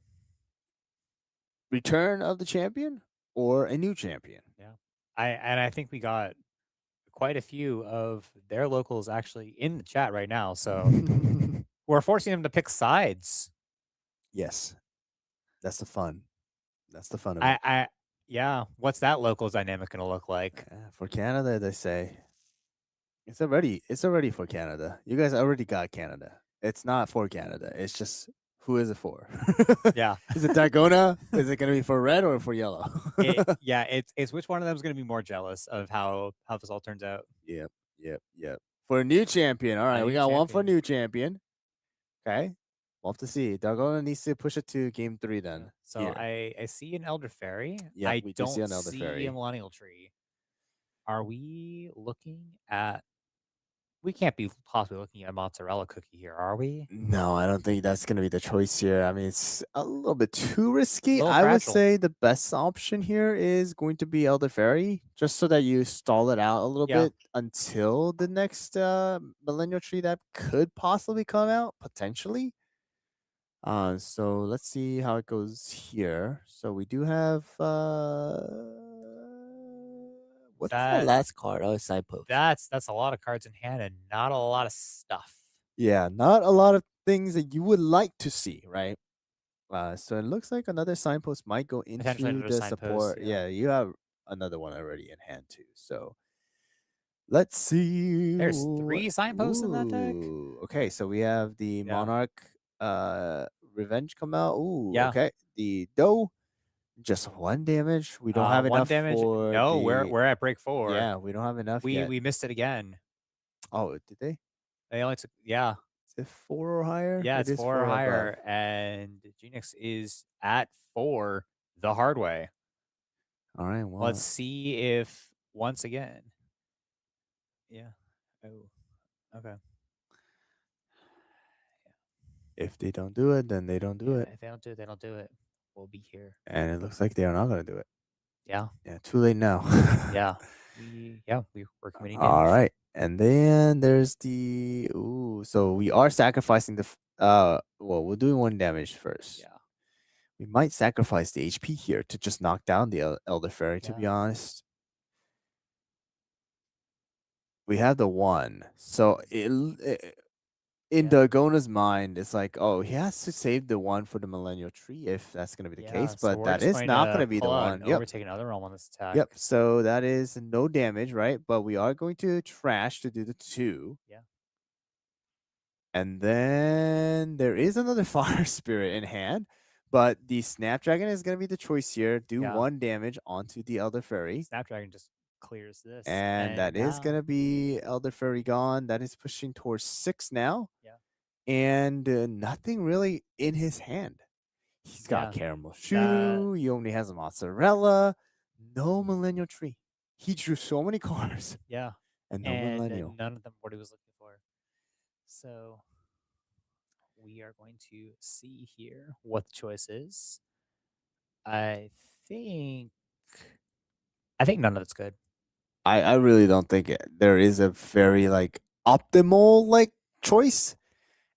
return of the champion or a new champion? Yeah. I think we got quite a few of their locals actually in the chat right now. So we're forcing them to pick sides. Yes. That's the fun. That's the fun of it. Yeah. What's that locals dynamic going to look like? For Canada, they say it's already for Canada. You guys already got Canada. It's not for Canada. It's just who is it for? Yeah. Is it Dargona? Is it going to be for red or for yellow? It's which one of them is going to be more jealous of how this all turns out. Yep. For a new champion. All right, we got one for new champion. Okay. We'll have to see. Dargona needs to push it to game 3 then. Yeah. So here. I see an Elder Fairy. Yeah, I we do see don't an Elder see Fairy. a Millennial Tree. Are we looking at? We can't be possibly looking at a mozzarella cookie here, are we? No, I don't think that's going to be the choice here. I mean, it's a little bit too risky. Little I would fragile. say the best option here is going to be Elder Fairy, just so that you stall it out a little Yeah. bit until the next Millennial Tree that could possibly come out, potentially. So let's see how it goes here. So we do have what's that last card? Oh, signpost. That's a lot of cards in hand and not a lot of stuff. Yeah, not a lot of things that you would like to see, right? So it looks like another signpost might go Potentially into another the signpost, support. yeah. Yeah, you have another one already in hand too. So let's see. There's 3 signposts in that deck. Okay, so we have the Monarch Revenge come out. Ooh, Yeah. okay. The Doe, just 1 damage. We don't have 1 enough damage. for No, the... we're at break 4. Yeah, we don't have enough yet. We missed it again. Oh, did they? They only took Is it 4 or higher? Yeah, it's 4 or above. higher, and Genix is at 4 the hard way. All right, well, Let's see if once again. Yeah. Oh. Okay. if they don't do it, then they don't do it. If they don't do it, they don't do it. We'll be here. And it looks like they are not going to do it. Yeah. Yeah, too late now. Yeah. We're committing All damage. right. And then there's the so we are sacrificing the well, we're doing 1 damage first. Yeah. We might sacrifice the HP here to just knock down the Elder Fairy, to be honest. We have the 1. So in Dargona's mind, it's like, oh, he has to save the 1 for the Millennial Tree if that's going to be the case, so but we're that just is going not to going to be the pull out one. an overtake another realm on this attack. Yep. So that is no damage, right? But we are going to trash to do the 2. Yeah. And then there is another Fire Spirit in hand, but the Snapdragon is going to be the choice here. Do 1 damage onto the Elder Fairy. Snapdragon just clears this. And that is going to be Elder Fairy gone. That is pushing towards 6 now. Yeah. And nothing really in his hand. He's got Caramel Shoe. He only has a Mozzarella. No Millennial Tree. He drew so many cards. Yeah. And no Millennial. None of them what he was looking for. So we are going to see here what the choice is. I think I think none of it's good. I really don't think there is a very like optimal like choice.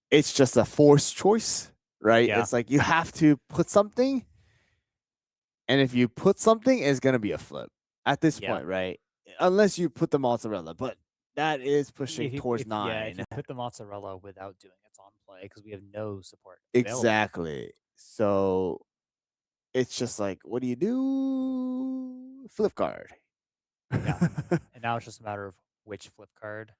It's just a forced choice, right? Yeah. It's like you have to put something, and if you put something, it's gonna be a flip at this Yeah. point, right? Unless you put the mozzarella, but that is pushing towards If 9. you put the mozzarella without doing its on play because we have no support available. Exactly. So it's just like, what do you do? Flip card. Yeah. And now it's just a matter of which flip card.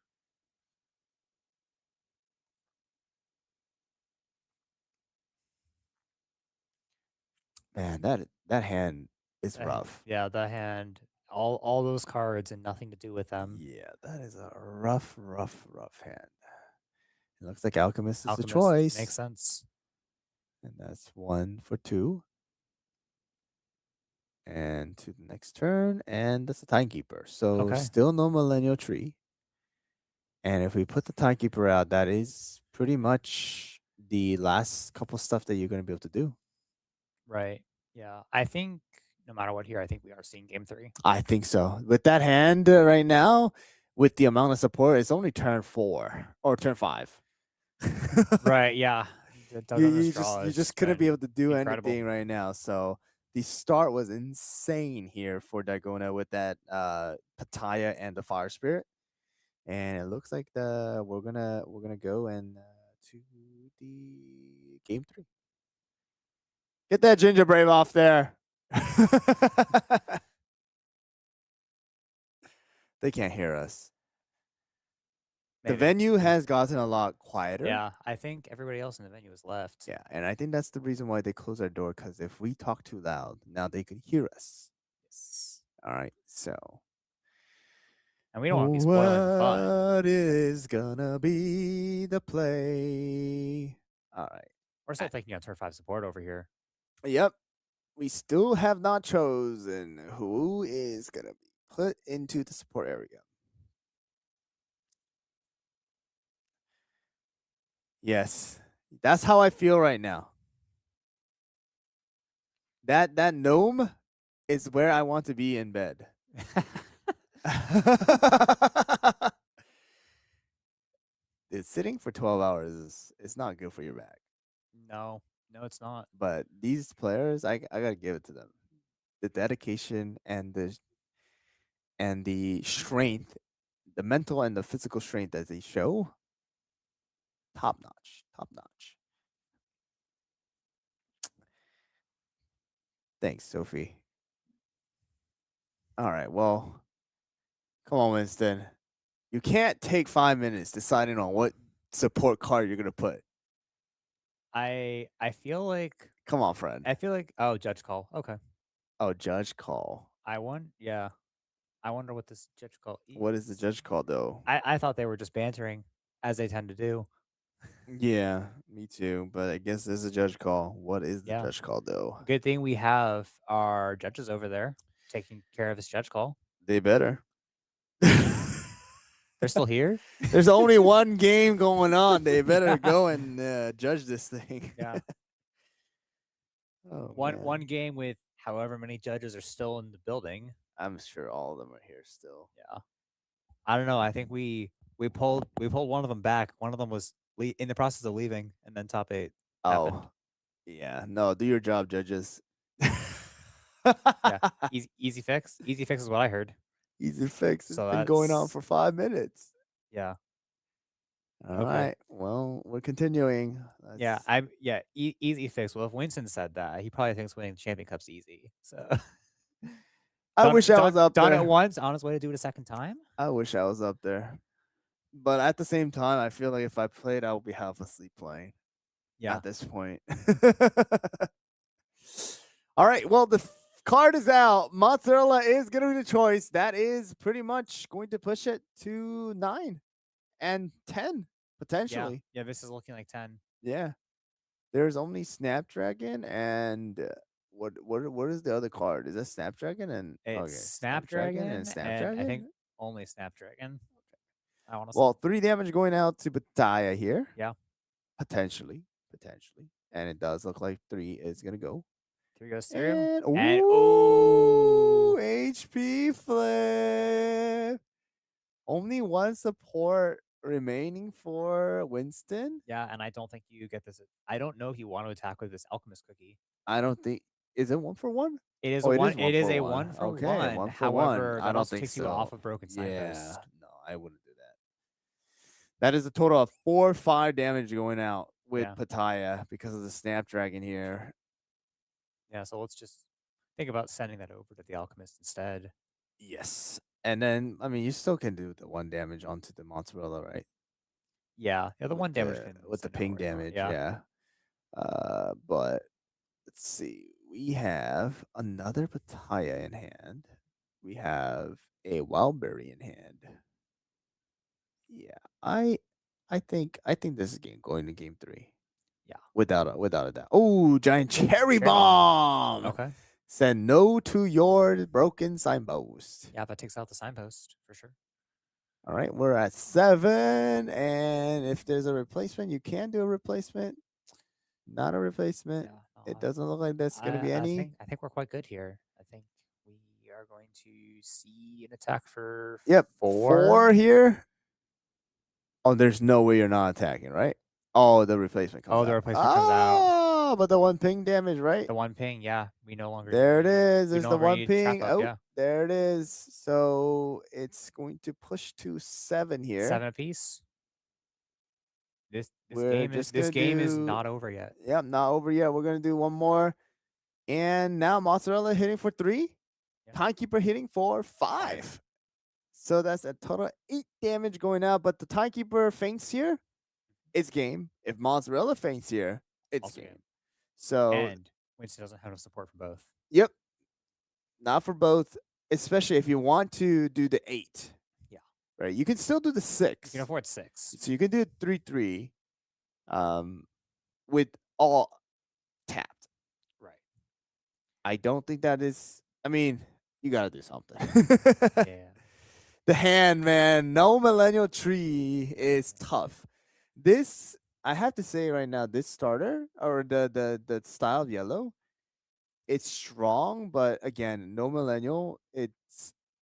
Man, that hand is rough. Yeah, the hand, all those cards and nothing to do with them. Yeah, that is a rough hand. It looks like Alchemist is the Alchemist choice. makes sense. And that's 1 for 2. And to the next turn, and that's the Timekeeper. So Okay. still no Millennial Tree. And if we put the Timekeeper out, that is pretty much the last couple stuff that you're going to be able to do. Right. Yeah. I think no matter what here, I think we are seeing game 3. I think so. With that hand right now, with the amount of support, it's only turn 4 or turn 5. Right. Yeah. You just couldn't be able to do incredible. anything right now. So the start was insane here for Dagona with that Pataya and the Fire Spirit. And it looks like we're gonna go and to the game 3. Get that Ginger Brave off there. They can't hear us. Maybe. The venue has gotten a lot quieter. Yeah, I think everybody else in the venue has left. Yeah, and I think that's the reason why they closed our door, because if we talk too loud, now they can hear us. Yes. All right, so. And we don't want to be spoiling the fun. What is gonna be the play? All right. We're still taking on turn 5 support over here. Yep. We still have not chosen who is gonna be put into the support area. Yes, that's how I feel right now. That gnome is where I want to be in bed. Dude, sitting for 12 hours is not good for your back. No, it's not. But these players, I gotta give it to them. The dedication and the strength, the mental and the physical strength that they show, top notch. Thanks, Sophie. All right, well, come on, Winston. You can't take 5 minutes deciding on what support card you're gonna put. I feel like Come on, friend. oh, judge call. Okay. Oh, judge call. Yeah. I wonder what this judge call is. What is the judge call though? I thought they were just bantering, as they tend to do. Yeah, me too. But I guess there's a judge call. What is the judge call though? Good thing we have our judges over there taking care of this judge call. They better. They're still here? There's only one game going on. They better go and judge this thing. Yeah. Oh, one game with however many judges are still in the building. I'm sure all of them are here still. Yeah. I don't know. I think we pulled one of them back. One of them was in the process of leaving, and then top 8 happened. Oh, yeah. No, do your job, judges. Yeah. Easy fix. Easy fix is what I heard. Easy fix. It's So been going on for 5 minutes. Yeah. All right. Well, we're continuing. Yeah. Easy fix. Well, if Winston said that, he probably thinks winning the Champion Cup's easy. So I wish I was up there. Done it once, on his way to do it a second time. I wish I was up there. But at the same time, I feel like if I played, I would be half asleep playing. Yeah. At this point. All right. Well, the card is out. Mozzarella is going to be the choice. That is pretty much going to push it to 9 and 10 potentially. Yeah, this is looking like 10. Yeah. There's only Snapdragon and what is the other card? Is that Snapdragon and it's Snapdragon and Snapdragon? I think only Snapdragon. I want to Well, 3 damage going out to Bataya here. Yeah. Potentially. And it does look like 3 is going to go. 3 goes through. And ooh. HP flip. Only one support remaining for Winston. Yeah, and I don't think you get this. I don't know if you want to attack with this alchemist cookie. I don't think. Is it 1-for-1? It is Oh, a it one. is It is a 1-for-1. 1-for-1. Okay, 1-for-1. However, I that don't also think takes so. you off of broken Yeah, signpost. no, I wouldn't do that. That is a total of 4 or 5 damage going out with Yeah. Pattaya because of the Snapdragon here. Yeah, so let's just think about sending that over to the alchemist instead. Yes. And then, I mean, you still can do the 1 damage onto the mozzarella, right? Yeah, the With 1 damage can with the send it ping where you want, damage, yeah. yeah. But let's see. We have another Pattaya in hand. We have a Wildberry in hand. Yeah, I think this is going to game 3. Yeah. Without a doubt. Oh, giant cherry bomb. Okay. Send no to your broken signpost. Yeah, that takes out the signpost for sure. All right, we're at 7, and if there's a replacement, you can do a replacement. Not a replacement. Yeah, It doesn't look like there's going to be any. I think we're quite good here. I think we are going to see an attack for Yep, 4. 4 here. Oh, there's no way you're not attacking, right? Oh, the replacement comes out. Oh, the replacement comes out. Oh, but the 1 ping damage, right? The 1 ping, yeah. We no longer There it need, is. we There's no the longer 1 need ping. trap up, Oh, yeah. there it is. So it's going to push to 7 here. 7 apiece. This We're game just is not over yet. Yep, not over yet. We're gonna do 1 more. And now mozzarella hitting for 3. Yeah. Timekeeper hitting for 5. So that's a total of 8 damage going out. But the timekeeper faints here, it's game. If mozzarella faints here, it's Also game. game. So And Winston doesn't have enough support for both. yep. Not for both, especially if you want to do the 8. Yeah. Right. You can still do the 6. You can afford 6. So you can do 3-3 with all tapped. Right. I don't think that is. I mean, you got to do something. Yeah. The hand, man. No millennial tree is tough. This, I have to say right now, this starter or the style of yellow, it's strong, but again, no millennial, it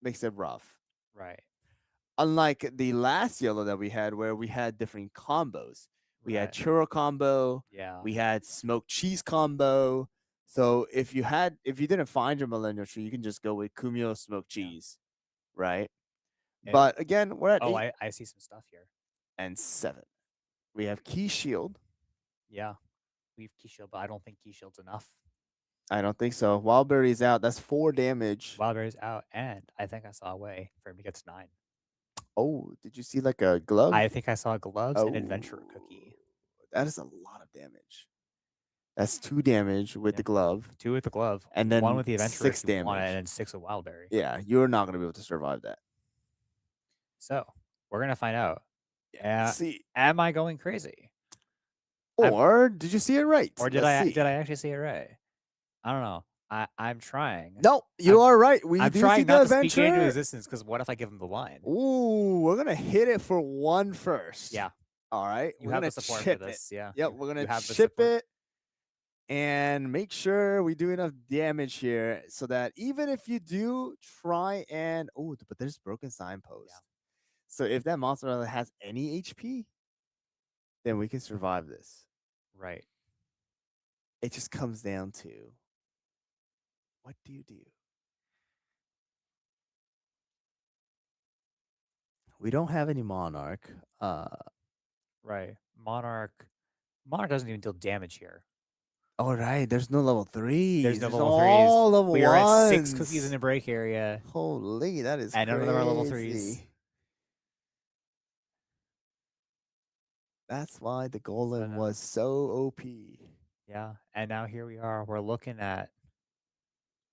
makes it rough. Right. Unlike the last yellow that we had, where we had different combos. We had churro combo. Yeah. We had smoked cheese combo. So if you didn't find your millennial tree, you can just go with Kumio smoked cheese, right? But again, we're at 8 I see some stuff here. and 7. We have Key Shield. Yeah. We have Key Shield, but I don't think Key Shield's enough. I don't think so. Wildberry's out. That's 4 damage. Wildberry's out, and I think I saw a way for him to get to 9. Oh, did you see like a glove? I think I saw gloves and adventurer cookie. That is a lot of damage. That's 2 damage with the glove. 2 with the glove. And then 1 with the adventurer 6 if you want it, damage. and then 6 with Wildberry. Yeah, you're not going to be able to survive that. So we're going to find out. See. Am I going crazy? Or did you see it right? Or did I actually see it right? I don't know. I'm trying. No, you are right. I'm trying not to speak it into existence because what if I give him the line? Ooh, we're gonna hit it for 1 first. Yeah. All right. You we're have gonna the support chip for this. it. Yeah. Yep, we're gonna have the chip support. it and make sure we do enough damage here so that even if you do try and but there's broken signpost. Yeah. So if that monster has any HP, then we can survive this. Right. It just comes down to what do you do? We don't have any Monarch. Right. Monarch doesn't even deal damage here. All right, there's no level 3s. There's no level all 3s. level We are at 6 1s. cookies in the break area. Holy, that is and crazy. none of them are level 3s. That's why the golem was so OP. Yeah, and now here we are. We're looking at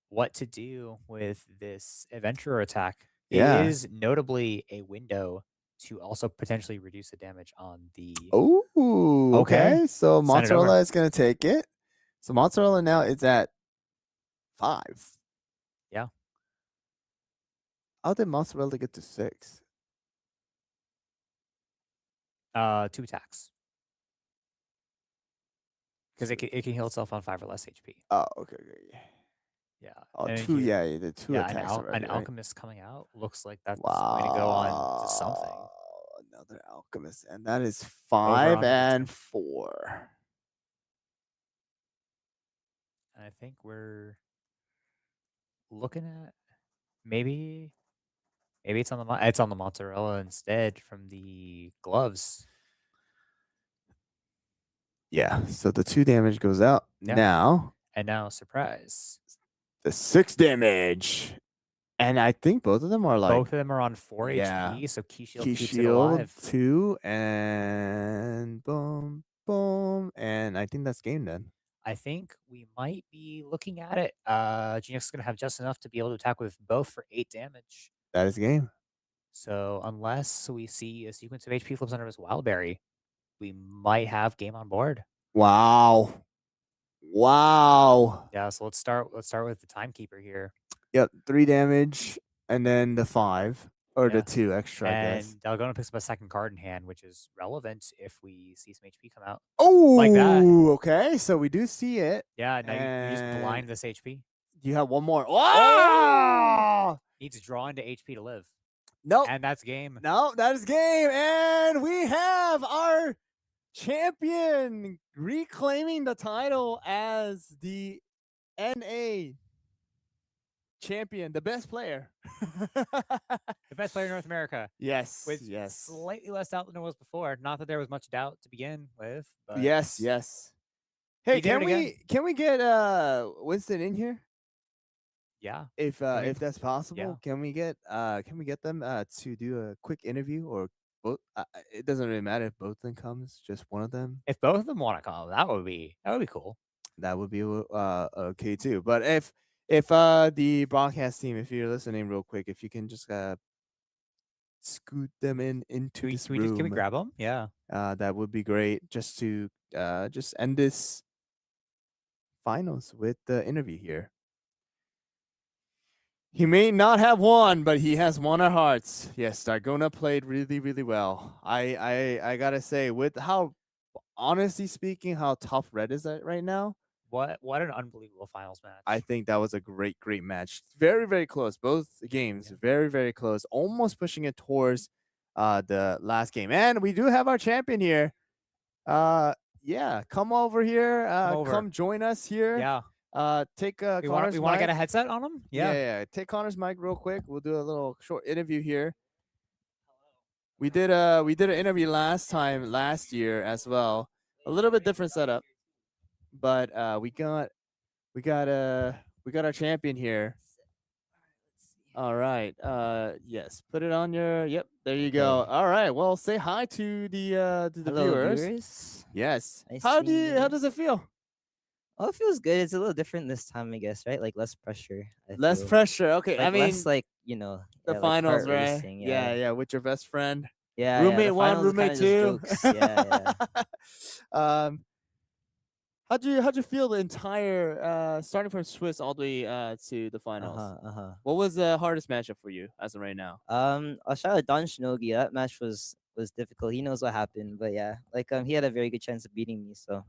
what to do with this adventurer attack. Yeah. It is notably a window to also potentially reduce the damage on the. Oh, okay. So Send it mozzarella over. is going to take it. So mozzarella now is at 5. Yeah. How did mozzarella get to 6? 2 attacks. because it can heal itself on 5 or less HP. Oh, okay, okay. Yeah. Oh, And then two. here, Yeah, the two yeah, attacks already, an right? alchemist coming out looks like that's going to go on to something. Wow. Another alchemist, and that is Over 5 onto the and 10. 4. And I think we're looking at maybe it's on the mozzarella instead from the gloves. Yeah, so the 2 damage goes out. Yeah. Now, And now surprise. the 6 damage. And I think both of them are like Both of them are on 4 yeah, HP, so Key Shield Key keeps it Shield alive. 2 and boom, boom, and I think that's game then. I think we might be looking at it. Genix is going to have just enough to be able to attack with both for 8 damage. That is game. So unless we see a sequence of HP flips under his Wildberry, we might have game on board. Wow. Wow. Yeah, so let's start with the timekeeper here. Yep, 3 damage and then the 5 or the Yeah. 2 extra, I guess. And Dalgona picks up a second card in hand, which is relevant if we see some HP come out. Oh, Like that. Okay, so we do see it. Yeah, now you just and blind this HP. You have one more. Oh! Needs to draw into HP to live. Nope. And that's game. No, that is game. And we have our champion reclaiming the title as the NA champion, the best player. The best player in North America. Yes. With yes. slightly less doubt than it was before. Not that there was much doubt to begin with. But Yes, yes. Hey, He did it can we get Winston in here? Yeah. If that's possible, yeah. can we get them to do a quick interview or both? It doesn't really matter if both of them comes, just one of them. If both of them want to come, that would be cool. That would be okay too. But if the broadcast team, if you're listening real quick, if you can just scoot them into this room, Can we grab them? Yeah. that would be great. Just to just end this finals with the interview here. He may not have won, but he has won our hearts. Yes, Dargona played really, really well. I gotta say, with how, honestly speaking, how tough Red is at right now. What an unbelievable finals match. I think that was a great match. Very, very close. Both games, very, very close. Almost pushing it towards the last game. And we do have our champion here. Yeah, come over here. Come join us here. Yeah. Take we Connor's want to mic. get a headset on him? Yeah. Yeah. Take Connor's mic real quick. We'll do a little short interview here. We did an interview last year as well. A little bit different setup, but we got our champion here. All right. Yes. Put it on your. Yep. There you go. Okay. All right. Well, say hi to the Hello, viewers. Yes. Nice How seeing you. does it feel? Oh, it feels good. It's a little different this time, I guess, right? Like less pressure. Less feel. pressure. Okay. Like I mean, less like the like finals, heart right? racing, Yeah. With your best friend. Yeah. Roommate the one, finals are roommate kinda just two. jokes. Yeah. How'd you feel the entire starting from Swiss all the way to the finals? What was the hardest matchup for you as of right now? I'll shout out Don Shinogi. That match was difficult. He knows what happened, but yeah, like he had a very good chance of beating me. So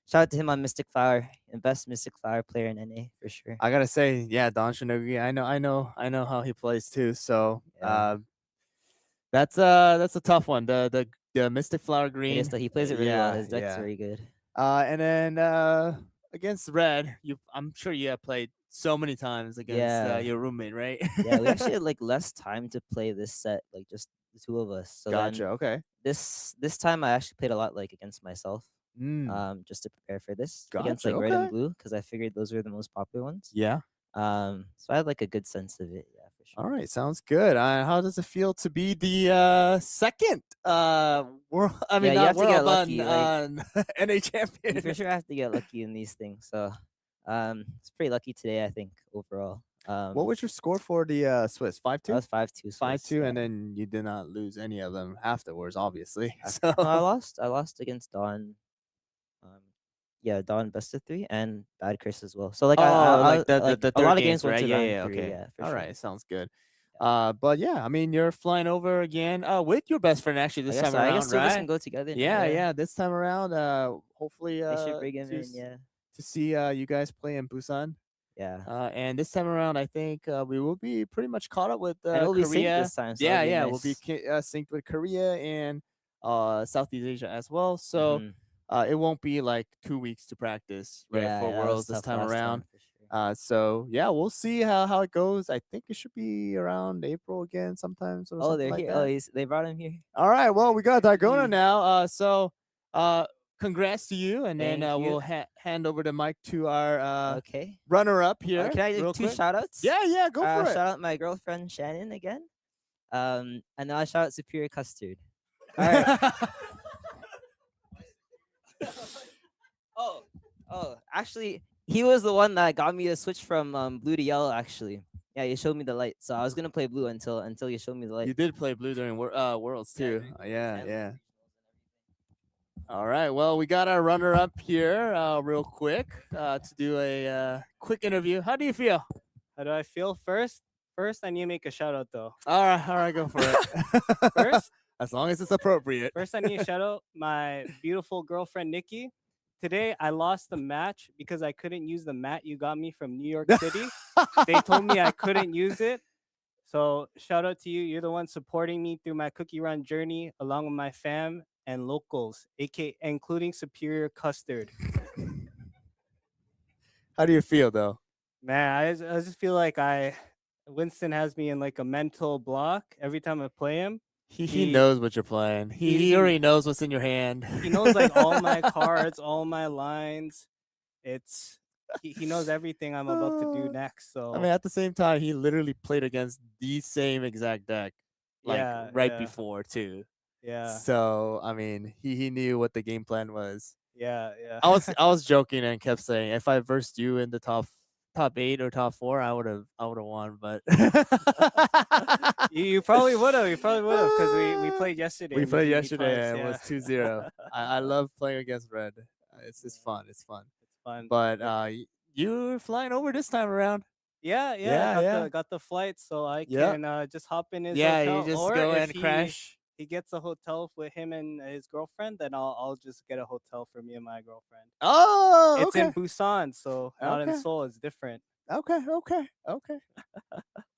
shout out to him on Mystic Flower, and best Mystic Flower player in NA for sure. I gotta say, yeah, Don Shinogi. I know how he plays too. So that's a tough one. The Mystic Flower Green. He plays it really well. His deck's very good. And then against Red, I'm sure you have played so many times against your roommate, right? Yeah, we actually had like less time to play this set, like just the two of us. So gotcha. then Okay. This time I actually played a lot like against myself. Just to prepare for this against like red and blue, because I figured those were the most popular ones. Yeah. So I had like a good sense of it. Yeah, for sure. All right, sounds good. How does it feel to be the second world? I mean, you not have to get world, lucky. NA You champion. for sure have to get lucky in these things. So it's pretty lucky today, I think, overall. What was your score for the Swiss? 5-2? I was 5-2. 5-2, and then you did not lose any of them afterwards, obviously. So No, I lost against Don. Don best of 3 and Bad Chris as well. So like the a lot third of games went right? to Yeah, round yeah, 3, okay. yeah, for All sure. right, sounds good. But yeah, I mean, you're flying over again with your best friend actually I this guess time so. I guess around, two of us right? can go together now. Yeah, Yeah. yeah. This time around, hopefully, They should bring him in. Yeah. to see you guys play in Busan. Yeah. And this time around, I think we will be pretty much caught up with And it'll be synced Korea. this time, so Yeah, that'll be yeah, we'll be nice. synced with Korea and Southeast Asia as well. So Mhm. it won't be like 2 weeks to practice, right, Yeah, for that was Worlds this tough time last around. time for sure. So yeah, we'll see how it goes. I think it should be around April again, sometimes or Oh, something they're like here. Oh, that. they brought him here. All right, well, we got Dargona Mm. now. So congrats to you, and then Thank you. we'll hand over the mic to our Okay. runner-up here, Can I do real two quick. shout outs? Yeah, yeah, go for it. Shout out my girlfriend Shannon again. And then I'll shout out Superior Custard. All right. Oh, actually, he was the one that got me to switch from blue to yellow. Actually, yeah, he showed me the light. So I was gonna play blue until you showed me the light. You did play blue during Worlds Yeah, too. during Worlds Yeah, and yeah. regionals All right. Well, we got our runner-up here, real quick, to do a quick interview. How do you feel? How do I feel? First, I need to make a shout out though. All right, go for it. First, as long as it's appropriate. First, I need to shout out my beautiful girlfriend Nikki. Today, I lost the match because I couldn't use the mat you got me from New York City. They told me I couldn't use it. So shout out to you. You're the one supporting me through my cookie run journey, along with my fam and locals, aka including Superior Custard. How do you feel though? Man, I just feel like Winston has me in like a mental block every time I play him. He knows what you're playing. He already knows what's in your hand. He knows like all my cards, all my lines. He knows everything I'm about to do next. So I mean, at the same time, he literally played against the same exact deck, like right before too. Yeah. So I mean, he knew what the game plan was. Yeah. I was joking and kept saying if I versed you in the top 8 or top 4, I would have won. But you probably would have. You probably would have because we played yesterday. We played beat me yesterday twice, and it was 2-0. I love playing against red. It's just fun. It's fun. It's fun. But you're flying over this time around. Yeah. Got the flight, so I can just hop in his hotel. You just or go if and crash. He gets a hotel with him and his girlfriend, then I'll just get a hotel for me and my girlfriend. Oh, It's okay. in Busan, so not in Seoul. It's different. Okay.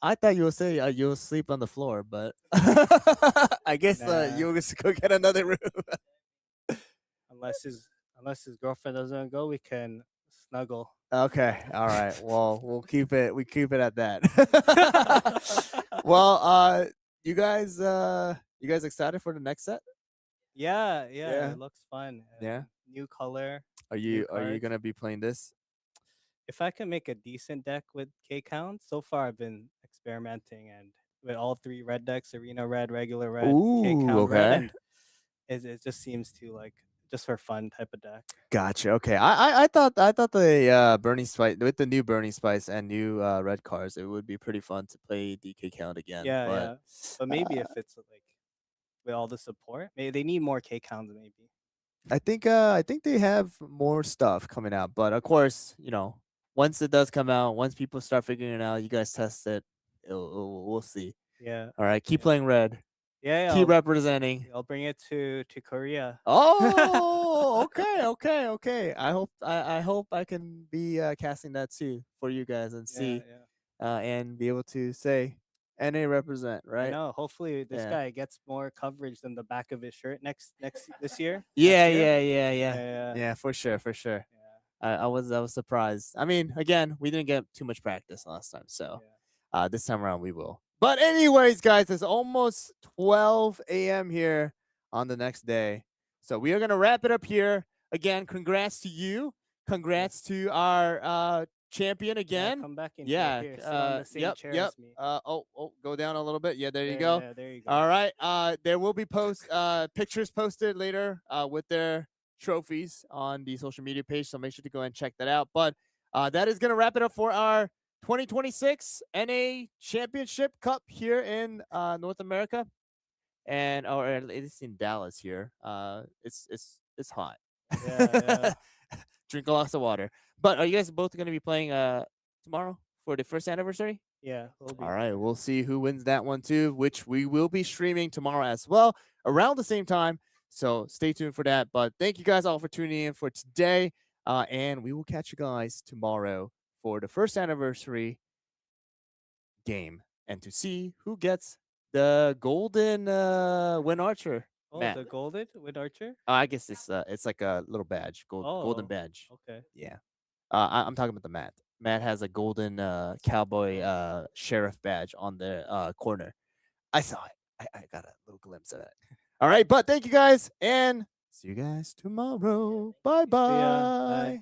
I thought you would say you'll sleep on the floor, but I guess you'll just go get another room. unless his girlfriend doesn't go, we can snuggle. Okay. All right. Well, we keep it at that. Well, you guys excited for the next set? Yeah. It looks fun. Yeah. New color. Are you gonna be playing this? If I can make a decent deck with K count, so far I've been experimenting and with all 3 red decks: Arena Red, Regular Red, K count Red, and it just seems to like just for fun type of deck. Gotcha. Okay. I thought the Burning Spice with the new Burning Spice and new red cards, it would be pretty fun to play DK count again. Yeah. But maybe if it's like with all the support, maybe they need more K counts. Maybe. I think they have more stuff coming out, but of course, once it does come out, once people start figuring it out, you guys test it. We'll see. Yeah. All right. Keep playing red. Yeah. Keep representing. I'll bring it to Korea. Oh, okay. I hope I can be casting that too for you guys and see, and be able to say NA represent, right? I know. Hopefully, this guy gets more coverage than the back of his shirt this year. Yeah, for sure. Yeah. I was surprised. I mean, again, we didn't get too much practice last time, so this time around we will. But anyways, guys, it's almost 12 a.m. here on the next day, so we are gonna wrap it up here. Again, congrats to you. Congrats to our champion again. Come back in here. Sit on the same chair as me. Go down a little bit. Yeah, there you go. Yeah, there you go. All right. There will be pictures posted later with their trophies on the social media page, so make sure to go and check that out. But that is gonna wrap it up for our 2026 NA Championship Cup here in North America, or at least in Dallas here. It's hot. Yeah. Drink lots of water. But are you guys both gonna be playing tomorrow for the first anniversary? Yeah, we'll be. All right, we'll see who wins that one too, which we will be streaming tomorrow as well around the same time. So stay tuned for that. But thank you guys all for tuning in for today. And we will catch you guys tomorrow for the first anniversary game and to see who gets the golden Win Archer. Oh, Matt. the golden with Archer. I guess it's like a little badge, golden Oh, badge. okay. Yeah. I'm talking about the Matt. Matt has a golden cowboy sheriff badge on the corner. I saw it. I got a little glimpse of it. All right, but thank you guys and see you guys tomorrow. Bye See ya. Bye. bye.